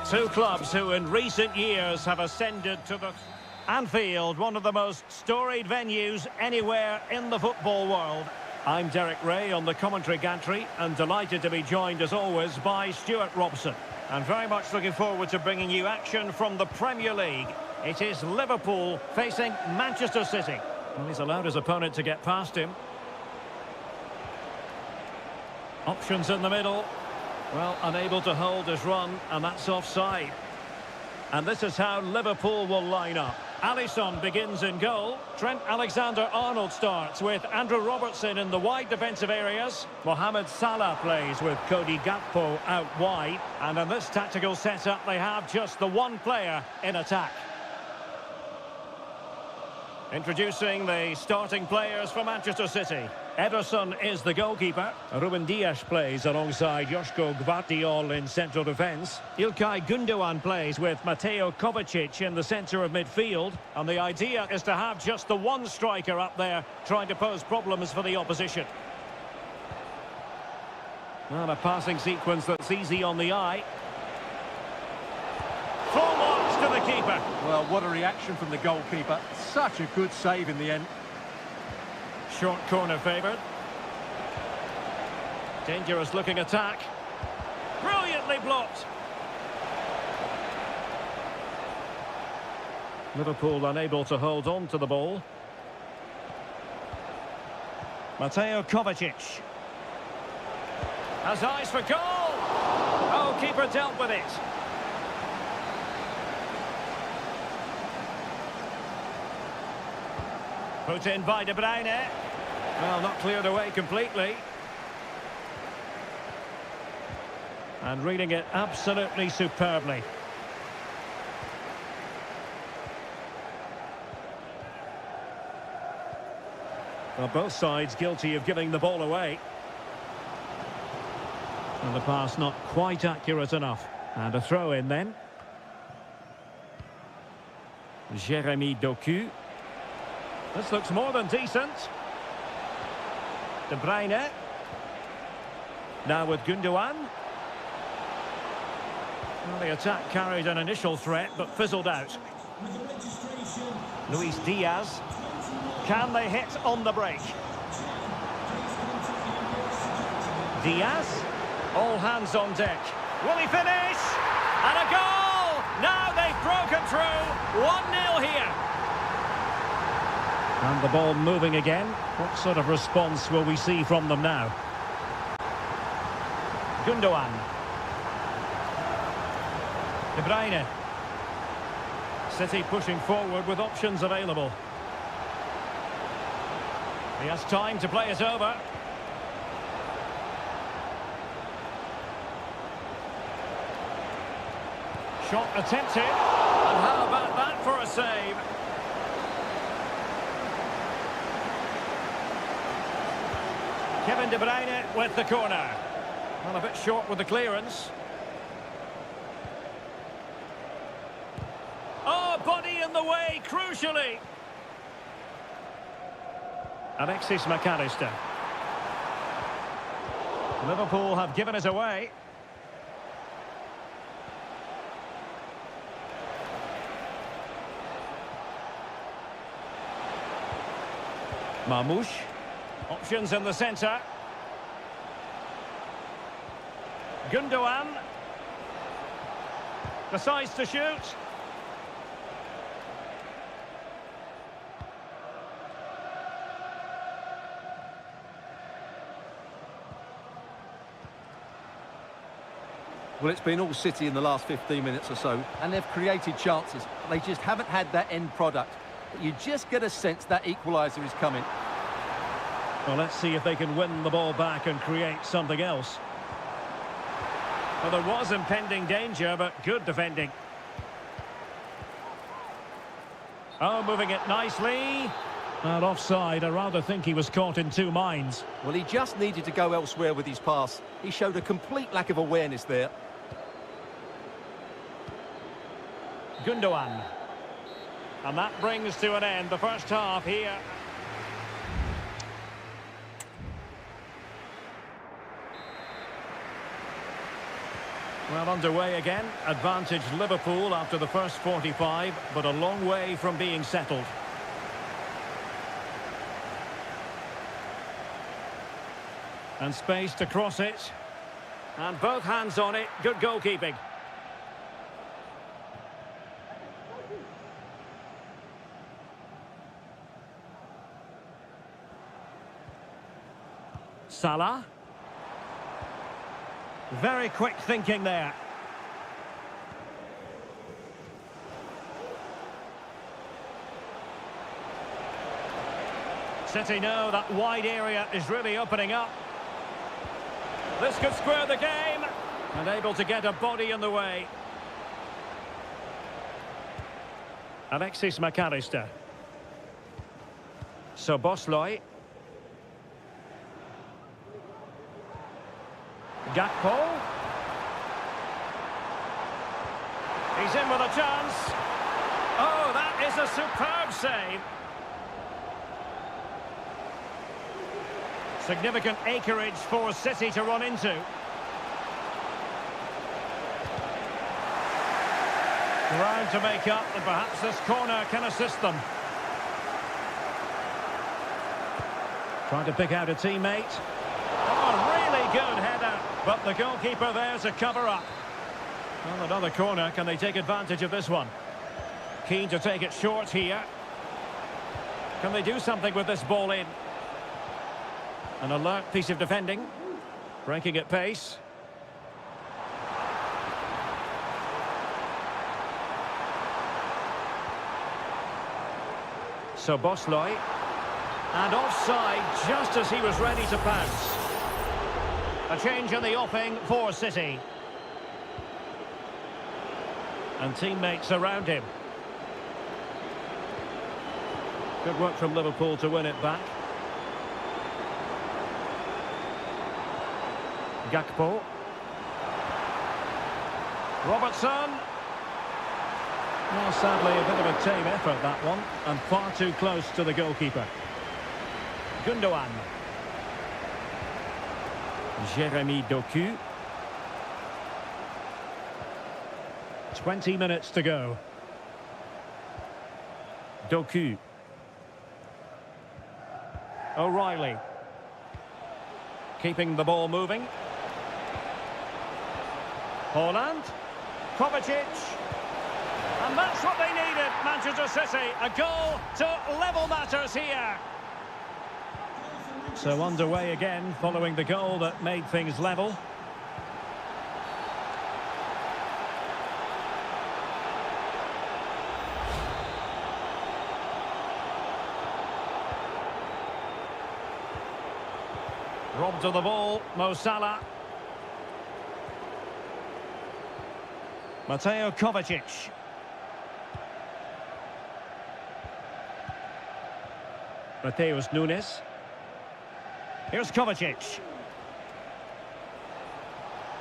Two clubs who in recent years have ascended to the Anfield, one of the most storied venues anywhere in the football world. I'm Derek Ray on the commentary gantry and delighted to be joined as always by Stuart Robson. And very much looking forward to bringing you action from the Premier League. It is Liverpool facing Manchester City. Well, he's allowed his opponent to get past him. Options in the middle. Well, unable to hold his run, and that's offside. And this is how Liverpool will line up. Alisson begins in goal. Trent Alexander-Arnold starts with Andrew Robertson in the wide defensive areas. Mohamed Salah plays with Cody Gakpo out wide. And in this tactical setup, they have just the one player in attack. Introducing the starting players for Manchester City. Ederson is the goalkeeper. Ruben Dias plays alongside Joško Gvardiol in central defence. Ilkay Gundogan plays with Mateo Kovacic in the centre of midfield. And the idea is to have just the one striker up there trying to pose problems for the opposition. Well, a passing sequence that's easy on the eye. Full marks to the keeper. Well, what a reaction from the goalkeeper. Such a good save in the end. Short corner favoured. Dangerous looking attack. Brilliantly blocked. Liverpool unable to hold on to the ball. Mateo Kovacic. Has eyes for goal. Oh, keeper dealt with it. Put in by De Bruyne. Well, not cleared away completely. And reading it absolutely superbly. Well, both sides guilty of giving the ball away. And the pass not quite accurate enough. And a throw in then. Jeremy Doku. This looks more than decent. De Bruyne. Now with Gundogan. Well, the attack carried an initial threat, but fizzled out. Luis Diaz. Can they hit on the break? Diaz. All hands on deck. Will he finish? And a goal! Now they've broken through. 1-0 here. And the ball moving again. What sort of response will we see from them now? Gundogan. De Bruyne. City pushing forward with options available. He has time to play it over. Shot attempted. And how about that for a save? Kevin De Bruyne with the corner. Well, a bit short with the clearance. Oh, body in the way, crucially. Alexis McAllister. Liverpool have given it away. Marmoush. Options in the centre. Gundogan. Decides to shoot. Well, it's been all City in the last 15 minutes or so, and they've created chances. They just haven't had that end product. But you just get a sense that equaliser is coming. Well, let's see if they can win the ball back and create something else. Well, there was impending danger, but good defending. Oh, moving it nicely. And offside, I rather think he was caught in two minds. Well, he just needed to go elsewhere with his pass. He showed a complete lack of awareness there. Gundogan. And that brings to an end the first half here. Well, underway again. Advantage Liverpool after the first 45, but a long way from being settled. And space to cross it. And both hands on it. Good goalkeeping. Salah. Very quick thinking there. City know that wide area is really opening up. This could square the game. And able to get a body in the way. Alexis McAllister. Szoboszlai. Gakpo. He's in with a chance. Oh, that is a superb save. Significant acreage for City to run into. Ground to make up, and perhaps this corner can assist them. Trying to pick out a teammate. Oh, really good header, but the goalkeeper there to cover up. Well, another corner. Can they take advantage of this one? Keen to take it short here. Can they do something with this ball in? An alert piece of defending. Breaking at pace. Szoboszlai. And offside just as he was ready to pounce. A change in the offing for City. And teammates around him. Good work from Liverpool to win it back. Gakpo. Robertson. Well, sadly, a bit of a tame effort, that one. And far too close to the goalkeeper. Gundogan. Jeremy Doku. 20 minutes to go. Doku. O'Reilly. Keeping the ball moving. Haaland. Kovacic. And that's what they needed, Manchester City. A goal to level matters here. So underway again, following the goal that made things level. Robbed of the ball, Mo Salah. Mateo Kovacic. Mateus Nunes. Here's Kovacic.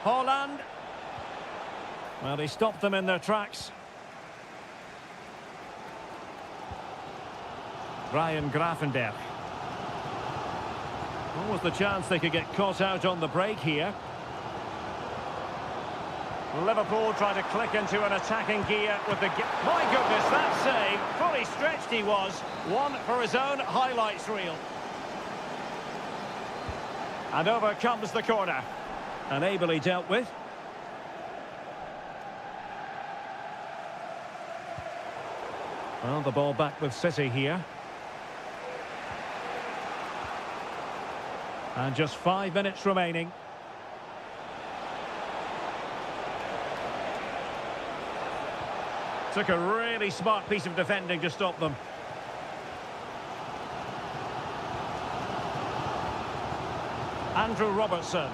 Haaland. Well, he stopped them in their tracks. Ryan Gravenberch. What was the chance they could get caught out on the break here? Liverpool trying to click into an attacking gear with the... My goodness, that save. Fully stretched he was. One for his own highlights reel. And over comes the corner. And ably dealt with. Well, the ball back with City here. And just 5 minutes remaining. Took a really smart piece of defending to stop them. Andrew Robertson.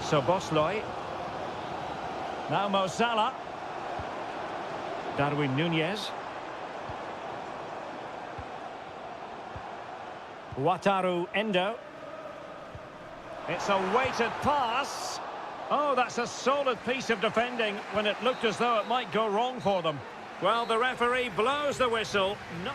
Szoboszlai. Now Mo Salah. Darwin Nunez. Wataru Endo. It's a weighted pass. Oh, that's a solid piece of defending when it looked as though it might go wrong for them. Well, the referee blows the whistle. No.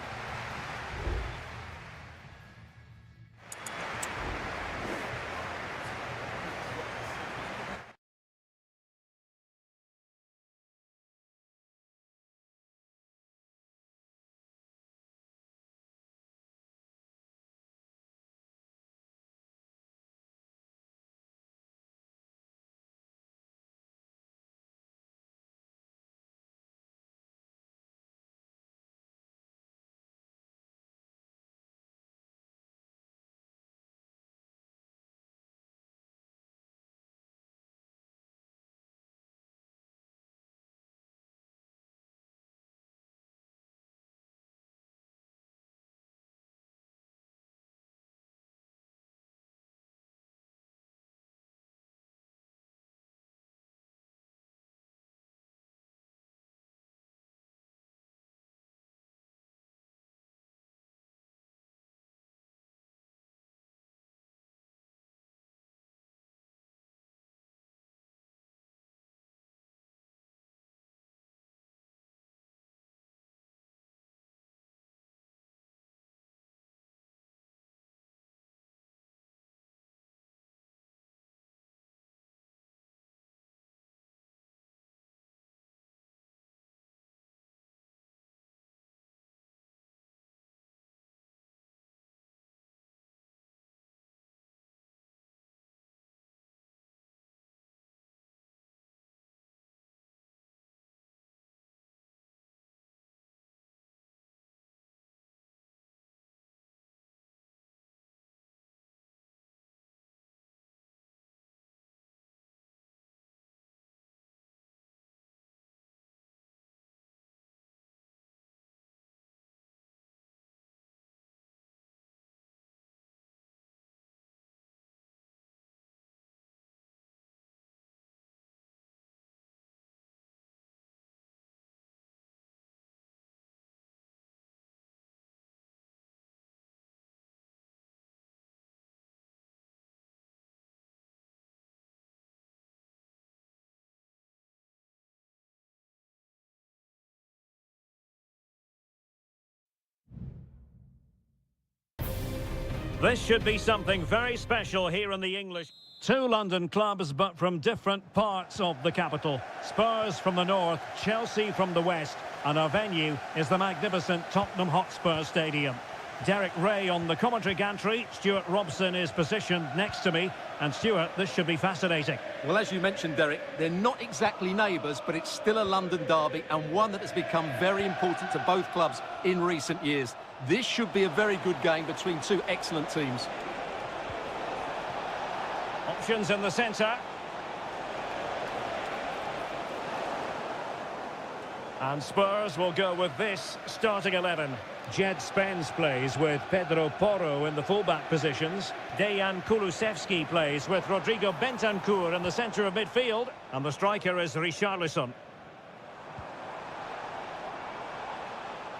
This should be something very special here in the English. Two London clubs, but from different parts of the capital. Spurs from the north, Chelsea from the west, and our venue is the magnificent Tottenham Hotspur Stadium. Derek Ray on the commentary gantry. Stuart Robson is positioned next to me. And Stuart, this should be fascinating. Well, as you mentioned, Derek, they're not exactly neighbours, but it's still a London derby and one that has become very important to both clubs in recent years. This should be a very good game between two excellent teams. Options in the centre. And Spurs will go with this starting 11. Jed Spence plays with Pedro Porro in the fullback positions. Dejan Kulusevski plays with Rodrigo Bentancur in the centre of midfield. And the striker is Richarlison.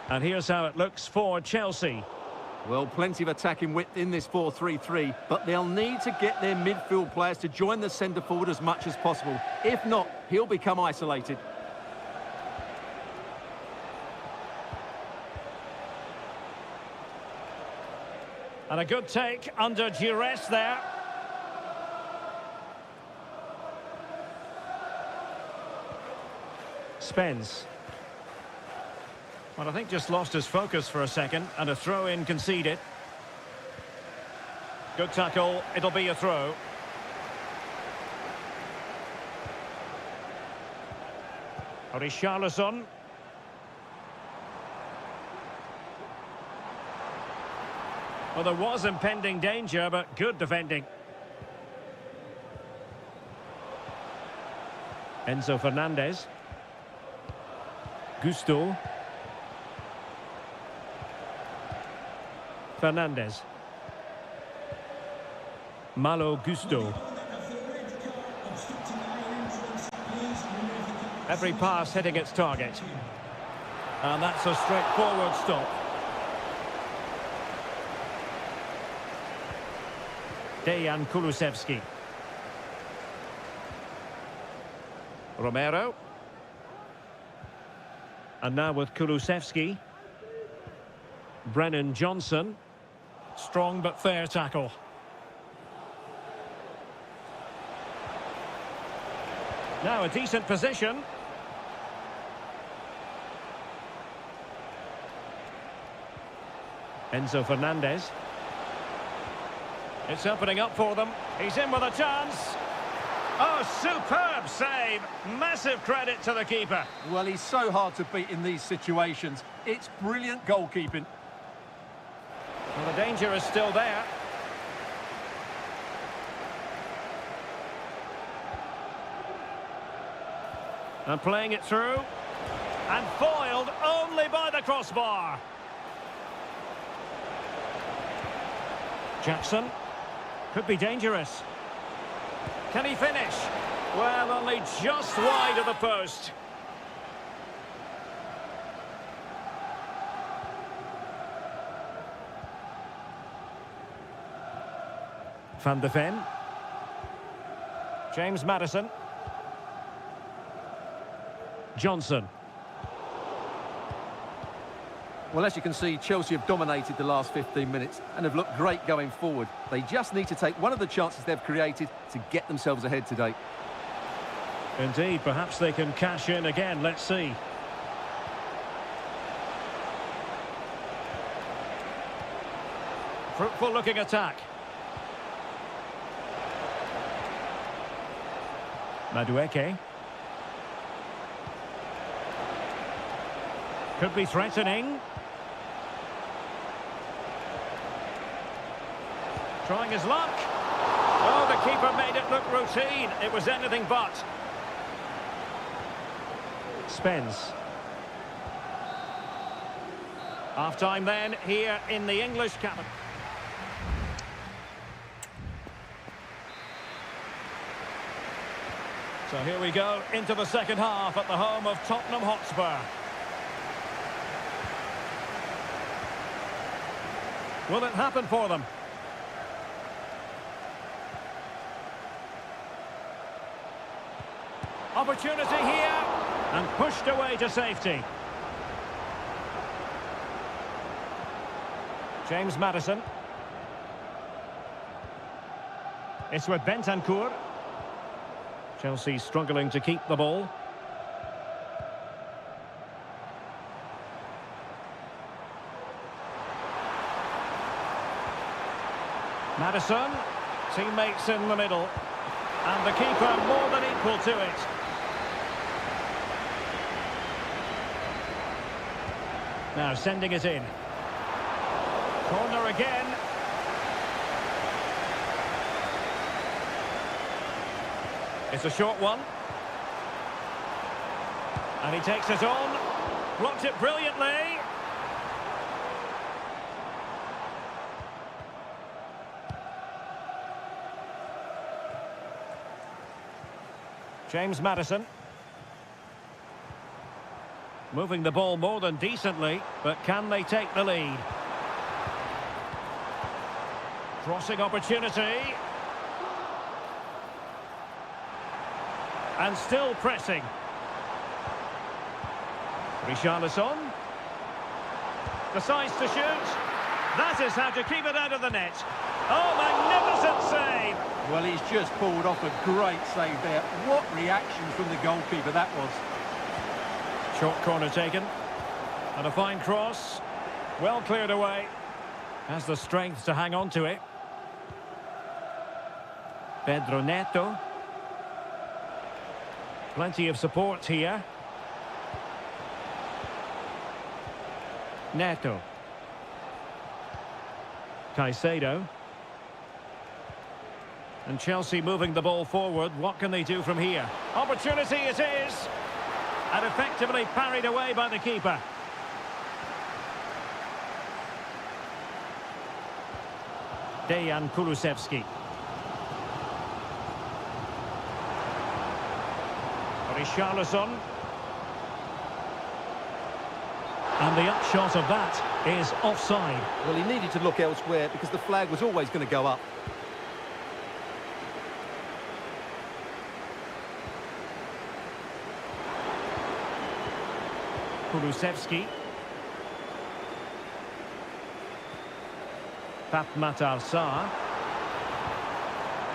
And here's how it looks for Chelsea. Well, plenty of attacking width in this 4-3-3, but they'll need to get their midfield players to join the centre forward as much as possible. If not, he'll become isolated. And a good take under duress there. Spence. Well, I think just lost his focus for a second, and a throw-in conceded. Good tackle, it'll be a throw. Richarlison. Well, there was impending danger, but good defending. Enzo Fernandez. Gusto. Fernandez. Malo Gusto. Every pass hitting its target. And that's a straightforward stop. Dejan Kulusevski. Romero. And now with Kulusevski. Brennan Johnson. Strong but fair tackle. Now a decent position. Enzo Fernandez. It's opening up for them. He's in with a chance. Oh, superb save. Massive credit to the keeper. Well, he's so hard to beat in these situations. It's brilliant goalkeeping. Well, the danger is still there. And playing it through. And foiled only by the crossbar. Jackson. Could be dangerous. Can he finish? Well, only just wide of the post. Van de Ven. James Maddison. Johnson. Well, as you can see, Chelsea have dominated the last 15 minutes and have looked great going forward. They just need to take one of the chances they've created to get themselves ahead today. Indeed, perhaps they can cash in again. Let's see. Fruitful looking attack. Madueke. Could be threatening. Trying his luck. Oh, the keeper made it look routine. It was anything but. Spence. Half-time then, here in the English capital. So here we go into the second half at the home of Tottenham Hotspur. Will it happen for them? Opportunity here, and pushed away to safety. James Maddison. It's with Bentancur. Chelsea struggling to keep the ball. Maddison, teammates in the middle, and the keeper more than equal to it. Now sending it in. Corner again. It's a short one. And he takes it on. Blocked it brilliantly. James Maddison. Moving the ball more than decently, but can they take the lead? Crossing opportunity. And still pressing. Richarlison. Decides to shoot. That is how to keep it out of the net. Oh, magnificent save! Well, he's just pulled off a great save there. What reaction from the goalkeeper that was. Short corner taken. And a fine cross. Well cleared away. Has the strength to hang on to it. Pedro Neto. Plenty of support here. Neto. Caicedo. And Chelsea moving the ball forward. What can they do from here? Opportunity it is! And effectively parried away by the keeper. Dejan Kulusevski. Richarlison. And the upshot of that is offside. Well, he needed to look elsewhere because the flag was always going to go up. Kulusevski. Matar Sarr.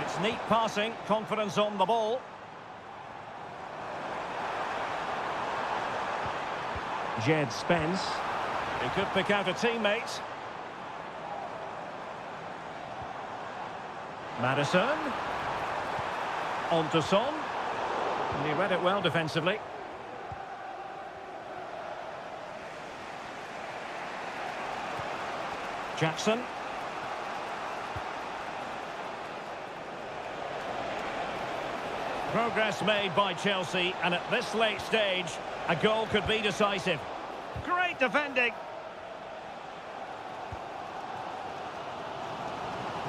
It's neat passing, confidence on the ball. Jed Spence. He could pick out a teammate. Maddison. On to Son. And he read it well defensively. Jackson. Progress made by Chelsea, and at this late stage, a goal could be decisive. Great defending.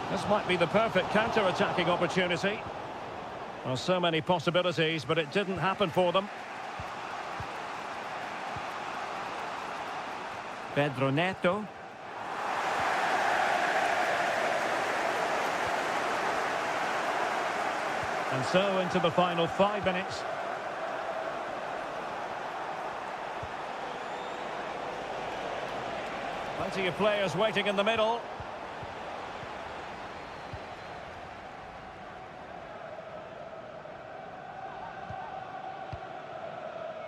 This might be the perfect counter-attacking opportunity. Well, so many possibilities, but it didn't happen for them. Pedro Neto. And so into the final 5 minutes. Plenty of players waiting in the middle.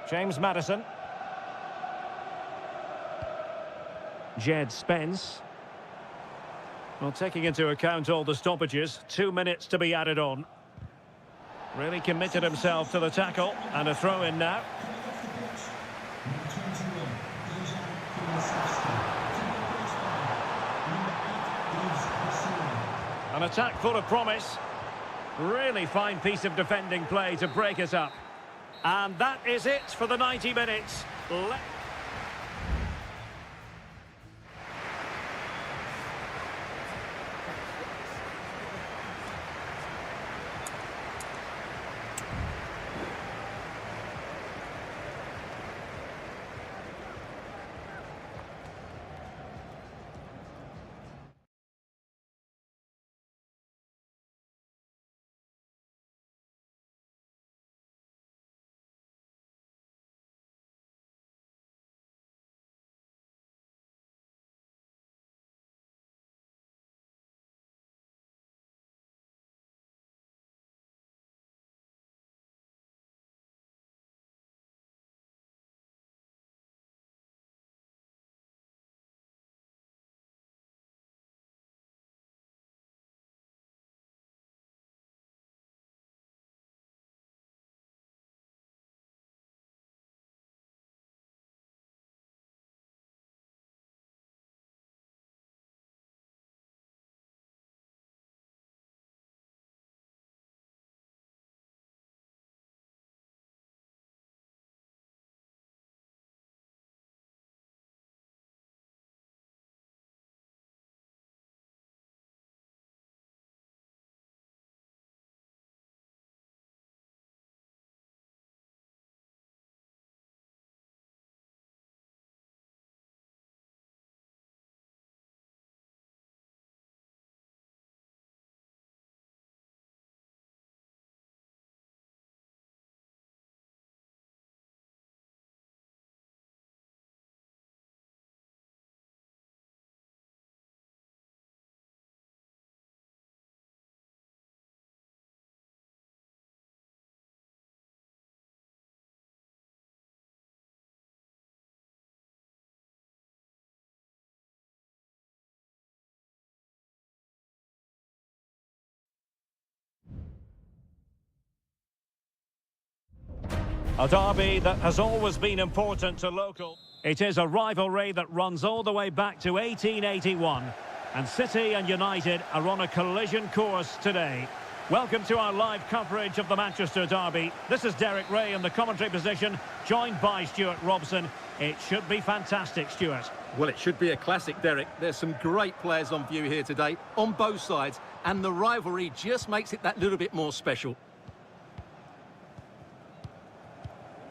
James Maddison. Jed Spence. Well, taking into account all the stoppages, 2 minutes to be added on. Really committed himself to the tackle, and a throw in now. An attack full of promise. Really fine piece of defending play to break us up. And that is it for the 90 minutes. A derby that has always been important to local. It is a rivalry that runs all the way back to 1881. And City and United are on a collision course today. Welcome to our live coverage of the Manchester derby. This is Derek Ray in the commentary position, joined by Stuart Robson. It should be fantastic, Stuart. Well, it should be a classic, Derek. There's some great players on view here today, on both sides, and the rivalry just makes it that little bit more special.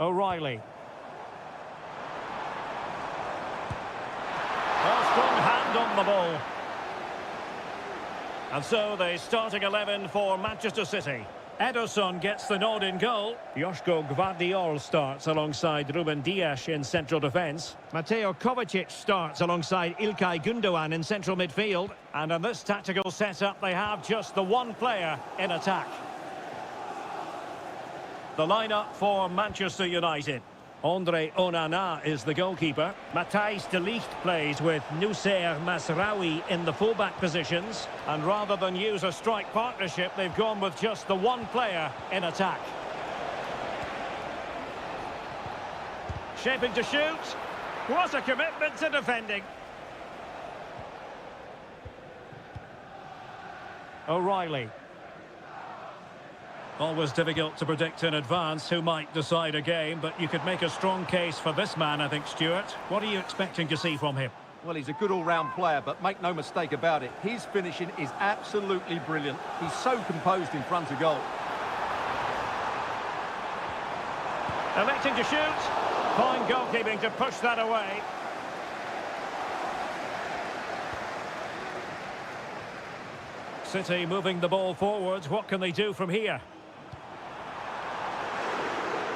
O'Reilly. A strong hand on the ball. And so the starting 11 for Manchester City. Ederson gets the nod in goal. Joško Gvardiol starts alongside Ruben Dias in central defence. Mateo Kovacic starts alongside Ilkay Gundogan in central midfield. And in this tactical setup, they have just the one player in attack. The lineup for Manchester United. Andre Onana is the goalkeeper. Matthijs de Ligt plays with Noussair Masraoui in the fullback positions. And rather than use a strike partnership, they've gone with just the one player in attack. Shaping to shoot. What a commitment to defending. O'Reilly. Always difficult to predict in advance who might decide a game, but you could make a strong case for this man, I think, Stuart. What are you expecting to see from him? Well, he's a good all-round player, but make no mistake about it, his finishing is absolutely brilliant. He's so composed in front of goal. Electing to shoot. Fine goalkeeping to push that away. City moving the ball forwards. What can they do from here?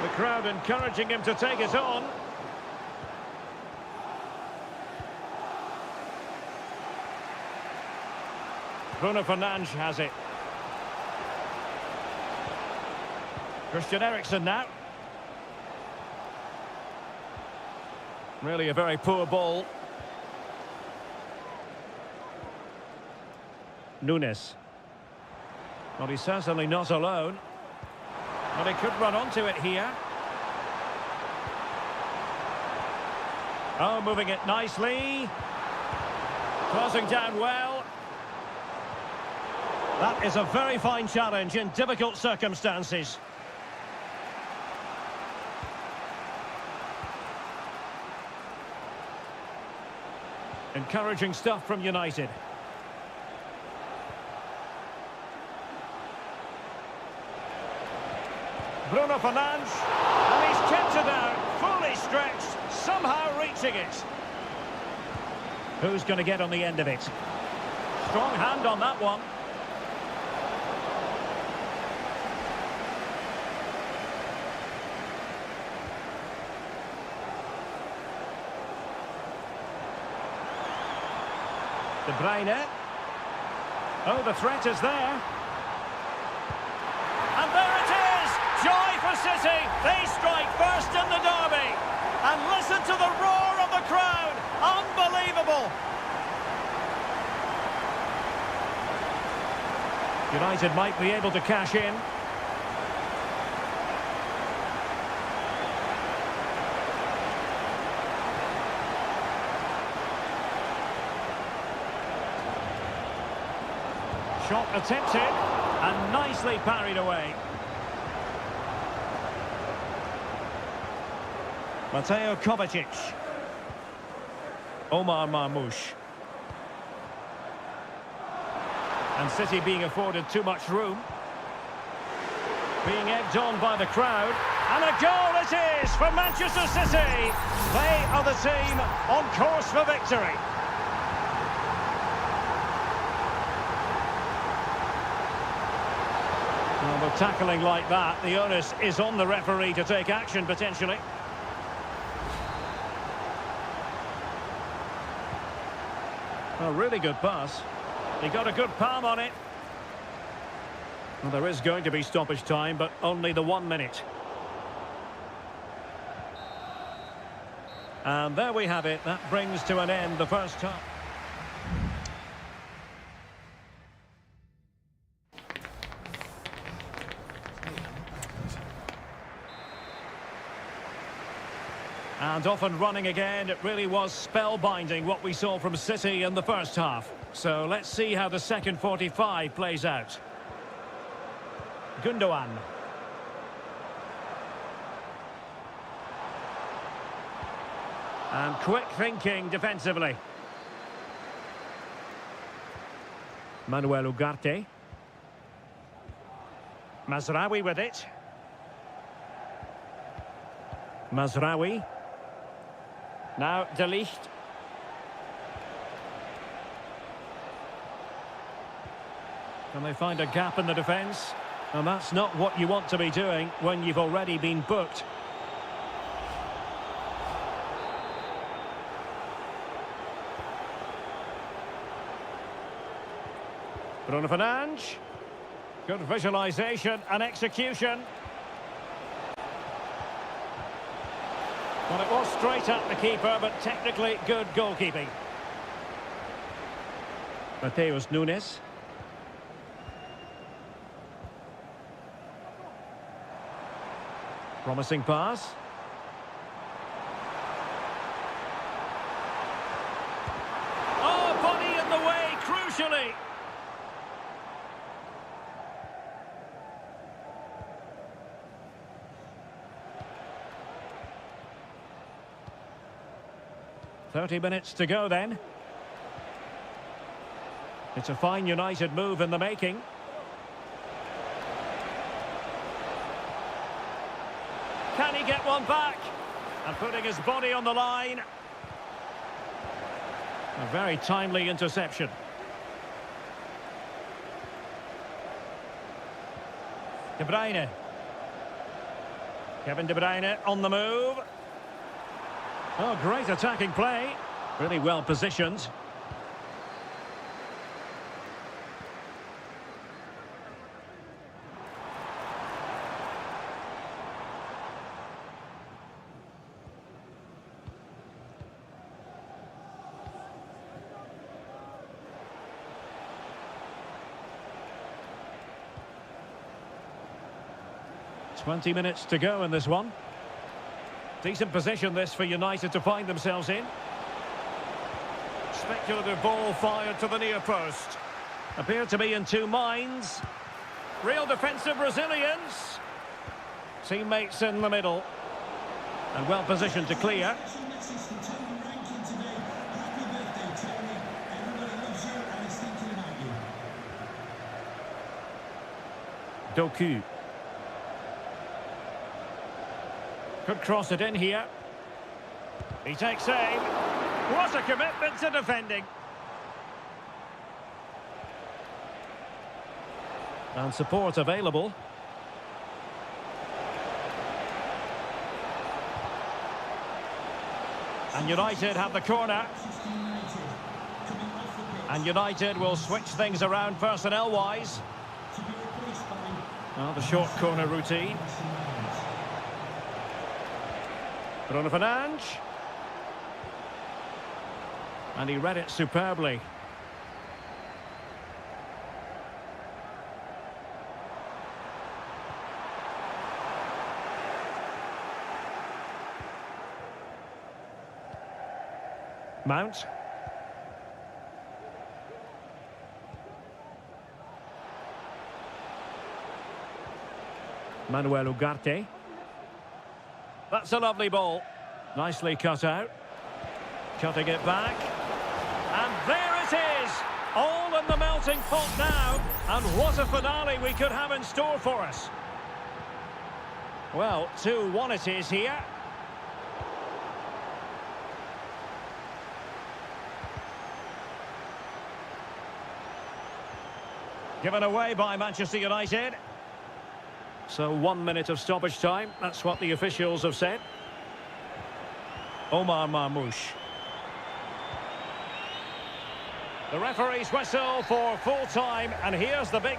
The crowd encouraging him to take it on. Bruno Fernandes has it. Christian Eriksen now. Really a very poor ball. Nunes. Well, he's certainly not alone. But he could run onto it here. Oh, moving it nicely. Closing down well. That is a very fine challenge in difficult circumstances. Encouraging stuff from United. Bruno Fernandes, and he's kept it out, fully stretched, somehow reaching it. Who's going to get on the end of it? Strong hand on that one. De Bruyne. Oh, the threat is there. And there it is! Joy for City! They strike first in the derby. And listen to the roar of the crowd! Unbelievable! United might be able to cash in. Shot attempted and nicely parried away. Mateo Kovacic. Omar Marmoush. And City being afforded too much room. Being egged on by the crowd. And a goal it is for Manchester City. They are the team on course for victory. Well, with tackling like that, the onus is on the referee to take action potentially. A really good pass. He got a good palm on it. Well, there is going to be stoppage time, but only the 1 minute. And there we have it. That brings to an end the first half. And off and running again. It really was spellbinding what we saw from City in the first half. So let's see how the second 45 plays out. Gundogan. And quick thinking defensively. Manuel Ugarte. Mazraoui with it. Mazraoui. Now De Ligt. Can they find a gap in the defence? And that's not what you want to be doing when you've already been booked. Bruno Fernandes. Good visualisation and execution. Well, it was straight at the keeper, but technically good goalkeeping. Mateus Nunes. Promising pass. Oh, body in the way, crucially. "30 minutes to go then. It's a fine United move in the making. Can he get one back? And putting his body on the line. A very timely interception. De Bruyne. Kevin De Bruyne on the move. Oh, great attacking play. Really well positioned. "20 minutes to go in this one. Decent position this for United to find themselves in. Speculative ball fired to the near post. Appeared to be in two minds. Real defensive resilience. Teammates in the middle. And well positioned to clear. Special message from Tony Rankin today. Happy birthday, Tony. Everybody loves you and is thinking about you. Doku. Could cross it in here. He takes aim. What a commitment to defending. And support available. And United have the corner. And United will switch things around personnel-wise. Well, the short corner routine. Bruno Fernandes. And he read it superbly. Mount. Manuel Ugarte. That's a lovely ball. Nicely cut out. Cutting it back. And there it is! All in the melting pot now. And what a finale we could have in store for us. Well, 2-1 it is here. Given away by Manchester United. So 1 minute of stoppage time. That's what the officials have said. Omar Marmoush. The referee's whistle for full time, and here's the big...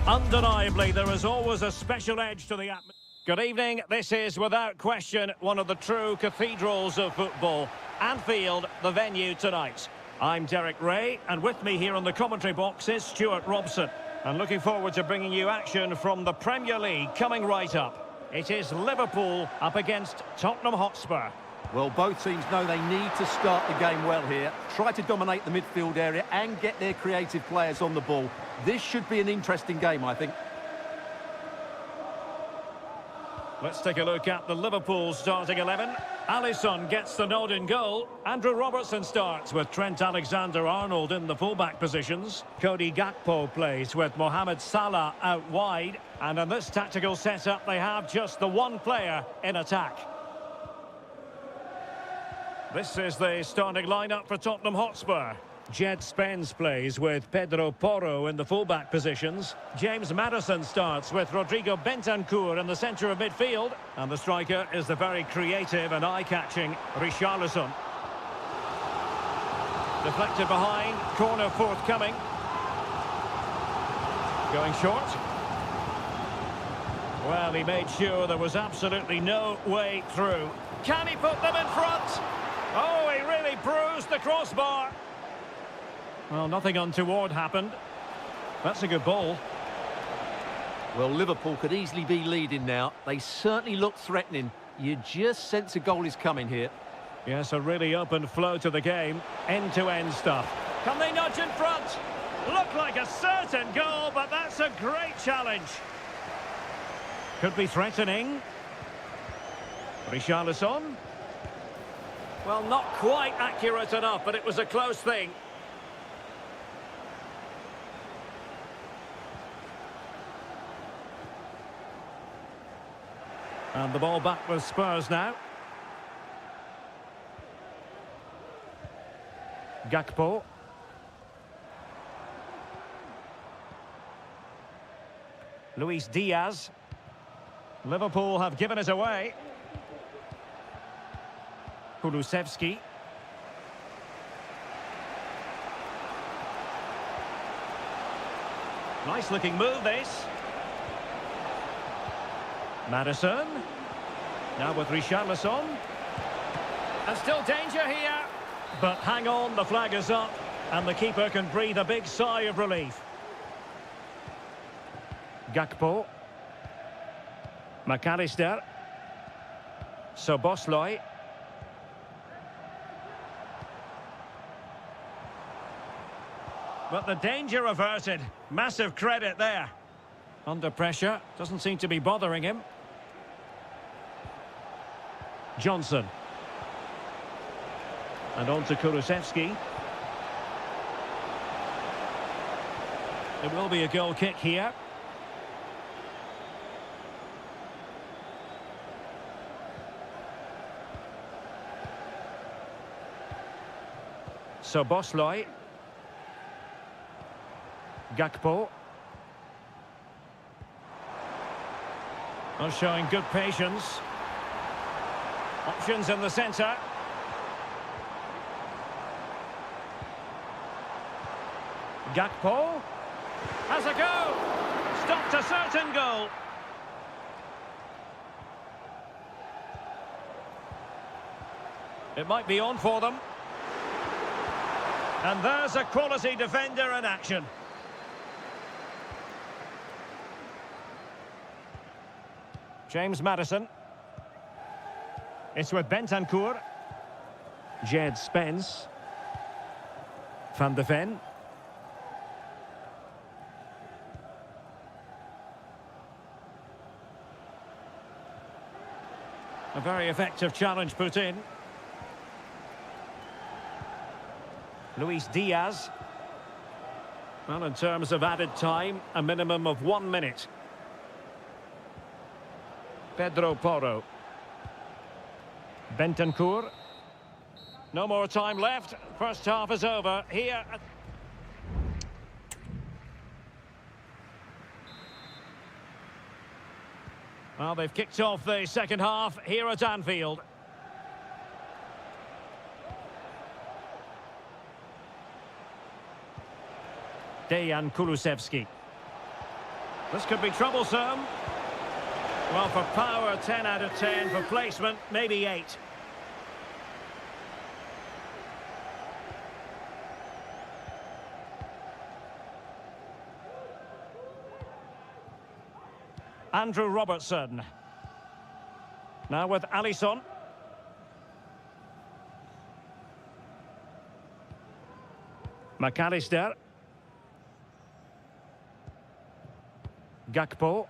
Undeniably, there is always a special edge to the atmosphere. Good evening. This is, without question, one of the true cathedrals of football. Anfield, the venue tonight. I'm Derek Ray, and with me here on the commentary box is Stuart Robson. And looking forward to bringing you action from the Premier League coming right up. It is Liverpool up against Tottenham Hotspur. Well, both teams know they need to start the game well here. Try to dominate the midfield area and get their creative players on the ball. This should be an interesting game, I think. Let's take a look at the Liverpool starting 11. Alisson gets the nod in goal. Andrew Robertson starts with Trent Alexander-Arnold in the fullback positions. Cody Gakpo plays with Mohamed Salah out wide. And in this tactical setup, they have just the one player in attack. This is the starting lineup for Tottenham Hotspur. Jed Spence plays with Pedro Porro in the fullback positions. James Maddison starts with Rodrigo Bentancur in the centre of midfield. And the striker is the very creative and eye-catching Richarlison. Deflected behind, corner forthcoming. Going short. Well, he made sure there was absolutely no way through. Can he put them in front? Oh, he really bruised the crossbar. Well, nothing untoward happened. That's a good ball. Well, Liverpool could easily be leading now. They certainly look threatening. You just sense a goal is coming here. Yes, a really open flow to the game. End-to-end stuff. Can they nudge in front? Look like a certain goal, but that's a great challenge. Could be threatening. Richarlison. Well, not quite accurate enough, but it was a close thing. And the ball back with Spurs now. Gakpo. Luis Diaz. Liverpool have given it away. Kulusevski. Nice looking move this. Maddison. Now with Richarlison. And still danger here. But hang on, the flag is up. And the keeper can breathe a big sigh of relief. Gakpo. McAllister. Soboslai. But the danger averted. Massive credit there. Under pressure. Doesn't seem to be bothering him. Johnson. And on to Kulusevski. It will be a goal kick here. Soboslai. Gakpo. Well, showing good patience. Options in the centre. Gakpo. Has a go. Stopped a certain goal. It might be on for them. And there's a quality defender in action. James Maddison. It's with Bentancur. Jed Spence. Van de Ven. A very effective challenge put in. Luis Diaz. Well, in terms of added time, a minimum of 1 minute. Pedro Porro. Bentancur. No more time left. First half is over. Here. Well, they've kicked off the second half here at Anfield. Dejan Kulusevski. This could be troublesome. Well, for power, 10 out of 10. For placement, maybe 8. Andrew Robertson. Now with Alisson. McAllister. Gakpo.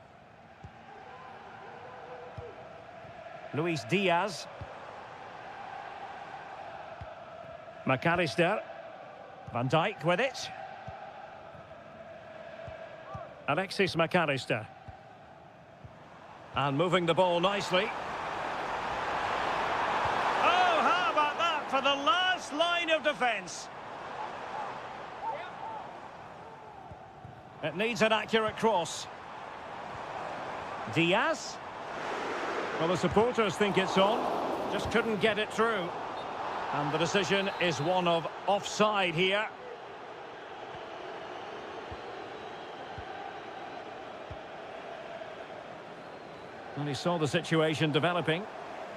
Luis Diaz. McAllister. Van Dijk with it. Alexis McAllister. And moving the ball nicely. Oh, how about that for the last line of defence? It needs an accurate cross. Diaz. Well, the supporters think it's on. Just couldn't get it through. And the decision is one of offside here. And he saw the situation developing.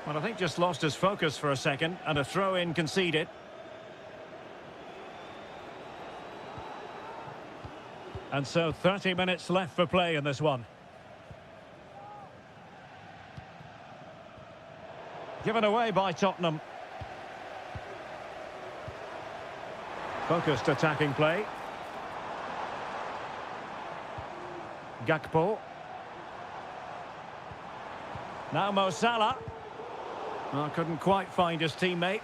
Well, I think just lost his focus for a second, and a throw-in conceded. And so 30 minutes left for play in this one. Given away by Tottenham. Focused attacking play. Gakpo. Now Mo Salah. Well, couldn't quite find his teammate.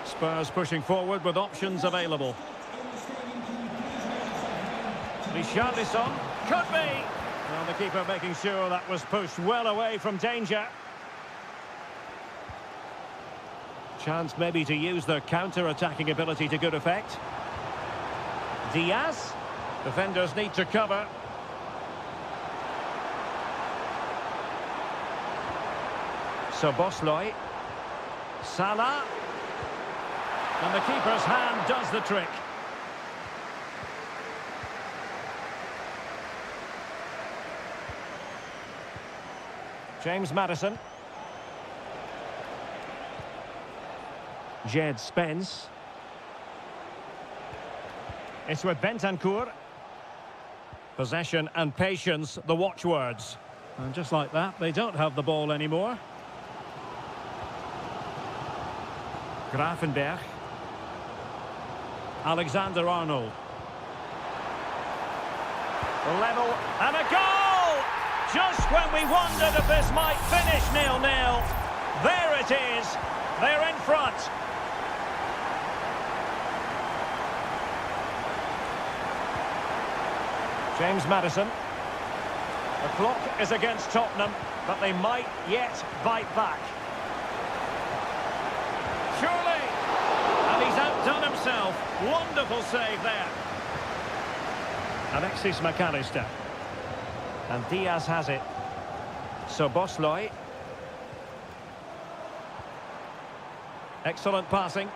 Spurs pushing forward with options available. Richarlison. Could be! Well, the keeper making sure that was pushed well away from danger. Chance maybe to use their counter-attacking ability to good effect. Diaz. Defenders need to cover. Szoboszlai. Salah. And the keeper's hand does the trick. James Maddison. Jed Spence. It's with Bentancur. Possession and patience, the watchwords. And just like that, they don't have the ball anymore. Gravenberch. Alexander-Arnold. Level and a goal! Just when we wondered if this might finish 0-0. There it is. They're in front. James Maddison. The clock is against Tottenham, but they might yet bite back. Surely! And he's outdone himself. Wonderful save there. Alexis McAllister. And Diaz has it. Szoboszlai. Excellent passing.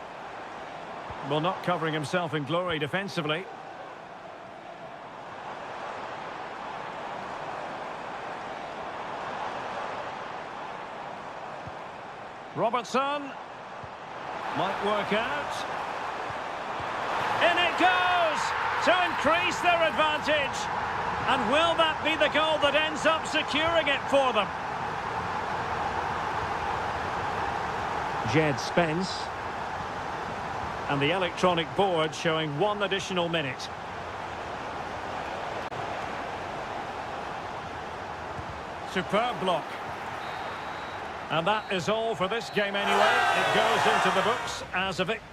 Well, not covering himself in glory defensively. Robertson. Might work out. In it goes! To increase their advantage. And will that be the goal that ends up securing it for them? Jed Spence. And the electronic board showing 1 additional minute. Superb block. And that is all for this game anyway. It goes into the books as a victory.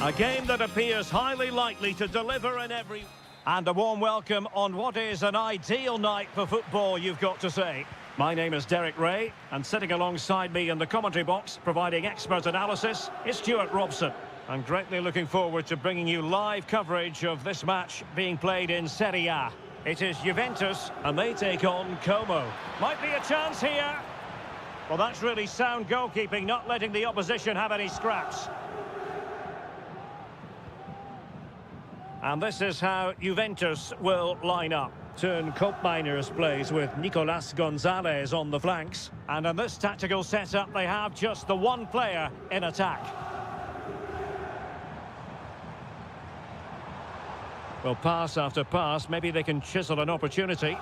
A game that appears highly likely to deliver in every... And a warm welcome on what is an ideal night for football, you've got to say. My name is Derek Ray, and sitting alongside me in the commentary box, providing expert analysis, is Stuart Robson. I'm greatly looking forward to bringing you live coverage of this match being played in Seria. It is Juventus, and they take on Como. Might be a chance here. Well, that's really sound goalkeeping, not letting the opposition have any scraps. And this is how Juventus will line up. Turn Koopmeiners plays with Nicolas Gonzalez on the flanks. And in this tactical setup, they have just the one player in attack. Well, pass after pass, maybe they can chisel an opportunity.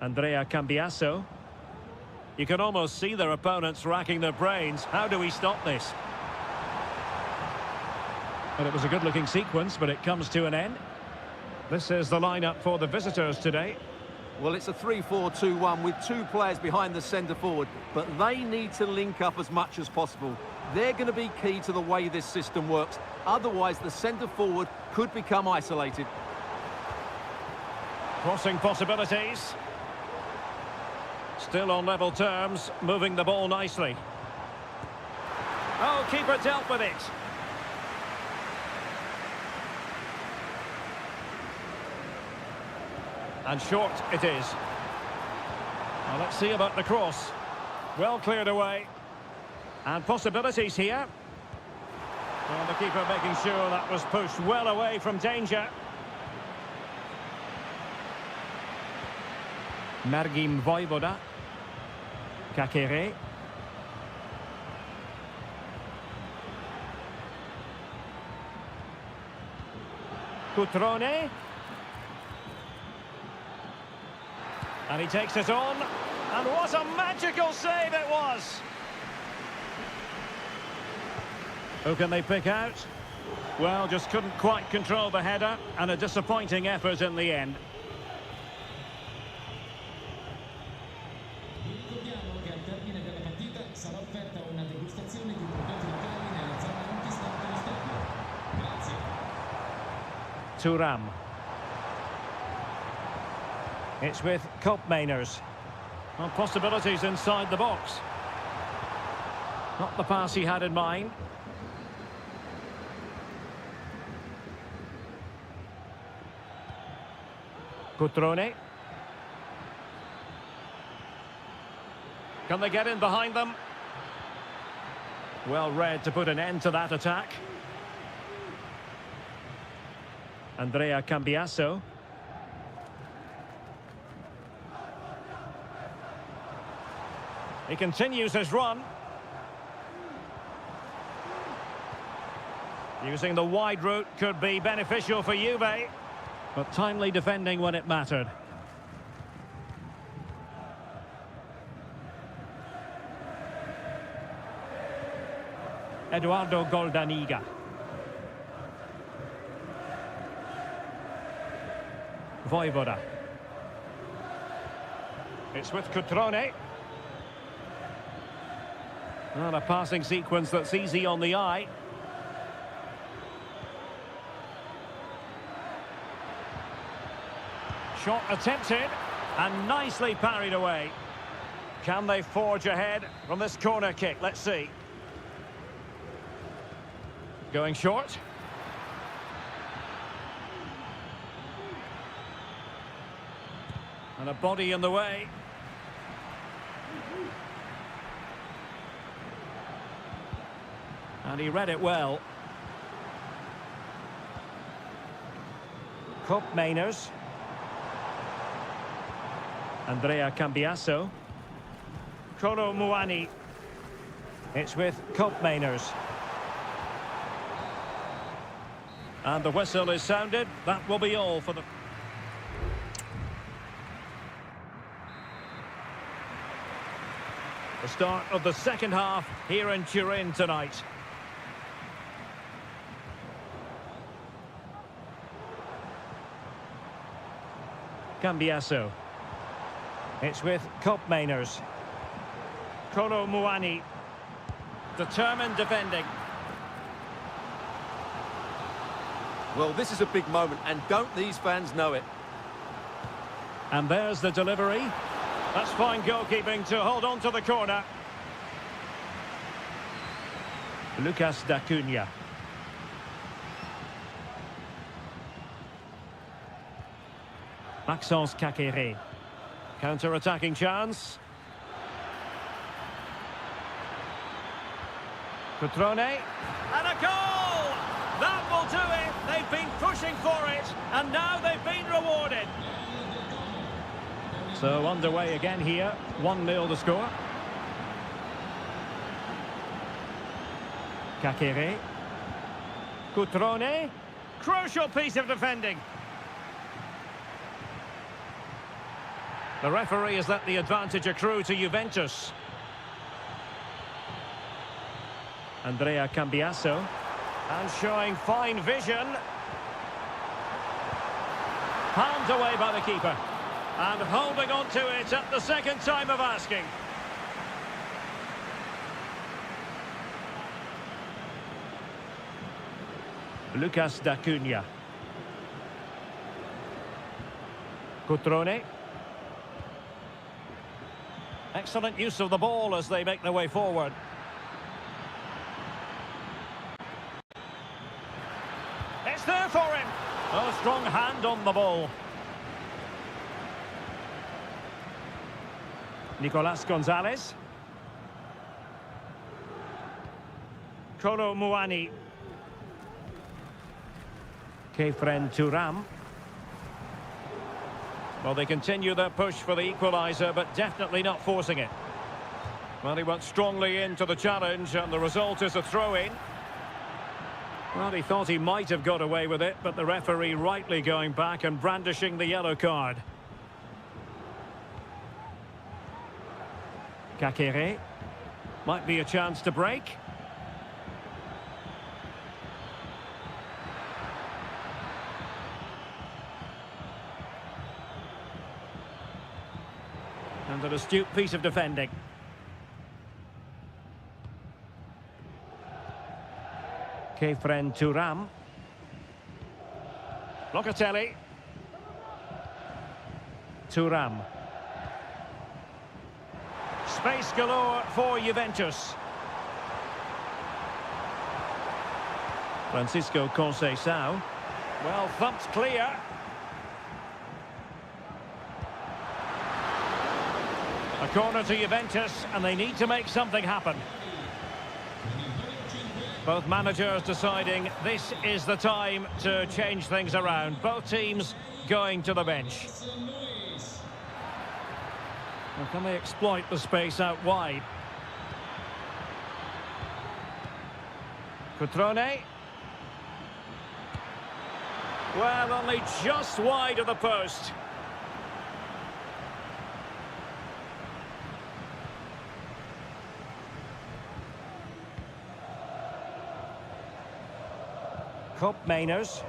Andrea Cambiasso. You can almost see their opponents racking their brains. How do we stop this? And it was a good-looking sequence, but it comes to an end. This is the lineup for the visitors today. Well, it's a 3-4-2-1 with two players behind the centre forward, but they need to link up as much as possible. They're going to be key to the way this system works. Otherwise, the centre forward could become isolated. Crossing possibilities. Still on level terms, moving the ball nicely. Oh, keeper dealt with it. And short it is. Now let's see about the cross. Well cleared away. And possibilities here. Well, the keeper making sure that was pushed well away from danger. Margim Vojvoda. Kakere. Cutrone. And he takes it on. And what a magical save it was! Who can they pick out? Well, just couldn't quite control the header, and a disappointing effort in the end. Ricordiamo che al termine della partita sarà offerta una degustazione di prodotti locali nella zona antistante allo stadio. Grazie. Thuram. It's with Koopmeiners. Well, possibilities inside the box. Not the pass he had in mind. Cutrone. Can they get in behind them? Well read to put an end to that attack. Andrea Cambiasso. He continues his run. Using the wide route could be beneficial for Juve, but timely defending when it mattered. Eduardo Goldaniga. Vojvoda. It's with Cutrone. Well, a passing sequence that's easy on the eye. Shot attempted and nicely parried away. Can they forge ahead from this corner kick? Let's see. Going short. And a body in the way. And he read it well. Koopmeiners. Andrea Cambiasso. Kolo Muani. It's with Koopmeiners. And the whistle is sounded. That will be all for the... The start of the second half here in Turin tonight. Cambiasso. It's with Koopmeiners. Kolo Muani. Determined defending. Well, this is a big moment, and don't these fans know it? And there's the delivery. That's fine goalkeeping to hold on to the corner. Lucas D'Acunha. Maxence Kakere. Counter-attacking chance. Petrone. And a goal! That will do it. They've been pushing for it, and now they've been rewarded. So underway again here. 1-0 the score. Kakere. Cutrone. Crucial piece of defending. The referee has let the advantage accrue to Juventus. Andrea Cambiasso. And showing fine vision. Palmed away by the keeper. And holding on to it at the second time of asking. Lucas D'Acunha. Cutrone. Excellent use of the ball as they make their way forward. It's there for him. A strong hand on the ball. Nicolas Gonzalez. Kolo Muani. Kefren Turam. Well, they continue their push for the equaliser, but definitely not forcing it. Well, he went strongly into the challenge, and the result is a throw-in. Well, he thought he might have got away with it, but the referee rightly going back and brandishing the yellow card. Kakere. Might be a chance to break. And an astute piece of defending. Kefren Turam. Locatelli. Turam. Space galore for Juventus. Francisco Conceição. Well, thumped clear. A corner to Juventus, and they need to make something happen. Both managers deciding this is the time to change things around. Both teams going to the bench. Well, can they exploit the space out wide? Cutrone. Well, only just wide of the post. Cup Mainers.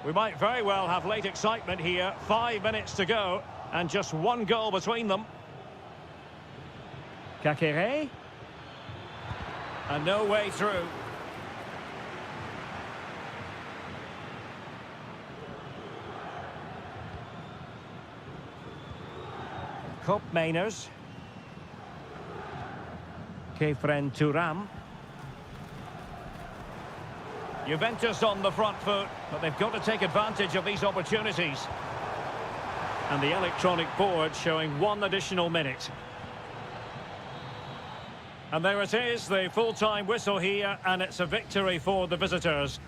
We might very well have late excitement here. 5 minutes to go, and just one goal between them. Kakere. And no way through. Cup Mainers. Kefren Turam. Juventus on the front foot, but they've got to take advantage of these opportunities. And the electronic board showing 1 additional minute. And there it is, the full-time whistle here, and it's a victory for the visitors.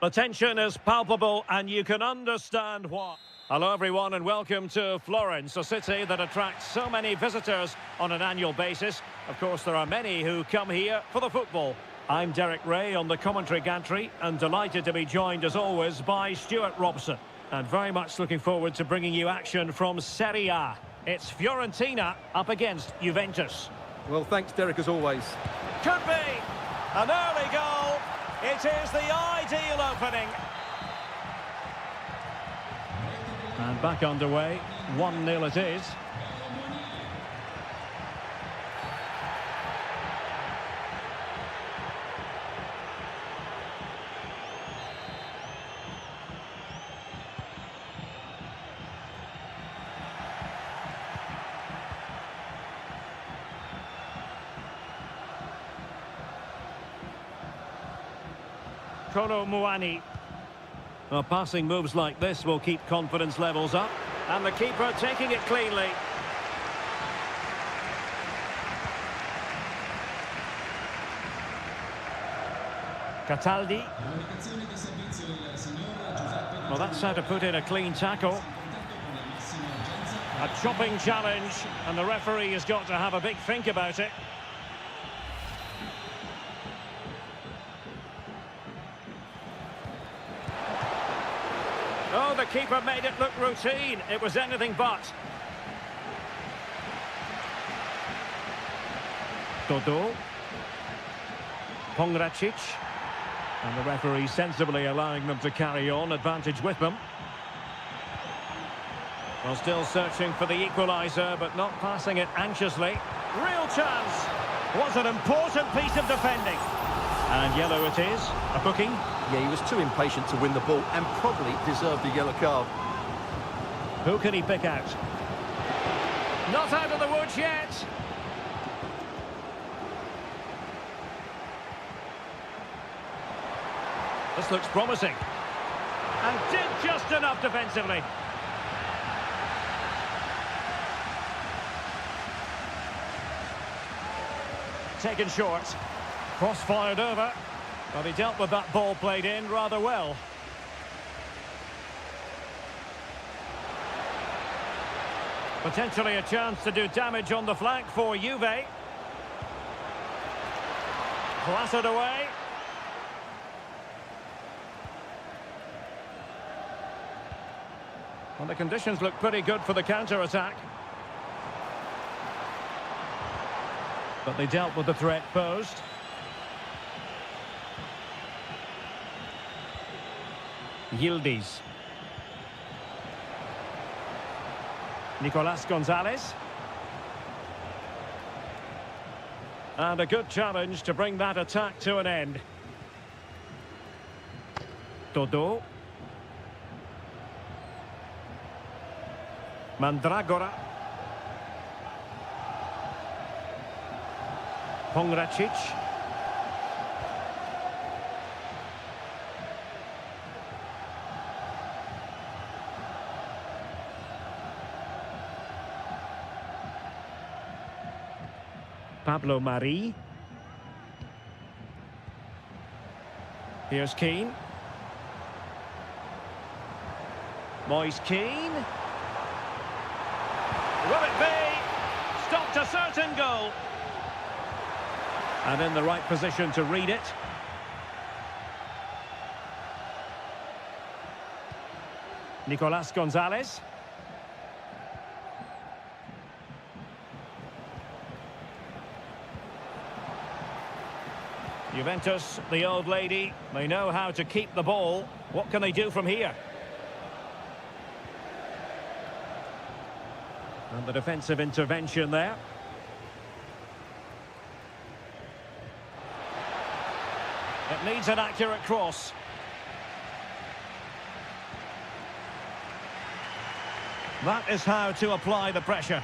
The tension is palpable and you can understand why. Hello everyone and welcome to Florence, a city that attracts so many visitors on an annual basis. Of course, there are many who come here for the football. I'm Derek Ray on the commentary gantry and delighted to be joined as always by Stuart Robson. And very much looking forward to bringing you action from Seria. It's Fiorentina up against Juventus. Well, thanks, Derek, as always. Could be an early goal. It is the ideal opening. And back underway, 1-0 it is. Kono Muani. Well, passing moves like this will keep confidence levels up. And the keeper taking it cleanly. Cataldi. Well, that's how to put in a clean tackle. A chopping challenge, and the referee has got to have a big think about it. Oh, the keeper made it look routine. It was anything but. Dodo. Pongracic. And the referee sensibly allowing them to carry on, advantage with them. Well, still searching for the equaliser, but not passing it anxiously. Real chance. Was an important piece of defending. And yellow it is. A booking. Yeah, he was too impatient to win the ball and probably deserved a yellow card. Who can he pick out? Not out of the woods yet. This looks promising. And did just enough defensively. Taken short. Cross fired over. But he dealt with that ball played in rather well. Potentially a chance to do damage on the flank for Juve. Clattered away. Well, the conditions look pretty good for the counter-attack. But they dealt with the threat posed. Yildiz. Nicolas Gonzalez. And a good challenge to bring that attack to an end. Dodo. Mandragora. Pongracic. Pablo Mari. Here's Keane. Moise Keane. Will it be? Stopped a certain goal. And in the right position to read it. Nicolas Gonzalez. Juventus, the old lady, they know how to keep the ball. What can they do from here? And the defensive intervention there. It needs an accurate cross. That is how to apply the pressure.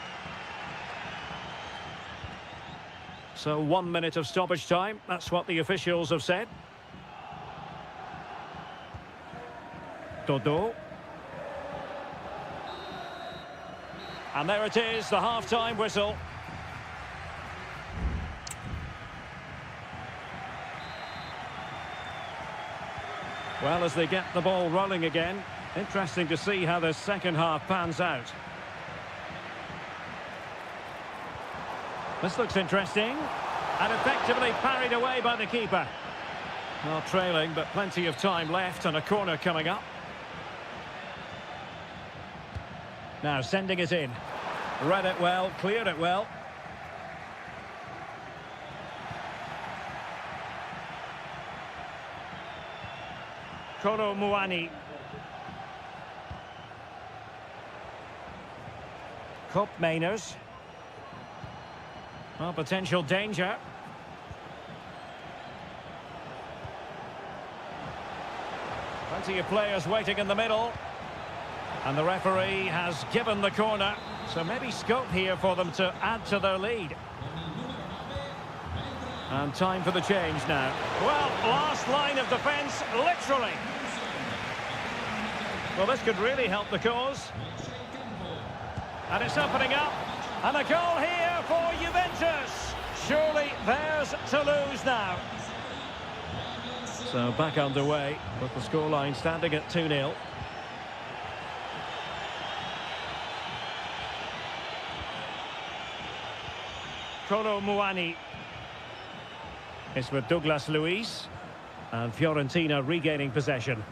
So 1 minute of stoppage time, that's what the officials have said. Dodo. And there it is, the half-time whistle. Well, as they get the ball rolling again, interesting to see how the second half pans out. This looks interesting. And effectively parried away by the keeper. Well, trailing, but plenty of time left and a corner coming up. Now sending it in. Read it well, cleared it well. Kolo Muani. Cup Mainers. Well, potential danger. Plenty of players waiting in the middle. And the referee has given the corner. So maybe scope here for them to add to their lead. And time for the change now. Well, last line of defence, literally. Well, this could really help the cause. And it's opening up. And a goal here for Juventus. Surely theirs to lose now. So back underway with the scoreline standing at 2-0. Kolo Muani is with Douglas Luiz. And Fiorentina regaining possession.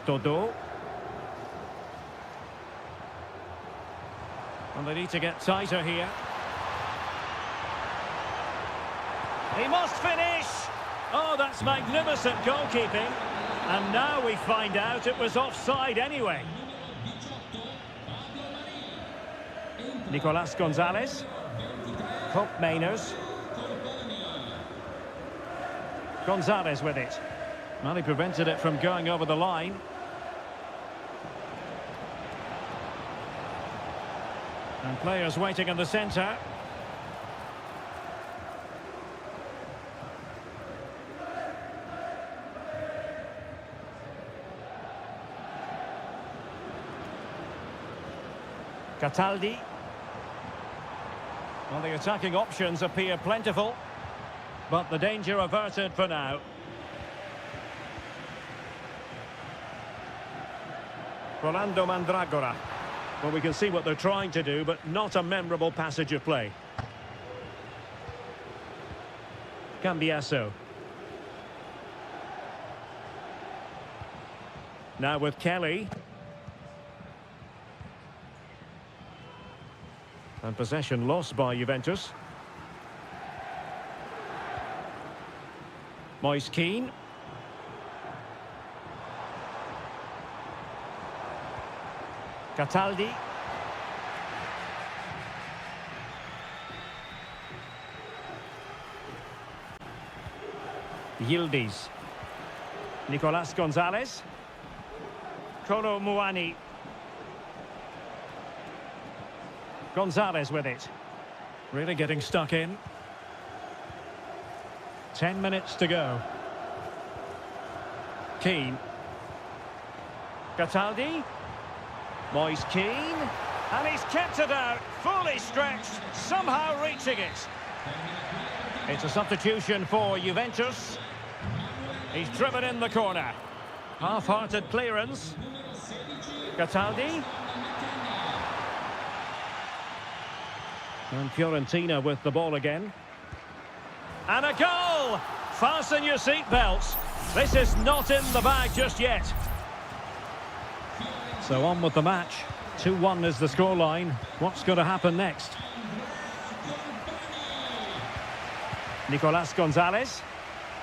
Dodo. And they need to get tighter here. He must finish! Oh, that's magnificent goalkeeping. And now we find out it was offside anyway. Nicolas Gonzalez. Cup Mainers. Gonzalez with it. Well, he prevented it from going over the line. And players waiting in the centre. Cataldi. Well, the attacking options appear plentiful, but the danger averted for now. Rolando Mandragora. Well, we can see what they're trying to do, but not a memorable passage of play. Cambiasso. Now with Kelly. And possession lost by Juventus. Moise Kean. Cataldi. Yildiz. Nicolas Gonzalez. Kolo Muani. Gonzalez with it. Really getting stuck in. 10 minutes to go. Keane. Cataldi. Moise Kean. And he's kept it out. Fully stretched. Somehow reaching it. It's a substitution for Juventus. He's driven in the corner. Half-hearted clearance. Cataldi. And Fiorentina with the ball again. And a goal! Fasten your seatbelts. This is not in the bag just yet. So on with the match. 2-1 is the scoreline. What's going to happen next? Nicolas Gonzalez.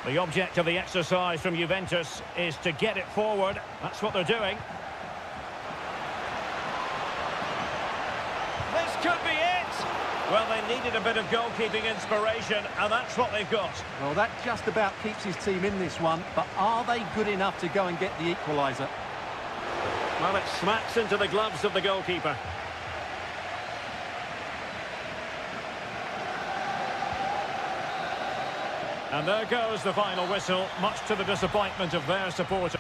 The object of the exercise from Juventus is to get it forward. That's what they're doing. This could be it. Well, they needed a bit of goalkeeping inspiration, and that's what they've got. Well, that just about keeps his team in this one, but are they good enough to go and get the equaliser? Well, it smacks into the gloves of the goalkeeper. And there goes the final whistle, much to the disappointment of their supporters.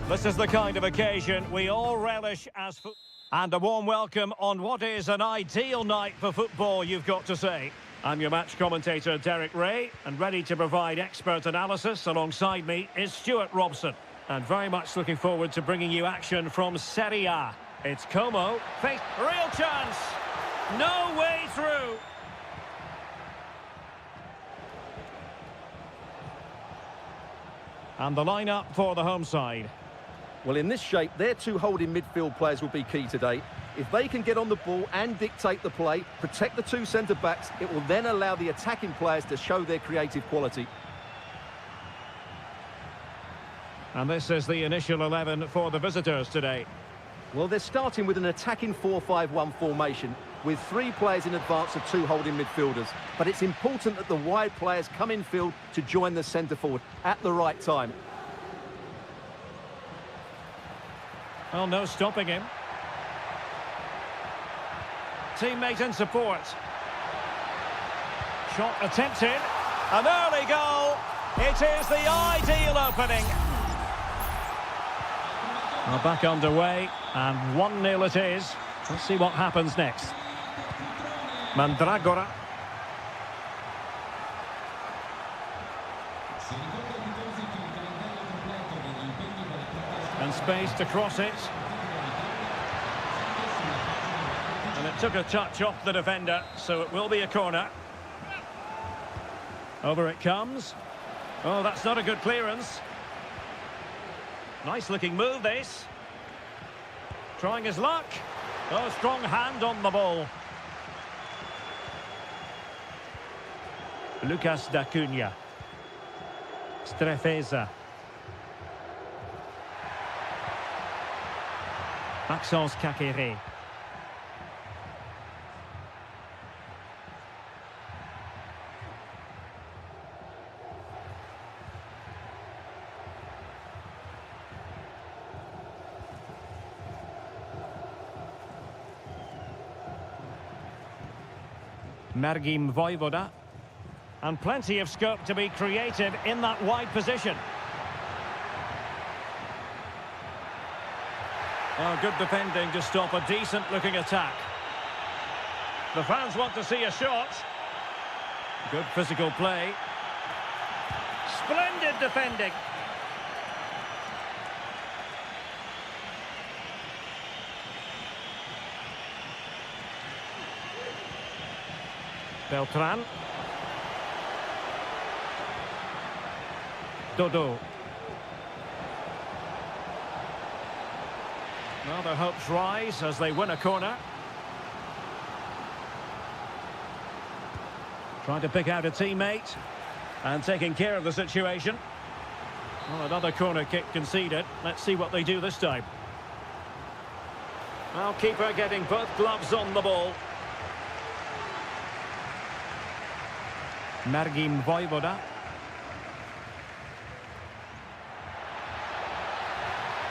This is the kind of occasion we all relish as and a warm welcome on what is an ideal night for football, you've got to say. I'm your match commentator, Derek Ray, and ready to provide expert analysis alongside me is Stuart Robson. And very much looking forward to bringing you action from Seria. It's Como, face, real chance, no way through. And the lineup for the home side. Well, in this shape, their two holding midfield players will be key today. If they can get on the ball and dictate the play, protect the two centre-backs, it will then allow the attacking players to show their creative quality. And this is the initial 11 for the visitors today. Well, they're starting with an attacking 4-5-1 formation with three players in advance of two holding midfielders. But it's important that the wide players come in field to join the centre-forward at the right time. Well, no stopping him. Teammate in support. Shot attempted. An early goal. It is the ideal opening. Well, back underway, and 1-0 it is. Let's see what happens next. Mandragora. And space to cross it. And it took a touch off the defender, so it will be a corner. Over it comes. Oh, that's not a good clearance. Nice looking move, this. Trying his luck. Oh, strong hand on the ball. Lucas d'Acunha. Strefeza. Maxence Kakere. Mergim Vojvoda. And plenty of scope to be created in that wide position. Oh, good defending to stop a decent-looking attack. The fans want to see a shot. Good physical play. Splendid defending. Beltran. Dodo. Well, their hopes rise as they win a corner. Trying to pick out a teammate and taking care of the situation. Well, another corner kick conceded. Let's see what they do this time. Well, keeper getting both gloves on the ball. Mergim Vojvoda.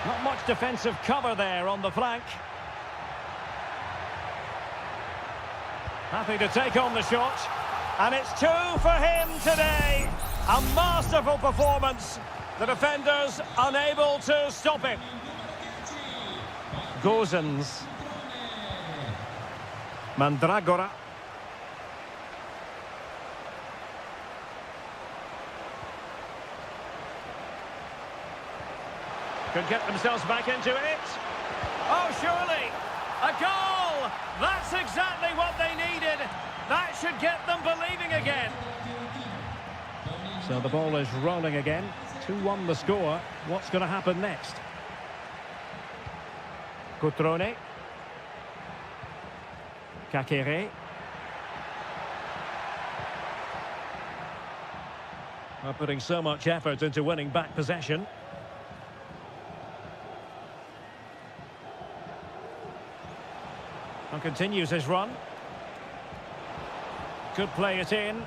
Not much defensive cover there on the flank. Happy to take on the shot. And it's 2 for him today. A masterful performance. The defenders unable to stop him. Gozens. Mandragora. Could get themselves back into it. Oh, surely. A goal! That's exactly what they needed. That should get them believing again. So the ball is rolling again. 2-1 the score. What's going to happen next? Cotrone. Kakere. Are putting so much effort into winning back possession. And continues his run. Could play it in.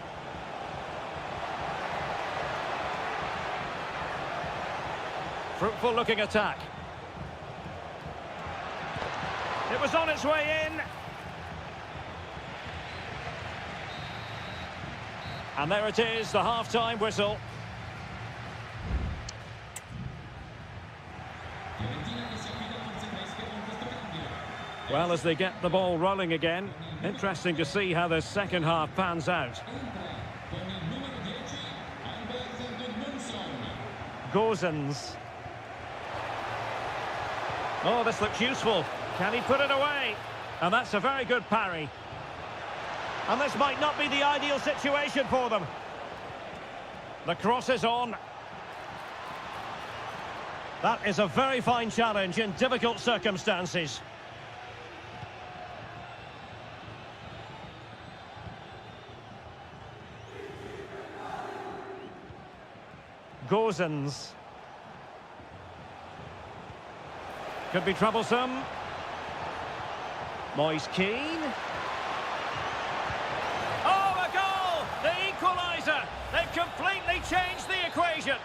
Fruitful looking attack. It was on its way in. And there it is, the half-time whistle. Well, as they get the ball rolling again, interesting to see how the second half pans out. Con il numero 10, Albert Gudmundsson. Gozens. Oh, this looks useful. Can he put it away? And that's a very good parry. And this might not be the ideal situation for them. The cross is on. That is a very fine challenge in difficult circumstances. Gozens. Could be troublesome. Moise Keane. Oh, a goal! The equaliser! They've completely changed the equation.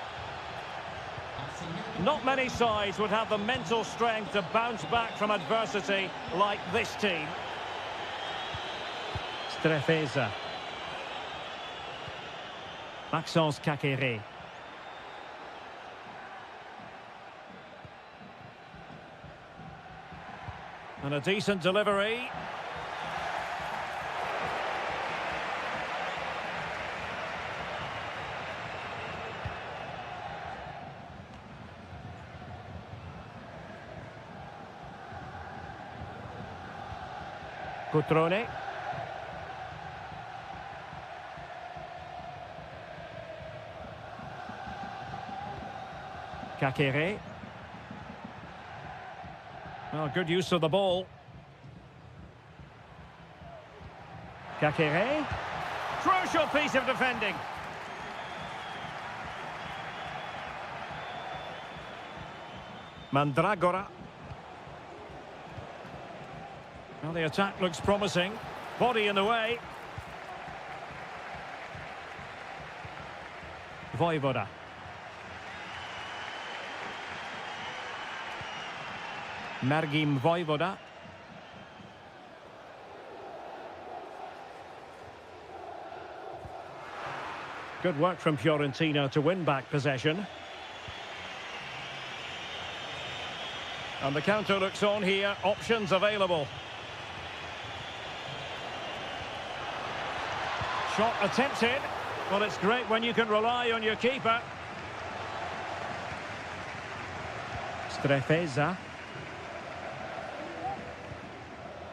Not many sides would have the mental strength to bounce back from adversity like this team. Strefeza. Maxence Caqueret. And a decent delivery. Cutrone. Caqueret. Well, good use of the ball. Caqueret. Crucial piece of defending. Mandragora. Well, the attack looks promising. Body in the way. Vojvoda. Margim Vojvoda. Good work from Fiorentina to win back possession. And the counter looks on here. Options available. Shot attempted. Well, it's great when you can rely on your keeper. Strefeza.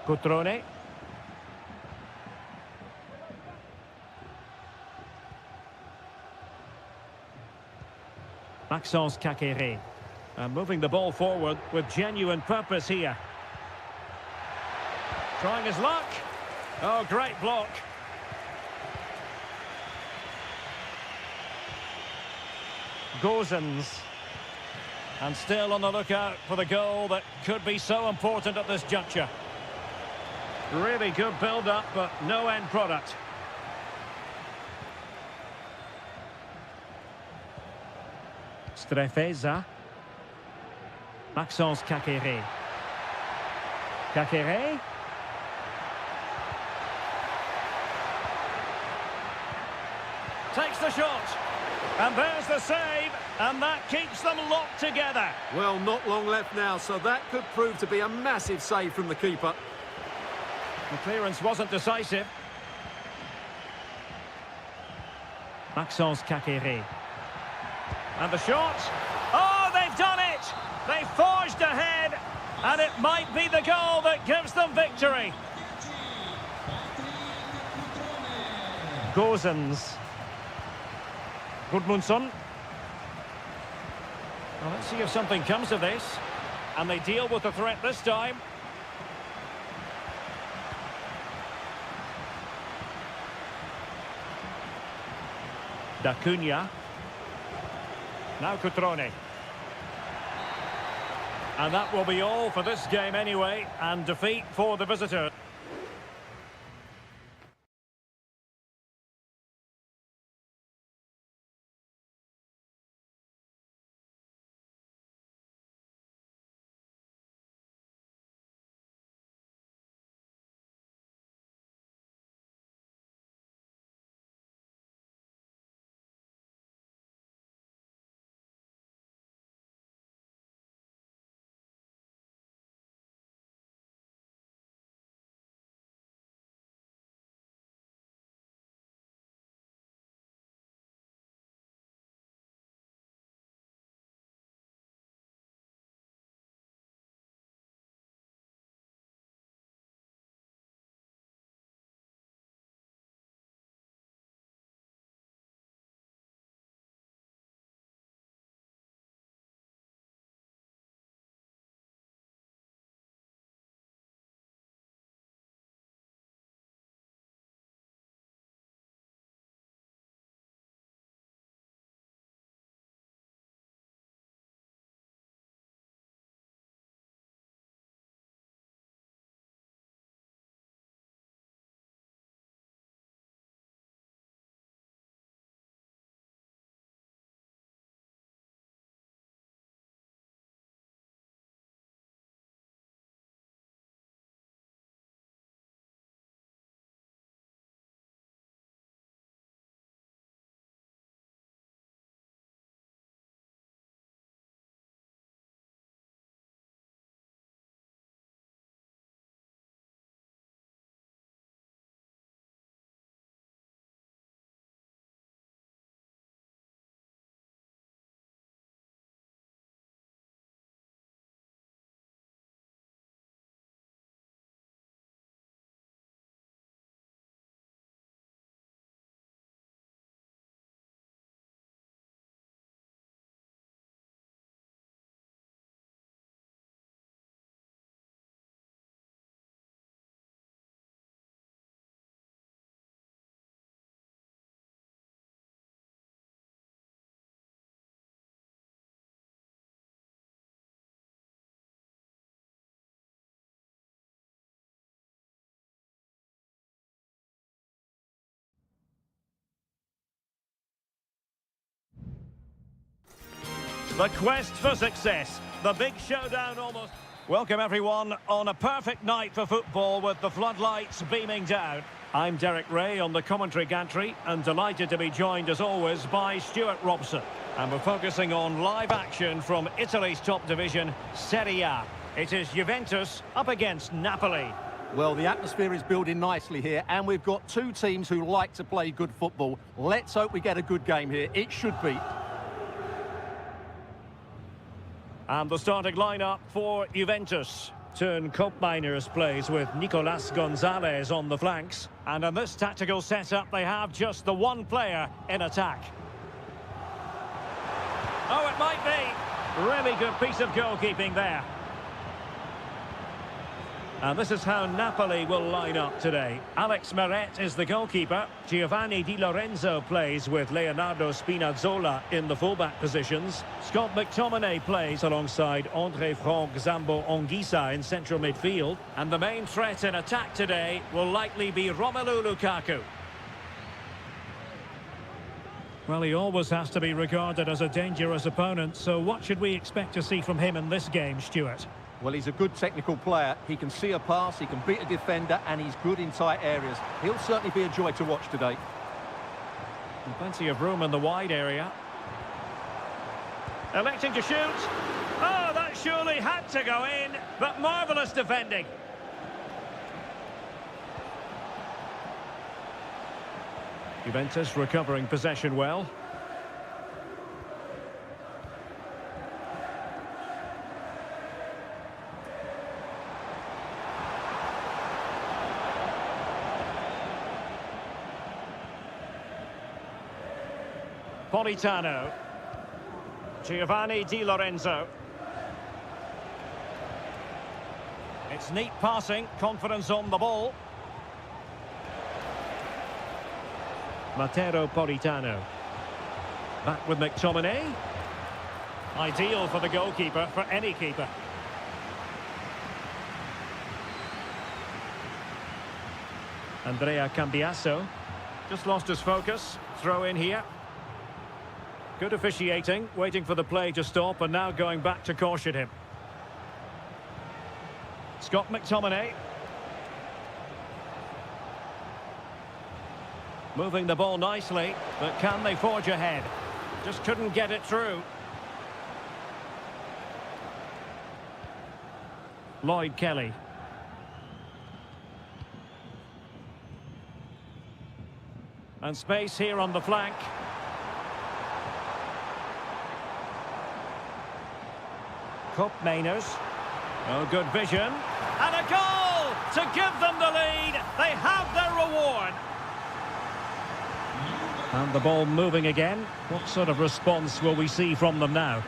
Cutrone. Maxence Caqueret. And moving the ball forward with genuine purpose here. Trying his luck. Oh, great block. Gozens. And still on the lookout for the goal that could be so important at this juncture. Really good build-up, but no end product. Strefeza. Maxence Caqueret. Caqueret. Takes the shot. And there's the save. And that keeps them locked together. Well, not long left now, so that could prove to be a massive save from the keeper. The clearance wasn't decisive. Maxence Caqueret. And the shot. Oh, they've done it! They forged ahead, and it might be the goal that gives them victory. Gozens. Gudmundsson. Well, let's see if something comes of this. And they deal with the threat this time. D'Acunha. Now Cutrone. And that will be all for this game anyway, and defeat for the visitor. The quest for success. The big showdown almost. Welcome everyone on a perfect night for football with the floodlights beaming down. I'm Derek Ray on the commentary gantry and delighted to be joined as always by Stuart Robson. And we're focusing on live action from Italy's top division, Seria. It is Juventus up against Napoli. Well, the atmosphere is building nicely here, and we've got two teams who like to play good football. Let's hope we get a good game here. It should be. And the starting lineup for Juventus. Turn Koopmeiners plays with Nicolas Gonzalez on the flanks. And in this tactical setup, they have just the one player in attack. Oh, it might be. Really good piece of goalkeeping there. And this is how Napoli will line up today. Alex Meret is the goalkeeper. Giovanni Di Lorenzo plays with Leonardo Spinazzola in the fullback positions. Scott McTominay plays alongside André Franck Zambo Anguissa in central midfield. And the main threat in attack today will likely be Romelu Lukaku. Well, he always has to be regarded as a dangerous opponent, so what should we expect to see from him in this game, Stuart? Well, he's a good technical player. He can see a pass, he can beat a defender, and he's good in tight areas. He'll certainly be a joy to watch today. And plenty of room in the wide area. Electing to shoot. Oh, that surely had to go in, but marvellous defending. Juventus recovering possession well. Politano. Giovanni Di Lorenzo. It's neat passing, confidence on the ball. Matteo Politano. Back with McTominay. Ideal for the goalkeeper, for any keeper. Andrea Cambiasso. Just lost his focus. Throw in here. Good officiating, waiting for the play to stop and now going back to caution him. Scott McTominay. Moving the ball nicely, but can they forge ahead? Just couldn't get it through. Lloyd Kelly. And space here on the flank. Koopmeiners. Oh, good vision. And a goal to give them the lead. They have their reward. And the ball moving again. What sort of response will we see from them now?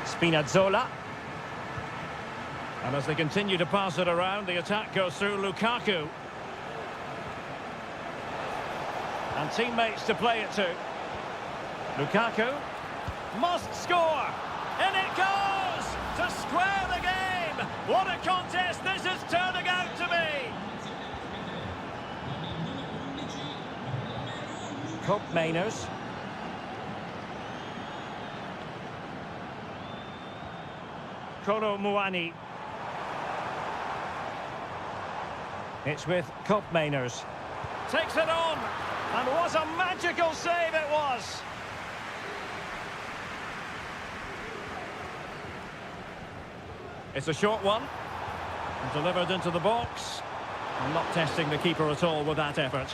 Spinazzola. And as they continue to pass it around, the attack goes through Lukaku. And teammates to play it to. Lukaku. Must score, and it goes to square the game. What a contest this is turning out to be. Koopmeiners. Kolo Muani. It's with Koopmeiners. Takes it on, and what a magical save it was. It's a short one, and delivered into the box. I'm not testing the keeper at all with that effort.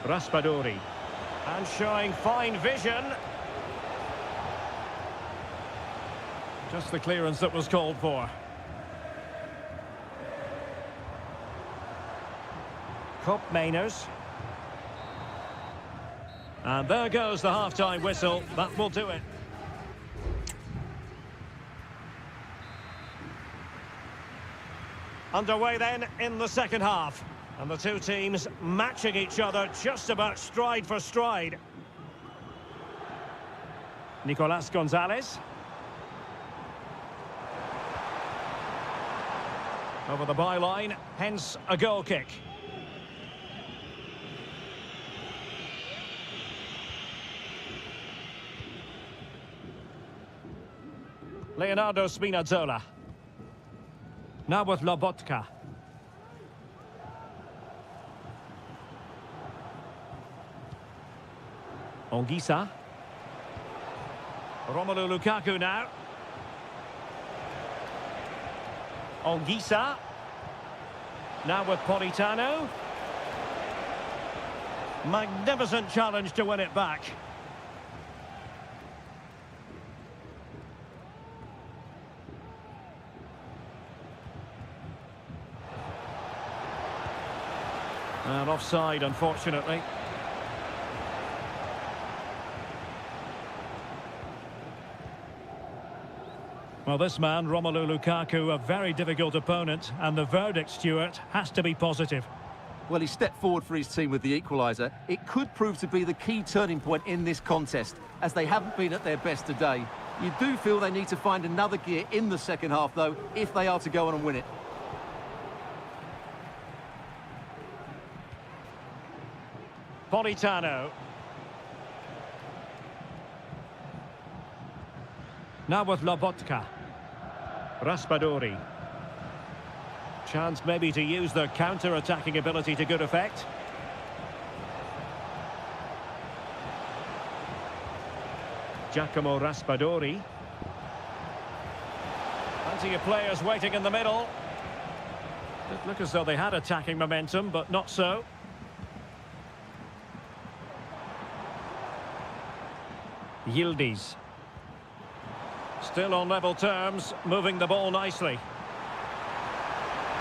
Raspadori, and showing fine vision. Just the clearance that was called for. Koopmeiners. And there goes the half-time whistle. That will do it. Underway then in the second half. And the two teams matching each other just about stride for stride. Nicolas Gonzalez. Over the byline, hence a goal kick. Leonardo Spinazzola. Now with Lobotka. Ongisa. Romelu Lukaku now. Ongisa. Now with Politano. Magnificent challenge to win it back. And offside, unfortunately. Well, this man, Romelu Lukaku, a very difficult opponent, and the verdict, Stuart, has to be positive. Well, he stepped forward for his team with the equaliser. It could prove to be the key turning point in this contest, as they haven't been at their best today. You do feel they need to find another gear in the second half, though, if they are to go on and win it. Politano. Now with Lobotka. Raspadori. Chance maybe to use their counter-attacking ability to good effect. Giacomo Raspadori. Plenty of players waiting in the middle. Did look as though they had attacking momentum, but not so. Yildiz. Still on level terms, moving the ball nicely.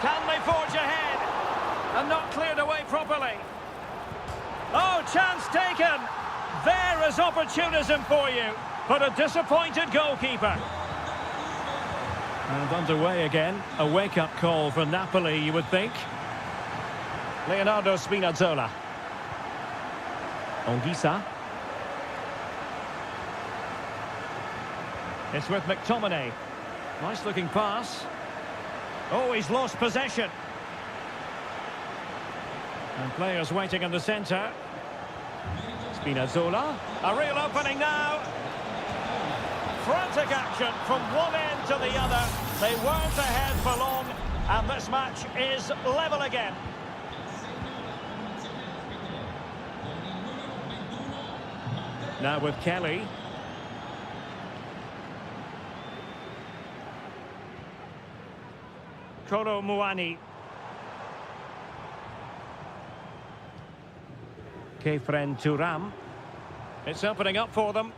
Can they forge ahead? And not cleared away properly. Oh, chance taken! There is opportunism for you, but a disappointed goalkeeper. And underway again, a wake-up call for Napoli, you would think. Leonardo Spinazzola. Ongisa. It's with McTominay. Nice-looking pass. Oh, he's lost possession. And players waiting in the centre. Spinazzola. A real opening now. Frantic action from one end to the other. They weren't ahead for long, and this match is level again. Now with Kelly. Kolo Muani. Kefren Turam. It's opening up for them.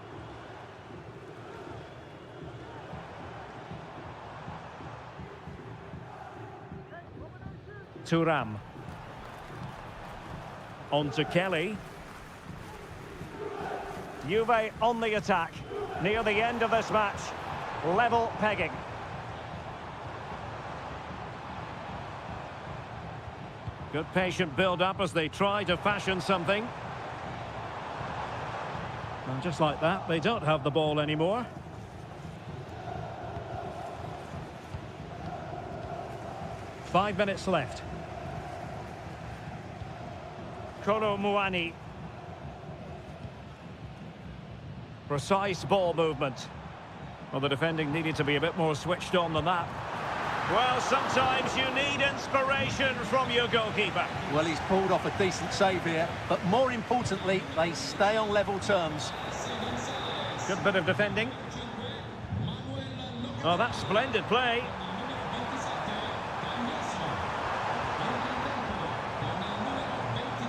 Turam. On to Kelly. Juve on the attack. Near the end of this match. Level pegging. Good patient build-up as they try to fashion something. And just like that, they don't have the ball anymore. Five minutes left. Kolo Muani. Precise ball movement. Well, the defending needed to be a bit more switched on than that. Well, sometimes you need inspiration from your goalkeeper. Well, he's pulled off a decent save here, but more importantly, they stay on level terms. Good bit of defending. Oh, that's splendid play.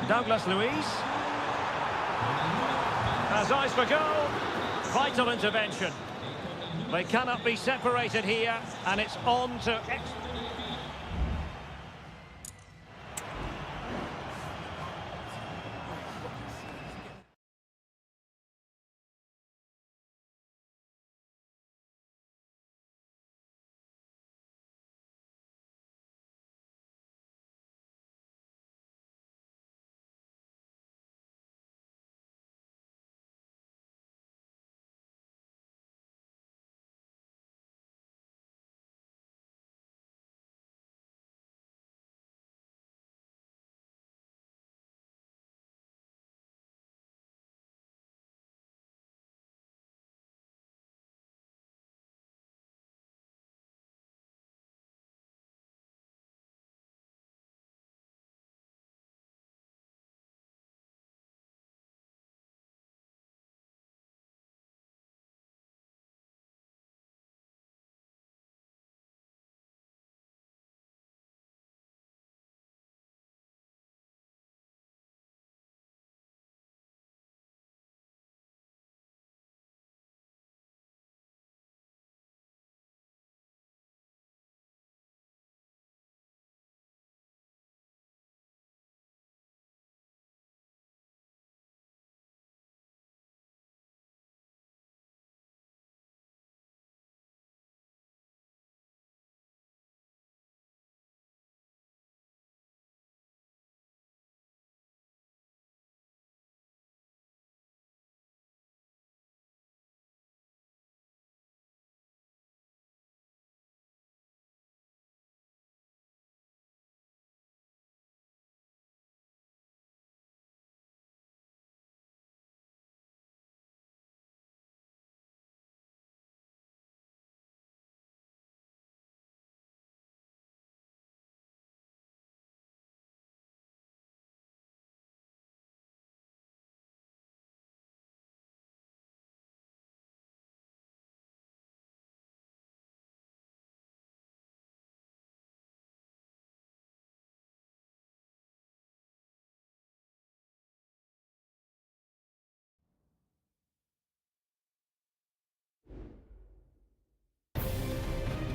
Douglas Luiz. Has eyes for goal. Vital intervention. They cannot be separated here, and it's on to...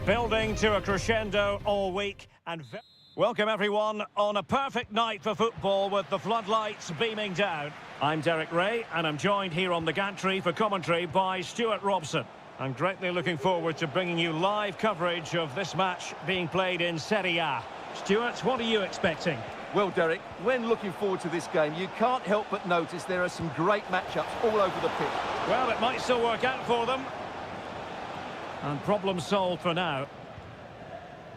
Building to a crescendo all week and welcome everyone on a perfect night for football with the floodlights beaming down. I'm Derek Ray and I'm joined here on the gantry for commentary by Stuart Robson. I'm greatly looking forward to bringing you live coverage of this match being played in Seria. Stuart, what are you expecting? Well, Derek, when looking forward to this game, you can't help but notice there are some great matchups all over the pitch. Well, it might still work out for them. And problem solved for now.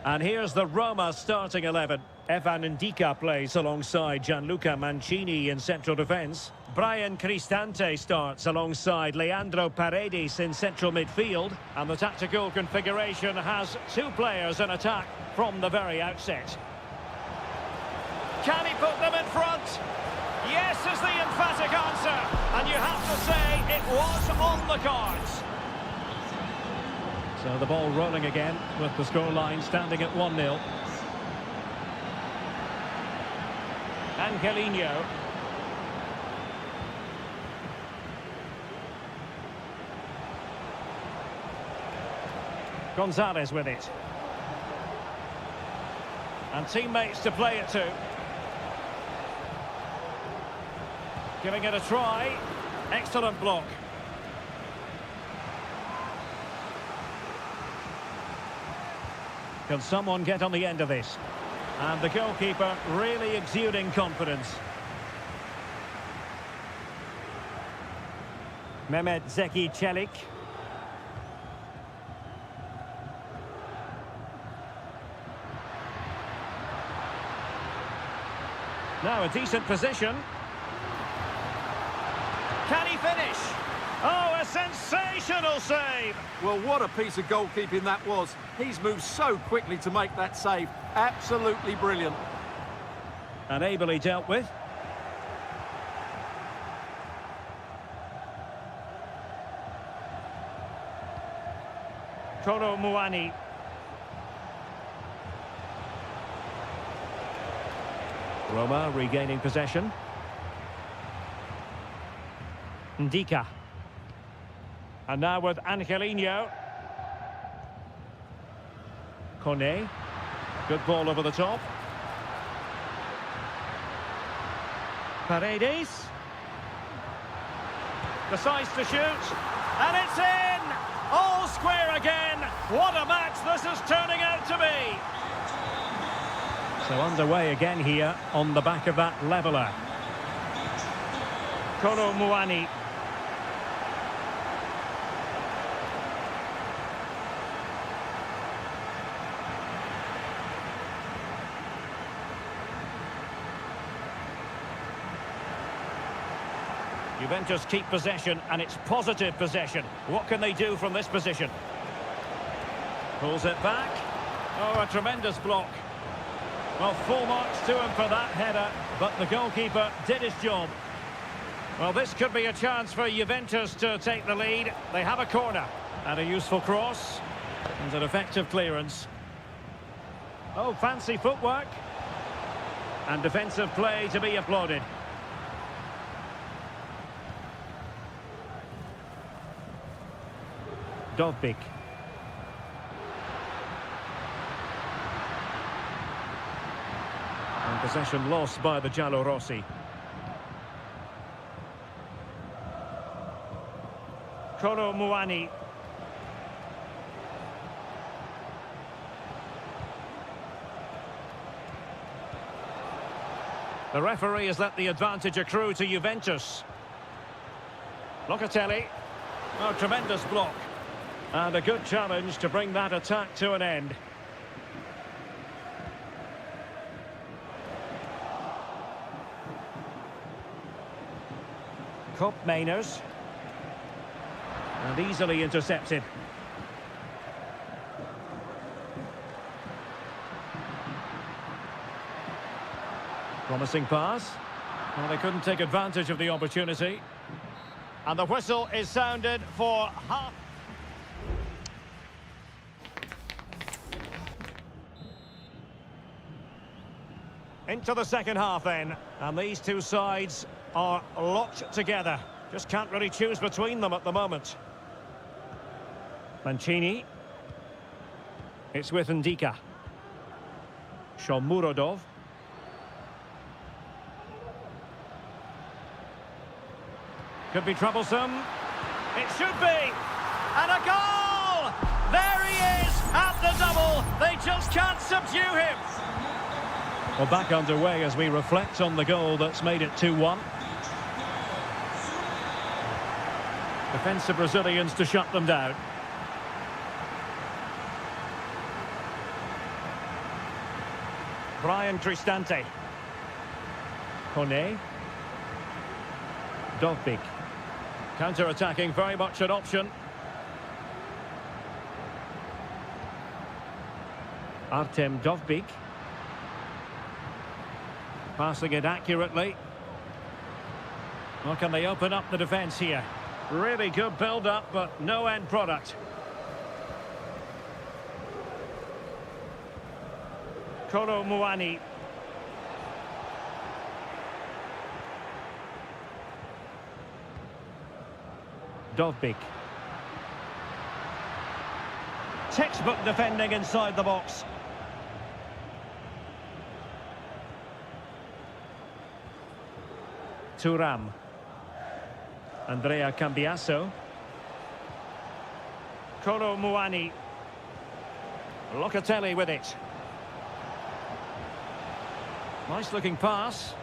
And here's the Roma starting 11. Evan Ndika plays alongside Gianluca Mancini in central defence. Brian Cristante starts alongside Leandro Paredes in central midfield. And the tactical configuration has two players in attack from the very outset. Can he put them in front? Yes is the emphatic answer. And you have to say it was on the cards. So the ball rolling again with the scoreline standing at 1-0. Angelino. Gonzalez with it. And teammates to play it to. Giving it a try. Excellent block. Can someone get on the end of this? And the goalkeeper really exuding confidence. Mehmet Zeki Çelik. Now a decent position. Can he finish? Oh, a sensational save! Well, what a piece of goalkeeping that was. He's moved so quickly to make that save. Absolutely brilliant. And ably dealt with. Kolo Muani. Roma regaining possession. Ndika. And now with Angelino. Kone. Good ball over the top. Paredes. Decides to shoot. And it's in! All square again. What a match this is turning out to be. So underway again here on the back of that leveller. Kolo Muani. Juventus keep possession, and it's positive possession. What can they do from this position? Pulls it back. Oh, a tremendous block. Well, full marks to him for that header, but the goalkeeper did his job. Well, this could be a chance for Juventus to take the lead. They have a corner, and a useful cross, and an effective clearance. Oh, fancy footwork. And defensive play to be applauded. Dovbik. And possession lost by the Giallorossi. Kolo Muani. The referee has let the advantage accrue to Juventus. Locatelli. Oh, tremendous block. And a good challenge to bring that attack to an end. Kopp Mainers. And easily intercepted. Promising pass. Well, they couldn't take advantage of the opportunity. And the whistle is sounded for half. Into the second half then, and these two sides are locked together. Just can't really choose between them at the moment. Mancini. It's with Ndika. Shomurodov. Could be troublesome. It should be. And a goal! There he is at the double. They just can't subdue him. Well, back underway as we reflect on the goal that's made it 2-1. Defensive Brazilians to shut them down. Brian Cristante. Kone. Dovbik. Counter-attacking, very much an option. Artem Dovbik. Passing it accurately. Well, can they open up the defence here? Really good build-up, but no end product. Kolo Muani. Dovbik. Textbook defending inside the box. Thuram. Andrea Cambiaso. Kolo Muani. Locatelli with it. Nice looking pass.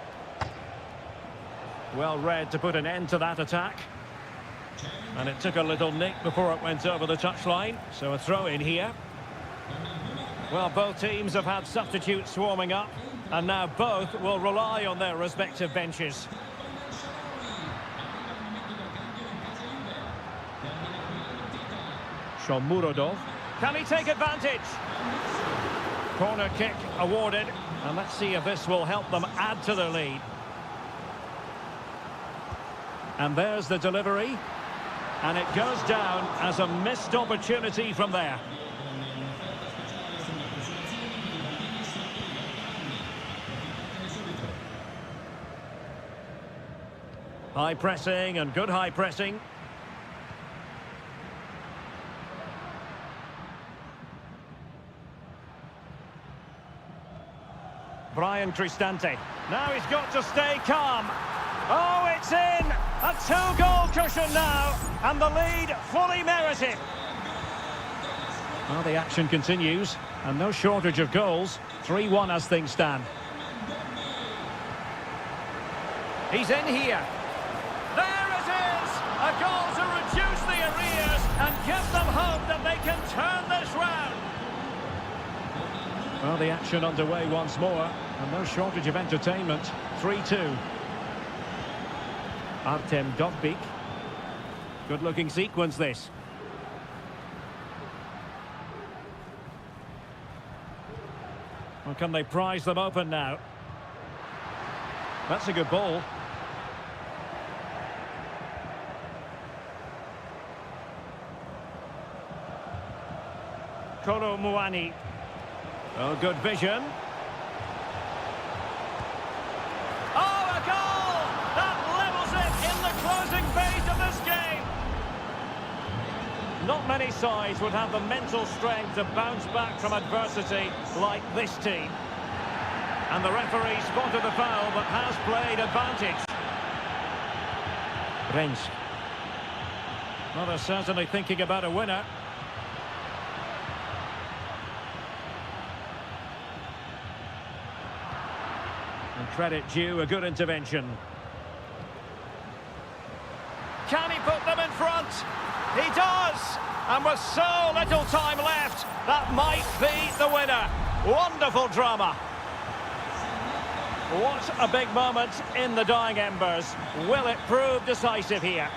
Well read to put an end to that attack. And it took a little nick before it went over the touchline. So a throw in here. Well, both teams have had substitutes warming up. And now both will rely on their respective benches. Shomurodov. Can he take advantage? Corner kick awarded. And let's see if this will help them add to their lead. And there's the delivery. And it goes down as a missed opportunity from there. High pressing and good high pressing. Brian Cristante. Now he's got to stay calm. Oh, it's in! A two-goal cushion now, and the lead fully merited. Well, the action continues, and no shortage of goals. 3-1 as things stand. He's in here. There it is! A goal to reduce the arrears and give them hope that they can turn this round. Well, the action underway once more, and no shortage of entertainment. 3-2. Artem Dovbik. Good-looking sequence, this. Well, can they prize them open now? That's a good ball. Kolo Muani. Oh, good vision. Oh, a goal! That levels it in the closing phase of this game. Not many sides would have the mental strength to bounce back from adversity like this team. And the referee spotted the foul but has played advantage. Rensch. Well, they're certainly thinking about a winner. And credit due, a good intervention. Can he put them in front? He does! And with so little time left, that might be the winner. Wonderful drama. What a big moment in the dying embers. Will it prove decisive here?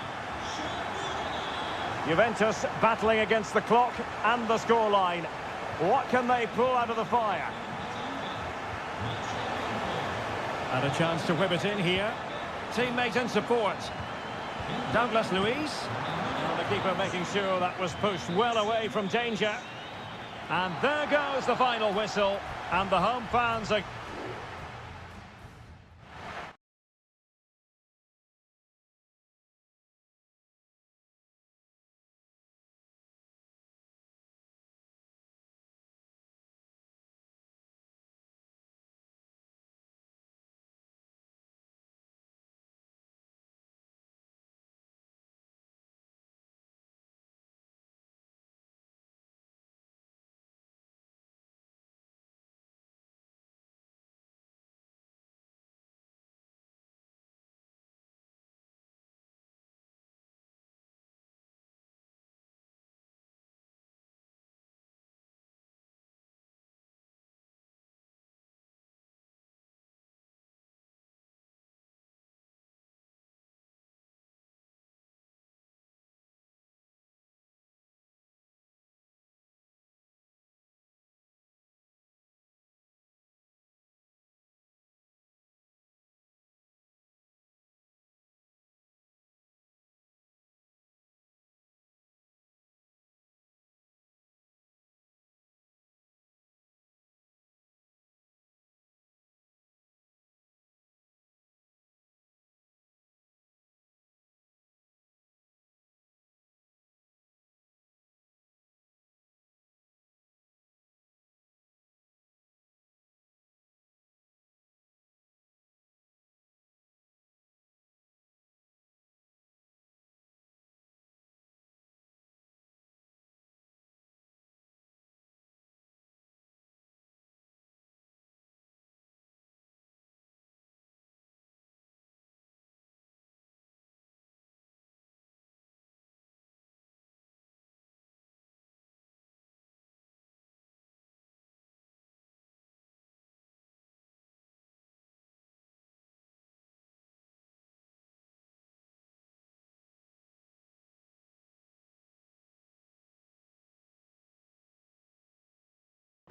Juventus battling against the clock and the scoreline. What can they pull out of the fire? And a chance to whip it in here. Teammate in support. Douglas Luiz. Well, the keeper making sure that was pushed well away from danger. And there goes the final whistle. And the home fans are...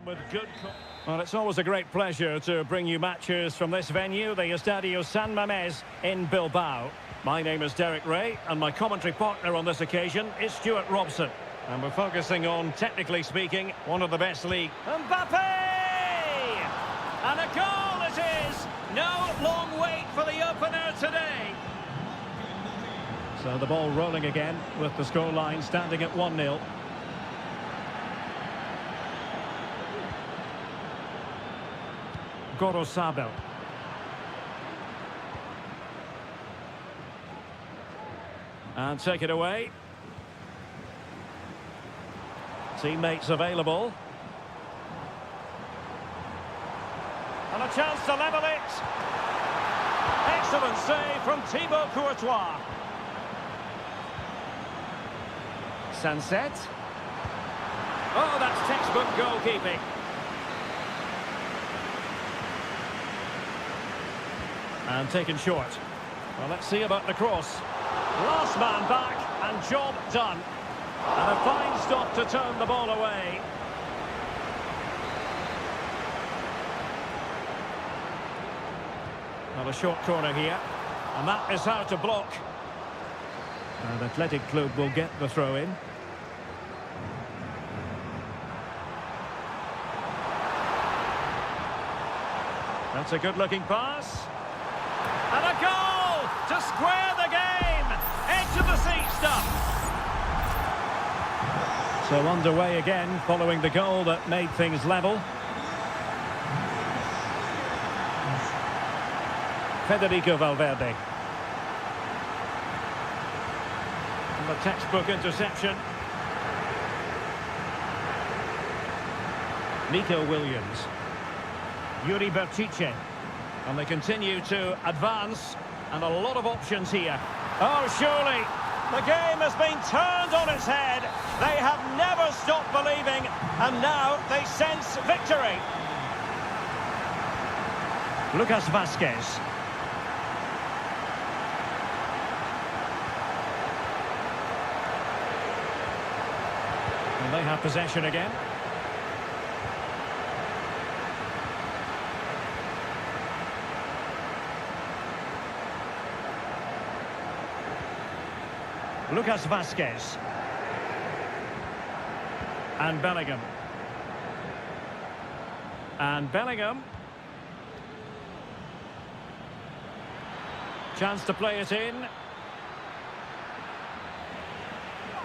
With good. Well, it's always a great pleasure to bring you matches from this venue, the Estadio San Mamés in Bilbao. My name is Derek Ray, and my commentary partner on this occasion is Stuart Robson. And we're focusing on, technically speaking, one of the best leagues. Mbappe! And a goal it is! No long wait for the opener today. So the ball rolling again with the scoreline standing at 1-0. Gorosabel. And take it away. Teammates available. And a chance to level it. Excellent save from Thibaut Courtois. Sunset. Oh, that's textbook goalkeeping. And taken short. Well, let's see about the cross. Last man back and job done. And a fine stop to turn the ball away. Well, a short corner here. And that is how to block. And Athletic Club will get the throw in. That's a good-looking pass. And a goal to square the game. Edge of the seat stuff. So underway again following the goal that made things level. Federico Valverde. And the textbook interception. Nico Williams. Yuri Bertice. And they continue to advance. And a lot of options here. Oh, surely. The game has been turned on its head. They have never stopped believing. And now they sense victory. Lucas Vazquez. And they have possession again. Lucas Vazquez. And Bellingham. And Bellingham. Chance to play it in.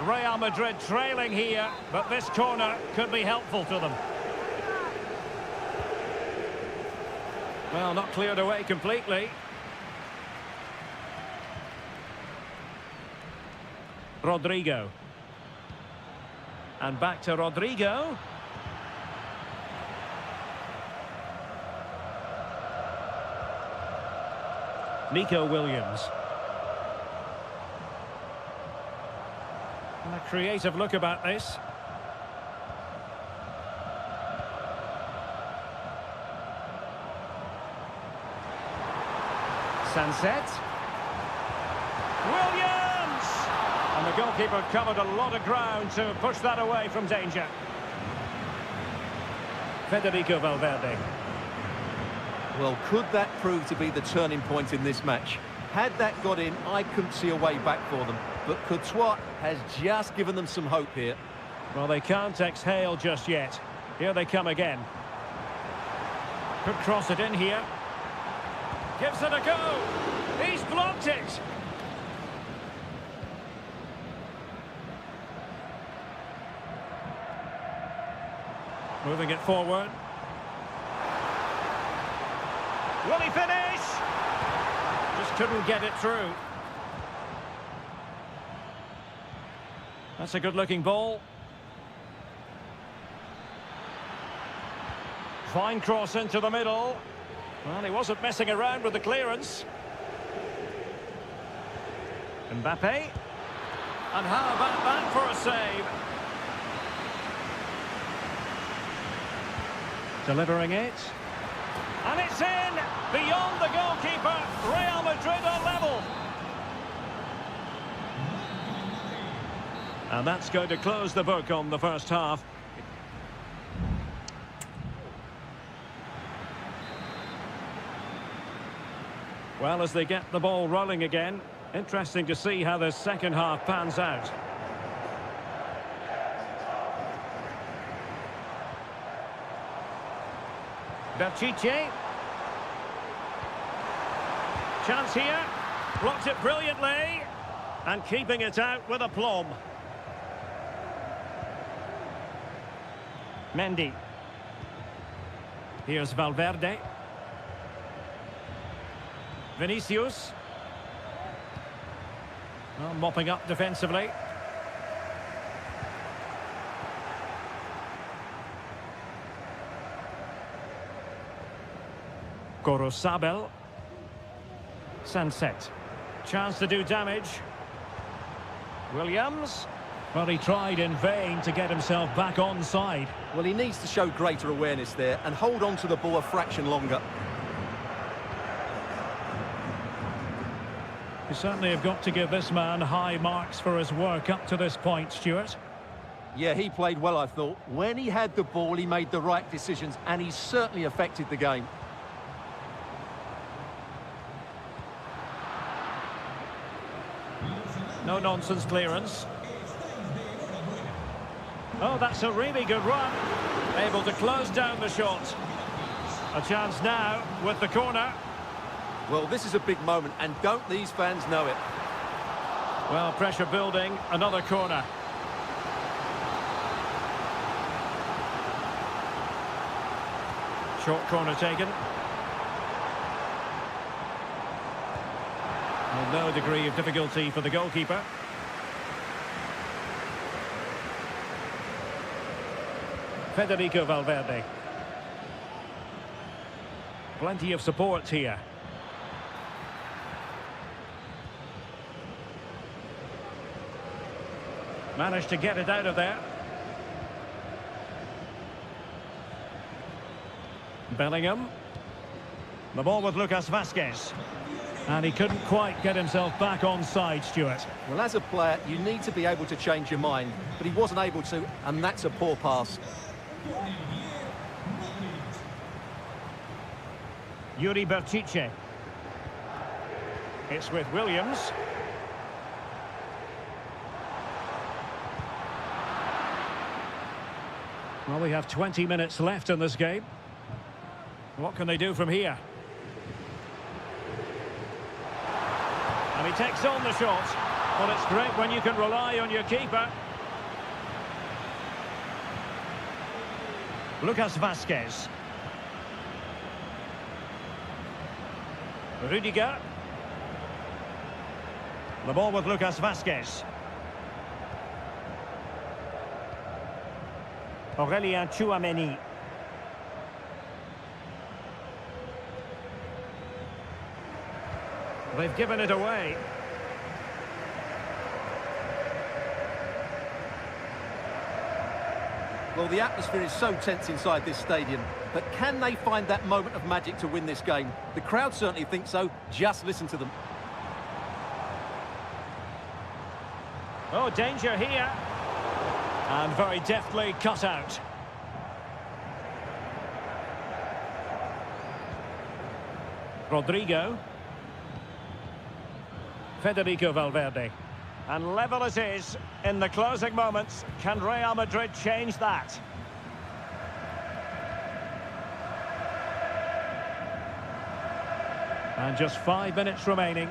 Real Madrid trailing here, but this corner could be helpful to them. Well, not cleared away completely. Rodrigo. And back to Rodrigo. Nico Williams. And a creative look about this. Sunset. Williams! And the goalkeeper covered a lot of ground to push that away from danger. Federico Valverde. Well, could that prove to be the turning point in this match? Had that got in, I couldn't see a way back for them. But Courtois has just given them some hope here. Well, they can't exhale just yet. Here they come again. Could cross it in here. Gives it a go. He's blocked it. Moving it forward. Will he finish? Just couldn't get it through. That's a good-looking ball. Fine cross into the middle. Well, he wasn't messing around with the clearance. Mbappe. And how about that for a save? Delivering it. And it's in! Beyond the goalkeeper, Real Madrid are level. And that's going to close the book on the first half. Well, as they get the ball rolling again, interesting to see how this second half pans out. Berchiche. Chance here. Blocked it brilliantly. And keeping it out with aplomb. Mendy. Here's Valverde. Vinicius. Well, mopping up defensively. Gorosabel. Sunset. Chance to do damage. Williams. Well, he tried in vain to get himself back onside. Well, he needs to show greater awareness there and hold on to the ball a fraction longer. You certainly have got to give this man high marks for his work up to this point, Stuart. Yeah, he played well, I thought. When he had the ball, he made the right decisions, and he certainly affected the game. No-nonsense clearance. Oh, that's a really good run. Able to close down the shot. A chance now with the corner. Well, this is a big moment, and don't these fans know it? Well, pressure building, another corner. Short corner taken. Well, no degree of difficulty for the goalkeeper. Federico Valverde. Plenty of support here. Managed to get it out of there. Bellingham. The ball with Lucas Vazquez. And he couldn't quite get himself back onside, Stuart. Well, as a player, you need to be able to change your mind, but he wasn't able to, and that's a poor pass. Yuri Berchiche. It's with Williams. Well, we have 20 minutes left in this game. What can they do from here? And he takes on the shot. Well, it's great when you can rely on your keeper. Lucas Vazquez. Rudiger. The ball with Lucas Vazquez. Aurélien Tchouameni. They've given it away. Well, the atmosphere is so tense inside this stadium, but can they find that moment of magic to win this game? The crowd certainly think so. Just listen to them. Oh, danger here. And very deftly cut out. Rodrigo. Federico Valverde. And level it is in the closing moments. Can Real Madrid change that? And just 5 minutes remaining.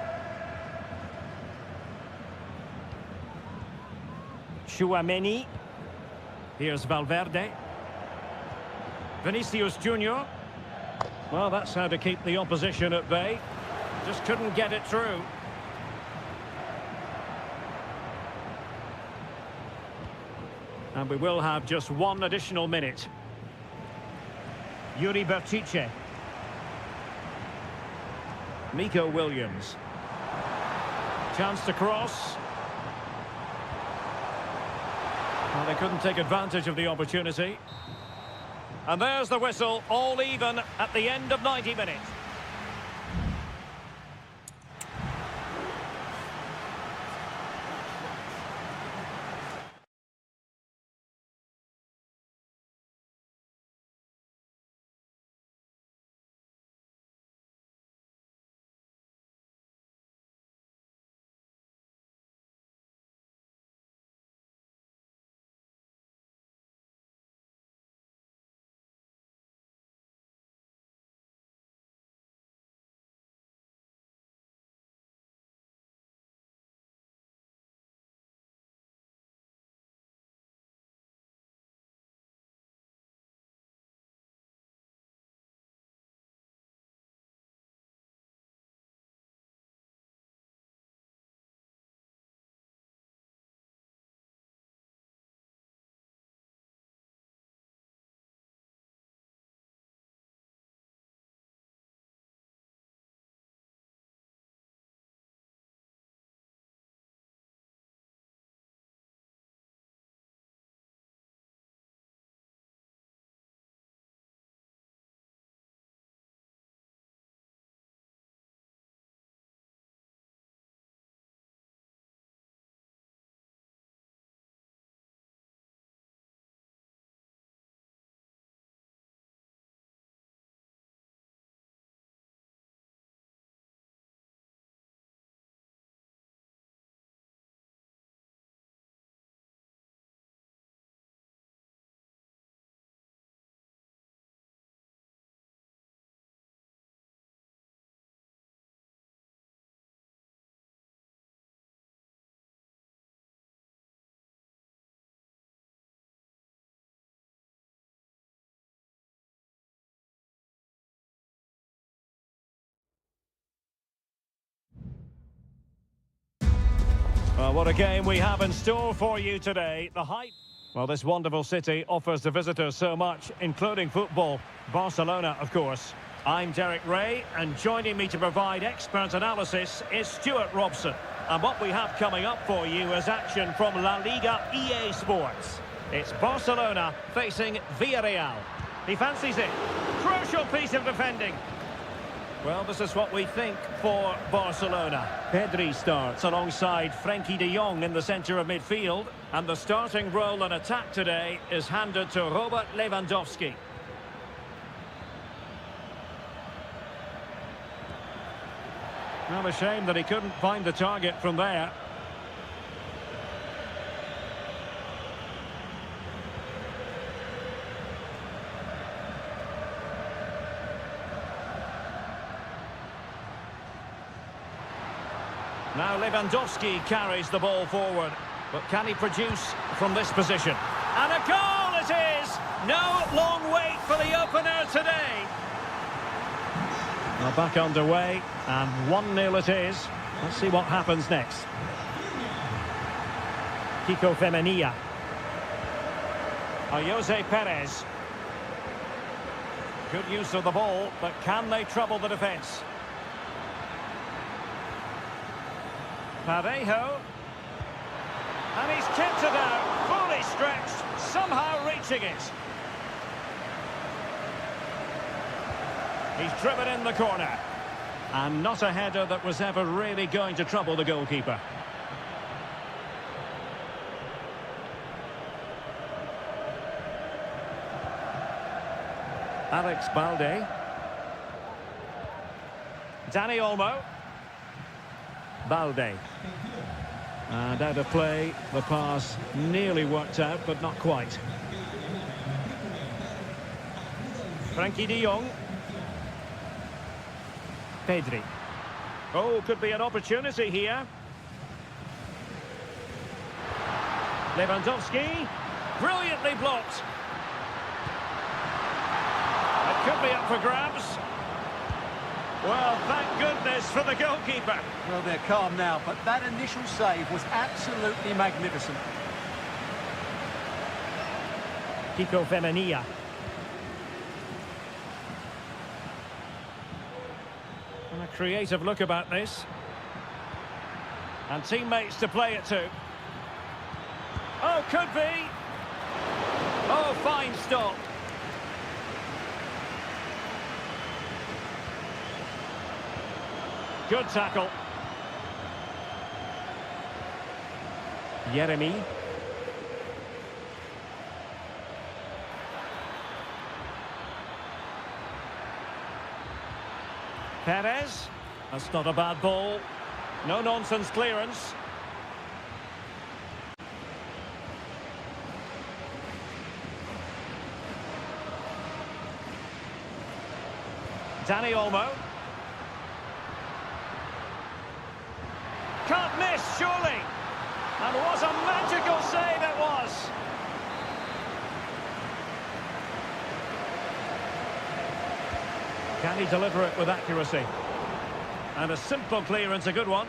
Tchouameni. Here's Valverde. Vinicius Junior. Well, that's how to keep the opposition at bay. Just couldn't get it through. And we will have just one additional minute. Yuri Berchiche. Nico Williams. Chance to cross. Well, they couldn't take advantage of the opportunity. And there's the whistle, all even at the end of 90 minutes. Well, what a game we have in store for you today. The hype. Well, this wonderful city offers the visitors so much, including football. Barcelona, of course. I'm Derek Ray, and joining me to provide expert analysis is Stuart Robson. And what we have coming up for you is action from La Liga EA Sports. It's Barcelona facing Villarreal. He fancies it. Crucial piece of defending. Well, this is what we think for Barcelona. Pedri starts alongside Frenkie de Jong in the centre of midfield. And the starting role in attack today is handed to Robert Lewandowski. Well, a shame that he couldn't find the target from there. Now Lewandowski carries the ball forward. But can he produce from this position? And a goal it is! No long wait for the opener today. Well, back underway, and 1-0 it is. Let's see what happens next. Kiko Femenia. Jose Perez. Good use of the ball, but can they trouble the defence? Parejo. And he's kept it out, fully stretched, somehow reaching it. He's driven in the corner. And not a header that was ever really going to trouble the goalkeeper. Alex Balde. Dani Olmo. Balde. And out of play, the pass nearly worked out, but not quite. Frenkie de Jong. Pedri. Oh, could be an opportunity here. Lewandowski. Brilliantly blocked. It could be up for grabs. Well, thank goodness for the goalkeeper. Well, they're calm now, but that initial save was absolutely magnificent. Kiko Femenia. And a creative look about this. And teammates to play it to. Oh, could be. Oh, fine stop. Good tackle. Yeremy. Perez. That's not a bad ball. No nonsense clearance. Dani Olmo. Can't miss, surely. And what a magical save it was. Can he deliver it with accuracy? And a simple clearance, a good one.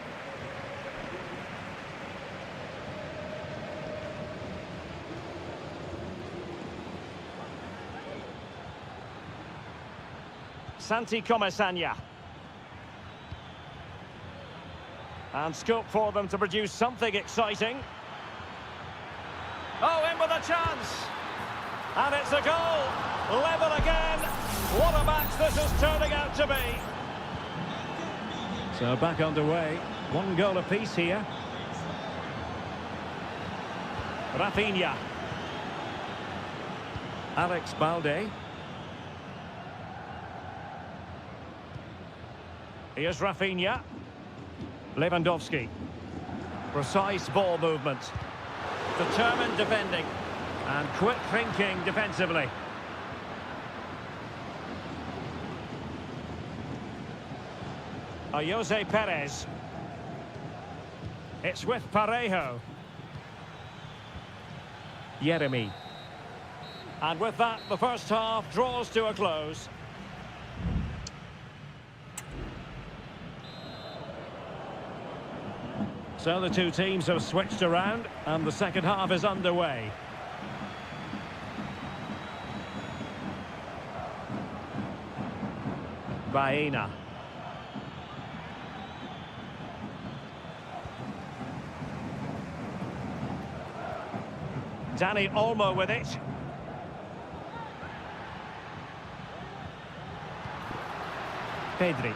Santi Comesaña. And scope for them to produce something exciting. Oh, in with a chance. And it's a goal. Level again. What a match this is turning out to be. So back underway. 1 goal apiece here. Rafinha. Alex Balde. Here's Rafinha. Lewandowski. Precise ball movement. Determined defending. And quick thinking defensively. Jose Perez. It's with Parejo. Yeremy. And with that, the first half draws to a close. So the two teams have switched around and the second half is underway. Baena. Dani Olmo with it. Pedri.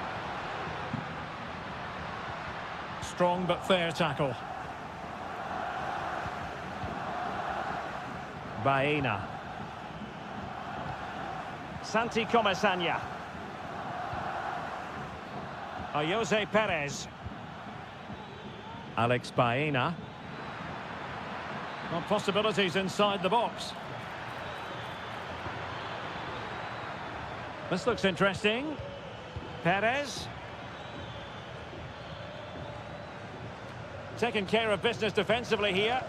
Strong but fair tackle. Baena. Santi Comesaña. Jose Perez. Alex Baena. Well, possibilities inside the box. This looks interesting. Perez. Taking care of business defensively here.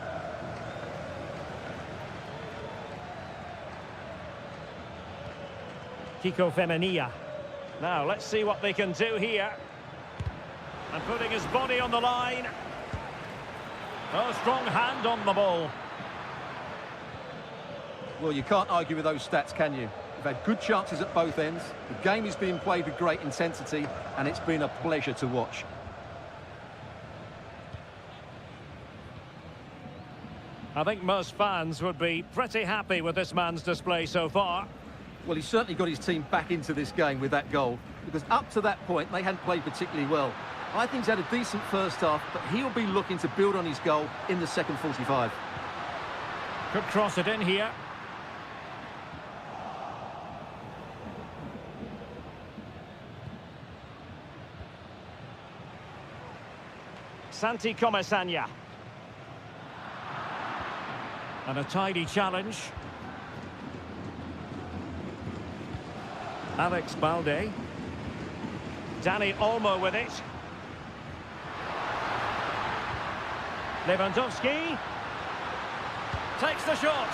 Kiko Femenia. Now, let's see what they can do here. And putting his body on the line. Oh, strong hand on the ball. Well, you can't argue with those stats, can you? You've had good chances at both ends. The game is being played with great intensity, and it's been a pleasure to watch. I think most fans would be pretty happy with this man's display so far. Well, he's certainly got his team back into this game with that goal, because up to that point, they hadn't played particularly well. I think he's had a decent first half, but he'll be looking to build on his goal in the second 45. Could cross it in here. Santi Comesaña. And a tidy challenge. Alex Balde. Dani Olmo with it. Lewandowski. Takes the shot.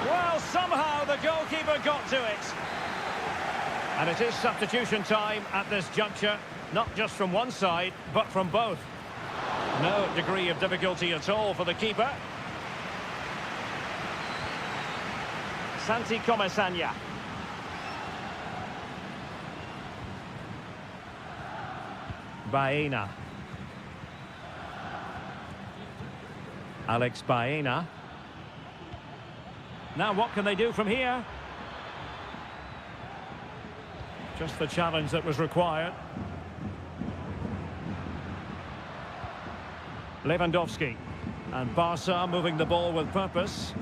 Well, somehow the goalkeeper got to it. And it is substitution time at this juncture. Not just from one side, but from both. No degree of difficulty at all for the keeper. Santi Comesaña. Baena. Alex Baena. Now what can they do from here? Just the challenge that was required. Lewandowski. And Barca moving the ball with purpose.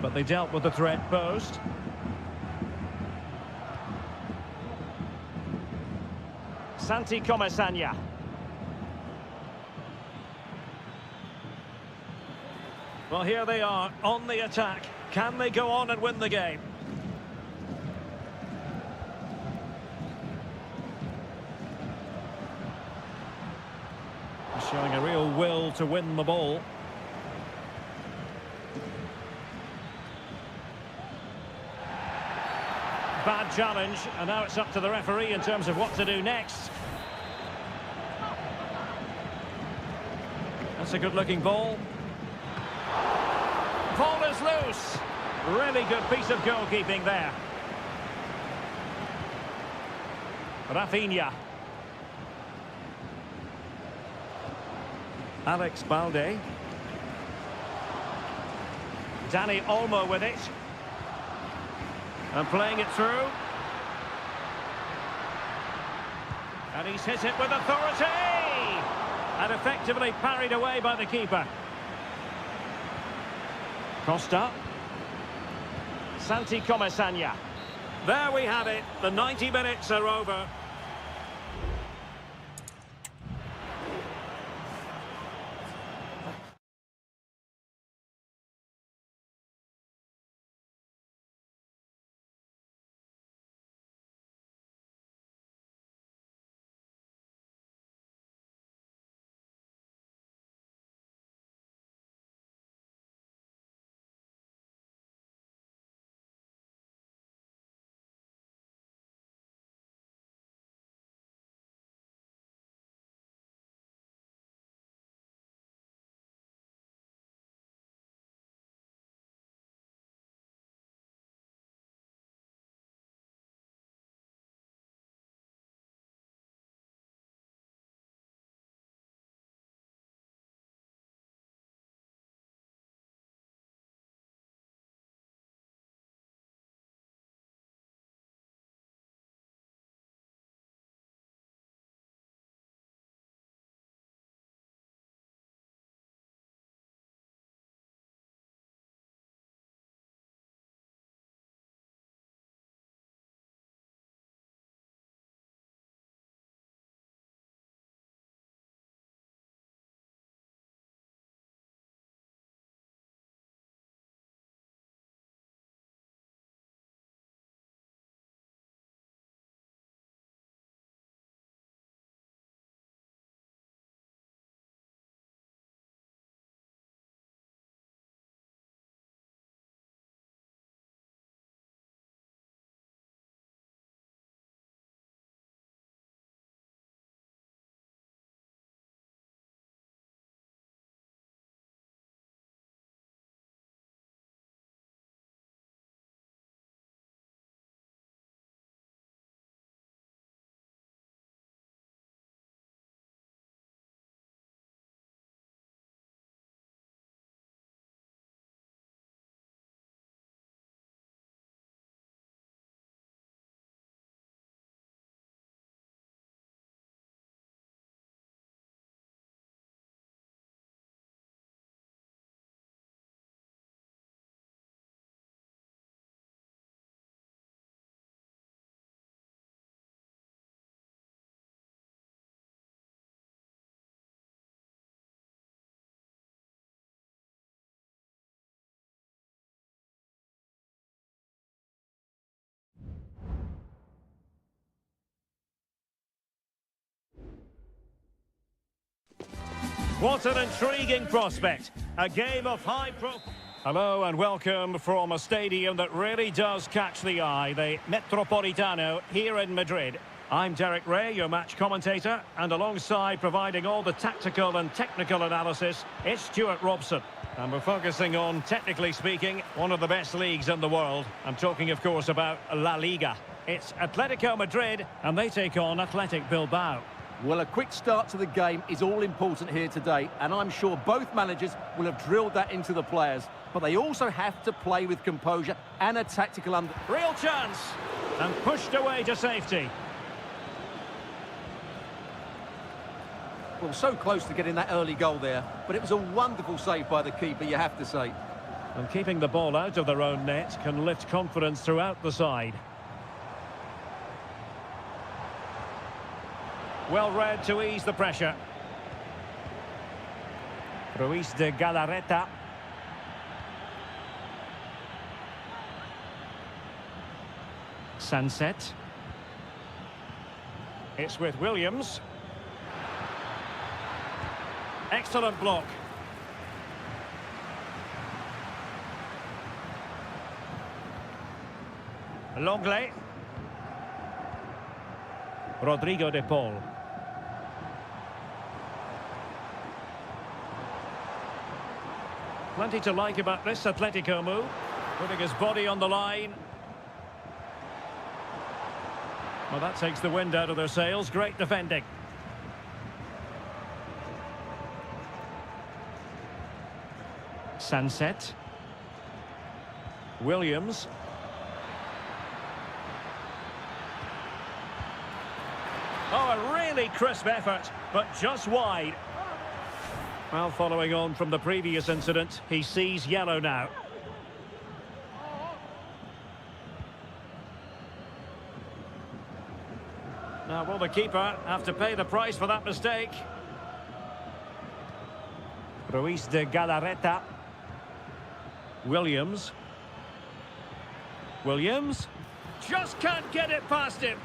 But they dealt with the threat posed. Santi Comesaña. Well, here they are on the attack. Can they go on and win the game? Showing a real will to win the ball. Bad challenge, and now it's up to the referee in terms of what to do next. That's a good-looking ball. Ball is loose. Really good piece of goalkeeping there. Rafinha. Alex Balde. Dani Olmo with it. And playing it through. And he's hit it with authority! And effectively parried away by the keeper. Costa. Santi Comesaña. There we have it. The 90 minutes are over. What an intriguing prospect. A game of high profile. Hello and welcome from a stadium that really does catch the eye, the Metropolitano here in Madrid. I'm Derek Ray, your match commentator, and alongside providing all the tactical and technical analysis, it's Stuart Robson. And we're focusing on, technically speaking, one of the best leagues in the world. I'm talking, of course, about La Liga. It's Atletico Madrid, and they take on Athletic Bilbao. Well, a quick start to the game is all important here today, and I'm sure both managers will have drilled that into the players. But they also have to play with composure and a tactical Real chance! And pushed away to safety. Well, so close to getting that early goal there, but it was a wonderful save by the keeper, you have to say. And keeping the ball out of their own net can lift confidence throughout the side. Well read to ease the pressure. Ruiz de Galarreta. Sunset. It's with Williams. Excellent block. Longley. Rodrigo de Paul. Plenty to like about this Atletico move. Putting his body on the line. Well, that takes the wind out of their sails. Great defending. Sunset. Williams. Oh, a really crisp effort, but just wide. Well, following on from the previous incident, he sees yellow now. Now, will the keeper have to pay the price for that mistake? Ruiz de Galarreta. Williams. Williams. Just can't get it past him.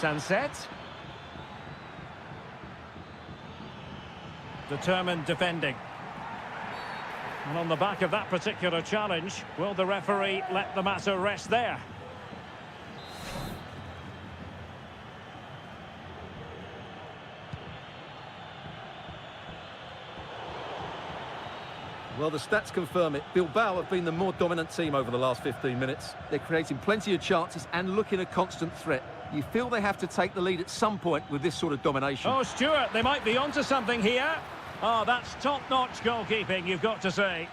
Sunset. Determined defending. And on the back of that particular challenge, will the referee let the matter rest there? Well, the stats confirm it. Bilbao have been the more dominant team over the last 15 minutes. They're creating plenty of chances and looking a constant threat. You feel they have to take the lead at some point with this sort of domination. Oh, Stuart, they might be onto something here. Oh, that's top-notch goalkeeping, you've got to say.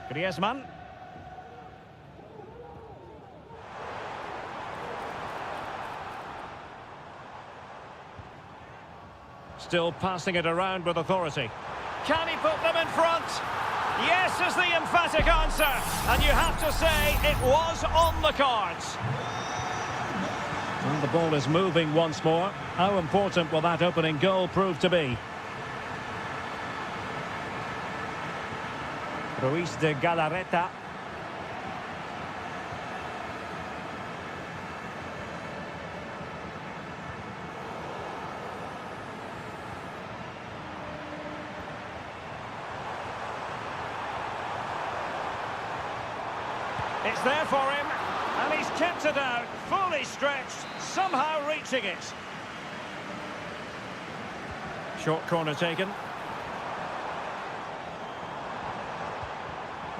Griezmann. Still passing it around with authority. Can he put them in front? Yes is the emphatic answer. And you have to say it was on the cards. And the ball is moving once more. How important will that opening goal prove to be? Ruiz de Galarreta. It's there for him, and he's kept it out, fully stretched, somehow reaching it. Short corner taken.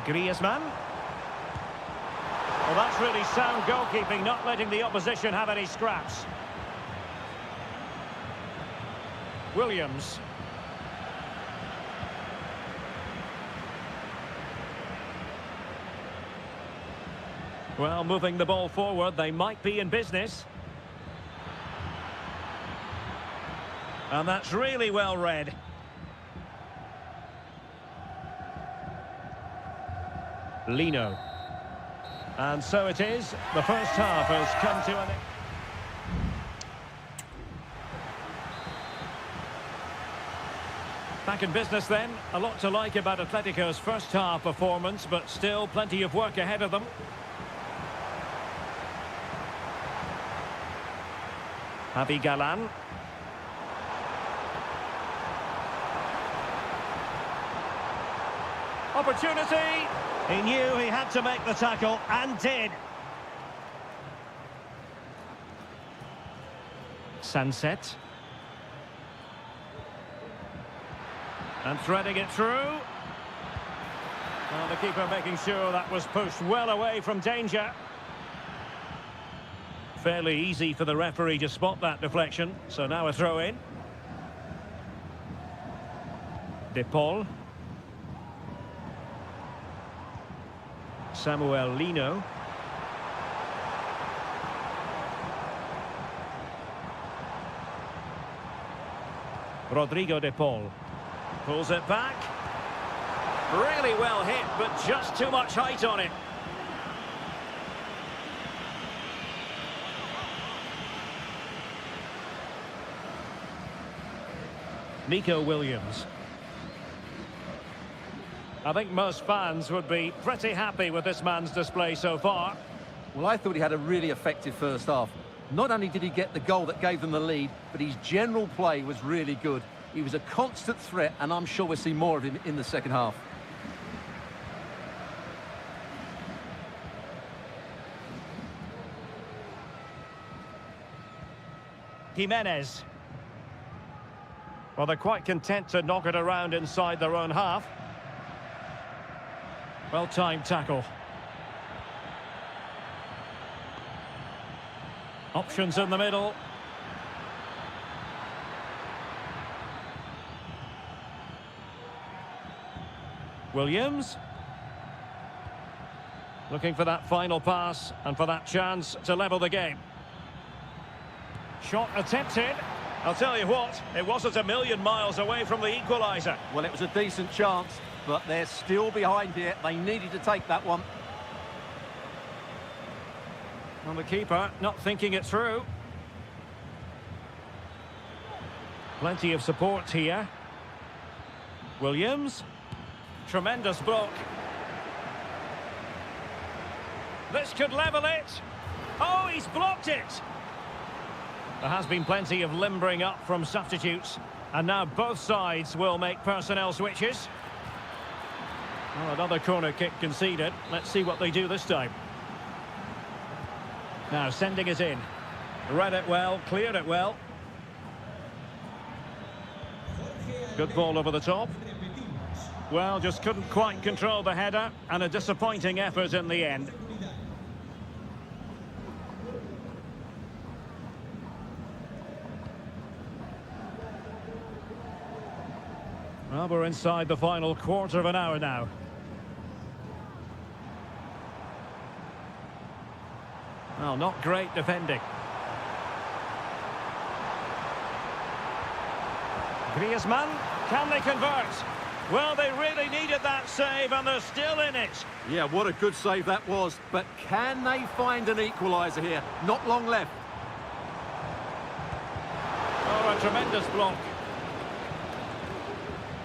Griezmann. Well, that's really sound goalkeeping, not letting the opposition have any scraps. Williams. Well, moving the ball forward, they might be in business. And that's really well read. Lino. And so it is. The first half has come to an end. Back in business then. A lot to like about Atletico's first half performance, but still plenty of work ahead of them. Javi Galan. Opportunity. He knew he had to make the tackle and did. Sunset. And threading it through. Well, the keeper making sure that was pushed well away from danger. Fairly easy for the referee to spot that deflection. So now a throw in. De Paul. Samuel Lino. Rodrigo De Paul. Pulls it back. Really well hit, but just too much height on it. Nico Williams. I think most fans would be pretty happy with this man's display so far. Well, I thought he had a really effective first half. Not only did he get the goal that gave them the lead, but his general play was really good. He was a constant threat, and I'm sure we'll see more of him in the second half. Jimenez. Well, they're quite content to knock it around inside their own half. Well-timed tackle. Options in the middle. Williams. Looking for that final pass and for that chance to level the game. Shot attempted. I'll tell you what, it wasn't a million miles away from the equaliser. Well, it was a decent chance, but they're still behind here. They needed to take that one. Well, the keeper not thinking it through. Plenty of support here. Williams. Tremendous block. This could level it. Oh, he's blocked it. There has been plenty of limbering up from substitutes. And now both sides will make personnel switches. Well, another corner kick conceded. Let's see what they do this time. Now sending it in. Read it well, cleared it well. Good ball over the top. Well, just couldn't quite control the header, and a disappointing effort in the end. Well, we're inside the final quarter of an hour now. Well, not great defending. Griezmann, can they convert? Well, they really needed that save, and they're still in it. Yeah, what a good save that was. But can they find an equaliser here? Not long left. Oh, a tremendous block.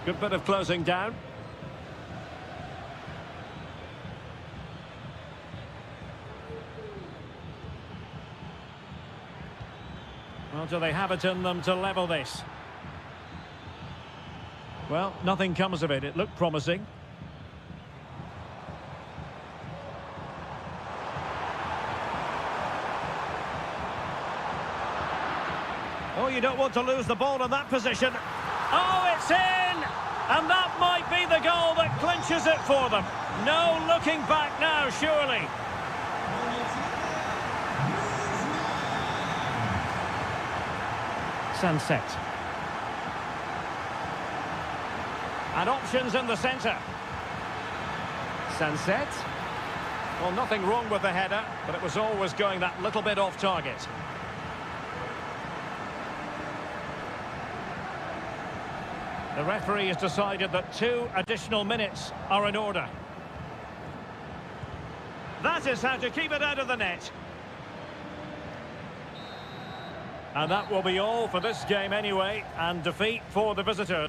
Good bit of closing down. Well, do they have it in them to level this? Well, nothing comes of it. It looked promising. Oh, you don't want to lose the ball in that position. Oh, it's in! And that might be the goal that clinches it for them. No looking back now, surely. Sunset. And options in the centre. Sunset. Well, nothing wrong with the header, but it was always going that little bit off target. The referee has decided that 2 additional minutes are in order. That is how to keep it out of the net. And that will be all for this game anyway, and defeat for the visitors.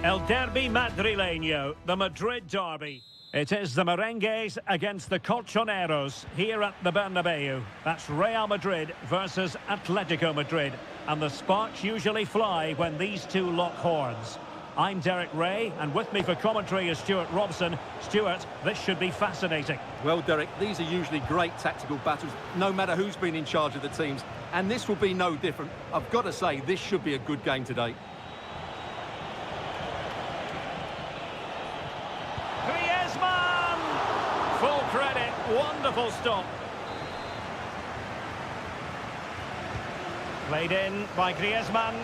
El Derby Madrileño, the Madrid derby. It is the Merengues against the Colchoneros here at the Bernabeu. That's Real Madrid versus Atletico Madrid. And the sparks usually fly when these two lock horns. I'm Derek Ray, and with me for commentary is Stuart Robson. Stuart, this should be fascinating. Well, Derek, these are usually great tactical battles, no matter who's been in charge of the teams. And this will be no different. I've got to say, this should be a good game today. Griezmann! Full credit, wonderful stop. Played in by Griezmann.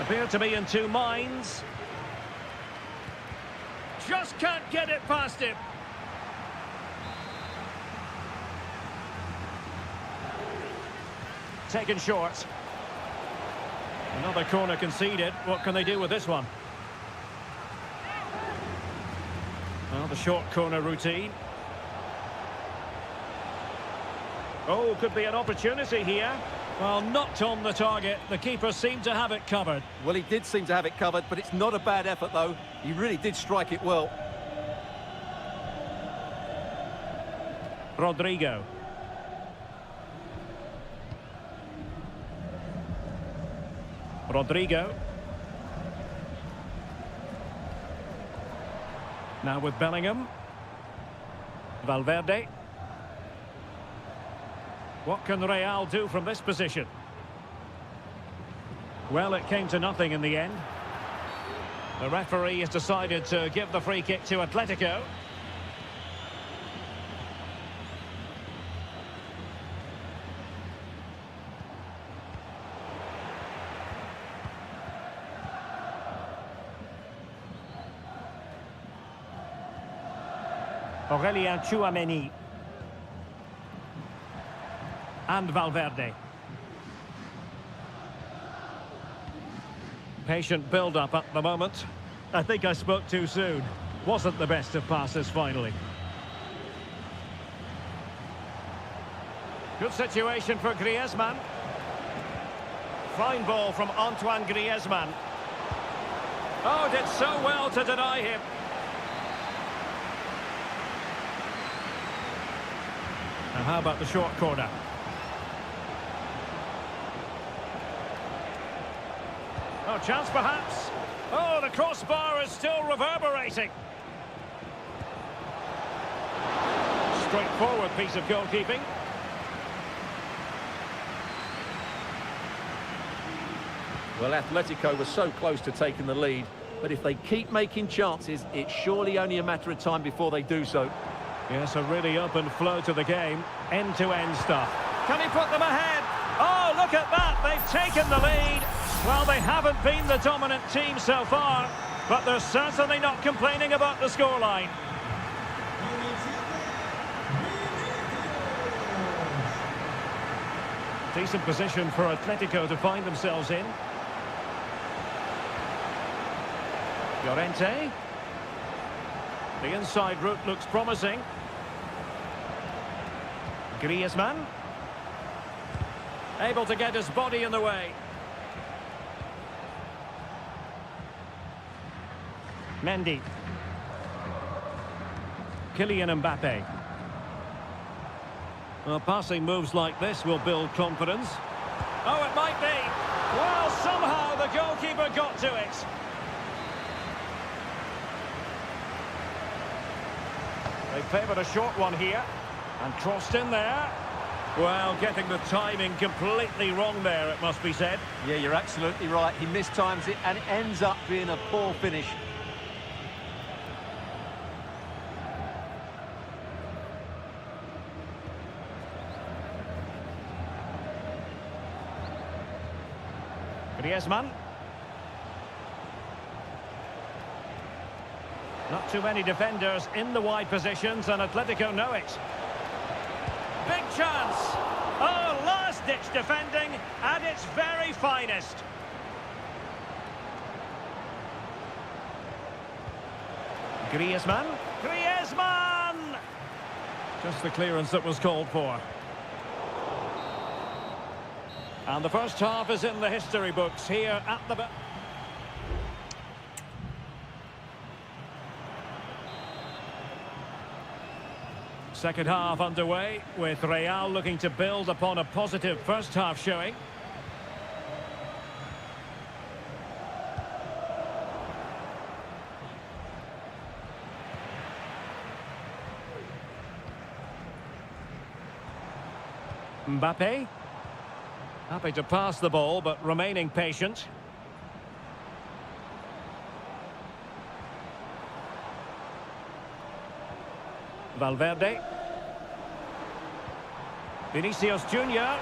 Appeared to be in two minds. Just can't get it past him. Taken short. Another corner conceded. What can they do with this one? Well, the short corner routine. Oh, could be an opportunity here. Well, not on the target. The keeper seemed to have it covered. Well, he did seem to have it covered, but it's not a bad effort, though. He really did strike it well. Rodrigo. Rodrigo. Now with Bellingham. Valverde. What can Real do from this position? Well, it came to nothing in the end. The referee has decided to give the free kick to Atletico. Aurelien Tchouameni. And Valverde. Patient build-up at the moment. I think I spoke too soon. Wasn't the best of passes finally. Good situation for Griezmann. Fine ball from Antoine Griezmann. Oh, did so well to deny him. Now how about the short corner? Oh, chance perhaps. Oh, the crossbar is still reverberating. Straightforward piece of goalkeeping. Well, Atletico was so close to taking the lead, but if they keep making chances, it's surely only a matter of time before they do so. Yes, a really open flow to the game. End-to-end stuff. Can he put them ahead? Oh, look at that. They've taken the lead. Well, they haven't been the dominant team so far, but they're certainly not complaining about the scoreline. Decent position for Atletico to find themselves in. Llorente. The inside route looks promising. Griezmann. Able to get his body in the way. Mendy. Kylian Mbappe. Well, passing moves like this will build confidence. Oh, it might be. Well, somehow the goalkeeper got to it. They favoured a short one here. And crossed in there. Well, getting the timing completely wrong there, it must be said. Yeah, you're absolutely right. He mistimes it and it ends up being a poor finish. Griezmann. Not too many defenders in the wide positions, and Atletico know it. Big chance. Oh, last-ditch defending at its very finest. Griezmann. Griezmann! Just the clearance that was called for. And the first half is in the history books here at the... Second half underway, with Real looking to build upon a positive first half showing. Mbappe. Happy to pass the ball, but remaining patient. Valverde. Vinicius Junior.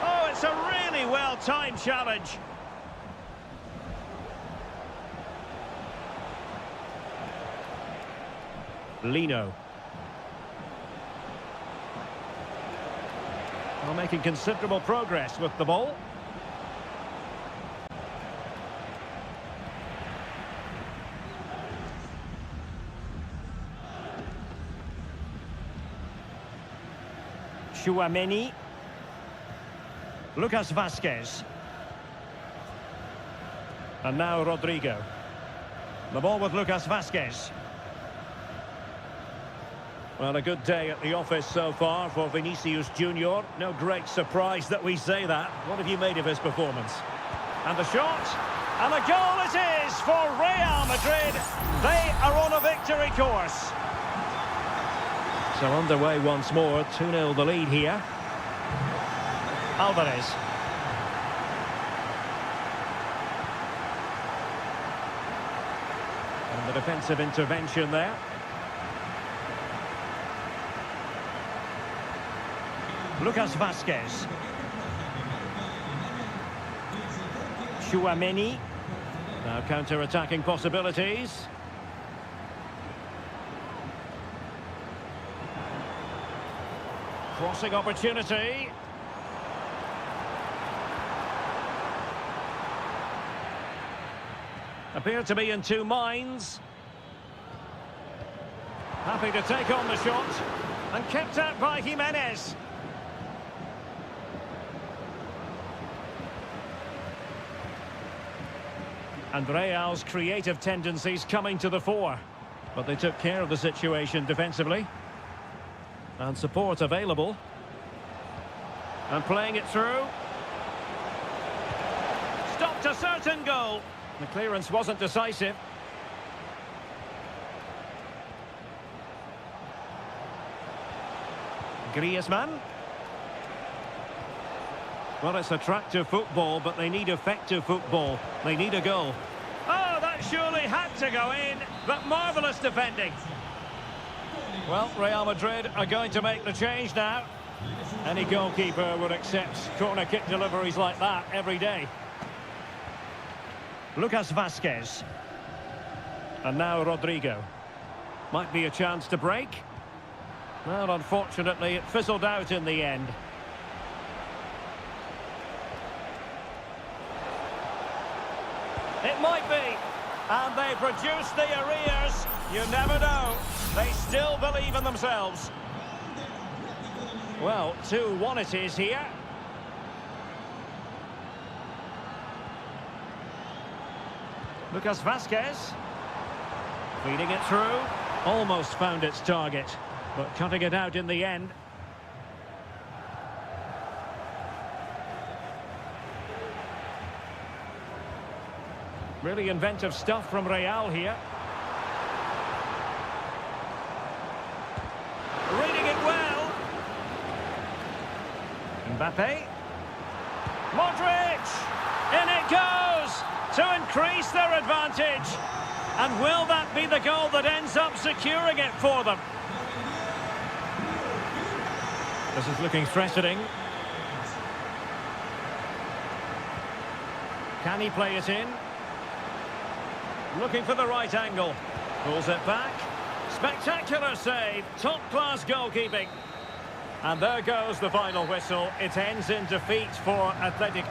Oh, it's a really well-timed challenge. Lino. Well, making considerable progress with the ball. Tchouaméni. Lucas Vazquez. And now Rodrigo. The ball with Lucas Vazquez. Well, a good day at the office so far for Vinicius Junior. No great surprise that we say that. What have you made of his performance? And the shot. And the goal it is for Real Madrid. They are on a victory course. So underway once more. 2-0 the lead here. Alvarez. And the defensive intervention there. Lucas Vazquez. Tchouaméni. Now counter-attacking possibilities. Crossing opportunity. Appear to be in two minds. Happy to take on the shot. And kept out by Jimenez. And Real's creative tendencies coming to the fore. But they took care of the situation defensively. And support available. And playing it through. Stopped a certain goal. The clearance wasn't decisive. Griezmann. Well, it's attractive football, but they need effective football. They need a goal. Oh, that surely had to go in, but marvellous defending. Well, Real Madrid are going to make the change now. Any goalkeeper would accept corner kick deliveries like that every day. Lucas Vazquez. And now Rodrigo. Might be a chance to break. Well, unfortunately, it fizzled out in the end. It might be. And they produce the arrears. You never know. They still believe in themselves. Well, 2-1 it is here. Lucas Vazquez. Feeding it through. Almost found its target, but cutting it out in the end. Really inventive stuff from Real here. Reading it well. Mbappe. Modric! In it goes! To increase their advantage. And will that be the goal that ends up securing it for them? This is looking threatening. Can he play it in? Looking for the right angle. Pulls it back. Spectacular save. Top-class goalkeeping. And there goes the final whistle. It ends in defeat for Athletic.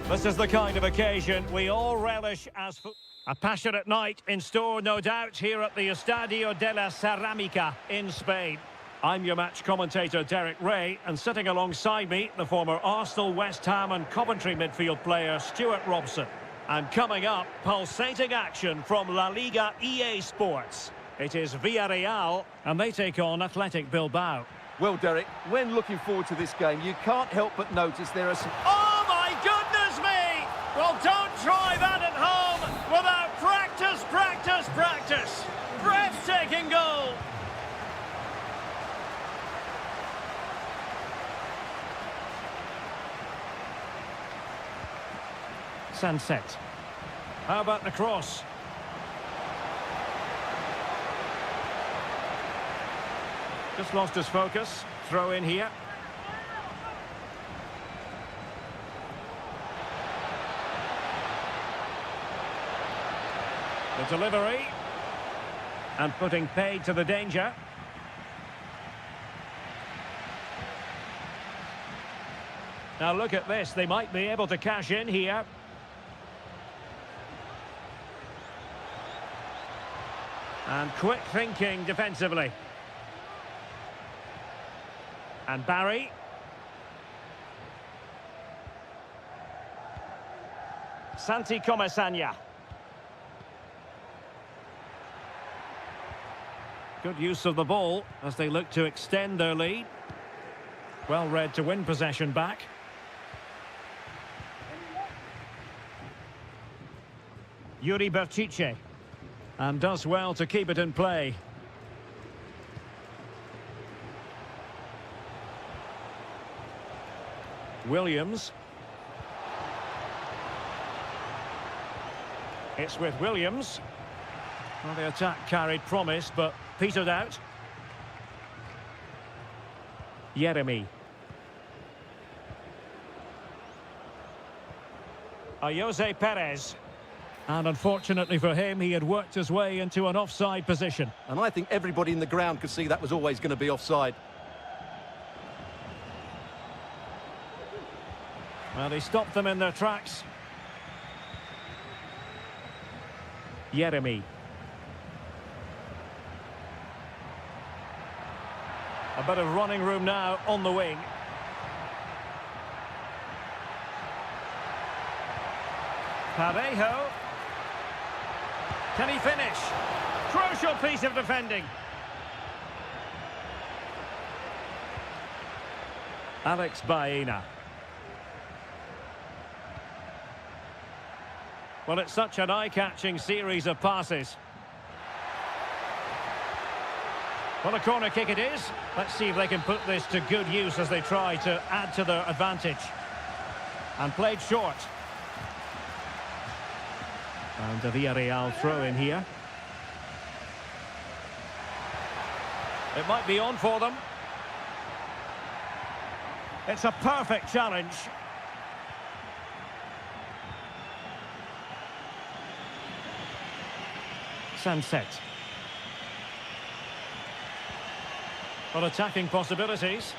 This is the kind of occasion we all relish as a passionate night in store, no doubt, here at the Estadio de la Cerámica in Spain. I'm your match commentator, Derek Ray, and sitting alongside me, the former Arsenal, West Ham and Coventry midfield player, Stuart Robson. And coming up, pulsating action from La Liga EA Sports. It is Villarreal, and they take on Athletic Bilbao. Well, Derek, when looking forward to this game, you can't help but notice there are some... Oh, my goodness me! Well, don't try that at home without practice, practice, practice. Breathtaking goal. Sunset. How about the cross? Just lost his focus. Throw in here. The delivery. And putting paid to the danger. Now look at this. They might be able to cash in here. And quick thinking defensively. And Barry. Santi Comesaña. Good use of the ball as they look to extend their lead. Well read to win possession back. Yuri Berchiche. And does well to keep it in play. Williams. It's with Williams. Well, the attack carried promise, but petered out. Jeremy. Jose Perez. And unfortunately for him, he had worked his way into an offside position. And I think everybody in the ground could see that was always going to be offside. Well, they stopped them in their tracks. Jeremy. A bit of running room now on the wing. Parejo. Can he finish? Crucial piece of defending. Alex Baena. Well, it's such an eye-catching series of passes. Well, a corner kick it is. Let's see if they can put this to good use as they try to add to their advantage. And played short. And a Villarreal throw in here. It might be on for them. It's a perfect challenge. Sunset. Well, attacking possibilities.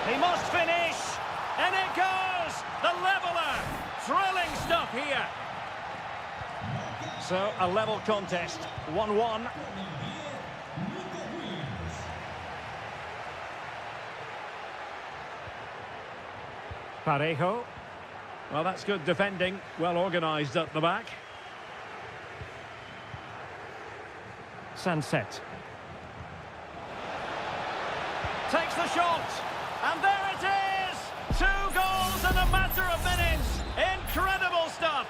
He must finish! And it goes! The leveller! Thrilling stuff here. So, a level contest. 1-1. Parejo. Well, that's good defending. Well organised at the back. Sunset. Takes the shot. And there it is! 2 goals in a matter of minutes. Incredible stuff.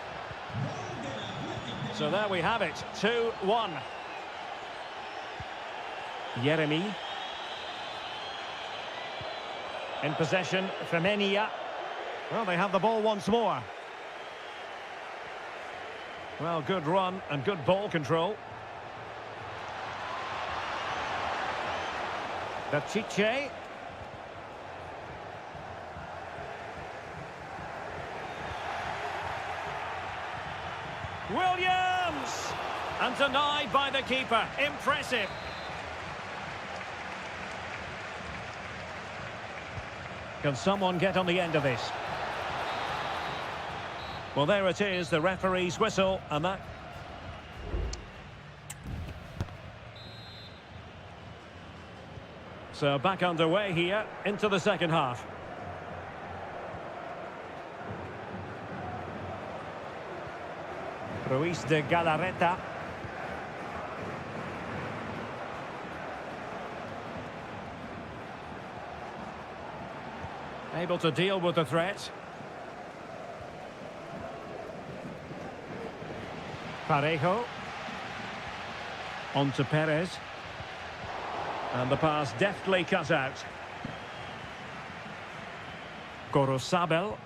So there we have it. 2-1. Jeremy. In possession, Femenia. Well, they have the ball once more. Well, good run and good ball control. Berchiche. Williams! And denied by the keeper. Impressive. Can someone get on the end of this? Well, there it is, the referee's whistle, and that... So back underway here, into the second half. Ruiz de Galarreta. Able to deal with the threat. Parejo. On to Perez. And the pass deftly cut out. Gorosabel.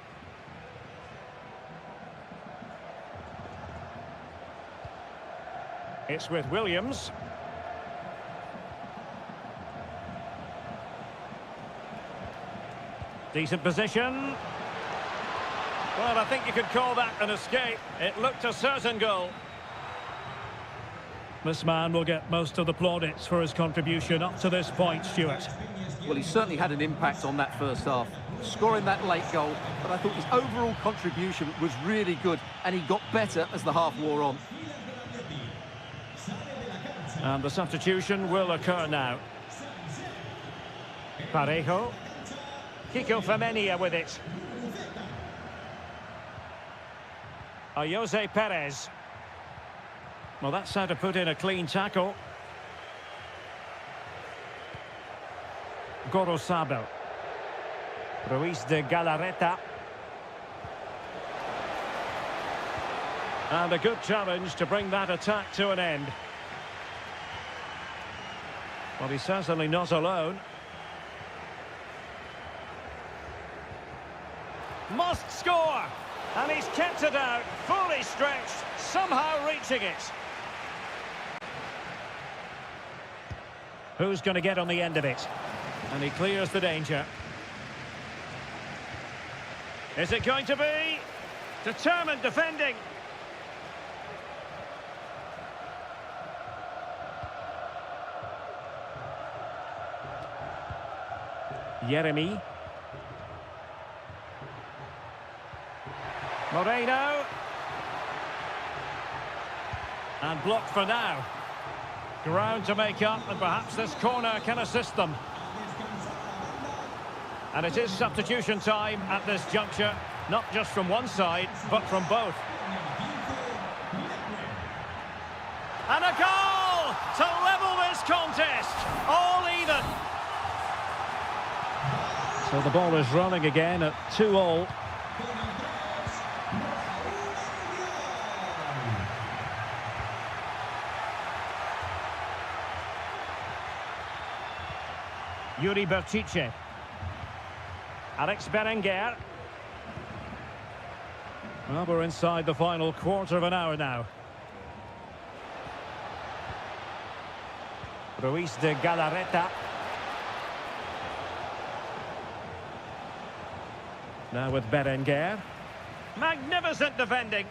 It's with Williams. Decent position. Well, I think you could call that an escape. It looked a certain goal. This man will get most of the plaudits for his contribution up to this point, Stuart. Well, he certainly had an impact on that first half, scoring that late goal, but I thought his overall contribution was really good, and he got better as the half wore on. And the substitution will occur now. Parejo. Kiko Femenia with it. Jose Perez. Well, that's how to put in a clean tackle. Gorosabel. Ruiz de Galarreta. And a good challenge to bring that attack to an end. Well, he's certainly not alone. Must score! And he's kept it out, fully stretched, somehow reaching it. Who's going to get on the end of it? And he clears the danger. Is it going to be? Determined defending. Yeremy. Moreno. And blocked for now. Ground to make up, and perhaps this corner can assist them. And it is substitution time at this juncture, not just from one side, but from both. And a goal to level this contest, all even. So the ball is running again at 2-2. Yuri Berchiche. Alex Berenguer. Well, we're inside the final quarter of an hour now. Ruiz de Galarreta. Now with Berenguer. Magnificent defending.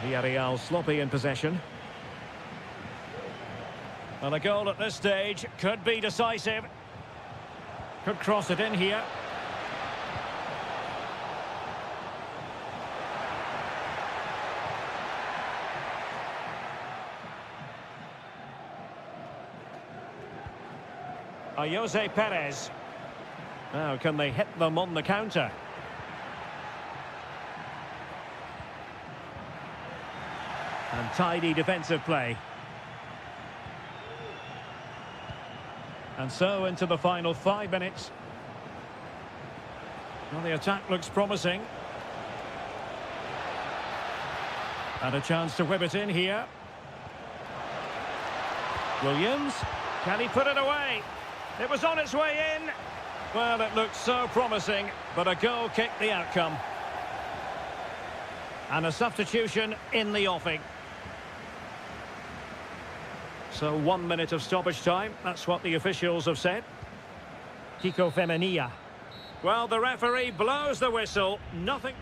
Villarreal sloppy in possession. Well, a goal at this stage could be decisive. Could cross it in here. Jose Perez. Now, can they hit them on the counter? And tidy defensive play. And so into the final 5 minutes. Well, the attack looks promising. And a chance to whip it in here. Williams. Can he put it away? It was on its way in. Well, it looked so promising, but a goal kicked the outcome. And a substitution in the offing. So 1 minute of stoppage time, that's what the officials have said. Kiko Femenia. Well, the referee blows the whistle, nothing...